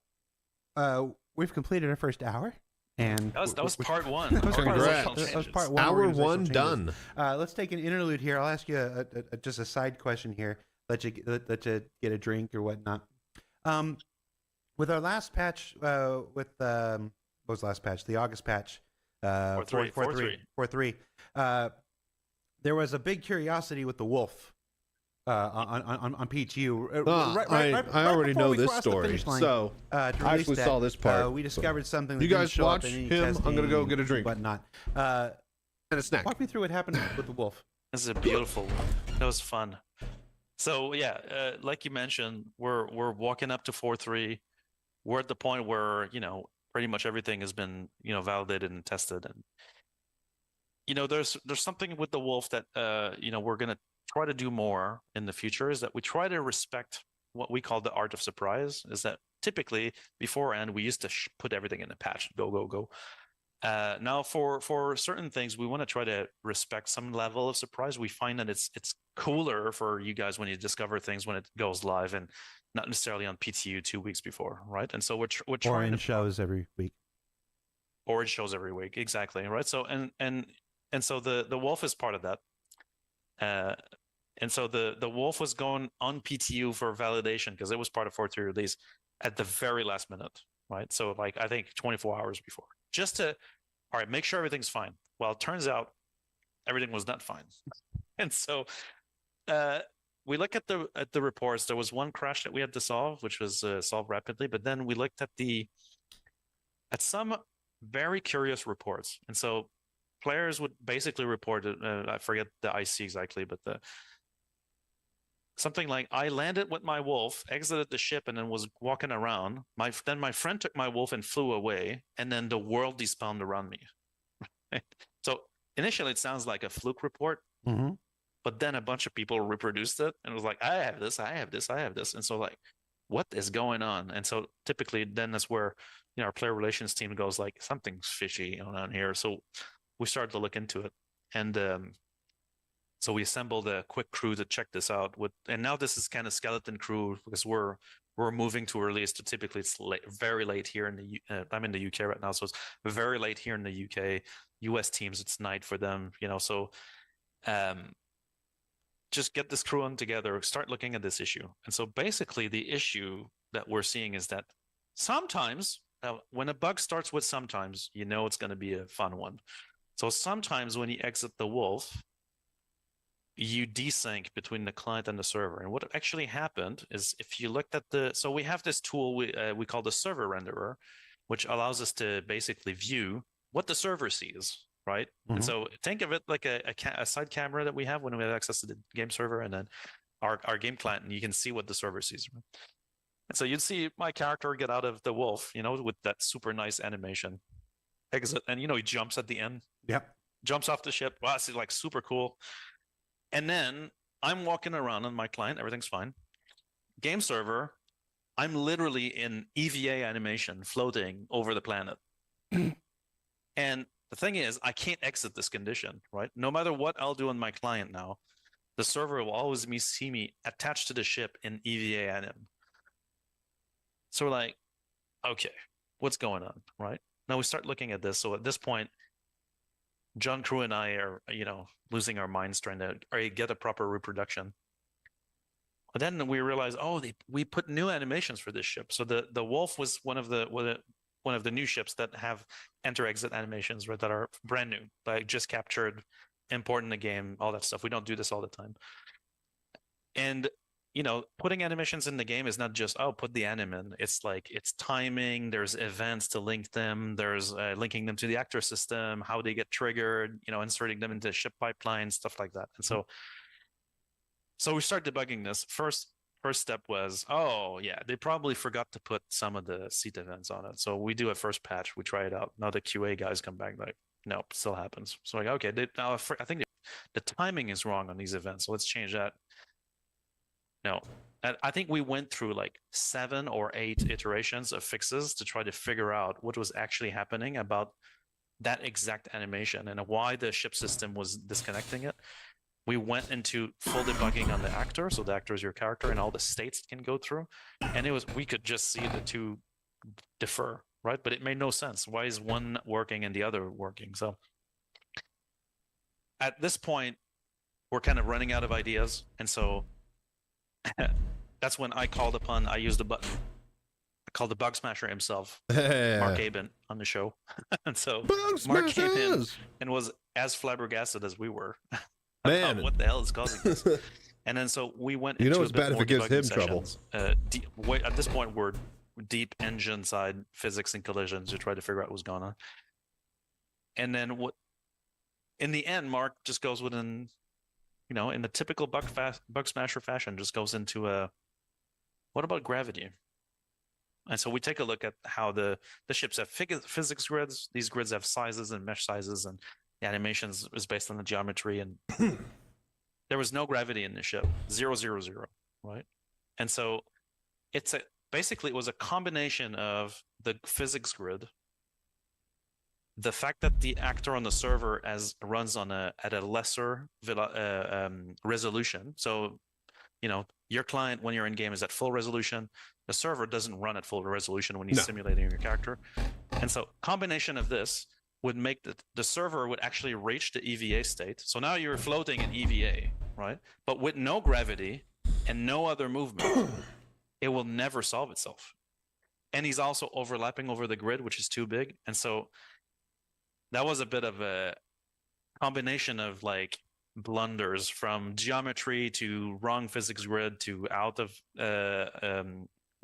we've completed our first hour. And that was part one. That was part one. Hour one done. Let's take an interlude here. I'll ask you just a side question here. Let you get a drink or whatnot. With our last patch, what was the last patch? The August patch. 4.3. There was a big curiosity with the wolf on PTU. I already know this story. So I actually saw this part. We discovered something. You guys watch him. I'm gonna go get a drink. Whatnot. And a snack. Walk me through what happened with the wolf. This is a beautiful one. That was fun. So yeah, like you mentioned, we're walking up to 4.3. We're at the point where pretty much everything has been validated and tested, and there's something with the wolf that we're gonna try to do more in the future, is that we try to respect what we call the art of surprise. Is that typically beforehand we used to put everything in a patch, go. Now for certain things we want to try to respect some level of surprise. We find that it's cooler for you guys when you discover things when it goes live and not necessarily on PTU 2 weeks before, right? And so we're trying or in shows every week. Or in shows every week, exactly, right? So and so the wolf is part of that. And so the wolf was going on PTU for validation because it was part of 4.3 release at the very last minute, right? So like I think 24 hours before, just to make sure everything's fine. Well, it turns out everything was not fine, and so we look at the reports. There was one crash that we had to solve, which was solved rapidly, but then we looked at some very curious reports, and so players would basically report I forget the IC exactly, but something like, I landed with my wolf, exited the ship, and then was walking around. Then my friend took my wolf and flew away, and then the world despawned around me. Right? So initially it sounds like a fluke report, but then a bunch of people reproduced it and it was like, I have this. And so like, what is going on? And so typically then that's where our player relations team goes like, something's fishy on here. So we started to look into it. And so we assembled a quick crew to check this out. And now this is kind of skeleton crew because we're moving to release. To typically it's very late here in the I'm in the UK right now, so it's very late here in the UK. US teams, it's night for them, so just get this crew on together, start looking at this issue. And so basically the issue that we're seeing is that sometimes when a bug starts with sometimes, it's going to be a fun one. So sometimes when you exit the wolf, you desync between the client and the server. And what actually happened is, if you looked at so we have this tool we call the server renderer, which allows us to basically view what the server sees, right? And so think of it like a side camera that we have when we have access to the game server, and then our game client, and you can see what the server sees. Right? And so you'd see my character get out of the wolf, with that super nice animation, exit, and he jumps at the end. Yep. Jumps off the ship. Wow, it's like super cool. And then I'm walking around on my client, everything's fine. Game server, I'm literally in EVA animation floating over the planet. And the thing is, I can't exit this condition, right? No matter what I'll do on my client now, the server will always see me attached to the ship in EVA anim. So we're like, okay, what's going on, right? Now we start looking at this. So at this point, John Crew and I are, losing our minds trying to get a proper reproduction. But then we realized, we put new animations for this ship. So the Wolf was one of the new ships that have enter-exit animations, right, that are brand new, like just captured, import in the game, all that stuff. We don't do this all the time. And putting animations in the game is not just, put the anim in. It's like, it's timing, there's events to link them, there's linking them to the actor system, how they get triggered, inserting them into ship pipelines, stuff like that. And so we start debugging this. First step was, they probably forgot to put some of the seat events on it. So we do a first patch, we try it out. Now the QA guys come back like, nope, still happens. So like, okay, now I think the timing is wrong on these events. So let's change that. No, I think we went through like 7 or 8 iterations of fixes to try to figure out what was actually happening about that exact animation and why the ship system was disconnecting it. We went into full debugging on the actor, so the actor is your character and all the states it can go through, and we could just see the two differ, right? But it made no sense. Why is one working and the other working? So at this point, we're kind of running out of ideas, and so that's when I used the button. I called the Bug Smasher himself, Mark Abent, on the show. And so Mark came in and was as flabbergasted as we were. Man, what the hell is causing this? And then so we went into it's bad if it gives him trouble. At this point, we're deep engine side physics and collisions to try to figure out what's going on. And then in the end, Mark just goes within, in the typical Bug Smasher fashion, just goes into what about gravity? And so we take a look at how the ships have physics grids. These grids have sizes and mesh sizes, and the animations is based on the geometry. And there was no gravity in the ship, 0, 0, 0, right? And so basically it was a combination of the physics grid, the fact that the actor on the server runs at a lesser resolution. So, your client, when you're in game, is at full resolution. The server doesn't run at full resolution when he's simulating your character. And so combination of this would make the server would actually reach the EVA state. So now you're floating in EVA, right? But with no gravity and no other movement, it will never solve itself. And he's also overlapping over the grid, which is too big. And so that was a bit of a combination of like blunders, from geometry to wrong physics grid to out of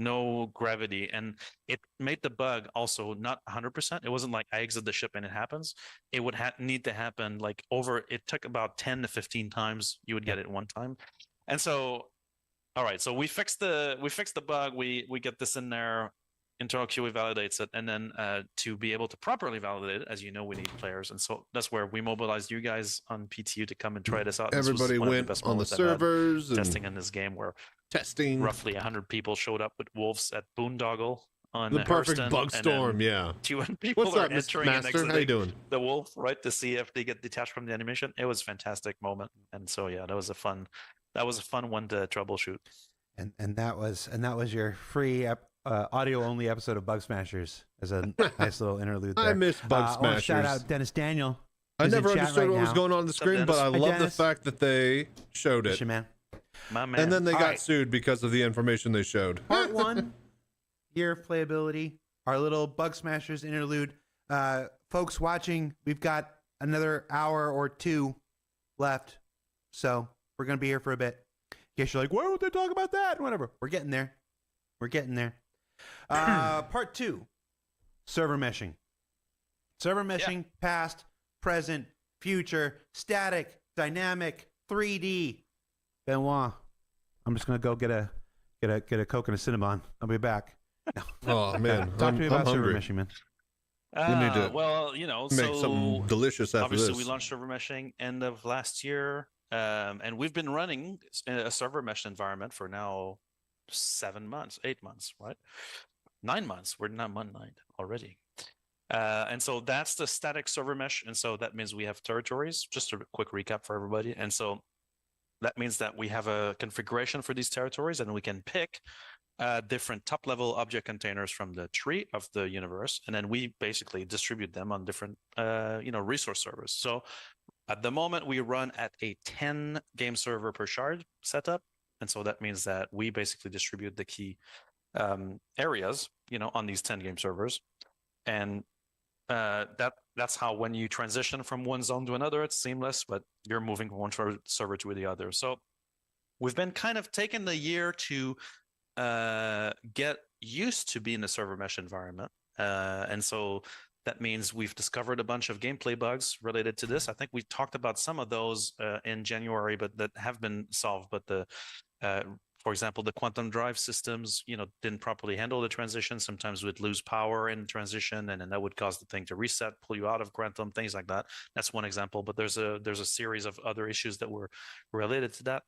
no gravity, and it made the bug also not 100%. It wasn't like I exit the ship and it happens. It would need to happen like it took about 10 to 15 times you would get it one time. And so, all right, so we fixed the bug. We get this in there. Internal QA validates it, and then to be able to properly validate it, as you know, we need players, and so that's where we mobilized you guys on PTU to come and try this out. Everybody went on the servers, testing in this game, where roughly 100 people showed up with wolves at Boondoggle on the perfect Hurston, bug storm. Yeah, 200 people What's up, entering Master? and exiting How you doing? the wolf, right, to see if they get detached from the animation. It was a fantastic moment, and so yeah, that was a fun one to troubleshoot. And that was your free audio only episode of Bug Smashers, as a nice little interlude there. I miss Bug Smashers. Shout out Dennis Daniel. I never understood what was going on the screen, but I love the fact that they showed it. Man. My man. And then they got sued because of the information they showed. Part 1, year of playability, our little Bug Smashers interlude. Folks watching, we've got another hour or 2 left, so we're going to be here for a bit. In case you're like, why would they talk about that? Whatever. We're getting there. Part 2, server meshing. Server meshing, past, present, future, static, dynamic, 3D. Benoit, I'm just gonna go get a Coke and a Cinnabon. I'll be back. Oh man, Talk to me about server hungry. meshing, man. We need to well, make something delicious after obviously this. we launched server meshing end of last year. And we've been running a server mesh environment for now 7 months, 8 months, right? 9 months. We're not month 9 already. And so that's the static server mesh. And so that means we have territories. Just a quick recap for everybody. And so that means that we have a configuration for these territories, and we can pick different top-level object containers from the tree of the universe, and then we basically distribute them on different, resource servers. So at the moment, we run at a 10 game server per shard setup, and so that means that we basically distribute the key areas, on these 10 game servers, and that's how when you transition from one zone to another, it's seamless, but you're moving from one server to the other. So we've been kind of taking the year to get used to being a server mesh environment. And so that means we've discovered a bunch of gameplay bugs related to this. I think we talked about some of those in January, but that have been solved. But for example, the quantum drive systems, didn't properly handle the transition. Sometimes we'd lose power in transition, and then that would cause the thing to reset, pull you out of quantum, things like that. That's one example, but there's a series of other issues that were related to that.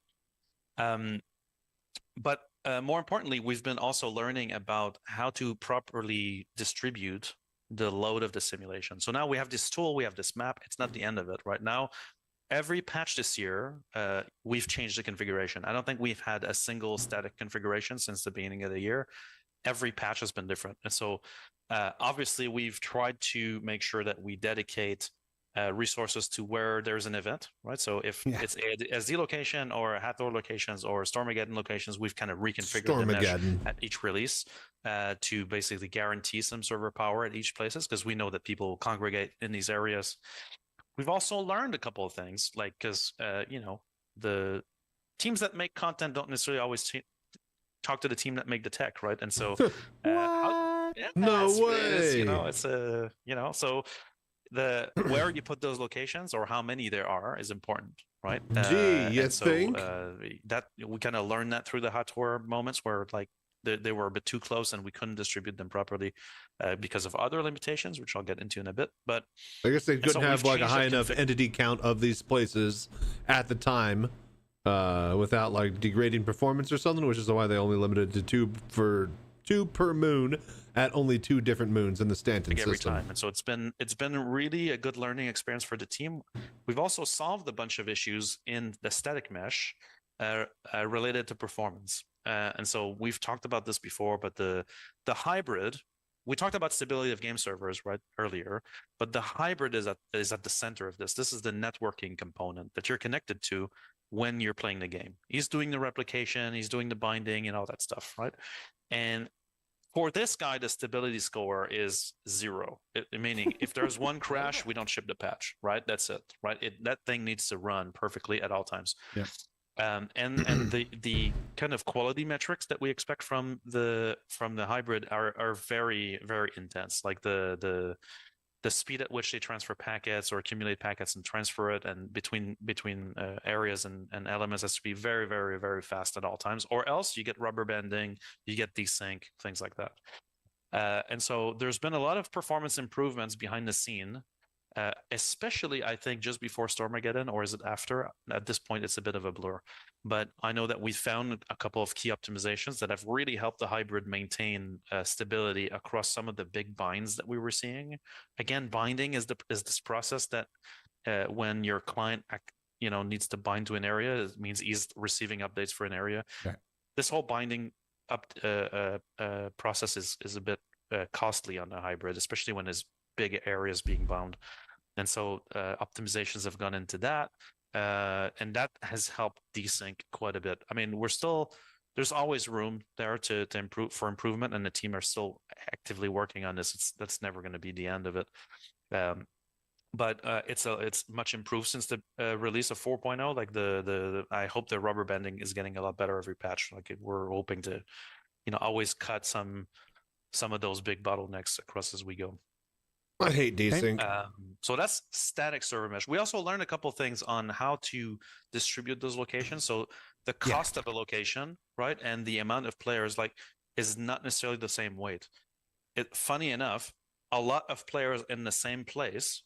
But more importantly, we've been also learning about how to properly distribute the load of the simulation. So now we have this tool, we have this map. It's not the end of it. Right now, every patch this year, we've changed the configuration. I don't think we've had a single static configuration since the beginning of the year. Every patch has been different. And so obviously, we've tried to make sure that we dedicate resources to where there's an event, right? So if it's a SD location or a Hathor locations or Stormageddon locations, we've kind of reconfigured the mesh at each release to basically guarantee some server power at each places, because we know that people will congregate in these areas. We've also learned a couple of things, like because the teams that make content don't necessarily always talk to the team that make the tech, right? And so no way, it's so where you put those locations or how many there are is important, right? You think that we kind of learned that through the Hathor moments where like they were a bit too close and we couldn't distribute them properly because of other limitations, which I'll get into in a bit. But I guess they couldn't have like a high enough entity count of these places at the time without like degrading performance or something, which is why they only limited to two per moon at only 2 different moons in the Stanton every system. time. And so it's been really a good learning experience for the team. We've also solved a bunch of issues in the static mesh related to performance. And so we've talked about this before, but the hybrid, we talked about stability of game servers right earlier, but the hybrid is at the center of this. This is the networking component that you're connected to when you're playing the game. He's doing the replication, he's doing the binding and all that stuff, right? And for this guy, the stability score is 0. Meaning, if there's one crash, we don't ship the patch, right? That's it, right? That thing needs to run perfectly at all times. Yeah. And the kind of quality metrics that we expect from the hybrid are very, very intense. Like the speed at which they transfer packets or accumulate packets and transfer it, and between areas and elements has to be very, very, very fast at all times, or else you get rubber banding, you get desync, things like that. And so there's been a lot of performance improvements behind the scene, especially I think just before Stormageddon, or is it after? At this point, it's a bit of a blur. But I know that we found a couple of key optimizations that have really helped the hybrid maintain stability across some of the big binds that we were seeing. Again, binding is this process that when your client needs to bind to an area, it means he's receiving updates for an area. Right. This whole binding up process is a bit costly on the hybrid, especially when there's big areas being bound. And so optimizations have gone into that. And that has helped desync quite a bit. I mean, there's always room there to improve for improvement, and the team are still actively working on this. That's never going to be the end of it. But it's much improved since the release of 4.0. Like I hope the rubber banding is getting a lot better every patch. Like we're hoping to, always cut some of those big bottlenecks across as we go. I hate desync. So that's static server mesh. We also learned a couple things on how to distribute those locations. So the cost of a location, right, and the amount of players, is not necessarily the same weight. Funny enough, a lot of players in the same place.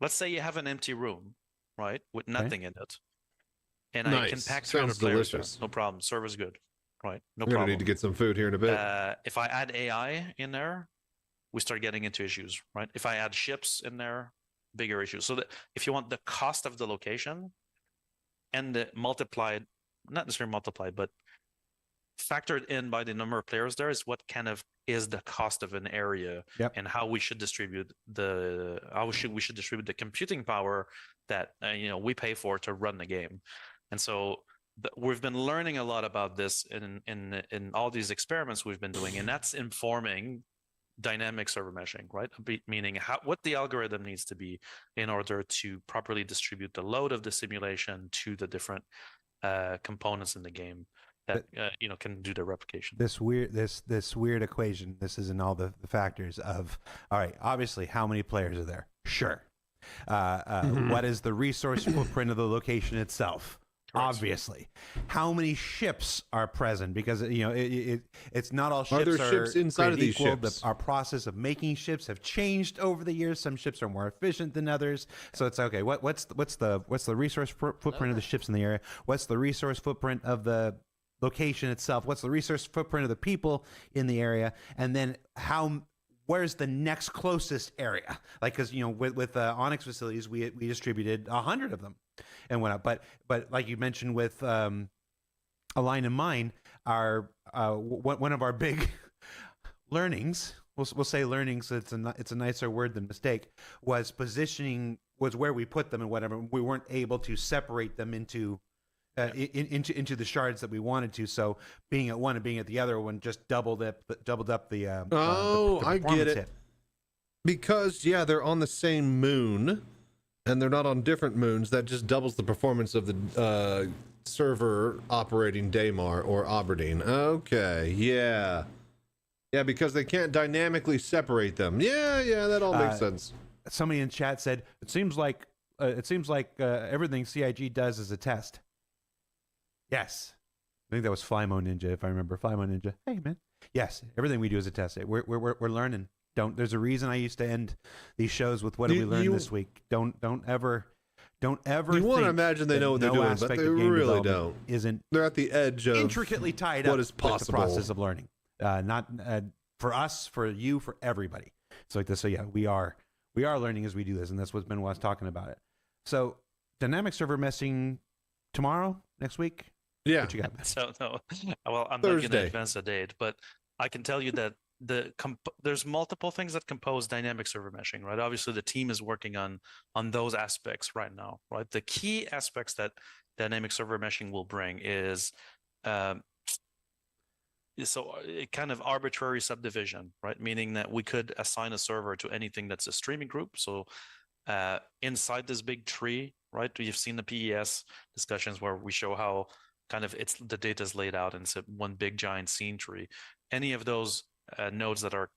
Let's say you have an empty room, right, with nothing in it. and I can Nice. pack 300 Sounds players. delicious. No problem. Server's good. Right. No I'm gonna problem. need to get some food here in a bit. If I add AI in there, we start getting into issues, right? If I add ships in there, bigger issues. So that if you want the cost of the location and the multiplied, not necessarily multiplied, but factored in by the number of players there is what kind of is the cost of an area and how we should distribute we should distribute the computing power that we pay for to run the game. And so we've been learning a lot about this in all these experiments we've been doing, and that's informing dynamic server meshing, right? Meaning what the algorithm needs to be in order to properly distribute the load of the simulation to the different components in the game that can do the replication. This weird equation. This is in all the factors of, all right, obviously how many players are there? Sure. What is the resource footprint of the location itself? Obviously, how many ships are present? Because it's not all ships are there ships inside of these equal. ships? Our process of making ships have changed over the years. Some ships are more efficient than others. So it's okay. What's the resource footprint of the ships in the area? What's the resource footprint of the location itself? What's the resource footprint of the people in the area? And then where's the next closest area? Like, because with Onyx facilities, we distributed 100 of them and went up. But like you mentioned with A Line in Mind, our one of our big learnings, we'll say learnings. It's a nicer word than mistake. Was positioning was where we put them and whatever. We weren't able to separate them into the shards that we wanted to. So being at one and being at the other one just doubled up the I get it. hit. Because they're on the same moon and they're not on different moons. That just doubles the performance of the server operating Daymar or Aberdeen. Okay, yeah, because they can't dynamically separate them. Yeah, that all makes sense. Somebody in chat said it seems like everything CIG does is a test. Yes, I think that was Flymo Ninja, if I remember. Flymo Ninja. Hey man, yes, everything we do is a test. We're learning. There's a reason I used to end these shows with what did we learn this week. Don't ever. You want to imagine they know what they're doing, but they really don't. They're at the edge of intricately tied what up is possible. With the process of learning. Not for us, for you, for everybody. So like this. So yeah, we are learning as we do this, and that's what Benoit's talking about it. So dynamic server meshing tomorrow, next week. Yeah. What you got? So no, well, I'm not Thursday. going to advance a date, but I can tell you that there's multiple things that compose dynamic server meshing, right? Obviously, the team is working on those aspects right now, right? The key aspects that dynamic server meshing will bring is a kind of arbitrary subdivision, right? Meaning that we could assign a server to anything that's a streaming group. So inside this big tree, right? You've seen the PES discussions where we show how kind of the data is laid out and it's one big giant scene tree. Any of those nodes that are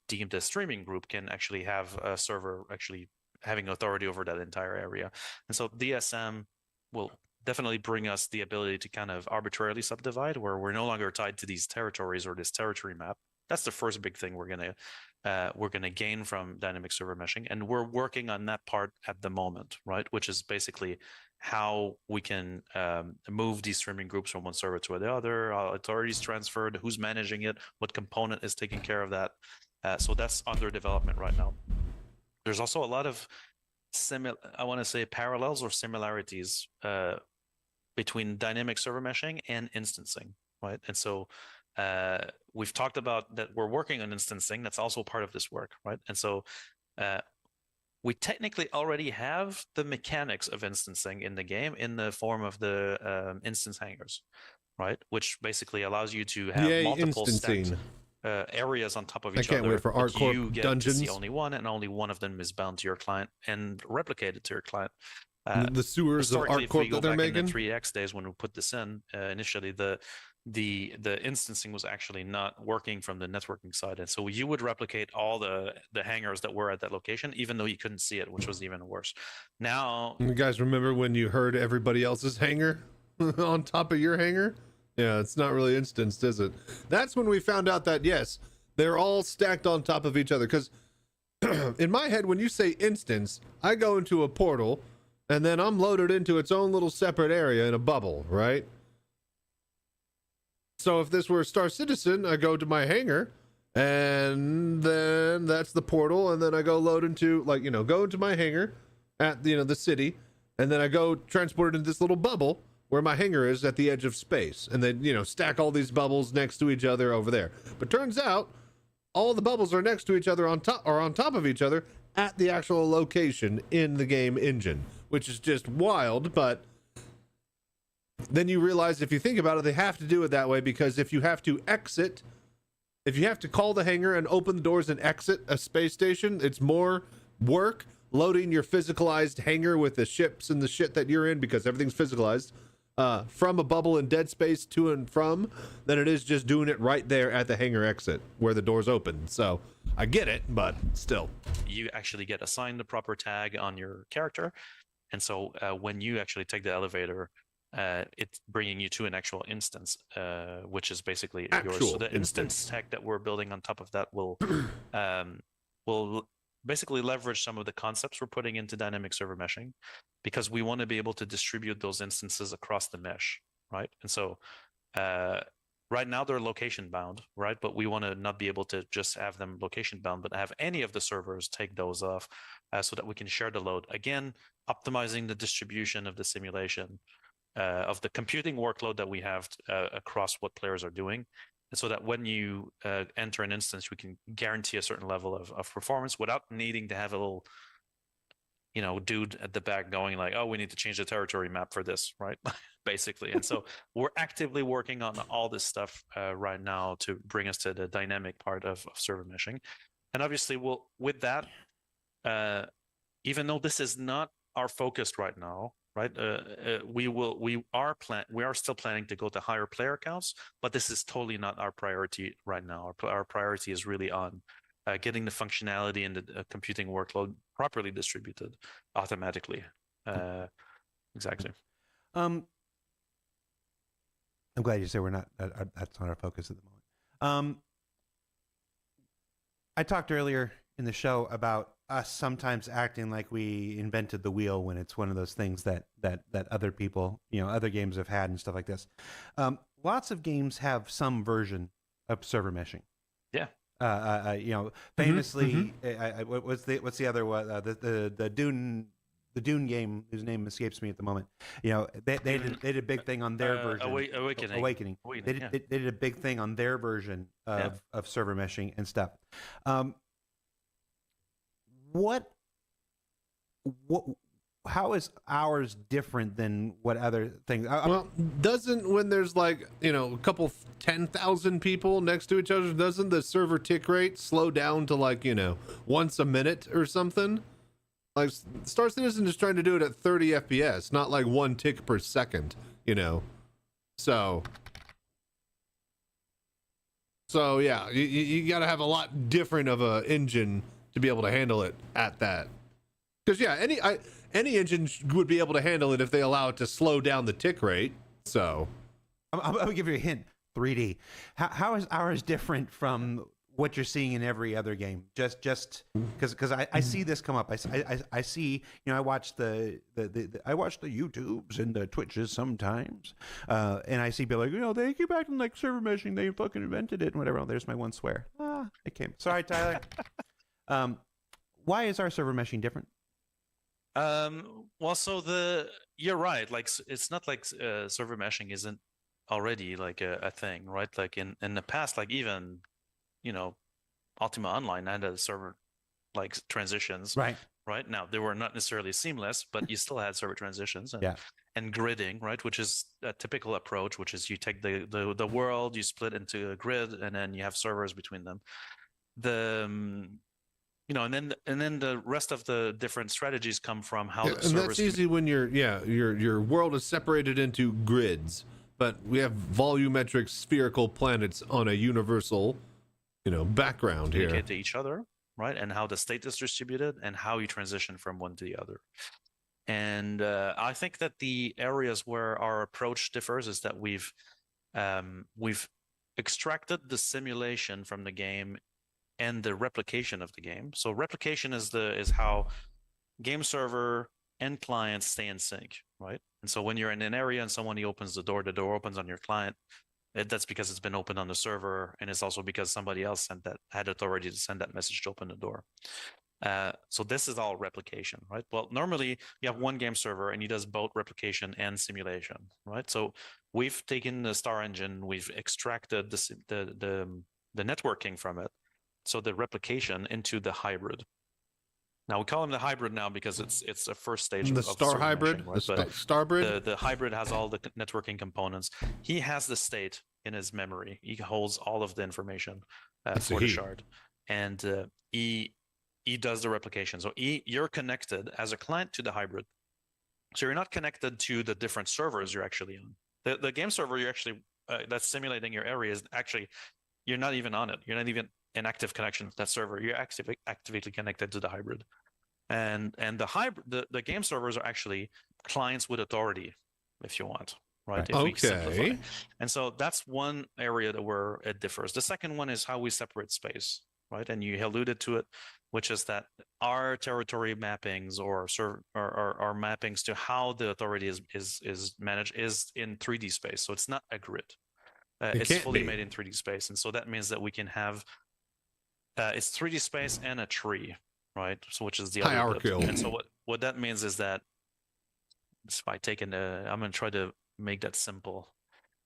deemed a streaming group can actually have a server actually having authority over that entire area. And so DSM will definitely bring us the ability to kind of arbitrarily subdivide where we're no longer tied to these territories or this territory map. That's the first big thing we're gonna gain from dynamic server meshing, and we're working on that part at the moment, right? Which is basically how we can move these streaming groups from one server to the other, authorities transferred, who's managing it, what component is taking care of that. So that's under development right now. There's also a lot of parallels or similarities between dynamic server meshing and instancing, right? And so we've talked about that we're working on instancing. That's also part of this work, right? And so we technically already have the mechanics of instancing in the game in the form of the instance hangars, right? Which basically allows you to have multiple stacked areas on top of each other. I can't wait for ArtCorp you get dungeons. to see only one, and only one of them is bound to your client and replicated to your client. The sewers of ArtCorp that they're making. In the 3X days when we put this in, initially the instancing was actually not working from the networking side, and so you would replicate all the hangars that were at that location, even though you couldn't see it, which was even worse. Now, you guys remember when you heard everybody else's hangar on top of your hangar? Yeah, it's not really instanced, is it? That's when we found out that yes, they're all stacked on top of each other. Because in my head, when you say instance, I go into a portal, and then I'm loaded into its own little separate area in a bubble, right? So if this were Star Citizen, I go to my hangar, and then that's the portal, and then I go load into, like, you know, go into my hangar at, you know, the city, and then I go transport it into this little bubble where my hangar is at the edge of space, and then, you know, stack all these bubbles next to each other over there. But turns out all the bubbles are next to each other on top of each other at the actual location in the game engine, which is just wild. But then you realize, if you think about it, they have to do it that way, because if you have to call the hangar and open the doors and exit a space station, it's more work loading your physicalized hangar with the ships and the shit that you're in, because everything's physicalized, from a bubble in dead space to and from, than it is just doing it right there at the hangar exit where the doors open. So I get it, but still. You actually get assigned the proper tag on your character. And so when you actually take the elevator, it's bringing you to an actual instance, which is basically yours. So the instance tech that we're building on top of that will basically leverage some of the concepts we're putting into dynamic server meshing, because we want to be able to distribute those instances across the mesh, right? And so right now they're location bound, right? But we want to not be able to just have them location bound, but have any of the servers take those off, so that we can share the load. Again, optimizing the distribution of the simulation, of the computing workload that we have across what players are doing. And so that when you enter an instance, we can guarantee a certain level of performance without needing to have a little, you know, dude at the back going like, oh, we need to change the territory map for this, right? Basically. And so we're actively working on all this stuff right now to bring us to the dynamic part of server meshing. And obviously, with that, even though this is not our focus right now, right? We are still planning to go to higher player counts, but this is totally not our priority right now. Our priority is really on getting the functionality and the computing workload properly distributed automatically. Exactly. I'm glad you say we're not. That's not our focus at the moment. I talked earlier in the show about us sometimes acting like we invented the wheel when it's one of those things that other people, you know, other games have had and stuff like this. Lots of games have some version of server meshing. Yeah. You know, famously, what's the other one? The Dune game, whose name escapes me at the moment. You know, they did a big thing on their version. Awakening. They did a big thing on their version of server meshing and stuff. How is ours different than what other things? Well, when there's like, you know, a couple 10,000 people next to each other, doesn't the server tick rate slow down to, like, you know, once a minute or something? Like, Star Citizen is trying to do it at 30 FPS, not like 1 tick per second, you know. So yeah, you got to have a lot different of a engine to be able to handle it at that. Because yeah, any engine would be able to handle it if they allow it to slow down the tick rate. So I'm gonna give you a hint. 3D. How is ours different from what you're seeing in every other game? Just because I see this come up. I see, you know, I watch the YouTubes and the Twitches sometimes, and I see people like, you know, they keep acting like server meshing. They fucking invented it and whatever. Oh, there's my one swear. It came. Sorry, Tyler. Why is our server meshing different? Well, so you're right. Like, it's not like server meshing isn't already like a thing, right? Like in the past, like even, you know, Ultima Online had a server like transitions. Right now, they were not necessarily seamless, but you still had server transitions and gridding, right? Which is a typical approach, which is you take the world, you split into a grid, and then you have servers between them. You know, and then the rest of the different strategies come from how the servers. And that's easy when your world is separated into grids, but we have volumetric spherical planets on a universal, you know, background here. Communicate to each other, right? And how the state is distributed and how you transition from one to the other. And I think that the areas where our approach differs is that we've extracted the simulation from the game and the replication of the game. So replication is how game server and clients stay in sync, right? And so when you're in an area and someone opens the door opens on your client. That's because it's been opened on the server, and it's also because somebody else had authority to send that message to open the door. So this is all replication, right? Well, normally you have one game server and he does both replication and simulation, right? So we've taken the Star Engine, we've extracted the networking from it, so the replication into the hybrid. Now we call them the hybrid now because it's a first stage the of Star hybrid, meshing, right? the Starbrid. The hybrid has all the networking components. He has the state in his memory. He holds all of the information for the shard, and he does the replication. So you're connected as a client to the hybrid. So you're not connected to the different servers you're actually on. The game server you're actually that's simulating your area is actually, you're not even on it. You're not even an active connection to that server. You're actively connected to the hybrid. And the hybrid, the game servers are actually clients with authority, if you want, right? If we simplify. And so that's one area where it differs. The second one is how we separate space, right? And you alluded to it, which is that our territory mappings or mappings to how the authority is managed is in 3D space. So it's not a grid. It's fully made in 3D space. And so that means that we can have it's 3D space and a tree, right? So which is the hierarchical. And so what that means is that by taking I'm going to try to make that simple.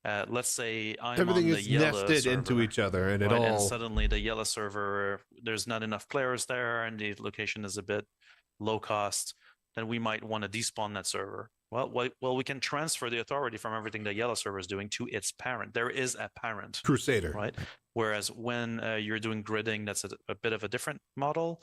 Let's say everything on the is yellow nested server, into each other, and and suddenly the yellow server, there's not enough players there, and the location is a bit low cost. Then we might want to despawn that server. Well, we can transfer the authority from everything the yellow server is doing to its parent. There is a parent, Crusader, right? Whereas when you're doing gridding, that's a bit of a different model.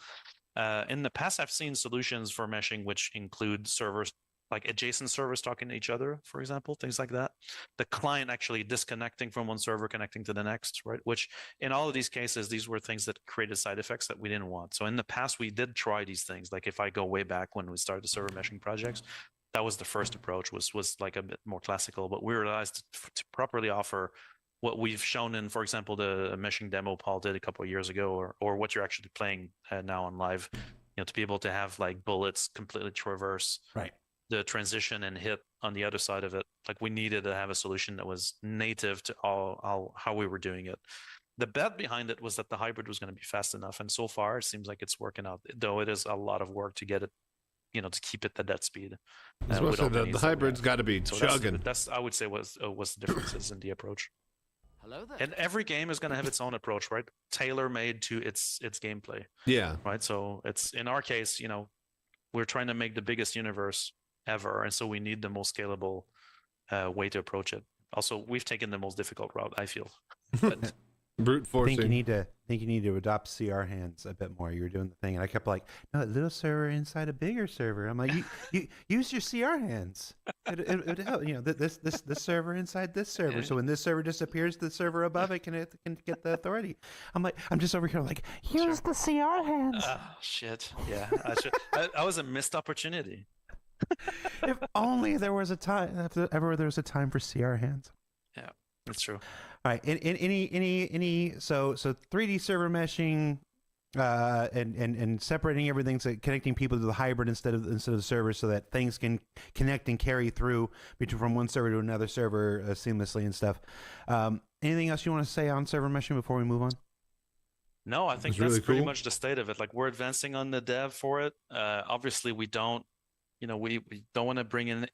In the past, I've seen solutions for meshing which include servers, like adjacent servers talking to each other, for example, things like that. The client actually disconnecting from one server, connecting to the next, right? Which in all of these cases, these were things that created side effects that we didn't want. So in the past, we did try these things. Like if I go way back when we started the server meshing projects, that was the first approach, was like a bit more classical, but we realized to properly offer what we've shown in, for example, the meshing demo Paul did a couple of years ago, or what you're actually playing now on live, to be able to have like bullets completely traverse the transition and hit on the other side of it. Like we needed to have a solution that was native to how we were doing it. The bet behind it was that the hybrid was going to be fast enough, and so far it seems like it's working out, though it is a lot of work to get it, to keep it at that speed. The hybrid's got to be chugging. That's I would say was the differences in the approach. Hello there. And every game is going to have its own approach, right? Tailor-made to its gameplay. Yeah. Right. So it's, in our case, we're trying to make the biggest universe ever, and so we need the most scalable way to approach it. Also, we've taken the most difficult route, I feel. But brute forcing. I think you need to adopt CR hands a bit more. You were doing the thing, and I kept like, no, a little server inside a bigger server. I'm like, you use your CR hands. It would help. This server inside this server. So when this server disappears, the server above it can get the authority. I'm like, I'm just over here like, use the CR hands. Shit. Yeah. I was a missed opportunity. If only there was a time. If ever there was a time for CR hands. Yeah, that's true. All right. So 3D server meshing, and separating everything, so connecting people to the hybrid instead of the server, so that things can connect and carry through from one server to another server seamlessly and stuff. Anything else you want to say on server meshing before we move on? No, I think that's pretty much the state of it. Like, we're advancing on the dev for it. Obviously, we don't want to bring in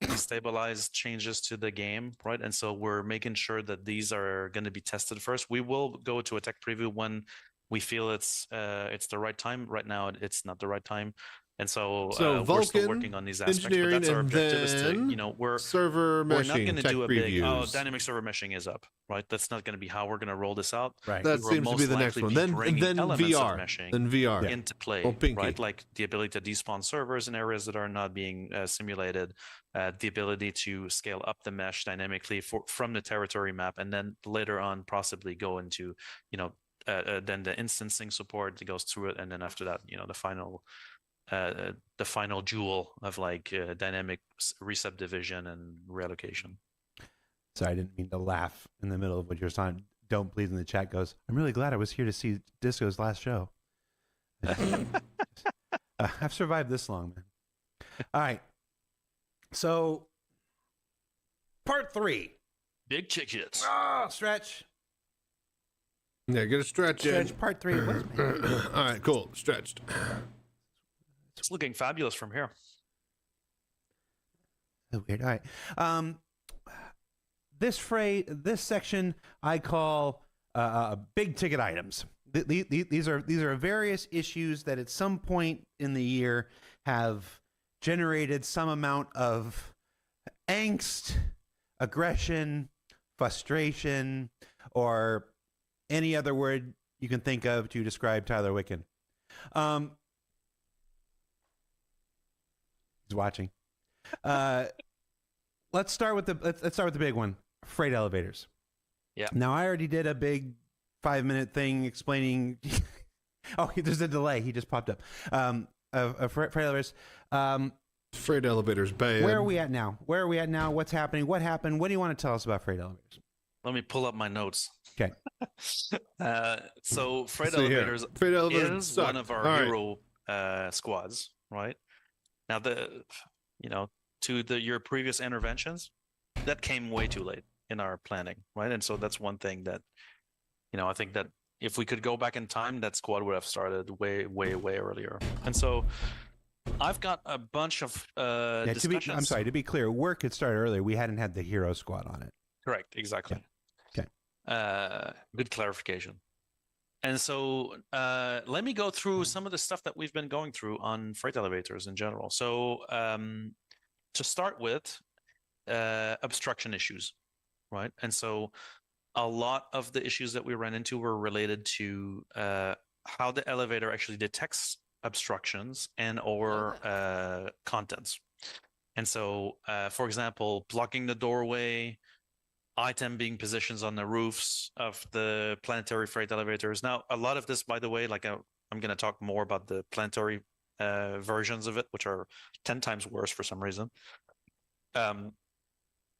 destabilized changes to the game, right? And so we're making sure that these are going to be tested first. We will go to a tech preview when we feel it's the right time. Right now, it's not the right time. And so Vulcan, we're still working on these aspects, but that's our objective, is to, server meshing, we're not going to do a big, dynamic server meshing is up, right? That's not going to be how we're going to roll this out. Right. That seems to be the next one. Then VR. Then VR into play, right? Like the ability to despawn servers in areas that are not being simulated, the ability to scale up the mesh dynamically from the territory map, and then later on possibly go into, then the instancing support that goes through it, and then after that, the final jewel of like dynamic recept division and reallocation. Sorry, I didn't mean to laugh in the middle of what you were saying. Don't Please in the chat goes, I'm really glad I was here to see Disco's last show. I've survived this long, man. All right. So, part 3. Big chick hits. Stretch. Yeah, get a stretch in. Stretch, part 3. What's All right, cool. Stretched. It's looking fabulous from here. So weird. All right. This section I call big ticket items. These are various issues that at some point in the year have generated some amount of angst, aggression, frustration, or any other word you can think of to describe Tyler Wicken. He's watching. Let's start with the big one. Freight elevators. Yeah. Now I already did a big 5-minute thing explaining. Oh, there's a delay. He just popped up. Freight elevators. Freight elevators bad. Where are we at now? What's happening? What happened? What do you want to tell us about freight elevators? Let me pull up my notes. Okay. So freight See here. elevators Freight elevators is suck. one of our All right. hero squads, right? Now your previous interventions, that came way too late in our planning, right? And so that's one thing that, I think that if we could go back in time, that squad would have started way, way, way earlier. And so I've got a bunch of discussions. I'm sorry, to be clear, work had started earlier. We hadn't had the hero squad on it. Correct, exactly. Okay. Good clarification. And so let me go through some of the stuff that we've been going through on freight elevators in general. So to start with, obstruction issues, right? And so a lot of the issues that we ran into were related to how the elevator actually detects obstructions and or contents. And so, for example, blocking the doorway, item being positions on the roofs of the planetary freight elevators. Now, a lot of this, by the way, like I'm going to talk more about the planetary versions of it, which are 10 times worse for some reason.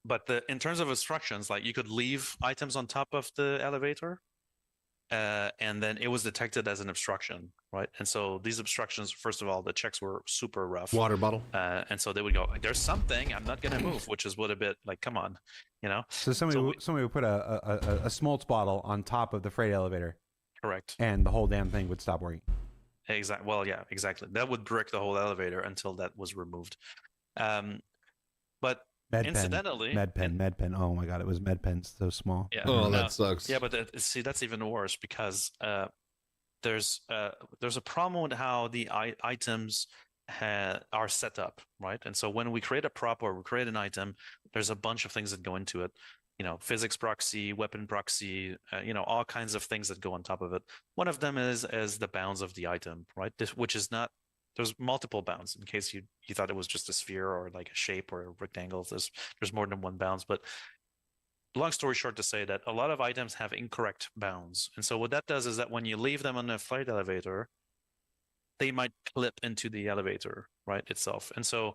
But in terms of obstructions, like you could leave items on top of the elevator, and then it was detected as an obstruction, right? And so these obstructions, first of all, the checks were super rough. Water bottle. And so they would go, there's something, I'm not going to move, which is what a bit like, come on, So somebody would put a smoltz bottle on top of the freight elevator. Correct. And the whole damn thing would stop working. Exactly. Well, yeah, exactly. That would brick the whole elevator until that was removed. But incidentally, MedPen. Oh my God, it was MedPen so small. Yeah. Oh, that sucks. Yeah, but that's even worse because there's a problem with how the items are set up, right? And so when we create a prop or we create an item, there's a bunch of things that go into it. Physics proxy, weapon proxy, all kinds of things that go on top of it. One of them is the bounds of the item, right? Which is not. There's multiple bounds in case you thought it was just a sphere or like a shape or a rectangle. There's more than one bounds, but long story short to say that a lot of items have incorrect bounds. And so what that does is that when you leave them on a flight elevator, they might clip into the elevator, right, itself. And so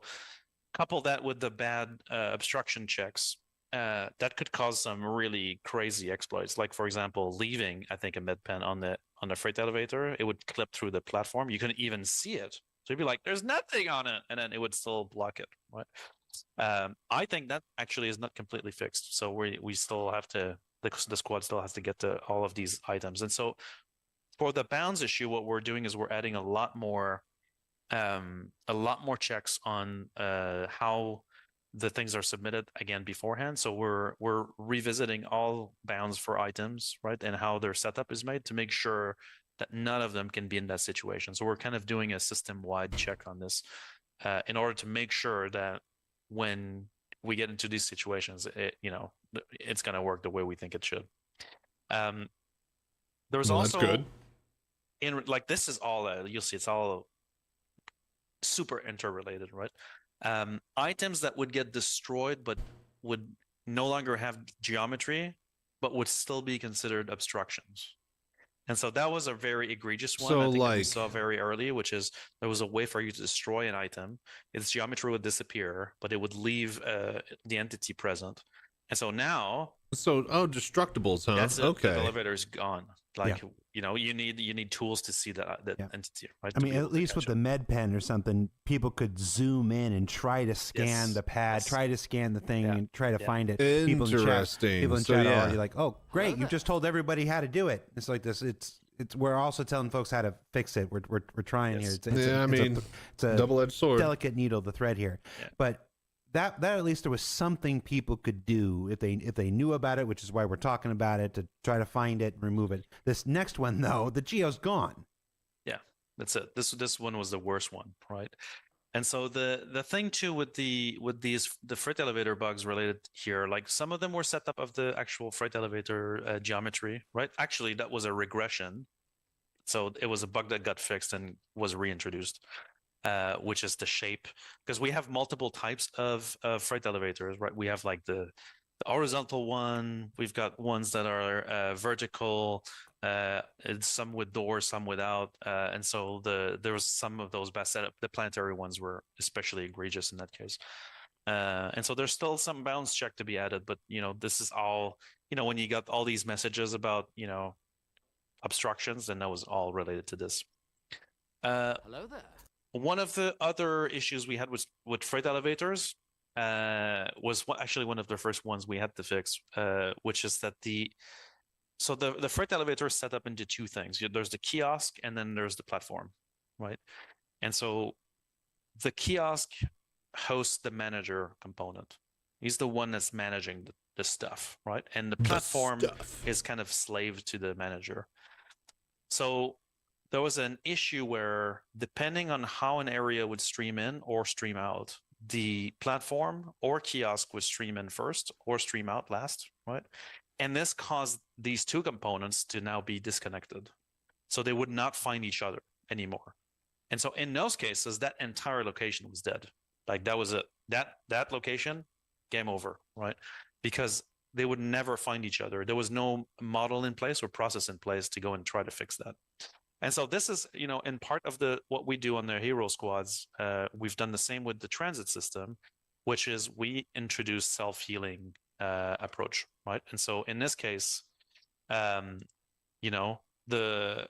couple that with the bad obstruction checks, that could cause some really crazy exploits. Like, for example, leaving, I think, a med pen on the freight elevator, it would clip through the platform. You couldn't even see it. So you'd be like, there's nothing on it. And then it would still block it, right? I think that actually is not completely fixed. So we still have to, the squad still has to get to all of these items. And so for the bounds issue, what we're doing is we're adding a lot more checks on how the things are submitted again beforehand. So we're revisiting all bounds for items, right, and how their setup is made to make sure that none of them can be in that situation. So we're kind of doing a system-wide check on this in order to make sure that when we get into these situations, it's going to work the way we think it should. There's also that's good. This is all you'll see. It's all super interrelated, right? Items that would get destroyed but would no longer have geometry but would still be considered obstructions. And so that was a very egregious one. So I think that we saw very early, which is there was a way for you to destroy an item. Its geometry would disappear, but it would leave the entity present. And so now... destructibles, huh? That's it. Okay. The elevator is gone. Like you know, you need tools to see that entity, right? I mean, at least with the med pen or something, people could zoom in and try to scan the pad, try to scan the thing, and try to find it. Interesting. People in chat are already like, "Oh, great! You just told everybody how to do it." It's like this. It's. We're also telling folks how to fix it. We're trying here. It's a double-edged sword, delicate needle, the thread here, but. That at least there was something people could do if they knew about it, which is why we're talking about it, to try to find it and remove it. This next one though, the geo's gone. Yeah, that's it. This one was the worst one, right? And so the thing too with the freight elevator bugs related here, like some of them were set up of the actual freight elevator geometry, right? Actually, that was a regression. So it was a bug that got fixed and was reintroduced. Which is the shape, because we have multiple types of freight elevators, right? We have like the horizontal one. We've got ones that are vertical, some with doors, some without, and so there was some of those best setup. The planetary ones were especially egregious in that case, and so there's still some bounds check to be added. But you know, this is all, you know, when you got all these messages about, you know, obstructions, and that was all related to this. Hello there. One of the other issues we had with freight elevators was actually one of the first ones we had to fix, which is that the freight elevator is set up into two things. There's the kiosk and then there's the platform, right? And so the kiosk hosts the manager component. He's the one that's managing the stuff, right? And the platform is kind of slave to the manager. So there was an issue where, depending on how an area would stream in or stream out, the platform or kiosk would stream in first or stream out last, right? And this caused these two components to now be disconnected. So they would not find each other anymore. And so in those cases, that entire location was dead. Like that was it. That location, game over, right? Because they would never find each other. There was no model in place or process in place to go and try to fix that. And so this is, you know, in part of what we do on the hero squads, we've done the same with the transit system, which is we introduce self-healing approach, right? And so in this case, you know, the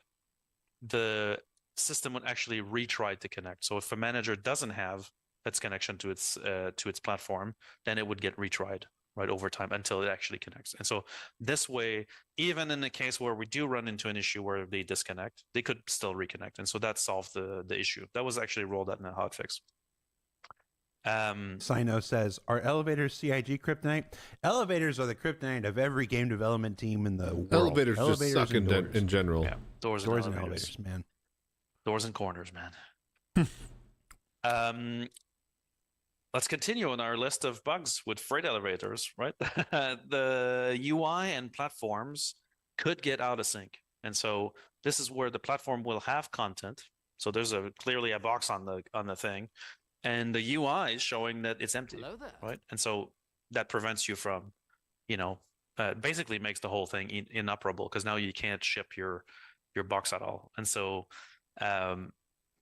system would actually retry to connect. So if a manager doesn't have its connection to its platform, then it would get retried, right, over time until it actually connects. And so this way, even in the case where we do run into an issue where they disconnect, they could still reconnect. And so that solved the issue. That was actually rolled out in a hotfix. Sino says, are elevators CIG kryptonite? Elevators are the kryptonite of every game development team in the world. Elevators just suck in general. Yeah, doors and elevators, man. Doors and corners, man. Let's continue on our list of bugs with freight elevators, right? The UI and platforms could get out of sync. And so this is where the platform will have content. So there's clearly a box on the thing, and the UI is showing that it's empty, right? And so that prevents you from, you know, basically makes the whole thing inoperable, because now you can't ship your box at all. And so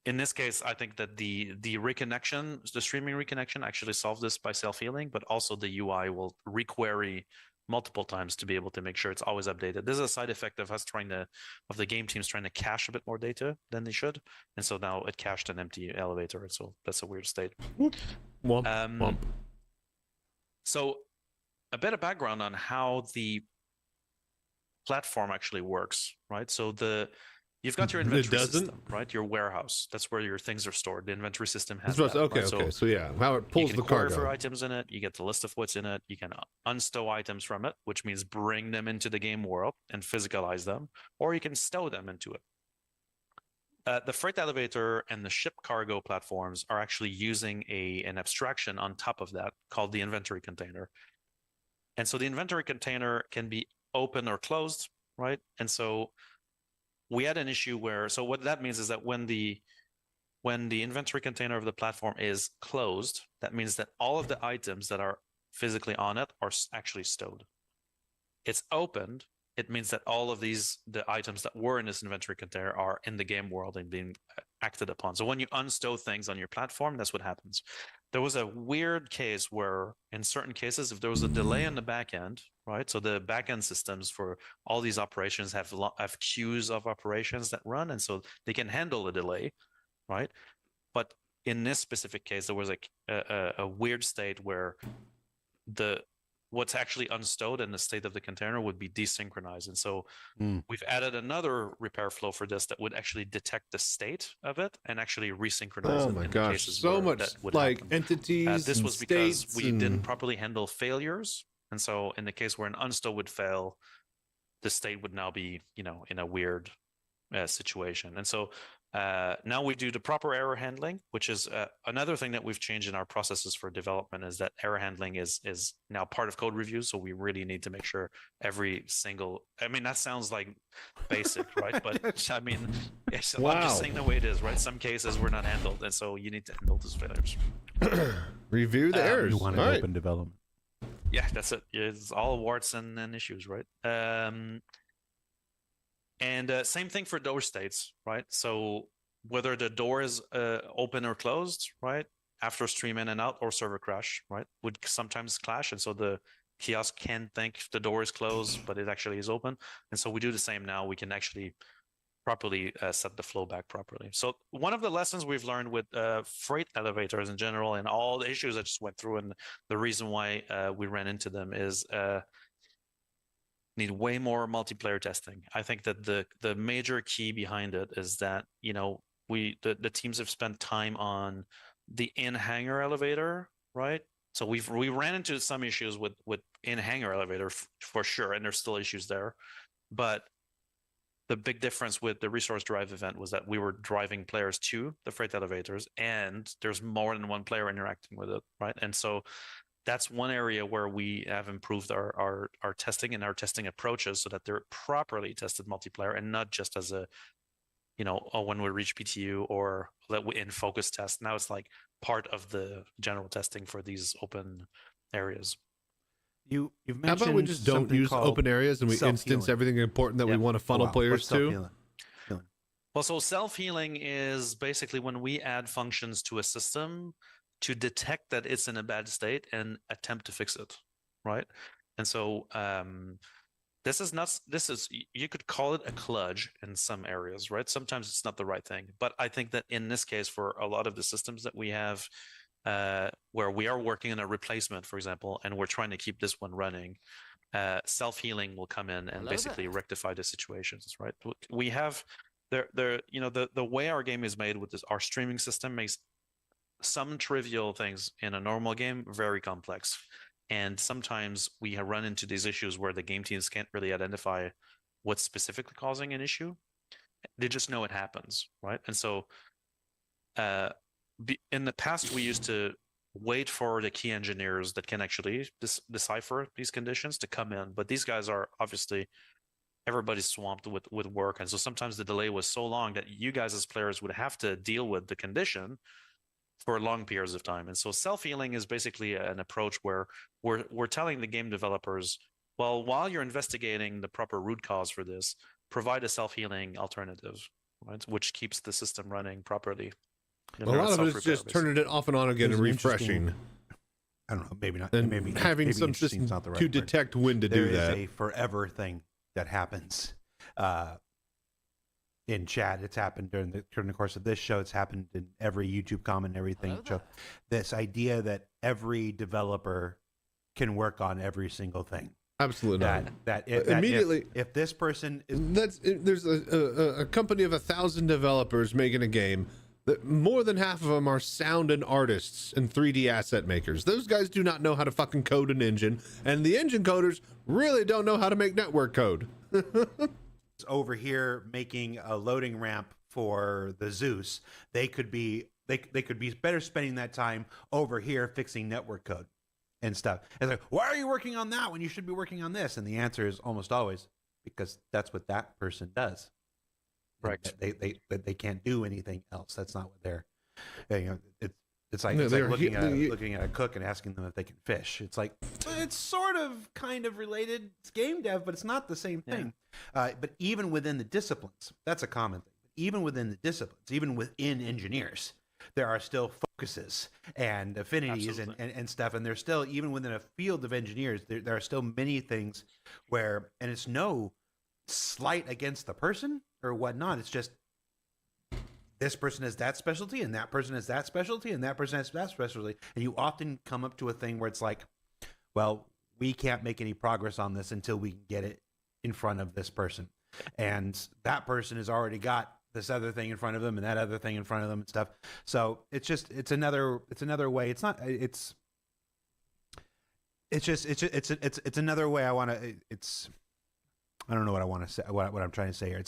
in this case, I think that the reconnection, the streaming reconnection, actually solved this by self-healing, but also the UI will requery multiple times to be able to make sure it's always updated. This is a side effect of us of the game teams trying to cache a bit more data than they should, and so now it cached an empty elevator, and so that's a weird state. Womp. So a bit of background on how the platform actually works, right? So you've got your inventory system, right? Your warehouse. That's where your things are stored. The inventory system has that. Okay, right? okay. So yeah, how it pulls the cargo. You can for items in it. You get the list of what's in it. You can unstow items from it, which means bring them into the game world and physicalize them, or you can stow them into it. The freight elevator and the ship cargo platforms are actually using an abstraction on top of that called the inventory container. And so the inventory container can be open or closed, right? And so we had an issue so what that means is that when the inventory container of the platform is closed, that means that all of the items that are physically on it are actually stowed. It's opened, it means that all of the items that were in this inventory container are in the game world and being acted upon. So when you unstow things on your platform, that's what happens. there was a weird case where, in certain cases, if there was a delay in the back end, right? So the back end systems for all these operations have queues of operations that run, and so they can handle the delay, right? But in this specific case, there was a weird state where what's actually unstowed in the state of the container would be desynchronized. And so we've added another repair flow for this that would actually detect the state of it and actually resynchronize it. Oh my in gosh, cases so where much that would like happen. entities. This and was because states we and... didn't properly handle failures. And so in the case where an unstow would fail, the state would now be, in a weird situation. And so now we do the proper error handling, which is another thing that we've changed in our processes for development, is that error handling is now part of code reviews. So we really need to make sure every single, that sounds like basic, right? But I mean, I'm just saying the way it is, right? Some cases were not handled. And so you need to handle those failures. Review the errors. You want to open development. Yeah, that's it. It's all warts and issues, right? And same thing for door states, right? So whether the door is open or closed, right? After stream in and out or server crash, right? Would sometimes clash. And so the kiosk can think the door is closed, but it actually is open. And so we do the same now. We can actually properly set the flow back properly. So one of the lessons we've learned with freight elevators in general and all the issues I just went through, and the reason why we ran into them is need way more multiplayer testing. I think that the major key behind it is that, the teams have spent time on the in-hangar elevator, right? So we ran into some issues with in-hangar elevator for sure, and there's still issues there. But the big difference with the resource drive event was that we were driving players to the freight elevators, and there's more than one player interacting with it, right? And so that's one area where we have improved our testing and our testing approaches so that they're properly tested multiplayer and not just as a, when we reach PTU or in focus test. Now it's like part of the general testing for these open areas. You've mentioned how about we just don't use open areas and we instance everything important that we want to funnel players to? Well, so self-healing is basically when we add functions to a system to detect that it's in a bad state and attempt to fix it, right? And so this is you could call it a kludge in some areas, right? Sometimes it's not the right thing, but I think that in this case, for a lot of the systems that we have, where we are working on a replacement, for example, and we're trying to keep this one running, self-healing will come in and basically rectify the situations, right? We have the way our game is made with our streaming system makes some trivial things in a normal game very complex. And sometimes we run into these issues where the game teams can't really identify what's specifically causing an issue. They just know it happens, right? And so in the past, we used to wait for the key engineers that can actually decipher these conditions to come in. But these guys are obviously, everybody's swamped with work. And so sometimes the delay was so long that you guys as players would have to deal with the condition for long periods of time. And so self-healing is basically an approach where we're telling the game developers, well, while you're investigating the proper root cause for this, provide a self-healing alternative, right? Which keeps the system running properly. A lot of it is just turning it off and on again and refreshing. I don't know, maybe not. And maybe having some system to detect when to do that. There is a forever thing that happens in chat. It's happened during the course of this show. It's happened in every YouTube comment and everything. So this idea that every developer can work on every single thing. Absolutely not. Immediately, if this person is... there's a company of 1,000 developers making a game. More than half of them are sound and artists and 3D asset makers. Those guys do not know how to fucking code an engine, and the engine coders really don't know how to make network code. Over here making a loading ramp for the Zeus, they could be better spending that time over here fixing network code and stuff. It's like, why are you working on that when you should be working on this? And the answer is almost always because that's what that person does. Right. They can't do anything else. That's not what they're. It's like looking at a cook and asking them if they can fish. It's like it's sort of kind of related. It's game dev, but it's not the same thing. But even within the disciplines, that's a common thing. Even within the disciplines, even within engineers, there are still focuses and affinities and stuff. And there's still, even within a field of engineers, there are still many things where, and it's no slight against the person or whatnot. It's just this person has that specialty and that person has that specialty and that person has that specialty. And you often come up to a thing where it's like, well, we can't make any progress on this until we can get it in front of this person. And that person has already got this other thing in front of them and that other thing in front of them and stuff. So it's another way. It's not, it's another way I want to, I don't know what I want to say, what I'm trying to say here.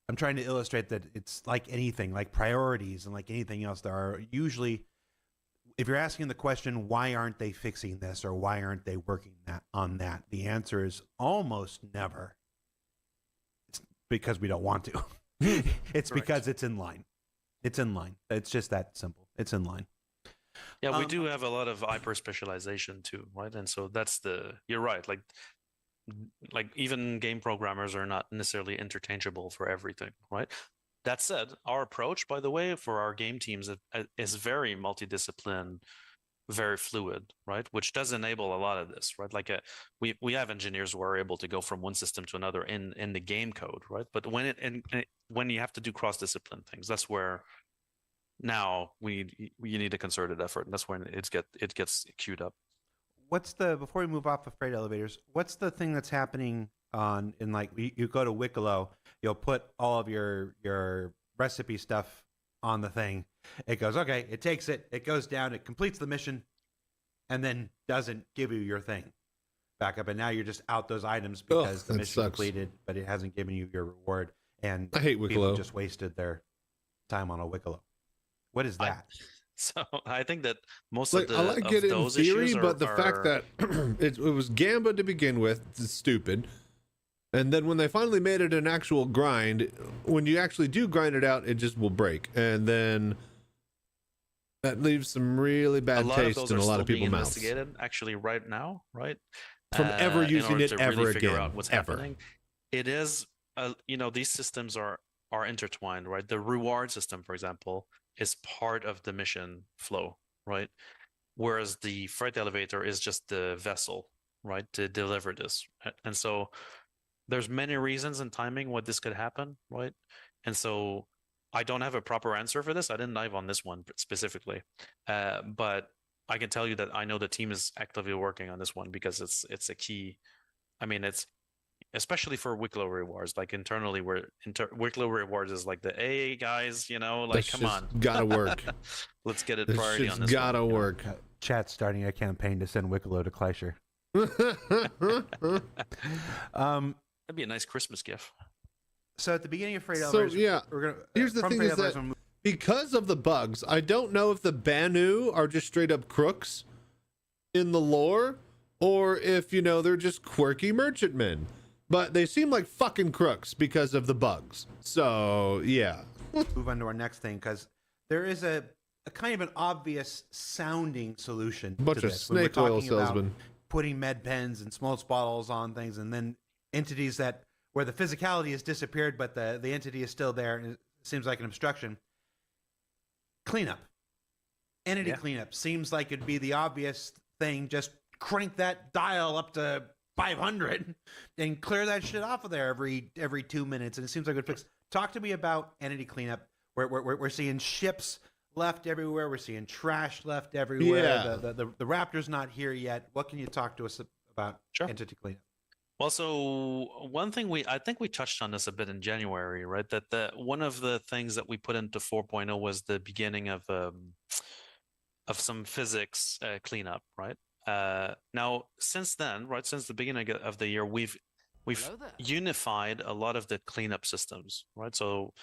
I'm trying to illustrate that it's like anything, like priorities and like anything else. There are usually, if you're asking the question, why aren't they fixing this or why aren't they working on that? The answer is almost never. It's because we don't want to. It's because it's in line. It's in line. It's just that simple. It's in line. Yeah, we do have a lot of hyper specialization too, right? And so you're right. Like even game programmers are not necessarily interchangeable for everything, right? That said, our approach, by the way, for our game teams is very multidiscipline, very fluid, right? Which does enable a lot of this, right? Like we have engineers who are able to go from one system to another in the game code, right? But when you have to do cross-discipline things, that's where now you need a concerted effort, and that's when it gets queued up. Before we move off of freight elevators, what's the thing that's happening you go to Wicklow, you'll put all of your recipe stuff on the thing. It goes, okay, it takes it, it goes down, it completes the mission, and then doesn't give you your thing back up. And now you're just out those items because the mission completed, but it hasn't given you your reward. And I hate Wicklow. People just wasted their time on a Wicklow. What is that? So I think that most I like it in theory, but the fact that it was Gamba to begin with is stupid. And then when they finally made it an actual grind, when you actually do grind it out, it just will break. And then that leaves some really bad taste in a lot of people's mouths. Investigated actually right now, right? From ever using it ever really again. Out what's happening. It is, these systems are intertwined, right? The reward system, for example, is part of the mission flow, right? Whereas the freight elevator is just the vessel, right, to deliver this. And so there's many reasons and timing why this could happen, right? And so I don't have a proper answer for this. I didn't dive on this one specifically, but I can tell you that I know the team is actively working on this one because it's a key. I mean, it's especially for Wicklow rewards, like internally, Wicklow rewards is like hey guys, come on, gotta work. Let's get it priority on this. Gotta work. Chat's starting a campaign to send Wicklow to Kleischer. That'd be a nice Christmas gift. So at the beginning of Freight Elevators, here's the thing: is that because of the bugs, I don't know if the Banu are just straight up crooks in the lore, or if they're just quirky merchantmen. But they seem like fucking crooks because of the bugs. So, yeah. Move on to our next thing, because there is a kind of an obvious sounding solution to bunch of this. snake oil salesmen. Putting med pens and small bottles on things, and then entities where the physicality has disappeared, but the entity is still there, and it seems like an obstruction. Cleanup. Entity cleanup seems like it'd be the obvious thing. Just crank that dial up to 500 and clear that shit off of there every 2 minutes, and it seems like a good fix. Talk to me about entity cleanup. We're seeing ships left everywhere. We're seeing trash left everywhere. Yeah. The Raptor's not here yet. What can you talk to us about entity cleanup? Well, so one thing I think we touched on this a bit in January, right? That one of the things that we put into 4.0 was the beginning of some physics cleanup, right? Now, since then, right, since the beginning of the year, we've unified a lot of the cleanup systems, right? So,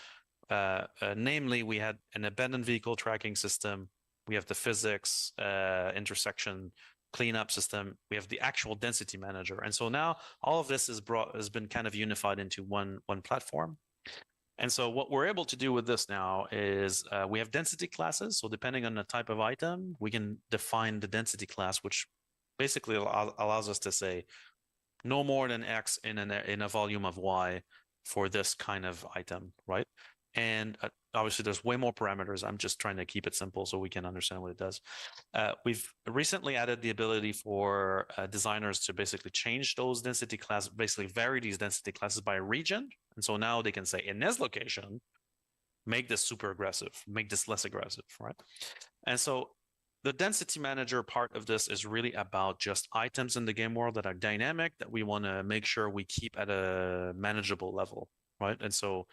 namely, we had an abandoned vehicle tracking system. We have the physics intersection cleanup system. We have the actual density manager, and so now all of this has been kind of unified into one platform. And so what we're able to do with this now is we have density classes. So depending on the type of item, we can define the density class, which basically allows us to say no more than X in a volume of Y for this kind of item, right? And obviously there's way more parameters. I'm just trying to keep it simple so we can understand what it does. We've recently added the ability for designers to basically change those density classes, basically vary these density classes by region. And so now they can say, in this location, make this super aggressive, make this less aggressive, right? And so the density manager part of this is really about just items in the game world that are dynamic, that we want to make sure we keep at a manageable level, right? And so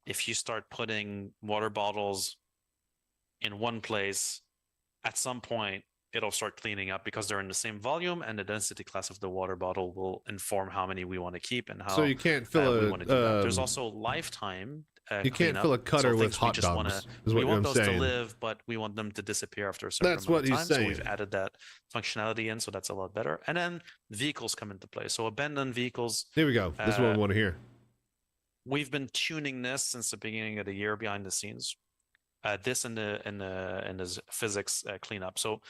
if you start putting water bottles in one place, at some point it'll start cleaning up because they're in the same volume, and the density class of the water bottle will inform how many we want to keep and how. So you can't fill we want to do that. There's also lifetime. You can't fill a cutter with hot dogs. We want those to live, but we want them to disappear after a certain amount of time. So we've added that functionality in, so that's a lot better. And then vehicles come into play. So abandoned vehicles. Here we go. This is what we want to hear. We've been tuning this since the beginning of the year behind the scenes. This and the physics cleanup. So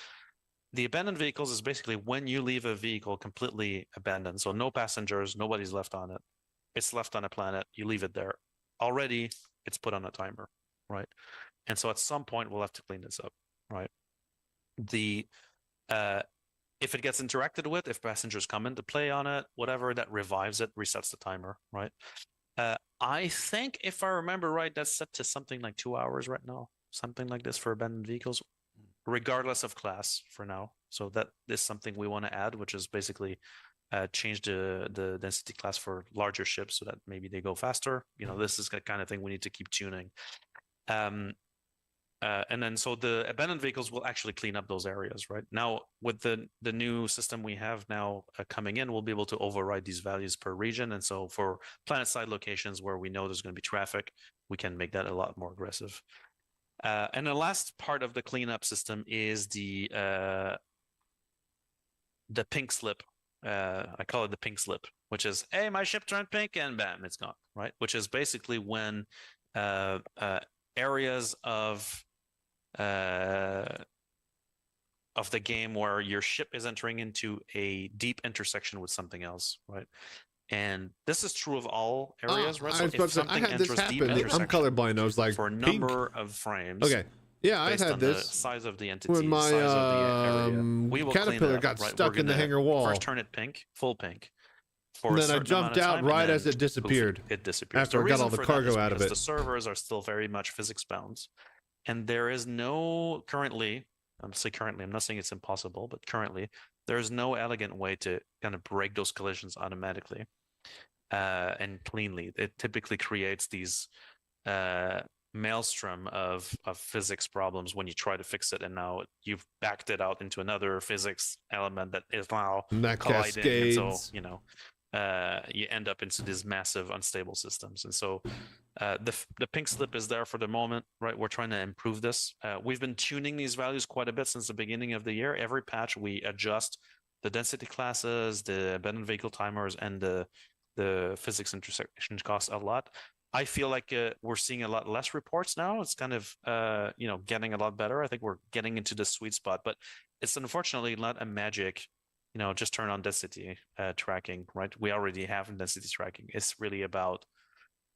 the abandoned vehicles is basically when you leave a vehicle completely abandoned. So no passengers, nobody's left on it. It's left on a planet. You leave it there. Already it's put on a timer, right? And so at some point we'll have to clean this up, right? If it gets interacted with, if passengers come into play on it, whatever, that revives it, resets the timer, right? I think if I remember right, that's set to something like 2 hours right now, something like this for abandoned vehicles, regardless of class for now. So that is something we want to add, which is basically change the density class for larger ships so that maybe they go faster. You know, this is the kind of thing we need to keep tuning. And then so the abandoned vehicles will actually clean up those areas, right? Now, with the new system we have now coming in, we'll be able to override these values per region. And so for planet-side locations where we know there's going to be traffic, we can make that a lot more aggressive. And the last part of the cleanup system is the pink slip. I call it the pink slip, which is, hey, my ship turned pink and bam, it's gone, right? Which is basically when areas of the game where your ship is entering into a deep intersection with something else, right? And this is true of all areas, right? So if something enters deep intersection, I'm colorblind. I was like, for a number of frames. Okay. Yeah, I based had on this. The size of the entity, When my size of the area. We will caterpillar clean it up, got right? stuck in the hangar wall. First turn it pink, full pink. And then I jumped out right as it disappeared. It disappeared. After I got all the cargo out of it. The servers are still very much physics bound. And there is no, currently, I'm not saying it's impossible, but currently, there is no elegant way to kind of break those collisions automatically and cleanly. It typically creates these maelstrom of physics problems when you try to fix it, and now you've backed it out into another physics element that is now colliding. And so, you know, you end up into these massive unstable systems. And so the pink slip is there for the moment, right? We're trying to improve this. We've been tuning these values quite a bit since the beginning of the year. Every patch we adjust the density classes, the abandoned vehicle timers, and the physics intersection costs a lot. I feel like we're seeing a lot less reports now. It's kind of getting a lot better. I think we're getting into the sweet spot, but it's unfortunately not a magic, just turn on density tracking, right? We already have density tracking. It's really about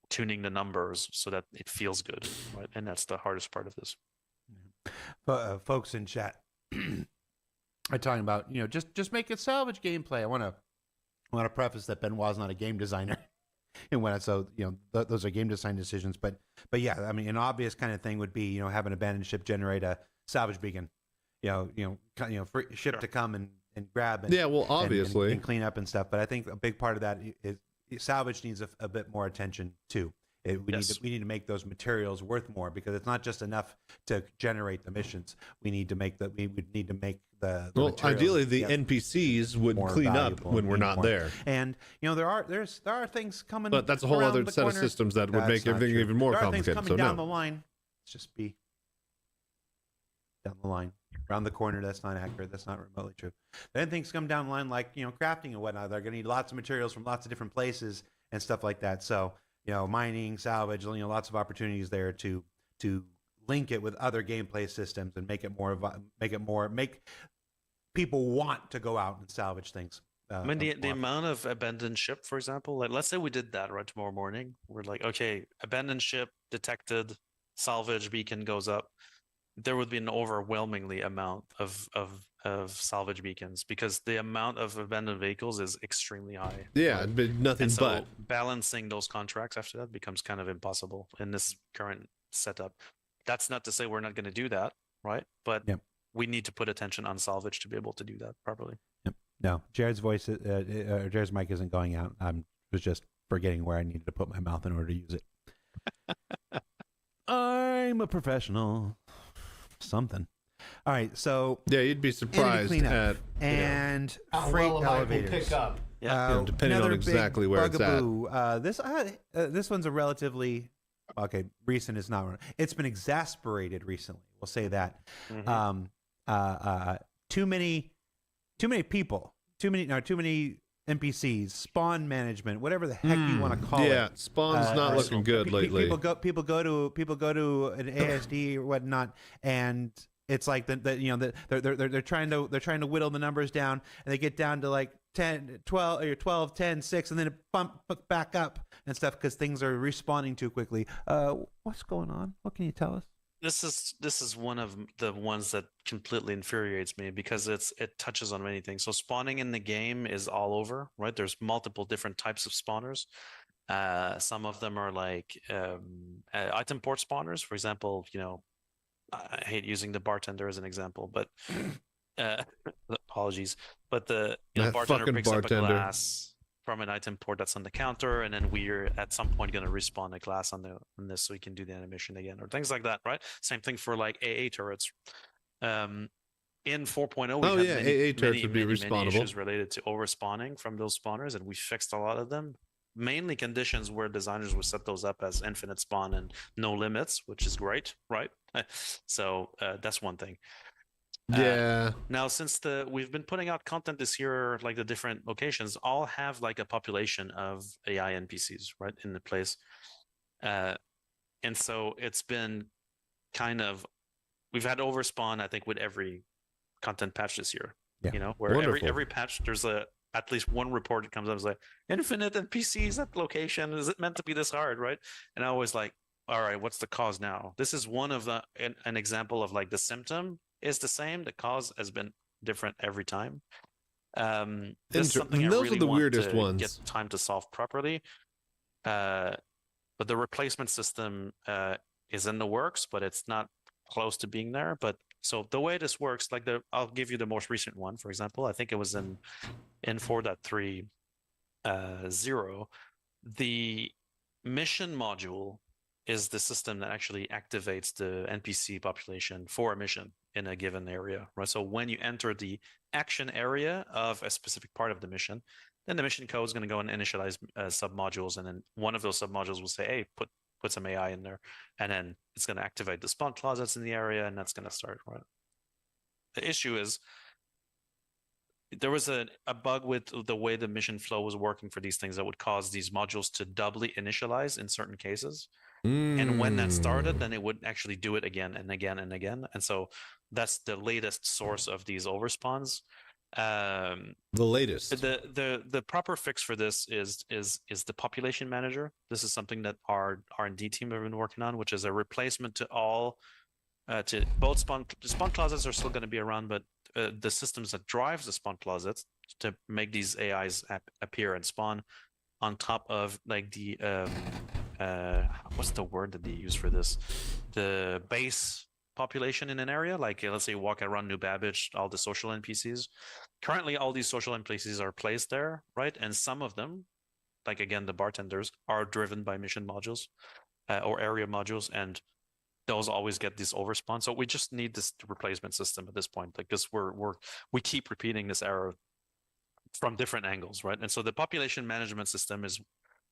tuning the numbers so that it feels good, right? And that's the hardest part of this. Folks in chat are talking about, just make it salvage gameplay. I want to preface that Benoit's not a game designer. And when so those are game design decisions, but yeah, I mean, an obvious kind of thing would be have an abandoned ship generate a salvage beacon, for ship to come and grab and obviously and clean up and stuff. But I think a big part of that is salvage needs a bit more attention too. We need to make those materials worth more, because it's not just enough to generate the missions. We need to make the ideally the NPCs would clean up when we're not there. And there are things coming, but that's a whole other set of systems that would make everything even more complicated. Things coming down the line. Let's just be down the line, around the corner. That's not accurate. That's not remotely true. Then things come down the line, like crafting and whatnot. They're going to need lots of materials from lots of different places and stuff like that. So mining, salvage, lots of opportunities there to link it with other gameplay systems and make people want to go out and salvage things. I mean, the amount of abandoned ship, for example, like let's say we did that right tomorrow morning. We're like, okay, abandoned ship detected, salvage beacon goes up, there would be an overwhelmingly amount of salvage beacons because the amount of abandoned vehicles is extremely high. Yeah, it'd be nothing and so but. balancing those contracts after that becomes kind of impossible in this current setup. That's not to say we're not going to do that, right? But we need to put attention on salvage to be able to do that properly. Yep. No, Jared's voice, Jared's mic isn't going out. I was just forgetting where I needed to put my mouth in order to use it. I'm a professional. Something. All right, so yeah, you'd be surprised at and freight elevators. Pick up. Depending on exactly where it's at. This one's a relatively recent is not. It's been exasperated recently. We'll say that. Too many people. Too many NPCs, spawn management, whatever the heck you want to call it. Yeah, spawn's not looking good lately. People go to an ASD or whatnot, and it's like they're trying to whittle the numbers down, and they get down to like 10, 12, or 12, 10, 6, and then it bump back up and stuff because things are respawning too quickly. What's going on? What can you tell us? This is one of the ones that completely infuriates me because it touches on many things. So spawning in the game is all over, right? There's multiple different types of spawners. Some of them are like item port spawners. For example, I hate using the bartender as an example, but apologies. But the bartender picks up a glass from an item port that's on the counter, and then we're at some point going to respawn a glass on this so we can do the animation again, or things like that, right? Same thing for like AA turrets. In 4.0, we had many, AA turrets would be respawnable. Many issues related to overspawning from those spawners, and we fixed a lot of them. Mainly conditions where designers would set those up as infinite spawn and no limits, which is great, right? So that's one thing. Yeah. Now, since we've been putting out content this year, like the different locations all have like a population of AI NPCs, right, in the place, and so it's been we've had overspawn, I think, with every content patch this year. Yeah. Where every patch there's at least one report that comes up and is like infinite NPCs at location. Is it meant to be this hard, right? And I always like, all right, what's the cause now? This is one of an example of like the symptom is the same. The cause has been different every time. This is something I really want to get time to solve properly. But the replacement system is in the works, but it's not close to being there. But so the way this works, like I'll give you the most recent one, for example. I think it was in 4.3.0. The mission module is the system that actually activates the NPC population for a mission in a given area, right? So when you enter the action area of a specific part of the mission, then the mission code is going to go and initialize submodules, and then one of those submodules will say, hey, put some AI in there, and then it's going to activate the spawn closets in the area, and that's going to start, right? The issue is there was a bug with the way the mission flow was working for these things that would cause these modules to doubly initialize in certain cases. And when that started, then it would actually do it again and again and again. And so that's the latest source of these overspawns. The latest. The proper fix for this is the population manager. This is something that our R&D team have been working on, which is a replacement to all to both spawn closets are still going to be around, but the systems that drives the spawn closets to make these AIs appear and spawn on top of like the what's the word that they use for this? The base population in an area, like let's say walk around New Babbage, all the social NPCs. Currently, all these social NPCs are placed there, right? And some of them, like again, the bartenders, are driven by mission modules or area modules, and those always get this overspawn. So we just need this replacement system at this point. Like this, we keep repeating this error from different angles, right? And so the population management system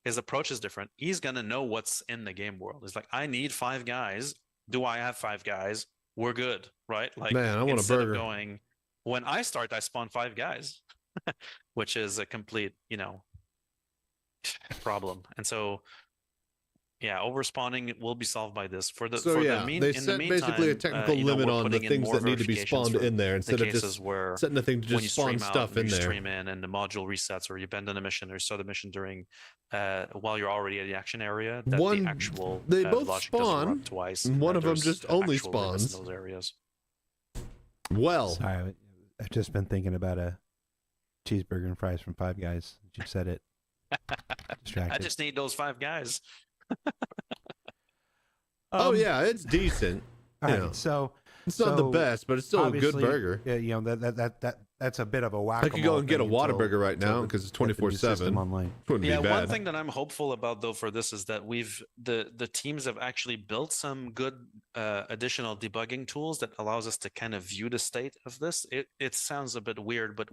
his approach is different. He's gonna know what's in the game world. It's like, I need 5 guys. Do I have 5 guys? We're good, right? Like, man, I want a burger. Going, when I start, I spawn 5 guys, which is a complete, problem. And so Yeah, overspawning will be solved by this. For the So for yeah, the mean, they in the set meantime, basically a technical you know, limit we're on the putting in things more that need to be verifications spawned for in there instead the of cases just where setting the thing to when just you spawn stream stuff out, in you there. stream in, and the module resets, or you abandon a mission, or start a mission during while you're already at the action area. That the actual they both logic doesn't spawn. run twice. One of them There's just only actual limits spawns. in those areas. Well, sorry, I've just been thinking about a cheeseburger and fries from Five Guys. You said it. I just need those 5 guys. Oh yeah, it's decent. All You right, know. so It's not the best, but it's still a good obviously, burger. Yeah, you know that's a bit of a whack. I could go and get a Whataburger right now because it's 24/7. Online. Wouldn't Yeah, be bad. one thing that I'm hopeful about though for this is that the teams have actually built some good additional debugging tools that allows us to kind of view the state of this. It sounds a bit weird, but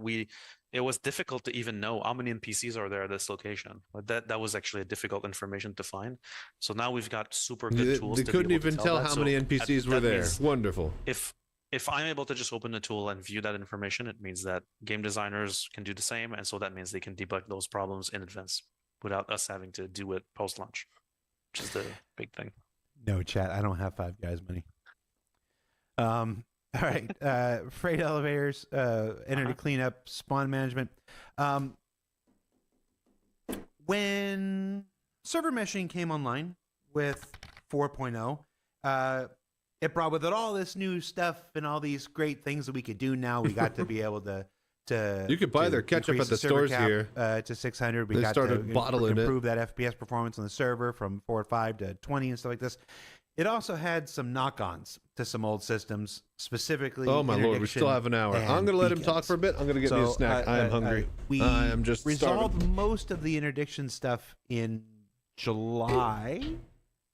it was difficult to even know how many NPCs are there at this location. But that was actually a difficult information to find. So now we've got super good tools. They to couldn't be able even to tell that. how So many NPCs were that there. means Wonderful. If I'm able to just open the tool and view that information, it means that game designers can do the same, and so that means they can debug those problems in advance without us having to do it post-launch, which is the big thing. No, chat. I don't have Five Guys money. All right. Freight elevators, entity cleanup, spawn management. When server meshing came online with 4.0, it brought with it all this new stuff and all these great things that we could do now. We got to be able to you could buy their ketchup increase at the server stores cap, here. to 600. We They got started to bottling it. improve that FPS performance on the server from 4.5 to 20 and stuff like this. It also had some knock-ons to some old systems, specifically. Oh my lord, we still have an hour. I'm going to let him talk for a bit. I'm going to get me a snack. I am hungry. I am just resolved starving. most of the interdiction stuff in July,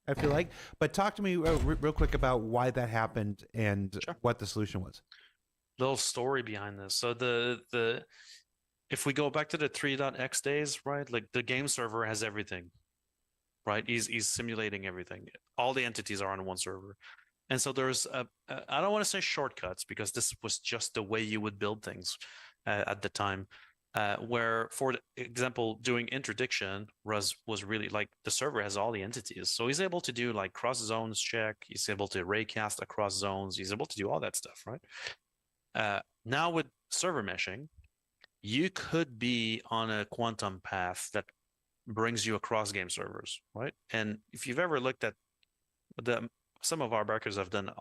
I feel like. But talk to me real quick about why that happened and what the solution was. Little story behind this. So the if we go back to the 3.x days, right? Like the game server has everything, right? He's simulating everything. All the entities are on one server. And so there's I don't want to say shortcuts because this was just the way you would build things at the time. Where, for example, doing interdiction was really like the server has all the entities. So he's able to do like cross zones check. He's able to raycast across zones. He's able to do all that stuff, right? Now with server meshing, you could be on a quantum path that brings you across game servers, right? And if you've ever looked at some of our backers have done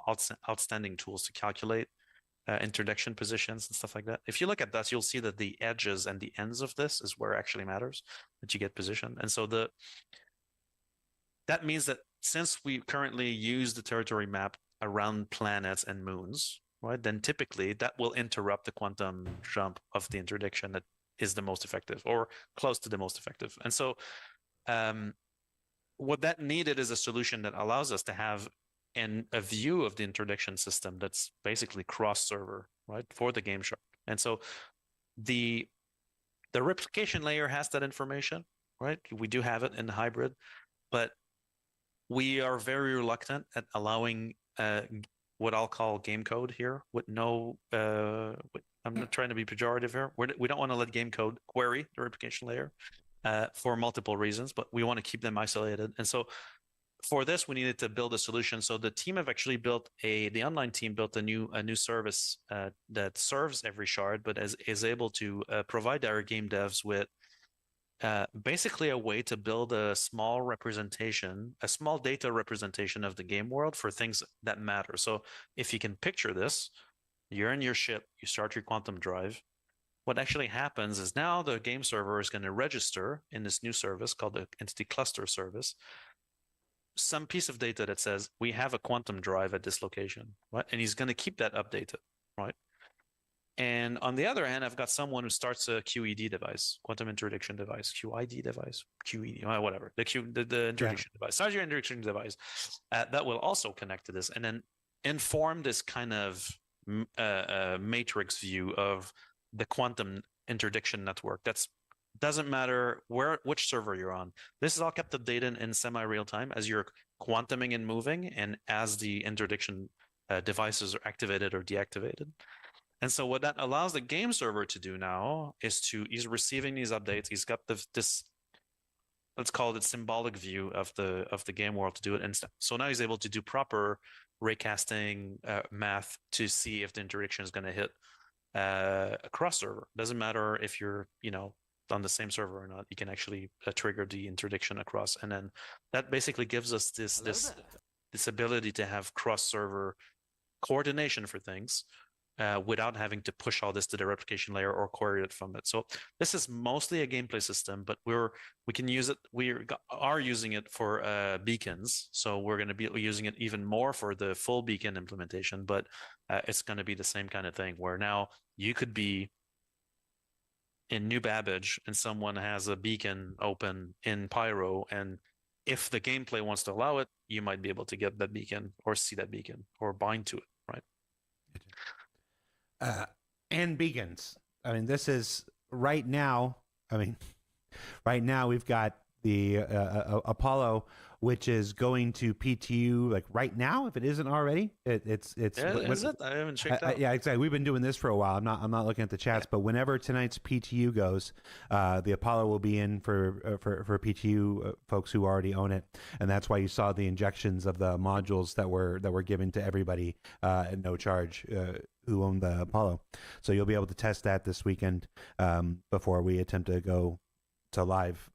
outstanding tools to calculate interdiction positions and stuff like that. If you look at that, you'll see that the edges and the ends of this is where it actually matters that you get positioned. And so that means that since we currently use the territory map around planets and moons, right, then typically that will interrupt the quantum jump of the interdiction that is the most effective or close to the most effective. And so what that needed is a solution that allows us to have a view of the interdiction system that's basically cross-server, right, for the game shark. And so the replication layer has that information, right? We do have it in the hybrid, but we are very reluctant at allowing what I'll call game code here with no, I'm not trying to be pejorative here. We don't want to let game code query the replication layer for multiple reasons, but we want to keep them isolated. And so for this, we needed to build a solution. So the team have actually built the online team built a new service that serves every shard, but is able to provide our game devs with basically a way to build a small data representation of the game world for things that matter. So if you can picture this, you're in your ship, you start your quantum drive. What actually happens is now the game server is going to register in this new service called the Entity Cluster Service some piece of data that says we have a quantum drive at this location, right? And he's going to keep that updated, right? And on the other hand, I've got someone who starts a QED device, quantum interdiction device, QID device, QED, whatever, the interdiction device, starts your interdiction device that will also connect to this and then inform this kind of matrix view of the quantum interdiction network. That's doesn't matter which server you're on. This is all kept updated in semi-real time as you're quantuming and moving and as the interdiction devices are activated or deactivated. And so what that allows the game server to do now is he's receiving these updates. He's got this let's call it symbolic view of the game world to do it. And so now he's able to do proper raycasting math to see if the interdiction is going to hit across server. Doesn't matter if you're, on the same server or not. You can actually trigger the interdiction across, and then that basically gives us this ability to have cross server coordination for things. Without having to push all this to the replication layer or query it from it. So this is mostly a gameplay system, but we can use it. We are using it for beacons. So we're going to be using it even more for the full beacon implementation. But it's going to be the same kind of thing where now you could be in New Babbage and someone has a beacon open in Pyro, and if the gameplay wants to allow it, you might be able to get that beacon or see that beacon or bind to it, right? And beacons. I mean, this is right now. Right now we've got the Apollo, which is going to PTU like right now. If it isn't already, it's. Yeah, is it? I haven't checked out. Yeah, exactly. We've been doing this for a while. I'm not looking at the chats, but whenever tonight's PTU goes, the Apollo will be in for PTU folks who already own it, and that's why you saw the injections of the modules that were given to everybody at no charge. Who owned the Apollo. So you'll be able to test that this weekend before we attempt to go to live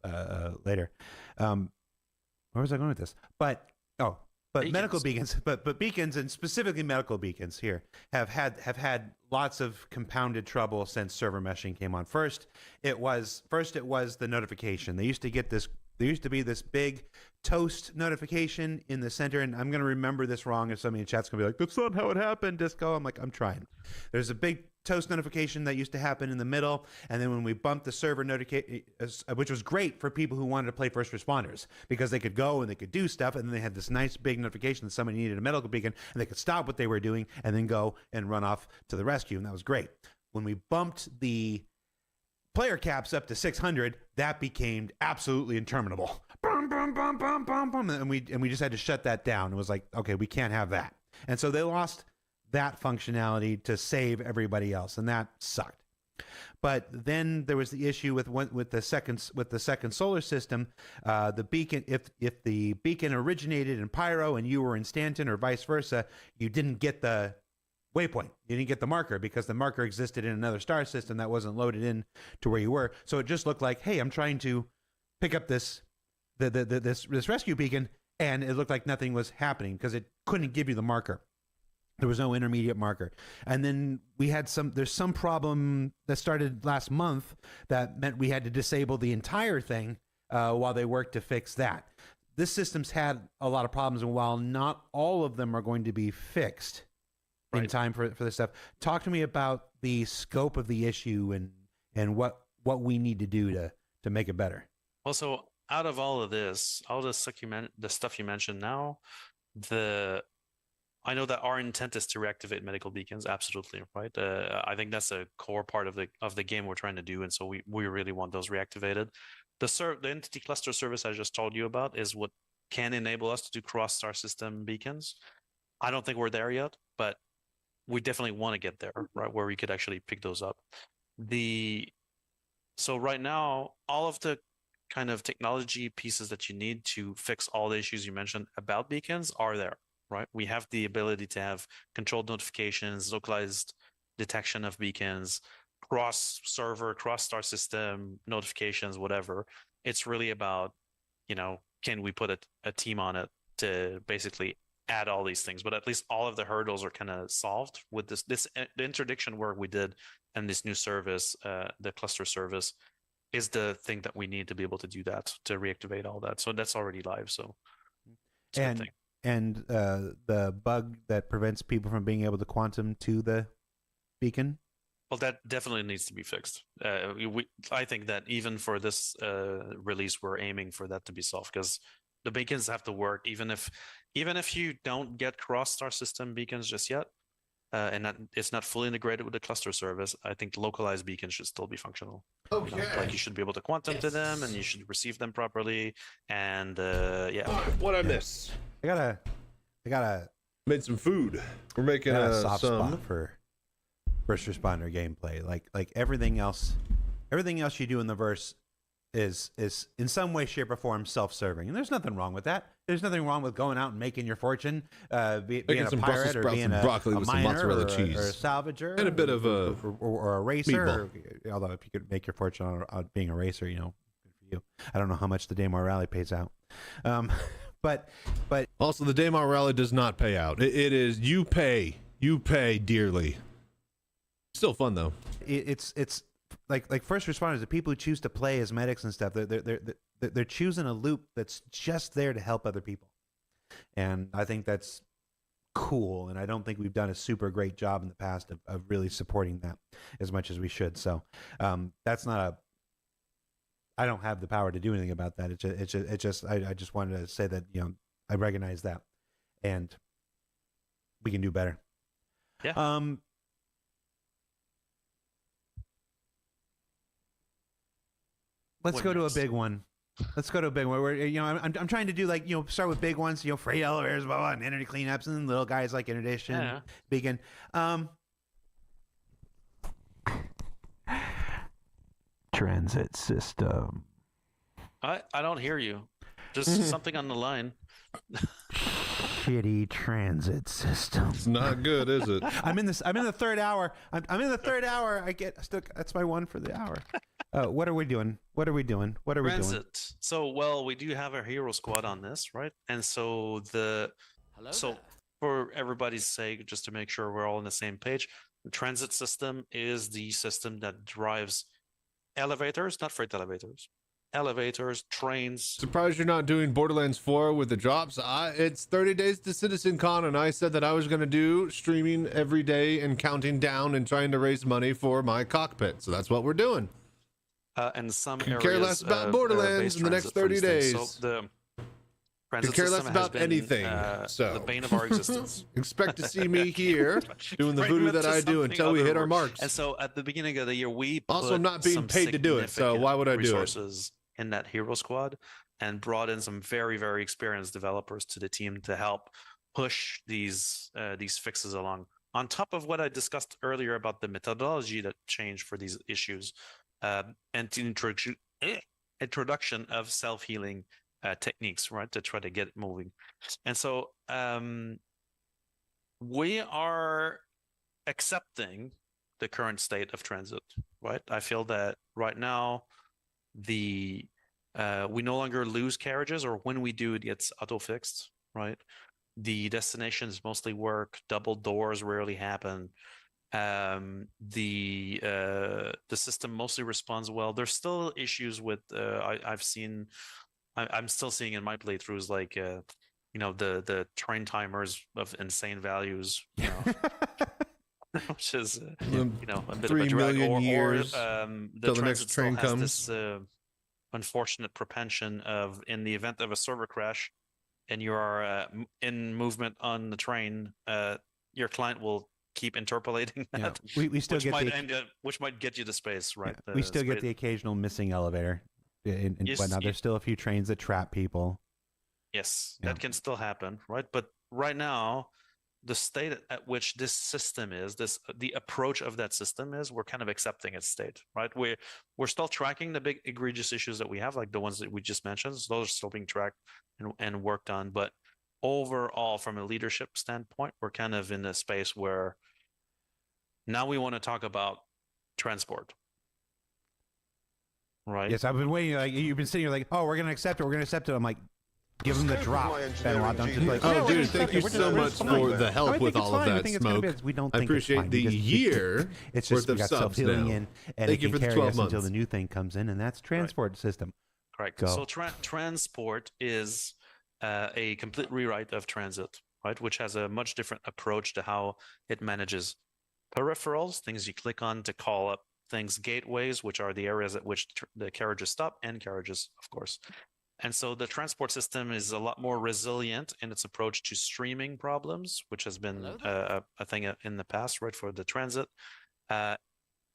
later. Where was I going with this? But beacons. Medical beacons, but beacons, and specifically medical beacons here have had lots of compounded trouble since server meshing came on. First it was the notification. They used to get this. There used to be this big toast notification in the center, and I'm going to remember this wrong if somebody in chat's going to be like, that's not how it happened, Disco. I'm like, I'm trying. There's a big toast notification that used to happen in the middle, and then when we bumped the server notification, which was great for people who wanted to play first responders, because they could go and they could do stuff, and then they had this nice big notification that somebody needed a medical beacon, and they could stop what they were doing and then go and run off to the rescue, and that was great. When we bumped the player caps up to 600, that became absolutely interminable. Boom, boom, boom, boom, boom, boom, and we just had to shut that down. It was like, okay, we can't have that, and so they lost that functionality to save everybody else, and that sucked. But then there was the issue with the second solar system. The beacon, if the beacon originated in Pyro and you were in Stanton or vice versa, you didn't get the waypoint. You didn't get the marker because the marker existed in another star system that wasn't loaded in to where you were. So it just looked like, hey, I'm trying to pick up this rescue beacon, and it looked like nothing was happening because it couldn't give you the marker. There was no intermediate marker. And then there's some problem that started last month that meant we had to disable the entire thing while they worked to fix that. This system's had a lot of problems, and while not all of them are going to be fixed in time for this stuff, talk to me about the scope of the issue and what we need to do to make it better. Well, so out of all of this, all the stuff you mentioned now, I know that our intent is to reactivate medical beacons, absolutely, right? I think that's a core part of the game we're trying to do, and so we really want those reactivated. The entity cluster service I just told you about is what can enable us to do cross-star system beacons. I don't think we're there yet, but we definitely want to get there, right, where we could actually pick those up. So right now, all of the kind of technology pieces that you need to fix all the issues you mentioned about beacons are there, right? We have the ability to have controlled notifications, localized detection of beacons, cross-server, cross-star system notifications, whatever. It's really about, can we put a team on it to basically add all these things, but at least all of the hurdles are kind of solved with the interdiction work we did, and this new service, the cluster service, is the thing that we need to be able to do that, to reactivate all that. So that's already live. So it's a good thing. And the bug that prevents people from being able to quantum to the beacon. Well, that definitely needs to be fixed. I think that even for this release, we're aiming for that to be solved, because the beacons have to work even if you don't get cross-star system beacons just yet, and that it's not fully integrated with the cluster service. I think localized beacons should still be functional. Okay. Like you should be able to quantum to them, and you should receive them properly. And what I miss? I gotta made some food. We're making a soft spot for first responder gameplay. Like everything else you do in the verse is in some way, shape, or form self-serving, and there's nothing wrong with that. There's nothing wrong with going out and making your fortune, being a some pirate Brussels or sprouts being and a broccoli with some miner mozzarella or cheese. or a salvager And a bit of a or a racer. Although if you could make your fortune on being a racer, good for you. I don't know how much the Daymar Rally pays out, but also the Daymar Rally does not pay out. It is you pay dearly. Still fun though. It's like first responders, the people who choose to play as medics and stuff. They're choosing a loop that's just there to help other people, and I think that's cool. And I don't think we've done a super great job in the past of really supporting that as much as we should. So that's not I don't have the power to do anything about that. I just wanted to say that I recognize that, and we can do better. Yeah. Let's go to a big one. Let's go to a big one. Where I'm trying to do start with big ones. Freight elevators, blah blah, and energy cleanups, and little guys like interdiction, beacon. Transit system. I don't hear you. Just something on the line. Shitty transit system. It's not good, is it? I'm in the third hour. I'm in the third hour. That's my one for the hour. What are we doing? Transit. So, we do have our hero squad on this, right? And so for everybody's sake, just to make sure we're all on the same page, the transit system is the system that drives elevators, not freight elevators, trains. Surprised you're not doing Borderlands 4 with the drops. It's 30 days to Citizencon, and I said that I was going to do streaming every day and counting down and trying to raise money for my cockpit. So that's what we're doing. And some Could areas care less about Borderlands in the next 30 days. So the Could care less about anything. So the bane of our existence. Expect to see me here doing the voodoo that I do until we hit our marks. And so at the beginning of the year, we also not being paid to do it. So why would I do it? In that hero squad, and brought in some very, very experienced developers to the team to help push these fixes along. On top of what I discussed earlier about the methodology that changed for these issues, and the introduction of self-healing techniques, right, to try to get it moving. And so we are accepting the current state of transit, right? I feel that right now we no longer lose carriages, or when we do, it gets auto fixed, right? The destinations mostly work. Double doors rarely happen. The system mostly responds well. There's still issues with I'm still seeing in my playthroughs the train timers of insane values, which is a bit of a drag. 3 million years the next train has comes. This unfortunate propension of, in the event of a server crash, and you are in movement on the train, your client will keep interpolating that. Yeah. We still which might get you to space, right? Yeah. We still get the occasional missing elevator. There's still a few trains that trap people. Yes, that can still happen, right? But right now, the state at which this system is, the approach of that system is, we're kind of accepting its state, right? We're still tracking the big egregious issues that we have, like the ones that we just mentioned. So those are still being tracked and worked on. But overall, from a leadership standpoint, we're kind of in a space where now we want to talk about transport. Right. Yes, I've been waiting. Like, you've been sitting here like, oh, we're gonna accept it. We're gonna accept it. I'm like, give them the drop. Benoit, don't just like, oh, dude, thank you so much for the help with all of that, Smoke. I appreciate the year it's just worth we of got subs self-healing now. in, and Thank it you can for the carry 12 us months. until the new thing comes in, and that's transport system. Correct. Go. So transport is a complete rewrite of transit, right? Which has a much different approach to how it manages peripherals, things you click on to call up things, gateways, which are the areas at which the carriages stop, and carriages, of course. And so the transport system is a lot more resilient in its approach to streaming problems, which has been a thing in the past, right, for the transit.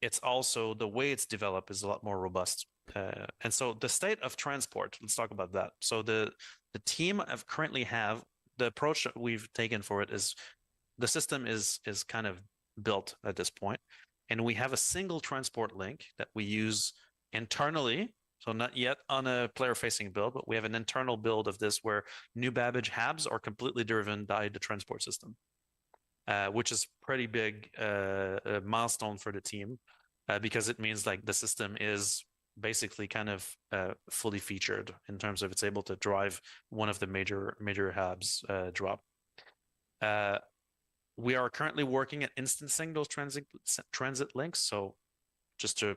It's also, the way it's developed is a lot more robust. And so the state of transport, let's talk about that. So the team currently have, the approach that we've taken for it is, the system is kind of built at this point. And we have a single transport link that we use internally So not yet on a player-facing build, but we have an internal build of this where new Babbage habs are completely driven by the transport system, which is pretty big a milestone for the team because it means like the system is basically kind of fully featured in terms of it's able to drive one of the major hubs drop. We are currently working at instancing those transit links. So just to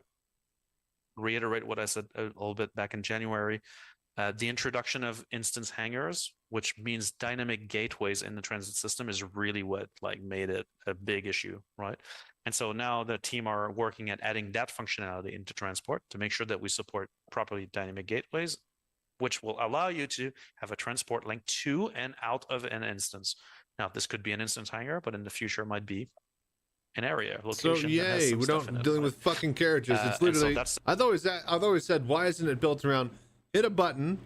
reiterate what I said a little bit back in January, the introduction of instance hangars, which means dynamic gateways in the transit system, is really what like made it a big issue, right? And so now the team are working at adding that functionality into transport to make sure that we support properly dynamic gateways, which will allow you to have a transport link to and out of an instance. Now, this could be an instance hangar, but in the future might be an area location. So yay, we don't dealing with fucking carriages. It's literally. So I've always said, why isn't it built around? Hit a button,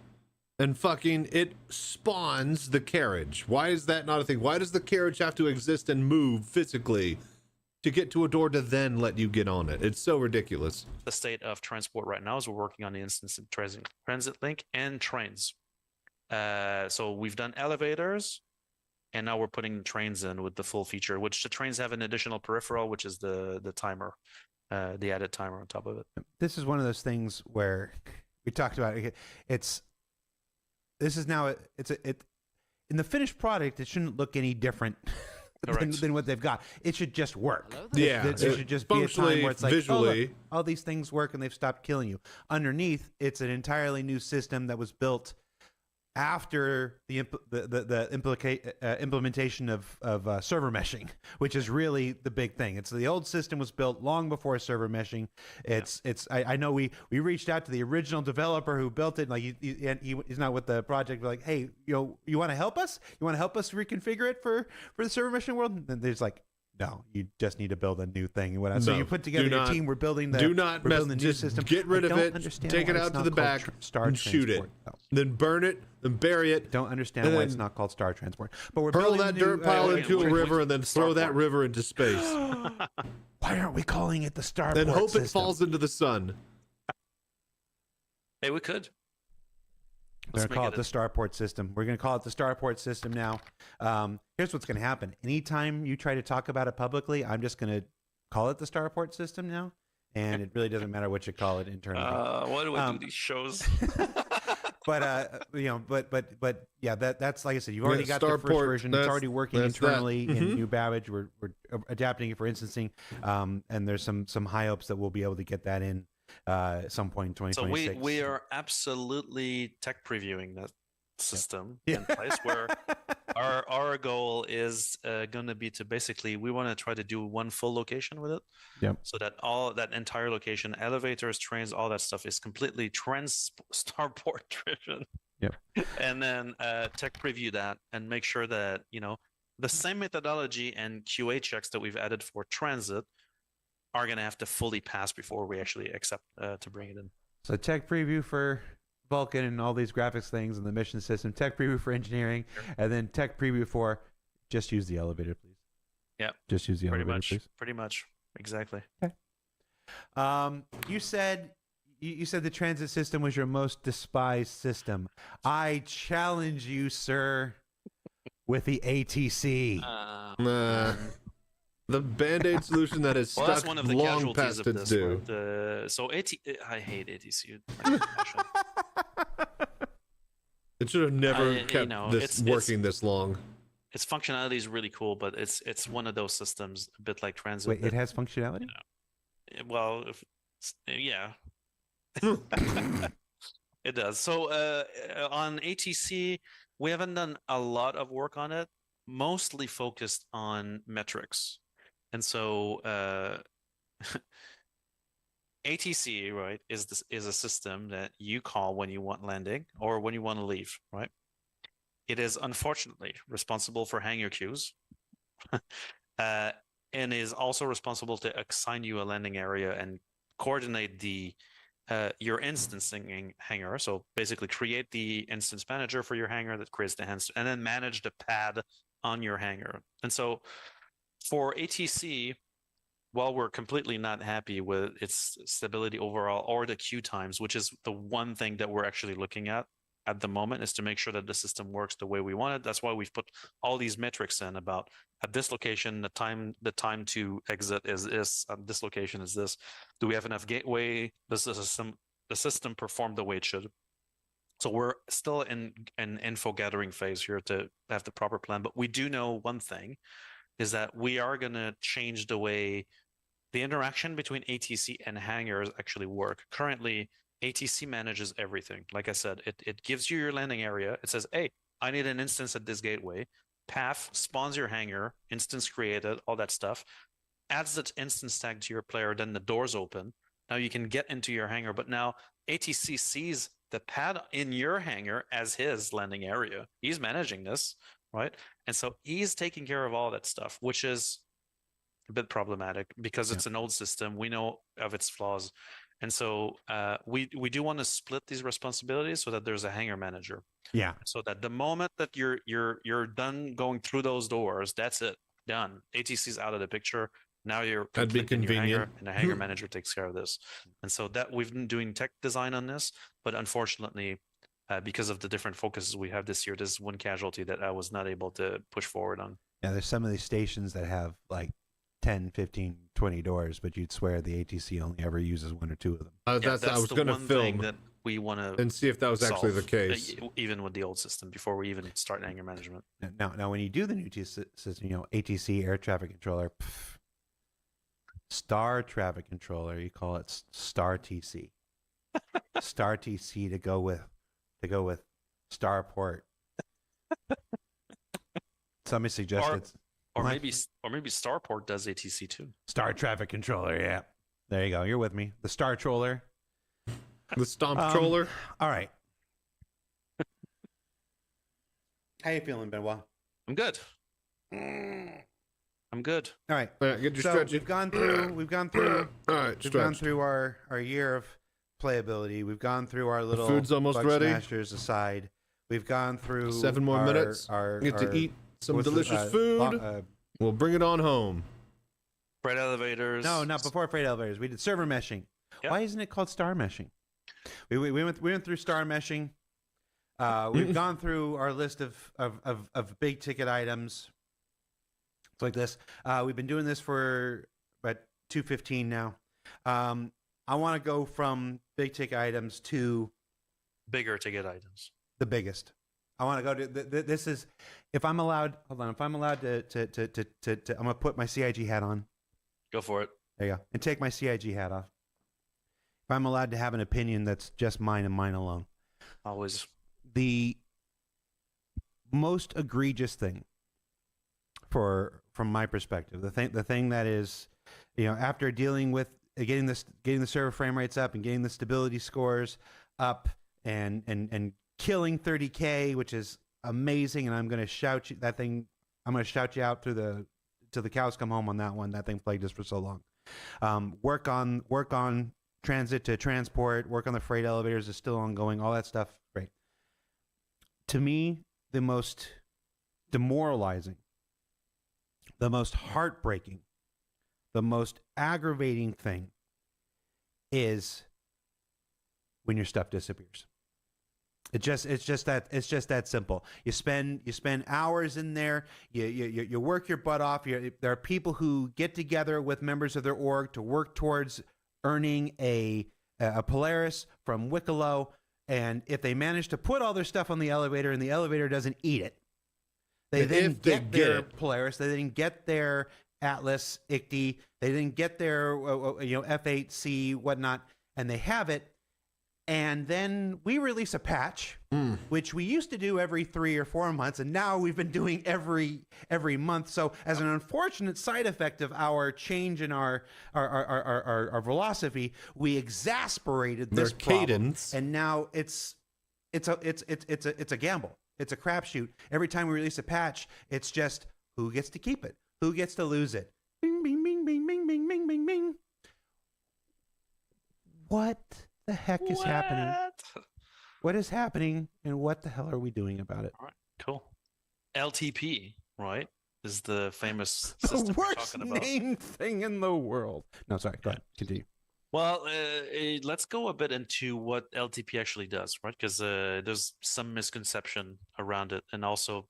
and fucking it spawns the carriage. Why is that not a thing? Why does the carriage have to exist and move physically to get to a door to then let you get on it? It's so ridiculous. The state of transport right now is we're working on the instance transit link and trains. So we've done elevators. And now we're putting the trains in with the full feature, which the trains have an additional peripheral, which is the timer, the added timer on top of it. This is one of those things where we talked about it. In the finished product, it shouldn't look any different than what they've got. It should just work. Yeah, there should just be a time where it's like, visually, oh, look, all these things work and they've stopped killing you. Underneath, it's an entirely new system that was built after the implementation of server meshing, which is really the big thing. It's the old system was built long before server meshing. I know we reached out to the original developer who built it. Like he's not with the project. We're like, hey, you want to help us? You want to help us reconfigure it for the server meshing world? And there's like, no, you just need to build a new thing. So you put together your team. We're building the new system. Get rid of it. Take it out to the back and shoot it. Then burn it. Then bury it. Don't understand why it's not called Star Transport. But we're hurl that dirt pile into a river and then throw that river into space. Why aren't we calling it the Starport? Then hope it falls into the sun. Hey, we could. We're going to call it the Starport system. We're going to call it the Starport system now. Here's what's going to happen. Anytime you try to talk about it publicly, I'm just going to call it the Starport system now. And it really doesn't matter what you call it internally. Why do I do these shows? But yeah, that's like I said, you've already got the first version. It's already working internally in New Babbage. We're adapting it for instancing. And there's some high hopes that we'll be able to get that in at some point in 2026. So we are absolutely tech previewing that system in place where our goal is going to be to basically we want to try to do one full location with it. Yep. So that all that entire location, elevators, trains, all that stuff is completely Starport driven. Yep. And then tech preview that and make sure that the same methodology and QA checks that we've added for transit are going to have to fully pass before we actually accept to bring it in. So tech preview for Vulcan and all these graphics things and the mission system, tech preview for engineering, and then tech preview for just use the elevator, please. Yeah. Just use the elevator, please. Pretty much. Exactly. Okay. You said the transit system was your most despised system. I challenge you, sir, with the ATC. The Band-Aid solution that is stuck one of the long past its due. I hate ATC. It should have never kept working this long. Its functionality is really cool, but it's one of those systems, a bit like transit. Wait, it has functionality? Well, yeah. It does. So on ATC, we haven't done a lot of work on it, mostly focused on metrics. And so ATC, right, is a system that you call when you want landing or when you want to leave, right? It is unfortunately responsible for hangar queues and is also responsible to assign you a landing area and coordinate your instancing hangar. So basically create the instance manager for your hangar that creates the hangar and then manage the pad on your hangar. And so for ATC, while we're completely not happy with its stability overall or the queue times, which is the one thing that we're actually looking at the moment, is to make sure that the system works the way we want it. That's why we've put all these metrics in about at this location, the time to exit is this, at this location is this. Do we have enough gateway? Does the system perform the way it should? So we're still in an info gathering phase here to have the proper plan, but we do know one thing is that we are going to change the way the interaction between ATC and hangars actually work. Currently, ATC manages everything. Like I said, it gives you your landing area. It says, hey, I need an instance at this gateway. Path spawns your hangar, instance created, all that stuff. Adds that instance tag to your player, then the doors open. Now you can get into your hangar, but now ATC sees the pad in your hangar as his landing area. He's managing this, right? And so he's taking care of all that stuff, which is a bit problematic because it's an old system. We know of its flaws. And so we do want to split these responsibilities so that there's a hangar manager. Yeah. So that the moment that you're done going through those doors, that's it. Done. ATC's out of the picture. Now you're That'd be complete in your hangar, convenient. and the hangar manager takes care of this. And so that we've been doing tech design on this, but unfortunately, because of the different focuses we have this year, this is one casualty that I was not able to push forward on. Yeah, there's some of these stations that have like 10, 15, 20 doors, but you'd swear the ATC only ever uses one or two of them. That's I was the going to one thing film that we want to and see if that was actually the solve, case. even with the old system, before we even start hangar management. Now, when you do the new system, ATC, air traffic controller, Star traffic controller, you call it Star TC. Star TC to go with Starport. Somebody suggested, or maybe Starport does ATC too. Star traffic controller. Yeah, there you go. You're with me. The Star Troller, the Stomp Troller. All right. How you feeling, Benoit? I'm good. I'm good. All right. Get your stretch. We've gone through All right, we've gone through our year of playability. We've gone through our little food's almost Bug ready. Smashers aside. We've gone through 7 more minutes. Get to eat some delicious food. We'll bring it on home. Freight elevators. No, not before freight elevators. We did server meshing. Yep. Why isn't it called star meshing? We went through star meshing. We've gone through our list of big ticket items. It's like this. We've been doing this for about 2:15 now. I want to go from big ticket items to bigger ticket items. The biggest. I want to go to this is, if I'm allowed. Hold on. If I'm allowed to I'm gonna put my CIG hat on. Go for it. There you go. And take my CIG hat off. If I'm allowed to have an opinion that's just mine and mine alone. Always. The most egregious thing from my perspective, the thing that is, after dealing with getting the server frame rates up and getting the stability scores up and killing 30K, which is amazing, and I'm going to shout you that thing. I'm going to shout you out till the cows come home on that one. That thing plagued us for so long. Work on transit to transport. Work on the freight elevators is still ongoing. All that stuff, great. To me, the most demoralizing, the most heartbreaking, the most aggravating thing is when your stuff disappears. It's just that simple. You spend hours in there. You work your butt off. There are people who get together with members of their org to work towards earning a Polaris from Wicklow, and if they manage to put all their stuff on the elevator and the elevator doesn't eat it, they then get their Polaris. They didn't get their Atlas, ICTY. They didn't get their F8C, whatnot, and they have it. And then we release a patch, which we used to do every 3 or 4 months, and now we've been doing every month. So, as an unfortunate side effect of our change in our philosophy, we exasperated this cadence, and now it's a gamble. It's a crapshoot. Every time we release a patch, it's just who gets to keep it, who gets to lose it. Bing, bing, bing, bing, bing, bing, bing, bing, bing. What the heck is happening? What is happening, and what the hell are we doing about it? All right, cool. LTP, right? is the famous The system we're worst talking about. named thing in the world. No, sorry. Go ahead. Continue. Well, let's go a bit into what LTP actually does, right? Because there's some misconception around it, and also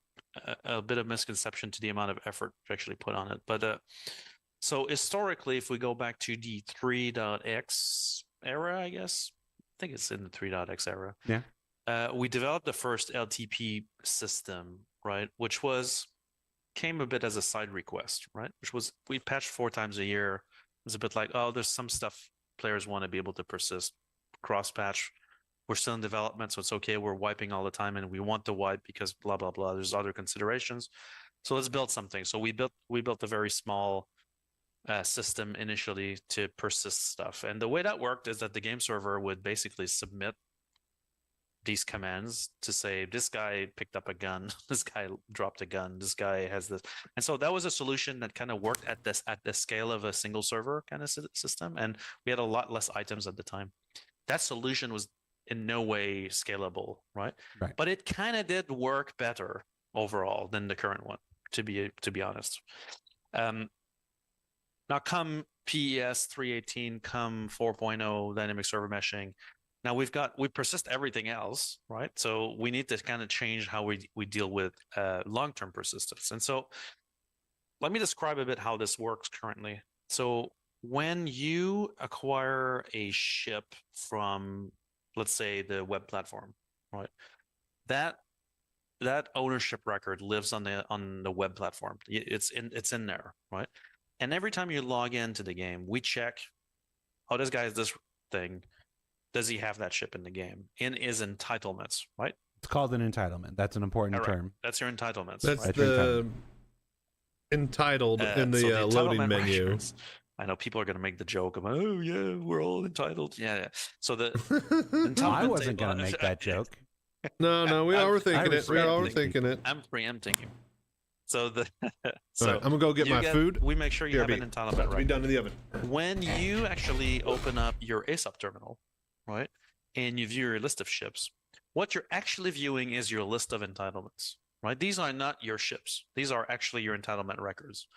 a bit of misconception to the amount of effort to actually put on it. But so historically, if we go back to the 3.x era, I guess, I think it's in the 3.x era. Yeah. We developed the first LTP system, right? Which came a bit as a side request, right? Which was, we patched 4 times a year. It was a bit like, oh, there's some stuff players want to be able to persist, cross patch. We're still in development, so it's okay. We're wiping all the time, and we want to wipe because blah blah blah. There's other considerations, so let's build something. So we built a very small system initially to persist stuff, and the way that worked is that the game server would basically submit these commands to say, this guy picked up a gun, this guy dropped a gun, this guy has this. And so that was a solution that kind of worked at the scale of a single server kind of system. And we had a lot less items at the time. That solution was in no way scalable, right? But it kind of did work better overall than the current one, to be honest. Now come PES 3.18, come 4.0 dynamic server meshing. Now we persist everything else, right? So we need to kind of change how we deal with long-term persistence. And so let me describe a bit how this works currently. So when you acquire a ship from, let's say, the web platform, right? That ownership record lives on the web platform. It's in there, right? And every time you log into the game, we check, oh, this guy has this thing. Does he have that ship in the game? In his entitlements, right? It's called an entitlement. That's an important term. That's your entitlements. That's right? the entitled in the, so loading entitlement menu. records, I know people are going to make the joke of, oh yeah, we're all entitled. Yeah. So the I wasn't going to make that joke. No, we all were thinking it. We all were thinking it. I'm preempting you. So all right, I'm gonna go get my food. We make sure you have an entitlement record. Be done in the oven. When you actually open up your ASOP terminal, right, and you view your list of ships, what you're actually viewing is your list of entitlements, right? These are not your ships. These are actually your entitlement records.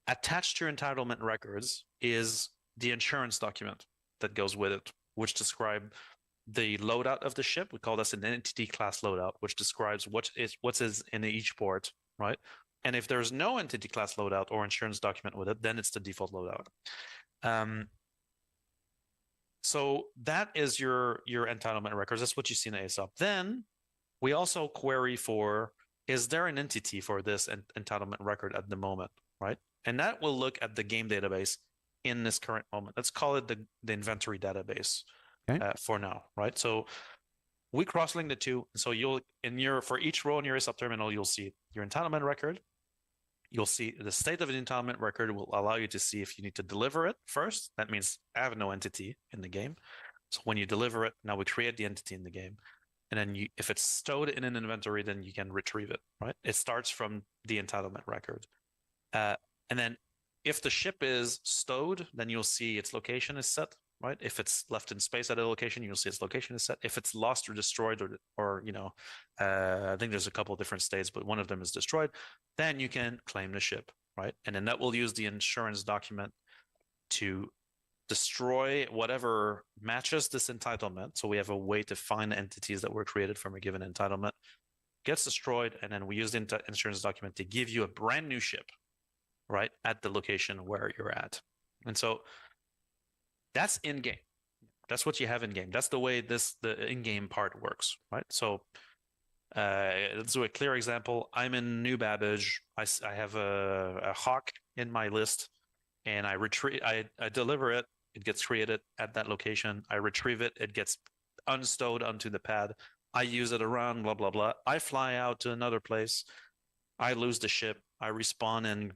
Attached to your entitlement records is the insurance document that goes with it, which describe the loadout of the ship. We call this an entity class loadout, which describes what is in each port, right? And if there's no entity class loadout or insurance document with it, then it's the default loadout. So that is your entitlement records. That's what you see in ASOP. Then we also query for, is there an entity for this entitlement record at the moment, right? And that will look at the game database in this current moment. Let's call it the inventory database for now, right? So we cross-link the two. So you'll for each row in your ASOP terminal, you'll see your entitlement record. You'll see the state of the entitlement record will allow you to see if you need to deliver it first. That means I have no entity in the game. So when you deliver it, now we create the entity in the game. And then if it's stowed in an inventory, then you can retrieve it, right? It starts from the entitlement record. And then if the ship is stowed, then you'll see its location is set, right? If it's left in space at a location, you'll see its location is set. If it's lost or destroyed, or I think there's a couple of different states, but one of them is destroyed, then you can claim the ship, right? And then that will use the insurance document to destroy whatever matches this entitlement. So we have a way to find entities that were created from a given entitlement, gets destroyed, and then we use the insurance document to give you a brand new ship, right, at the location where you're at. And so that's in-game. That's what you have in-game. That's the way the in-game part works, right? So let's do a clear example. I'm in New Babbage. I have a hawk in my list, and I deliver it. It gets created at that location. I retrieve it. It gets unstowed onto the pad. I use it around, blah, blah, blah. I fly out to another place. I lose the ship. I respawn in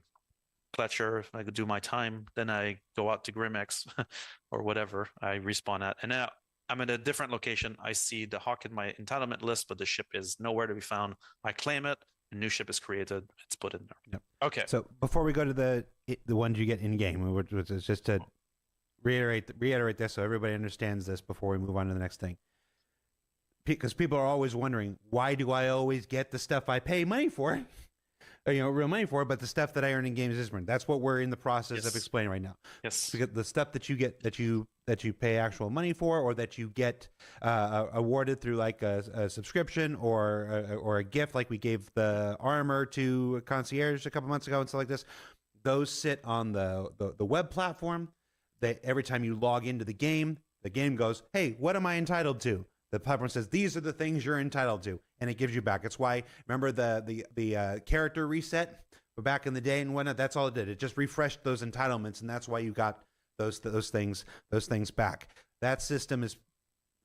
Fletcher. I do my time. Then I go out to Grimex or whatever I respawn at. And now I'm at a different location. I see the hawk in my entitlement list, but the ship is nowhere to be found. I claim it. A new ship is created. It's put in there. Yep. Okay. So before we go to the ones you get in game, which is just to reiterate this so everybody understands this before we move on to the next thing. Because people are always wondering, why do I always get the stuff I pay money for? real money for, but the stuff that I earn in games is different. That's what we're in the process of Yes. explaining right now. Yes. Because the stuff that you get that you pay actual money for, or that you get awarded through like a subscription or a gift, like we gave the armor to Concierge a couple months ago and stuff like this. Those sit on the web platform. That every time you log into the game goes, hey, what am I entitled to? The platform says, these are the things you're entitled to, and it gives you back. It's why, remember the character reset back in the day and whatnot? That's all it did. It just refreshed those entitlements, and that's why you got those things back. That system is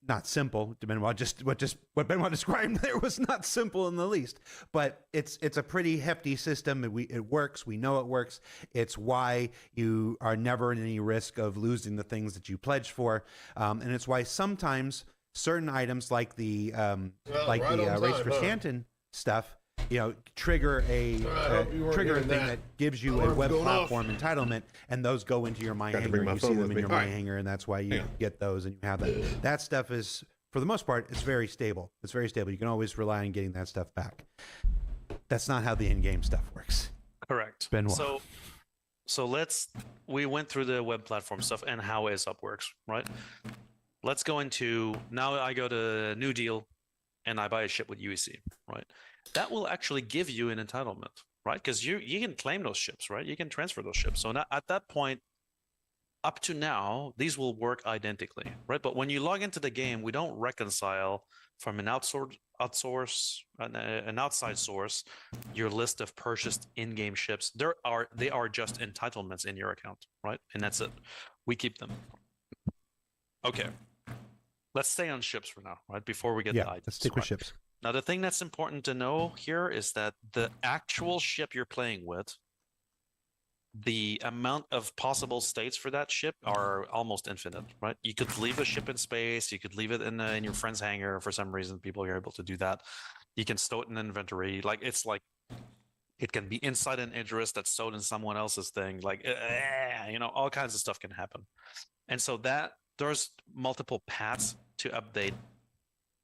not simple. Benoit what Benoit described there was not simple in the least, but it's a pretty hefty system. It works. We know it works. It's why you are never in any risk of losing the things that you pledged for, and it's why sometimes certain items like the Race for Stanton stuff, trigger a thing that gives you a web platform entitlement, and those go into your My Hanger. You see them in your My Hanger, and that's why you get those and you have that. That stuff is, for the most part, it's very stable. It's very stable. You can always rely on getting that stuff back. That's not how the in-game stuff works. Correct. Benoit. So we went through the web platform stuff and how ASOP works, right? Let's go into, now I go to New Deal and I buy a ship with UEC, right? That will actually give you an entitlement, right? Because you can claim those ships, right? You can transfer those ships. So now, at that point, up to now, these will work identically, right? But when you log into the game, we don't reconcile from an outside source your list of purchased in-game ships. They are just entitlements in your account, right? And that's it. We keep them. Okay. Let's stay on ships for now, right? Before we get the items. Let's stick with ships. Now, the thing that's important to know here is that the actual ship you're playing with, the amount of possible states for that ship are almost infinite, right? You could leave the ship in space. You could leave it in your friend's hangar. For some reason, people are able to do that. You can stow it in inventory. It can be inside an Idris that's stowed in someone else's thing. All kinds of stuff can happen. And so there's multiple paths to update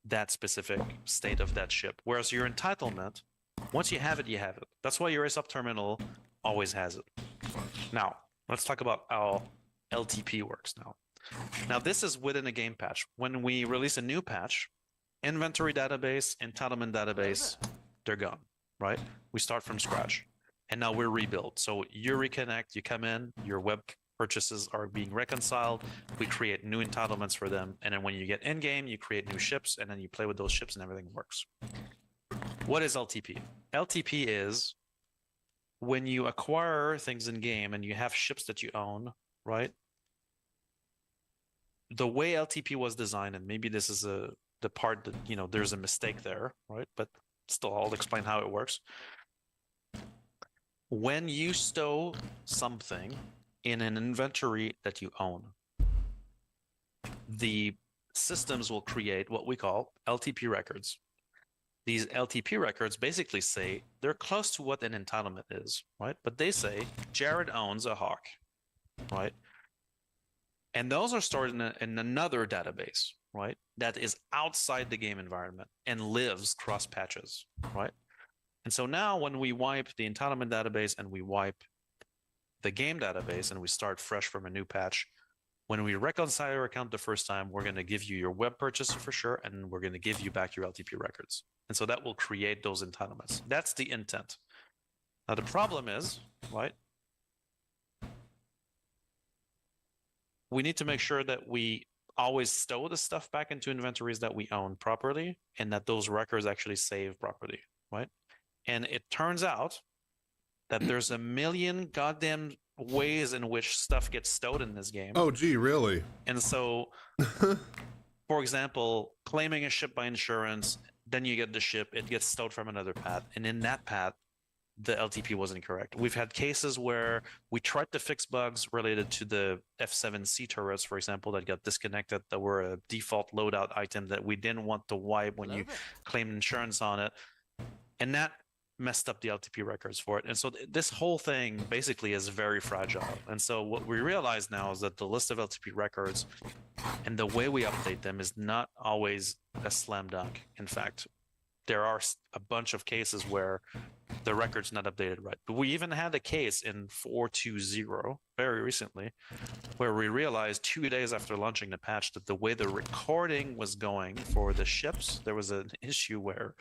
that specific state of that ship. Whereas your entitlement, once you have it, you have it. That's why your ASOP terminal always has it. Now, let's talk about how LTP works now. Now, this is within a game patch. When we release a new patch, inventory database, entitlement database, they're gone, right? We start from scratch. And now we're rebuilt. So you reconnect, you come in, your web purchases are being reconciled. We create new entitlements for them. And then when you get in game, you create new ships and then you play with those ships and everything works. What is LTP? LTP is when you acquire things in game and you have ships that you own, right? The way LTP was designed, and maybe this is the part that, there's a mistake there, right? But still, I'll explain how it works. When you stow something in an inventory that you own, the systems will create what we call LTP records. These LTP records basically say they're close to what an entitlement is, right? But they say Jared owns a Hawk, right? And those are stored in another database, right? That is outside the game environment and lives cross patches, right? And so now when we wipe the entitlement database and we wipe the game database and we start fresh from a new patch, when we reconcile your account the first time, we're going to give you your web purchase for sure, and we're going to give you back your LTP records. And so that will create those entitlements. That's the intent. Now the problem is, right? We need to make sure that we always stow the stuff back into inventories that we own properly and that those records actually save properly, right? And it turns out that there's a million goddamn ways in which stuff gets stowed in this game. Oh, gee, really? And so, for example, claiming a ship by insurance, then you get the ship, it gets stowed from another path. And in that path, the LTP wasn't correct. We've had cases where we tried to fix bugs related to the F7C turrets, for example, that got disconnected, that were a default loadout item that we didn't want to wipe when you claimed insurance on it. And that messed up the LTP records for it. And so this whole thing basically is very fragile. And so what we realize now is that the list of LTP records and the way we update them is not always a slam dunk. In fact, there are a bunch of cases where the record's not updated right. But we even had a case in 4.2.0 very recently where we realized 2 days after launching the patch that the way the recording was going for the ships, there was an issue where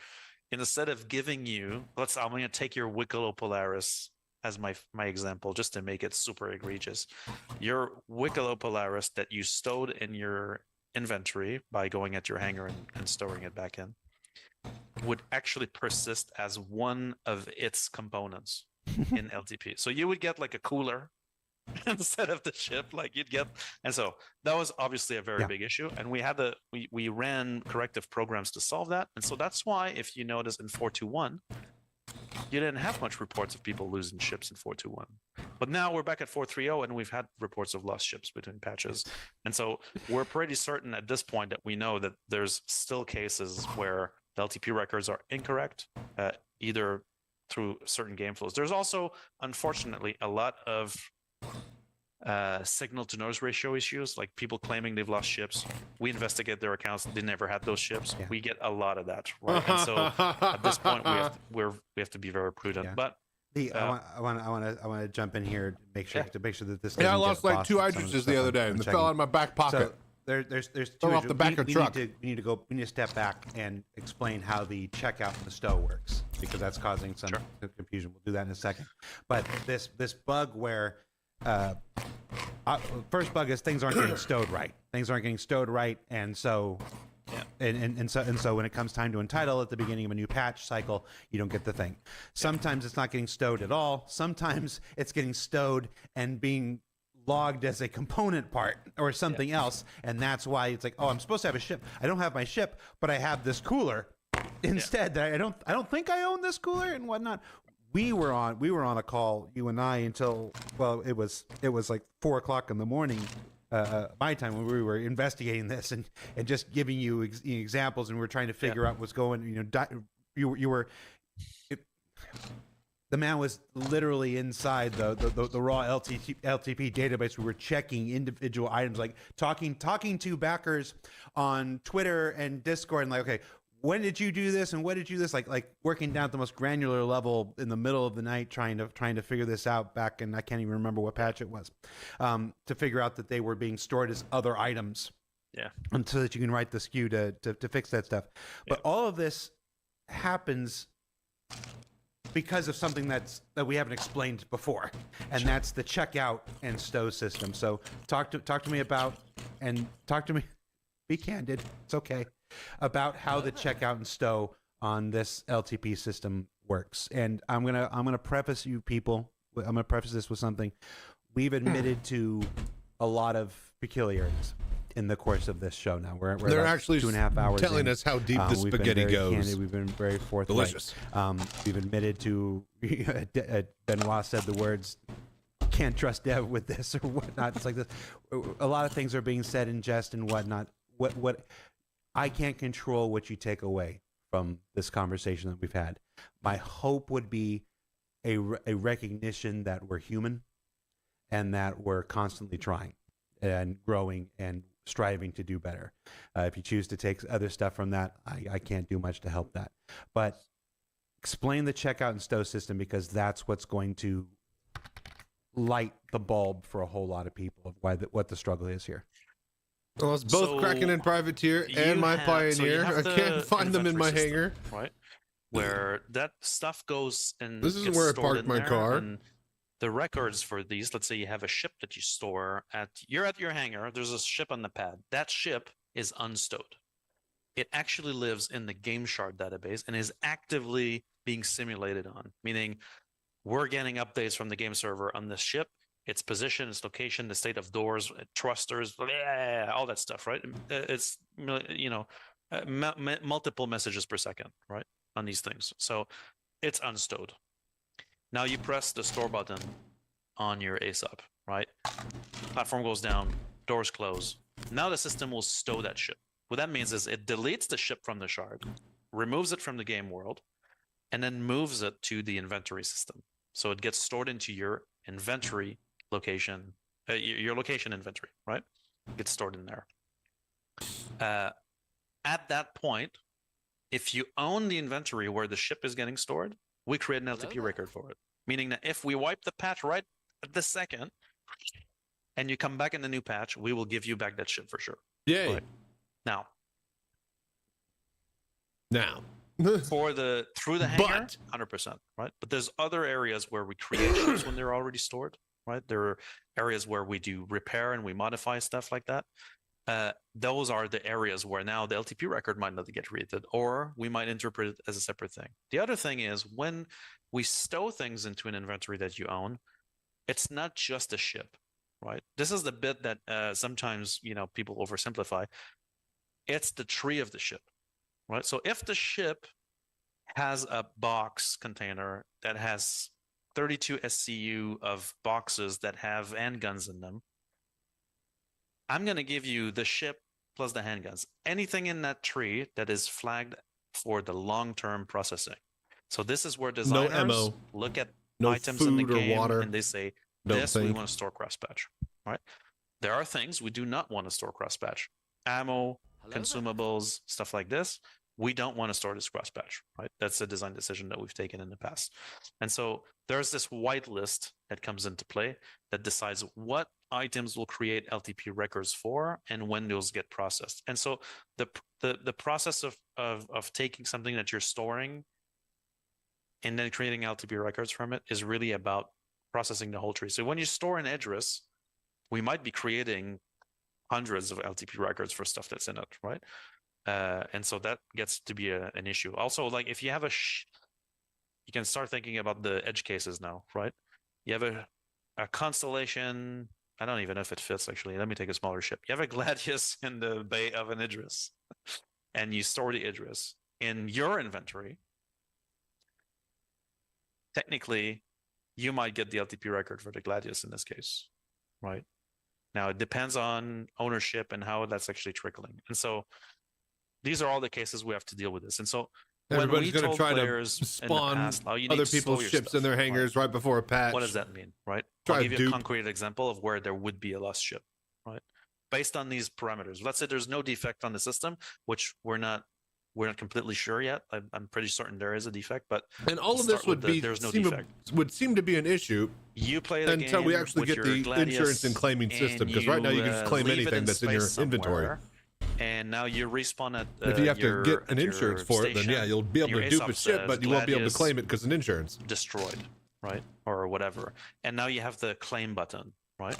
instead of giving you, I'm going to take your Wicklow Polaris as my example, just to make it super egregious. Your Wicklow Polaris that you stowed in your inventory by going at your hangar and storing it back in would actually persist as one of its components in LTP. So you would get like a cooler instead of the ship, like you'd get, and so that was obviously a very big issue, and we ran corrective programs to solve that. And so that's why, if you notice in 4.2.1, you didn't have much reports of people losing ships in 4.2.1. But now we're back at 4.3.0 and we've had reports of lost ships between patches. And so we're pretty certain at this point that we know that there's still cases where the LTP records are incorrect, either through certain game flows. There's also, unfortunately, a lot of signal to noise ratio issues, like people claiming they've lost ships. We investigate their accounts; they never had those ships. We get a lot of that, right? And so at this point, we have to be very prudent. But I want to jump in here to make sure that this. I lost like 2 hydrogens the other day, and they fell out of my back pocket. So there's two off the back of truck. We need to step back and explain how the checkout and the stow works, because that's causing some confusion. We'll do that in a second. But this bug where first bug is things aren't getting stowed right. Things aren't getting stowed right, and so and so when it comes time to entitle at the beginning of a new patch cycle, you don't get the thing. Sometimes it's not getting stowed at all. Sometimes it's getting stowed and being logged as a component part or something else, and that's why it's like, oh, I'm supposed to have a ship. I don't have my ship, but I have this cooler instead. That I don't think I own this cooler and whatnot. We were on a call, you and I, until, well, it was like 4 o'clock in the morning, my time, when we were investigating this and just giving you examples, and we were trying to figure out what's going. The man was literally inside the raw LTP database. We were checking individual items, like talking to backers on Twitter and Discord, and like, okay, when did you do this and what did you do this? Like working down at the most granular level in the middle of the night, trying to figure this out back, and I can't even remember what patch it was, to figure out that they were being stored as other items. Yeah. And so that you can write the SKU to fix that stuff. But all of this happens because of something that we haven't explained before, and that's the checkout and stow system. So talk to me about, and talk to me, be candid, it's okay, about how the checkout and stow on this LTP system works. And I'm gonna preface this with something. We've admitted to a lot of peculiarities in the course of this show. Now they're actually 2.5 hours telling in. us how deep the spaghetti goes. Candid. We've been very forthright. Delicious. We've admitted to Benoit said the words, "Can't trust Dev with this" or whatnot. It's like this. A lot of things are being said in jest and whatnot. What I can't control what you take away from this conversation that we've had. My hope would be a recognition that we're human and that we're constantly trying and growing and striving to do better. If you choose to take other stuff from that, I can't do much to help that. But explain the checkout and stow system, because that's what's going to light the bulb for a whole lot of people of what the struggle is here. Well, it's both Kraken and Privateer and my Pioneer. I can't find them in my hangar. Right, where that stuff goes and this is where I parked my car. And the records for these, let's say you have a ship that you store you're at your hangar. There's a ship on the pad. That ship is unstowed. It actually lives in the game shard database and is actively being simulated on, meaning we're getting updates from the game server on this ship. Its position, its location, the state of doors, thrusters, all that stuff, right? It's, multiple messages per second, right, on these things. So it's unstowed. Now you press the store button on your ASOP, right? Platform goes down, doors close. Now the system will stow that ship. What that means is it deletes the ship from the shard, removes it from the game world, and then moves it to the inventory system. So it gets stored into your inventory location, your location inventory, right? Gets stored in there. At that point, if you own the inventory where the ship is getting stored, we create an LTP record for it. Meaning that if we wipe the patch right at this second, and you come back in the new patch, we will give you back that ship for sure. Yay. Right? Now. Through the hangar, 100%, right? But there's other areas where we create ships when they're already stored, right? There are areas where we do repair and we modify stuff like that. Those are the areas where now the LTP record might not get created, or we might interpret it as a separate thing. The other thing is when we stow things into an inventory that you own, it's not just a ship, right? This is the bit that sometimes people oversimplify. It's the tree of the ship, right? So if the ship has a box container that has 32 SCU of boxes that have handguns in them, I'm going to give you the ship plus the handguns. Anything in that tree that is flagged for the long-term processing. So this is where designers look at items in the game and they say, we want to store cross-patch, right? There are things we do not want to store cross-patch. Ammo, consumables, stuff like this. We don't want to store this cross-patch, right? That's a design decision that we've taken in the past. And so there's this white list that comes into play that decides what items will create LTP records for and when those get processed. And so the process of taking something that you're storing and then creating LTP records from it is really about processing the whole tree. So when you store an address, we might be creating hundreds of LTP records for stuff that's in it, right? And so that gets to be an issue. Also, like if you have you can start thinking about the edge cases now, right? You have a Constellation. I don't even know if it fits, actually. Let me take a smaller ship. You have a Gladius in the bay of an Idris, and you store the Idris in your inventory. Technically, you might get the LTP record for the Gladius in this case, right? Now, it depends on ownership and how that's actually trickling. And so these are all the cases we have to deal with this. And so everybody's going to try to spawn other people's ships in their hangars right before a patch. What does that mean, right? I'll give you a concrete example of where there would be a lost ship, right? Based on these parameters. Let's say there's no defect on the system, which we're not completely sure yet. I'm pretty certain there is a defect, but and all of this would be there's no defect. Would seem to be an issue. You play the until we actually get the insurance and claiming system, because right now you can just claim anything that's in your inventory. And now you respawn at if you have to get an insurance for it, then yeah, you'll be able to dupe a ship, but you won't be able to claim it because of insurance. Destroyed, right? Or whatever. And now you have the claim button, right?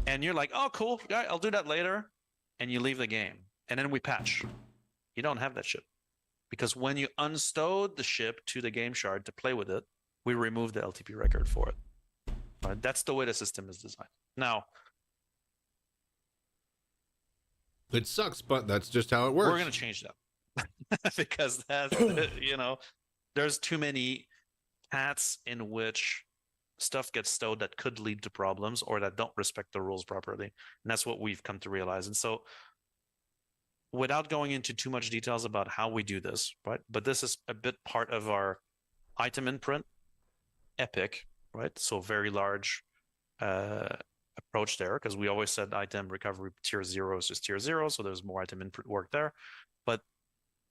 And you're like, oh, cool, yeah, I'll do that later. And you leave the game. And then we patch. You don't have that ship. Because when you unstowed the ship to the game shard to play with it, we removed the LTP record for it. Right? That's the way the system is designed. Now, it sucks, but that's just how it works. We're going to change that because that's, there's too many paths in which stuff gets stowed that could lead to problems or that don't respect the rules properly. And that's what we've come to realize. And so without going into too much details about how we do this, right? But this is a bit part of our item imprint epic, right? So very large, approach there, because we always said item recovery tier 0 is just tier 0, so there's more item input work there. But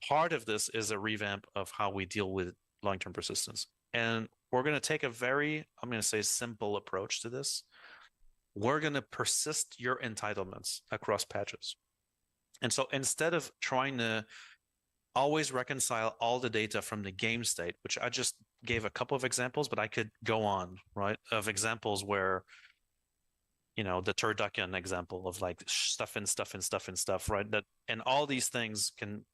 part of this is a revamp of how we deal with long-term persistence. And we're going to take a very, I'm going to say, simple approach to this. We're going to persist your entitlements across patches. And so instead of trying to always reconcile all the data from the game state, which I just gave a couple of examples, but I could go on, right, of examples where the turducken example of like stuff, right? That, and all these things can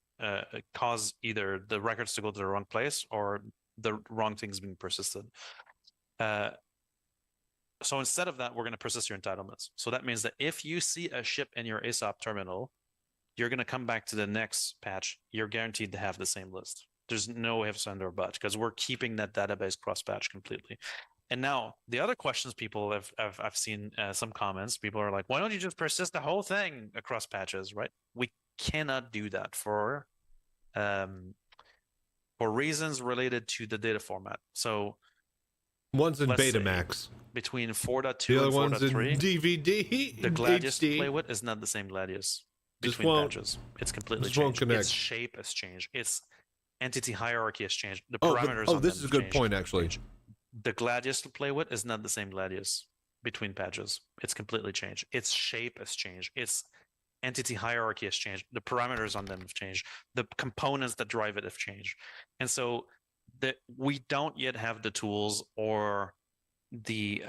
cause either the records to go to the wrong place or the wrong things being persisted. So instead of that, we're going to persist your entitlements. So that means that if you see a ship in your ASOP terminal, you're going to come back to the next patch. You're guaranteed to have the same list. There's no ifs, and or buts, because we're keeping that database cross-patch completely. And now the other questions people I've seen some comments. People are like, "Why don't you just persist the whole thing across patches?" Right? We cannot do that for reasons related to the data format. So one's in Betamax. Between 4.2 and 4.3, DVD. The Gladius HD. to play with is not the same Gladius Just between won't, patches. It's completely just won't changed. connect. Its shape has changed. Its entity hierarchy has changed. The Oh, parameters. oh, on this them is a have good changed. point, actually. The Gladius to play with is not the same Gladius between patches. It's completely changed. Its shape has changed. Its entity hierarchy has changed. The parameters on them have changed. The components that drive it have changed. And so we don't yet have the tools or the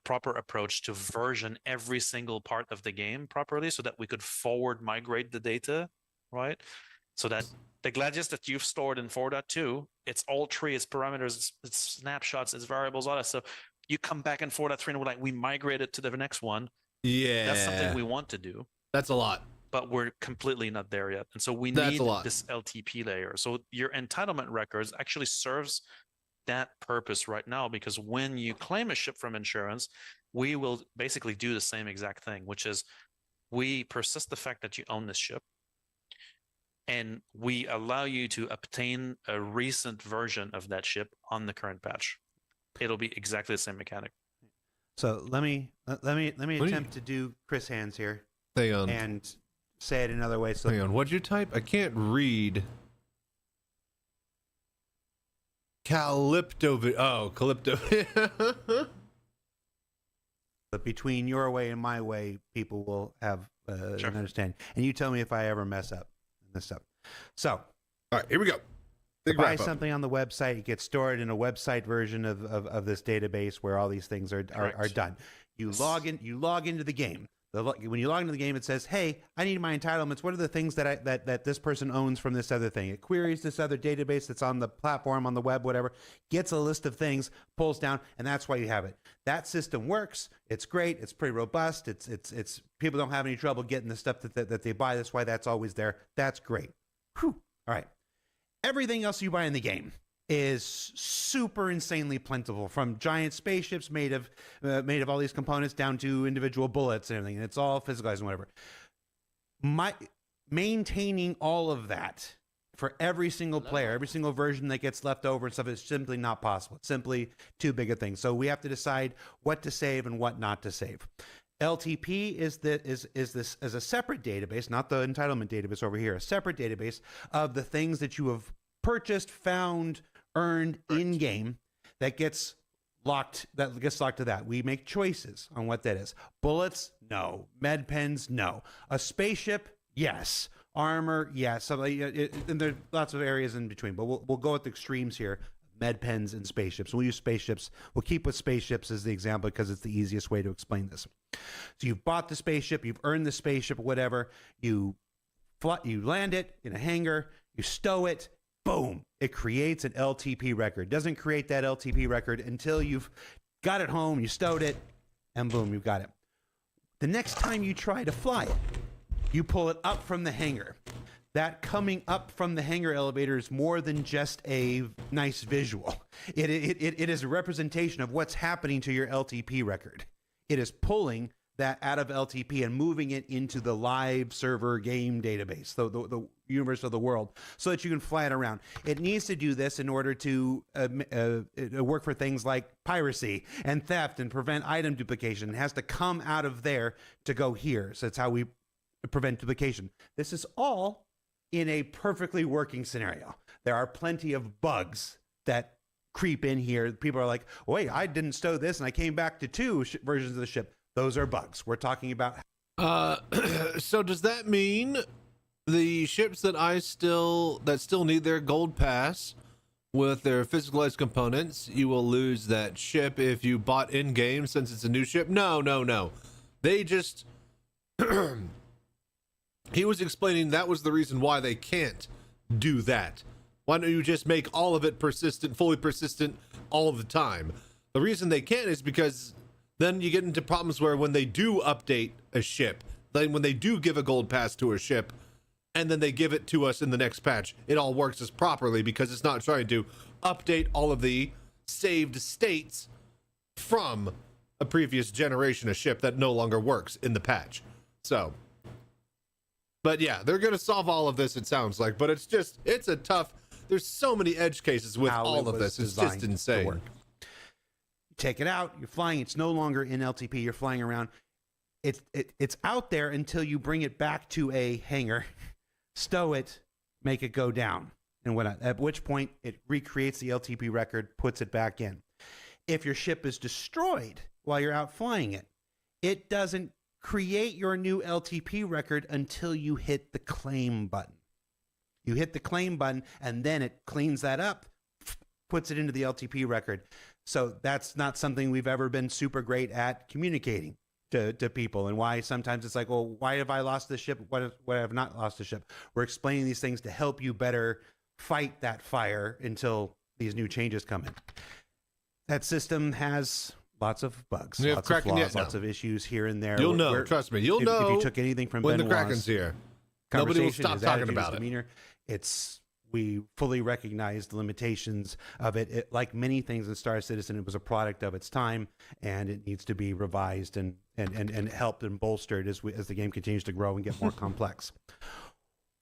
proper approach to version every single part of the game properly so that we could forward migrate the data, right? So that the Gladius that you've stored in 4.2, it's all tree, it's parameters, it's snapshots, it's variables, all that stuff. You come back in 4.3 and we're like, we migrate it to the next one. Yeah. That's something we want to do. That's a lot. But we're completely not there yet. And so we That's need a lot. this LTP layer. So your entitlement records actually serves that purpose right now, because when you claim a ship from insurance, we will basically do the same exact thing, which is we persist the fact that you own this ship, and we allow you to obtain a recent version of that ship on the current patch. It'll be exactly the same mechanic. So let me attempt to do Chris Hands here. Hang on. And say it another way. So Hang on. What'd you type? I can't read. Calypto. Calypto. But between your way and my way, people will have Sure. an understanding. And you tell me if I ever mess up this stuff. So, all right, here we go. Buy something on the website. It gets stored in a website version of this database where all these things are done. You log in. You log into the game. When you log into the game, it says, "Hey, I need my entitlements. What are the things that this person owns from this other thing?" It queries this other database that's on the platform, on the web, whatever, gets a list of things, pulls down, and that's why you have it. That system works. It's great. It's pretty robust. It's people don't have any trouble getting the stuff that they buy. That's why that's always there. That's great. Whew. All right. Everything else you buy in the game is super insanely plentiful, from giant spaceships made of all these components down to individual bullets and everything. And it's all physicalized and whatever. Maintaining all of that for every single player, every single version that gets left over and stuff is simply not possible. It's simply too big a thing. So we have to decide what to save and what not to save. LTP is a separate database, not the entitlement database over here, a separate database of the things that you have purchased, found, earned in game that gets locked to that. We make choices on what that is. Bullets, no. Med pens, no. A spaceship, yes. Armor, yes. So, and there's lots of areas in between, but we'll go with the extremes here. Med pens and spaceships. We'll use spaceships. We'll keep with spaceships as the example because it's the easiest way to explain this. So you've bought the spaceship, you've earned the spaceship, whatever. You land it in a hangar, you stow it, boom, it creates an LTP record. Doesn't create that LTP record until you've got it home, you stowed it, and boom, you've got it. The next time you try to fly it, you pull it up from the hangar. That coming up from the hangar elevator is more than just a nice visual. It is a representation of what's happening to your LTP record. It is pulling that out of LTP and moving it into the live server game database, the universe of the world, so that you can fly it around. It needs to do this in order to work for things like piracy and theft and prevent item duplication. It has to come out of there to go here. So that's how we prevent duplication. This is all in a perfectly working scenario. There are plenty of bugs that creep in here. People are like, wait, I didn't stow this and I came back to two versions of the ship. Those are bugs. We're talking about. So does that mean the ships that still need their gold pass with their physicalized components, you will lose that ship if you bought in game since it's a new ship? No. They just he was explaining that was the reason why they can't do that. Why don't you just make all of it persistent, fully persistent all of the time? The reason they can't is because then you get into problems where when they do update a ship, then when they do give a gold pass to a ship, and then they give it to us in the next patch, it all works as properly because it's not trying to update all of the saved states from a previous generation of ship that no longer works in the patch. So, but yeah, they're going to solve all of this, it sounds like, but it's a tough, there's so many edge cases with all of this. It's just insane. Take it out, you're flying, it's no longer in LTP, you're flying around. It's out there until you bring it back to a hangar, stow it, make it go down. and whatnot, at which point it recreates the LTP record, puts it back in. If your ship is destroyed while you're out flying it, it doesn't create your new LTP record until you hit the claim button. You hit the claim button, and then it cleans that up, puts it into the LTP record. So that's not something we've ever been super great at communicating to people, and why sometimes it's like, well, why have I lost the ship? Why have I not lost the ship? We're explaining these things to help you better fight that fire until these new changes come in. That system has lots of bugs, lots of flaws, lots of issues here and there. You'll know, trust me. You'll know if you took anything from when Benoit's the Kraken's here. Nobody will stop talking about it. Demeanor, we fully recognize the limitations of it. Like many things in Star Citizen, it was a product of its time, and it needs to be revised and helped and bolstered as the game continues to grow and get more complex.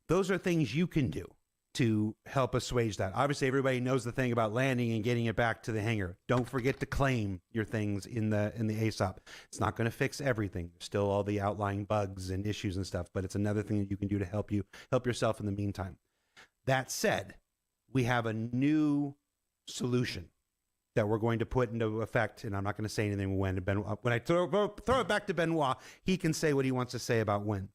Those are things you can do to help assuage that. Obviously, everybody knows the thing about landing and getting it back to the hangar. Don't forget to claim your things in the ASOP. It's not going to fix everything. There's still all the outlying bugs and issues and stuff, but it's another thing that you can do to help yourself in the meantime. That said, we have a new solution that we're going to put into effect, and I'm not going to say anything when I throw it back to Benoit, he can say what he wants to say about when.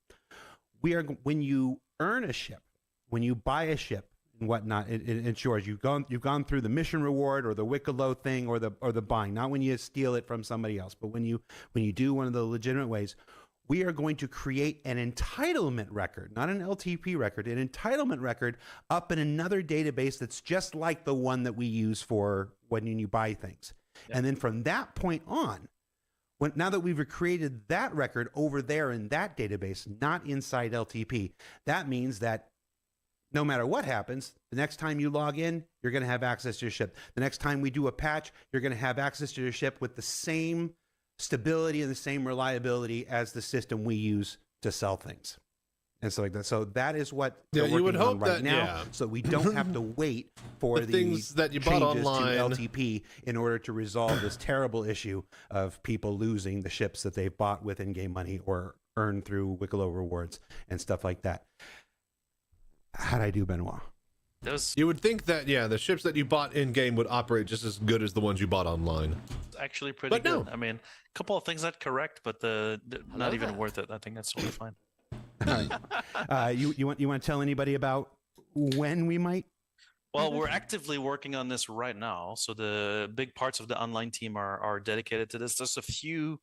When you earn a ship, when you buy a ship and whatnot, it ensures you've gone through the mission reward or the Wicklow thing or the buying. Not when you steal it from somebody else, but when you do one of the legitimate ways, we are going to create an entitlement record, not an LTP record, an entitlement record up in another database that's just like the one that we use for when you buy things. Yep. And then from that point on, now that we've created that record over there in that database, not inside LTP, that means that no matter what happens, the next time you log in, you're going to have access to your ship. The next time we do a patch, you're going to have access to your ship with the same stability and the same reliability as the system we use to sell things. And so like that. So that is what you would hope right that now. So we don't have to wait for the things that you bought changes online to LTP in order to resolve this terrible issue of people losing the ships that they've bought with in-game money or earned through Wicklow rewards and stuff like that. How'd I do, Benoit? You would think that, the ships that you bought in-game would operate just as good as the ones you bought online. Actually pretty good. No. I mean, a couple of things that correct, but not even worth it. I think that's totally fine. You want to tell anybody about when we might? Well, we're actively working on this right now. So the big parts of the online team are dedicated to this. There's a few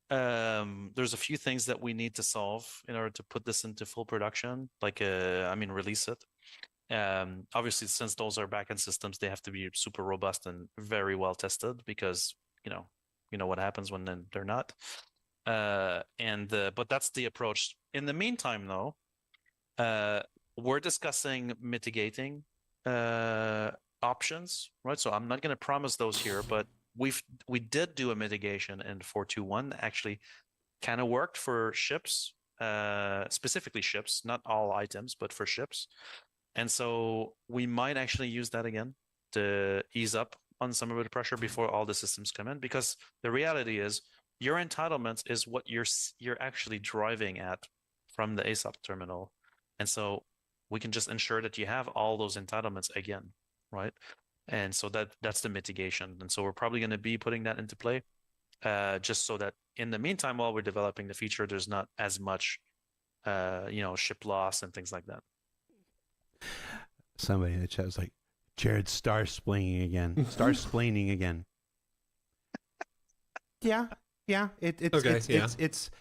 things that we need to solve in order to put this into full production, release it. Obviously, since those are backend systems, they have to be super robust and very well tested because you know what happens when they're not. But that's the approach. In the meantime, though, we're discussing mitigating options, right? So I'm not going to promise those here, but we did do a mitigation in 4.2.1 that actually kind of worked for ships, specifically ships, not all items, but for ships. And so we might actually use that again to ease up on some of the pressure before all the systems come in, because the reality is your entitlements is what you're actually driving at from the ASOP terminal. And so we can just ensure that you have all those entitlements again, right? And so that's the mitigation. And so we're probably going to be putting that into play just so that in the meantime, while we're developing the feature, there's not as much, ship loss and things like that. Somebody in the chat was like, Jared's star-splaining again. Star-splaining again. Yeah. It's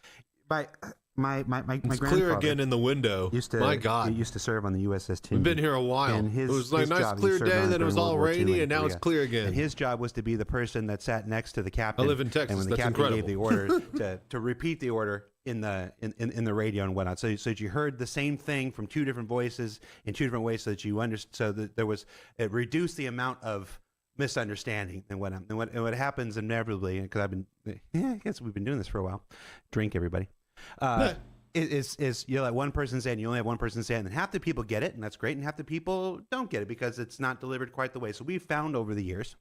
my grandfather clear again in the window. My God, he used to serve on the USS Tindy. We've been here a while. And it was like a nice clear day, then it was all rainy, and now it's clear again. And his job was to be the person that sat next to the captain. I live in Texas. And when the captain gave the order to repeat the order in the radio and whatnot, so that you heard the same thing from two different voices in two different ways, so that you understood. So that it reduced the amount of misunderstanding and whatnot. And what happens inevitably, because I guess we've been doing this for a while. Drink, everybody. Is you let one person say it and you only have one person say it, and then half the people get it, and that's great, and half the people don't get it because it's not delivered quite the way. So we've found over the years,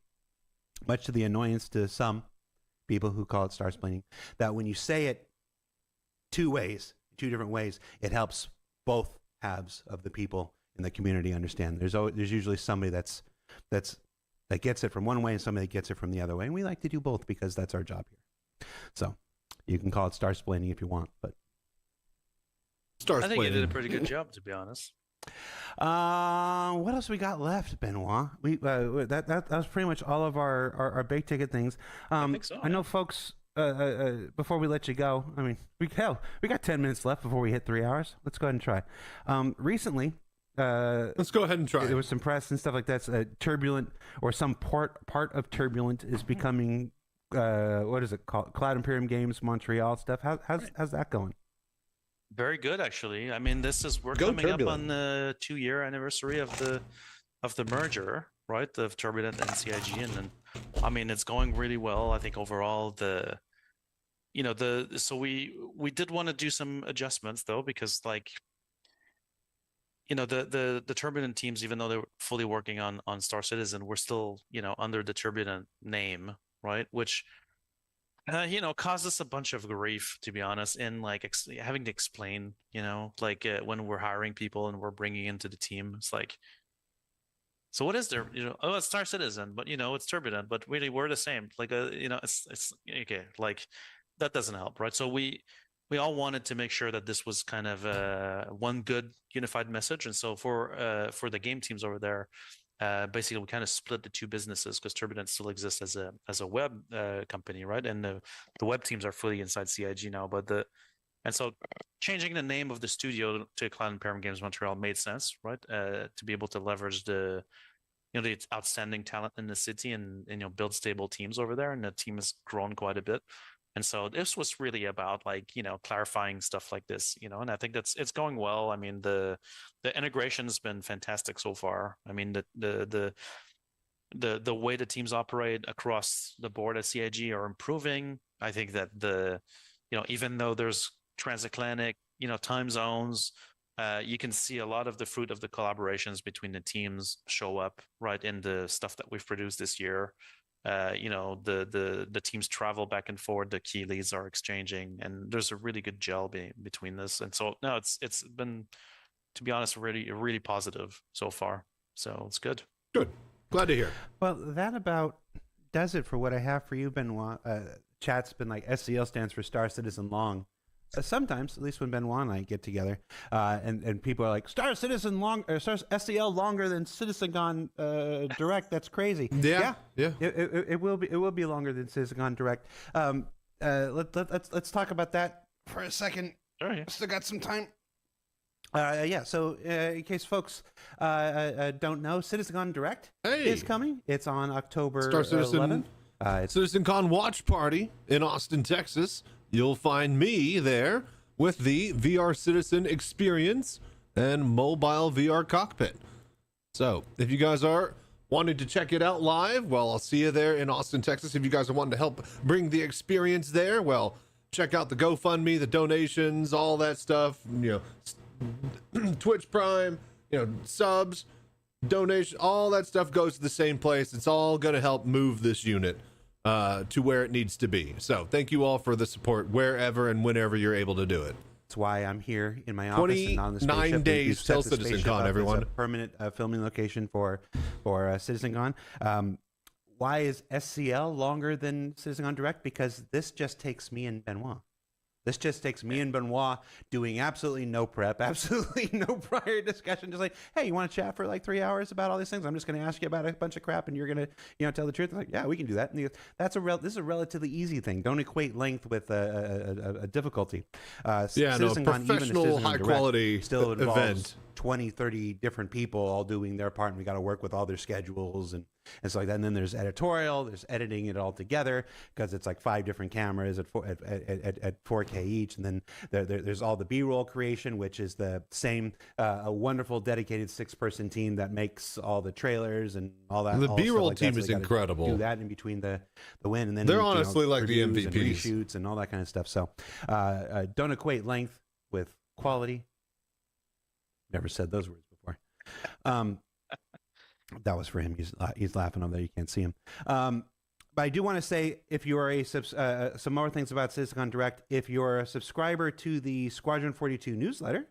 much to the annoyance to some people who call it star-splaining, that when you say it two different ways, it helps both halves of the people in the community understand. There's usually somebody that gets it from one way and somebody that gets it from the other way, and we like to do both because that's our job here. So you can call it star-splaining if you want, but I think you did a pretty good job, to be honest. What else we got left, Benoit? That was pretty much all of our big ticket things. I think so. I know, folks. Before we let you go, I mean, we got 10 minutes left before we hit 3 hours. Let's go ahead and try. Recently, let's go ahead and try. There was some press and stuff like that. Turbulent, or some part of Turbulent is becoming what is it called? Cloud Imperium Games Montreal stuff. How's that going? Very good, actually. I mean, we're coming up on the 2-year anniversary of the merger, right? Of Turbulent and CIG, and then, I mean, it's going really well. I think overall so we did want to do some adjustments though, because like, the Turbulent teams, even though they're fully working on Star Citizen, we're still, under the Turbulent name, right? Which caused us a bunch of grief, to be honest, in like having to explain, when we're hiring people and we're bringing into the team, it's like, so what is there? It's Star Citizen, but it's Turbulent, but really we're the same. Like, it's okay. Like that doesn't help, right? So we all wanted to make sure that this was kind of one good unified message, and so for the game teams over there. Basically, we kind of split the two businesses because Turbulent still exists as a web company, right? And the web teams are fully inside CIG now. And so changing the name of the studio to Cloud Imperium Games Montreal made sense, right? To be able to leverage the outstanding talent in the city and build stable teams over there, and the team has grown quite a bit. And so this was really about clarifying stuff like this, and I think it's going well. I mean, the integration's been fantastic so far. I mean, the way the teams operate across the board at CIG are improving. I think that even though there's transatlantic, time zones, you can see a lot of the fruit of the collaborations between the teams show up right in the stuff that we've produced this year. The teams travel back and forth, the key leads are exchanging, and there's a really good gel between this. And so no, it's been, to be honest, really positive so far. So it's good. Good. Glad to hear. Well, that about does it for what I have for you, Benoit. Chat's been like SCL stands for Star Citizen Long. Sometimes, at least when Benoit and I get together, and people are like, Star Citizen long, or Star SCL longer than Citizencon Direct. That's crazy. Yeah. It will be longer than Citizencon Direct. Let's talk about that for a second. All right. Still got some time. So in case folks don't know, Citizencon Direct is coming. It's on October Star Citizen 11th. Citizencon Watch Party in Austin, Texas. You'll find me there with the VR Citizen experience and mobile VR cockpit. So if you guys are wanting to check it out live, well, I'll see you there in Austin, Texas. If you guys are wanting to help bring the experience there, well, check out the GoFundMe, the donations, all that stuff, Twitch Prime, subs, donation, all that stuff goes to the same place. It's all going to help move this unit to where it needs to be. So thank you all for the support wherever and whenever you're able to do it. That's why I'm here in my office and not on the spaceship. 29 days till Citizencon, everyone. It's a permanent filming location for Citizencon. Why is SCL longer than Citizencon Direct? Because this just takes me and Benoit. This just takes me and Benoit doing absolutely no prep, absolutely no prior discussion. Just like, hey, you want to chat for like 3 hours about all these things? I'm just going to ask you about a bunch of crap, and you're going to, tell the truth. I'm like, yeah, we can do that. And he goes, this is a relatively easy thing. Don't equate length with a difficulty. Professional, high quality still involves event. 20, 30 different people all doing their part, and we got to work with all their schedules and stuff like that. And then there's editorial, there's editing it all together because it's like 5 different cameras at 4K each, and then there's all the B-roll creation, which is the same a wonderful dedicated 6-person team that makes all the trailers and all that. The B-roll like team so is incredible. Do that in between the win, and then they're honestly like the reviews MVPs, and reshoots and all that kind of stuff. So don't equate length with quality. Never said those words before. That was for him. He's laughing over there. You can't see him. But I do want to say, if you are some more things about Citizencon Direct. If you're a subscriber to the Squadron 42 newsletter,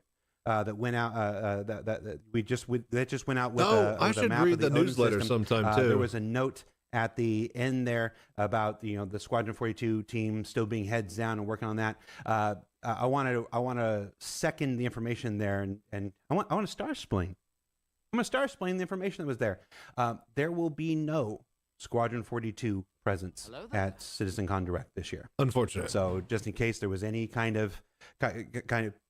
that went out that just went out with. Oh, I with a should map read of the the Odin newsletter system. sometime too. There was a note at the end there about the Squadron 42 team still being heads down and working on that. I want to second the information there, and I want to star explain. I'm going to star explain the information that was there. There will be no Squadron 42 presence at Citizencon Direct this year. Unfortunate. So just in case there was any kind of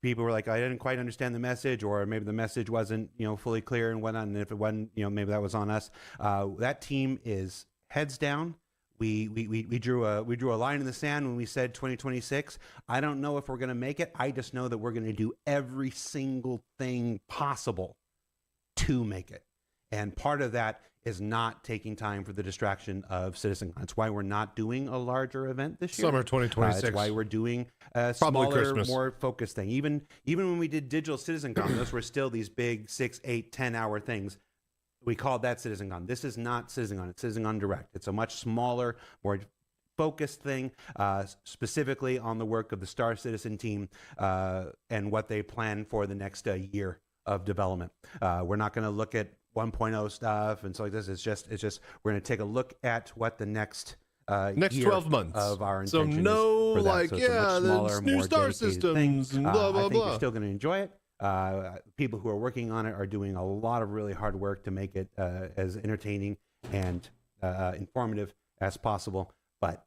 people were like, I didn't quite understand the message, or maybe the message wasn't fully clear and whatnot, and if it wasn't, maybe that was on us. That team is heads down. We drew a line in the sand when we said 2026. I don't know if we're going to make it. I just know that we're going to do every single thing possible to make it. And part of that is not taking time for the distraction of Citizencon. That's why we're not doing a larger event this year. Summer 2026. That's why we're doing a Probably smaller, Christmas. more focused thing. Even when we did digital Citizencon, those were still these big 6, 8, 10-hour things. We called that Citizencon. This is not Citizencon. It's Citizencon Direct. It's a much smaller, more focused thing, specifically on the work of the Star Citizen team and what they plan for the next year of development. We're not going to look at 1.0 stuff and so like this. It's just we're going to take a look at what the next next year 12 months of our so intention no is for that. like So it's a much yeah smaller, the new more star dedicated systems thing. and blah I blah think blah. you're still going to enjoy it. People who are working on it are doing a lot of really hard work to make it as entertaining and informative as possible. But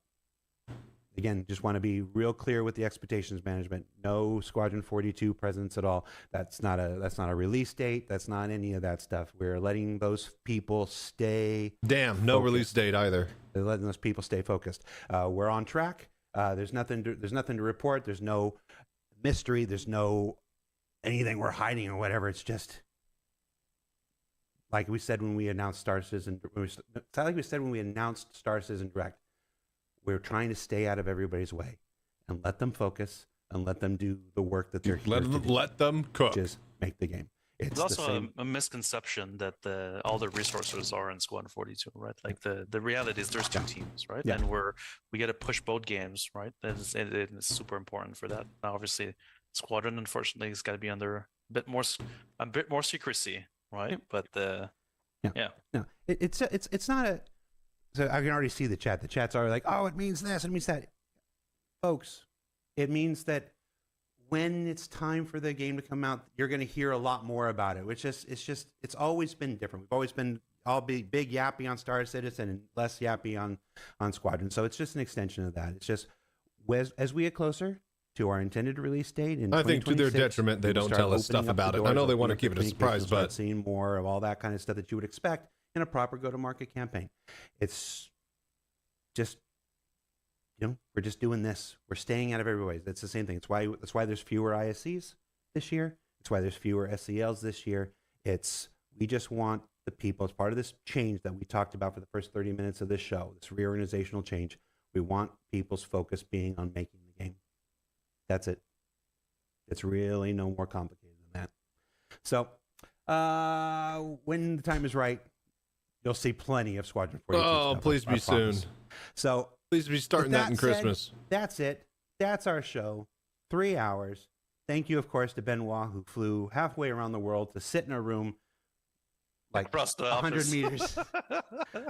again, just want to be real clear with the expectations management. No Squadron 42 presence at all. That's not a release date. That's not any of that stuff. We're letting those people stay. Damn, no focused. release date either. They're letting those people stay focused. We're on track. There's nothing to report. There's no mystery. There's no anything we're hiding or whatever. It's just like we said when we announced Star Citizen. Like we said when we announced Star Citizen Direct. We're trying to stay out of everybody's way and let them focus and let them do the work that they're here to do, let them cook. which is make the game. It's There's the also same. a misconception that all the resources are in Squadron 42, right? Like the reality is there's two teams, right? Yeah. And we got to push both games, right? It's super important for that. Now, obviously, Squadron unfortunately has got to be under a bit more secrecy, right? Yeah. But yeah. No, it's not a. So I can already see the chat. The chat's already like, oh, it means this, it means that. Folks, it means that when it's time for the game to come out, you're going to hear a lot more about it. It's always been different. We've always been all big yappy on Star Citizen and less yappy on Squadron. So it's just an extension of that. It's just as we get closer to our intended release date in I think to their 2026, determent they we can don't start tell us stuff opening up about the it. I doors, know they opening want to up keep the it a surprise, communications, start but seeing more of all that kind of stuff that you would expect in a proper go-to-market campaign. It's just, we're just doing this. We're staying out of everybody's. That's the same thing. That's why there's fewer ISCs this year. It's why there's fewer SCLs this year. We just want the people, as part of this change that we talked about for the first 30 minutes of this show, this reorganizational change, we want people's focus being on making the game. That's it. It's really no more complicated than that. So when the time is right, you'll see plenty of Squadron 42 oh, stuff, please I be soon. promise. So please be starting that in Christmas. That's it. That's our show. 3 hours. Thank you, of course, to Benoit, who flew halfway around the world to sit in a room like Across the 100 office. meters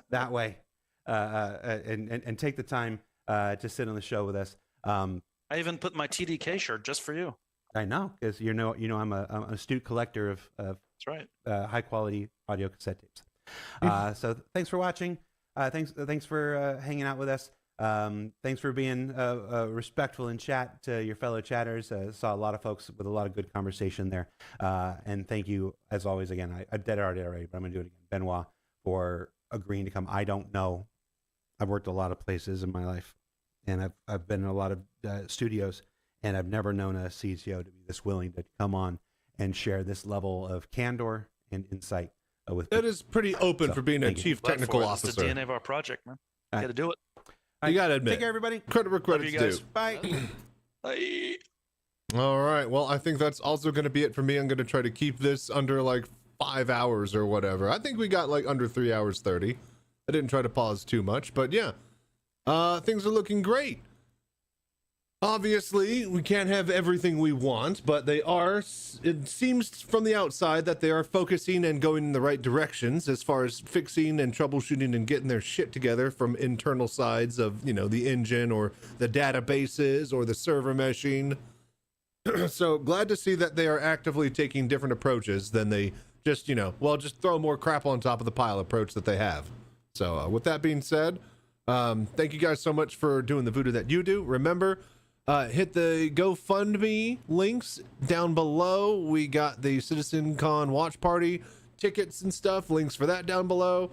that way and take the time to sit on the show with us. I even put my TDK shirt just for you. I know, because I'm an astute collector of That's right. High quality audio cassette tapes. So thanks for watching. Thanks for hanging out with us. Thanks for being respectful in chat to your fellow chatters. Saw a lot of folks with a lot of good conversation there. And thank you, as always, again, I did it already, but I'm going to do it again. Benoit, for agreeing to come. I don't know. I've worked a lot of places in my life, and I've been in a lot of studios, and I've never known a CTO to be this willing to come on and share this level of candor and insight with That people. is pretty open for being a chief Glad technical for it. officer. It's the DNA of our project, man. All right. Got to do it. You got to admit. Take care, everybody. Credit where Love you credit's guys. due. Bye. Bye. All right. Well, I think that's also going to be it for me. I'm going to try to keep this under like 5 hours or whatever. I think we got like under 3 hours 30. I didn't try to pause too much, but yeah, things are looking great. Obviously, we can't have everything we want, but they are, it seems from the outside that they are focusing and going in the right directions as far as fixing and troubleshooting and getting their shit together from internal sides of, you know, the engine or the databases or the server meshing. So glad to see that they are actively taking different approaches than they just, you know, well, just throw more crap on top of the pile approach that they have. So with that being said, thank you guys so much for doing the voodoo that you do. Remember, hit the GoFundMe links down below. We got the Citizencon watch party tickets and stuff, links for that down below.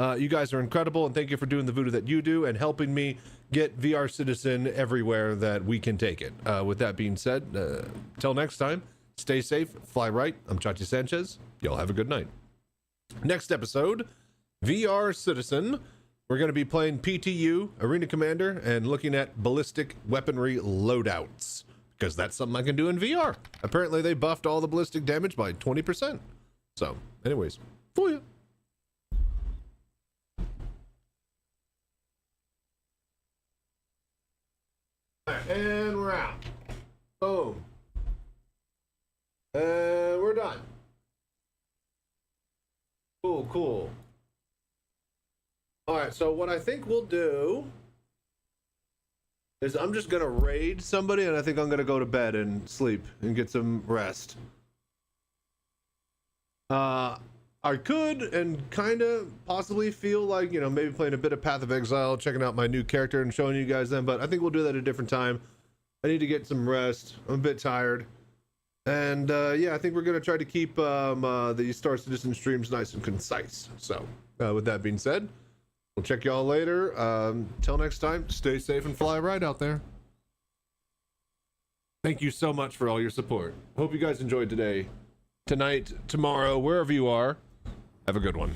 You guys are incredible, and thank you for doing the voodoo that you do and helping me get VR Citizen everywhere that we can take it. With that being said, till next time, stay safe, fly right. I'm Chachi Sanchez. Y'all have a good night. Next episode, VR Citizen. We're going to be playing PTU, Arena Commander, and looking at ballistic weaponry loadouts, because that's something I can do in VR. Apparently, they buffed all the ballistic damage by 20%. So, anyways, for you. And we're out. Boom. And we're done. Cool, cool. All right, so what I think we'll do is I'm just gonna raid somebody, and I think I'm gonna go to bed and sleep and get some rest. I could and kind of possibly feel like, you know, maybe playing a bit of Path of Exile, checking out my new character and showing you guys them, but I think we'll do that at a different time. I need to get some rest. I'm a bit tired. And yeah, I think we're gonna try to keep the Star Citizen streams nice and concise. So with that being said, we'll check y'all later. Till next time, stay safe and fly right out there. Thank you so much for all your support. Hope you guys enjoyed today, tonight, tomorrow, wherever you are. Have a good one.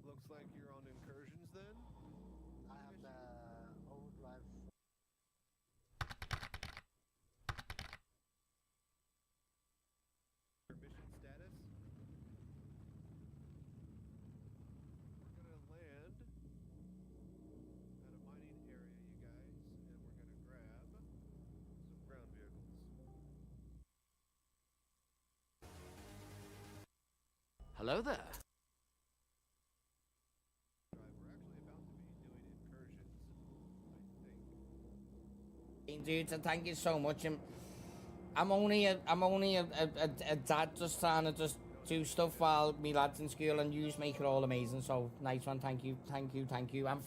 Looks like you're on incursions then? I have the overdrive. Your mission status? We're gonna land at a mining area, you guys, and we're gonna grab some ground vehicles. Hello there. dude, so thank you so much. I'm only a dad just trying to just do stuff while me lads in school, and you make it all amazing. So nice one, thank you, and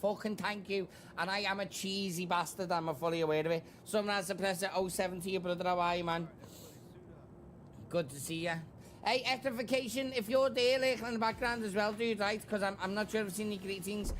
fucking thank you. And I am a cheesy bastard, I'm fully aware of it. Someone has to press it 07 to your brother. How are you, man? Good to see you. Hey, Electrification, if you're there, like in the background as well, dude, right? Because I'm not sure if I've seen your greetings.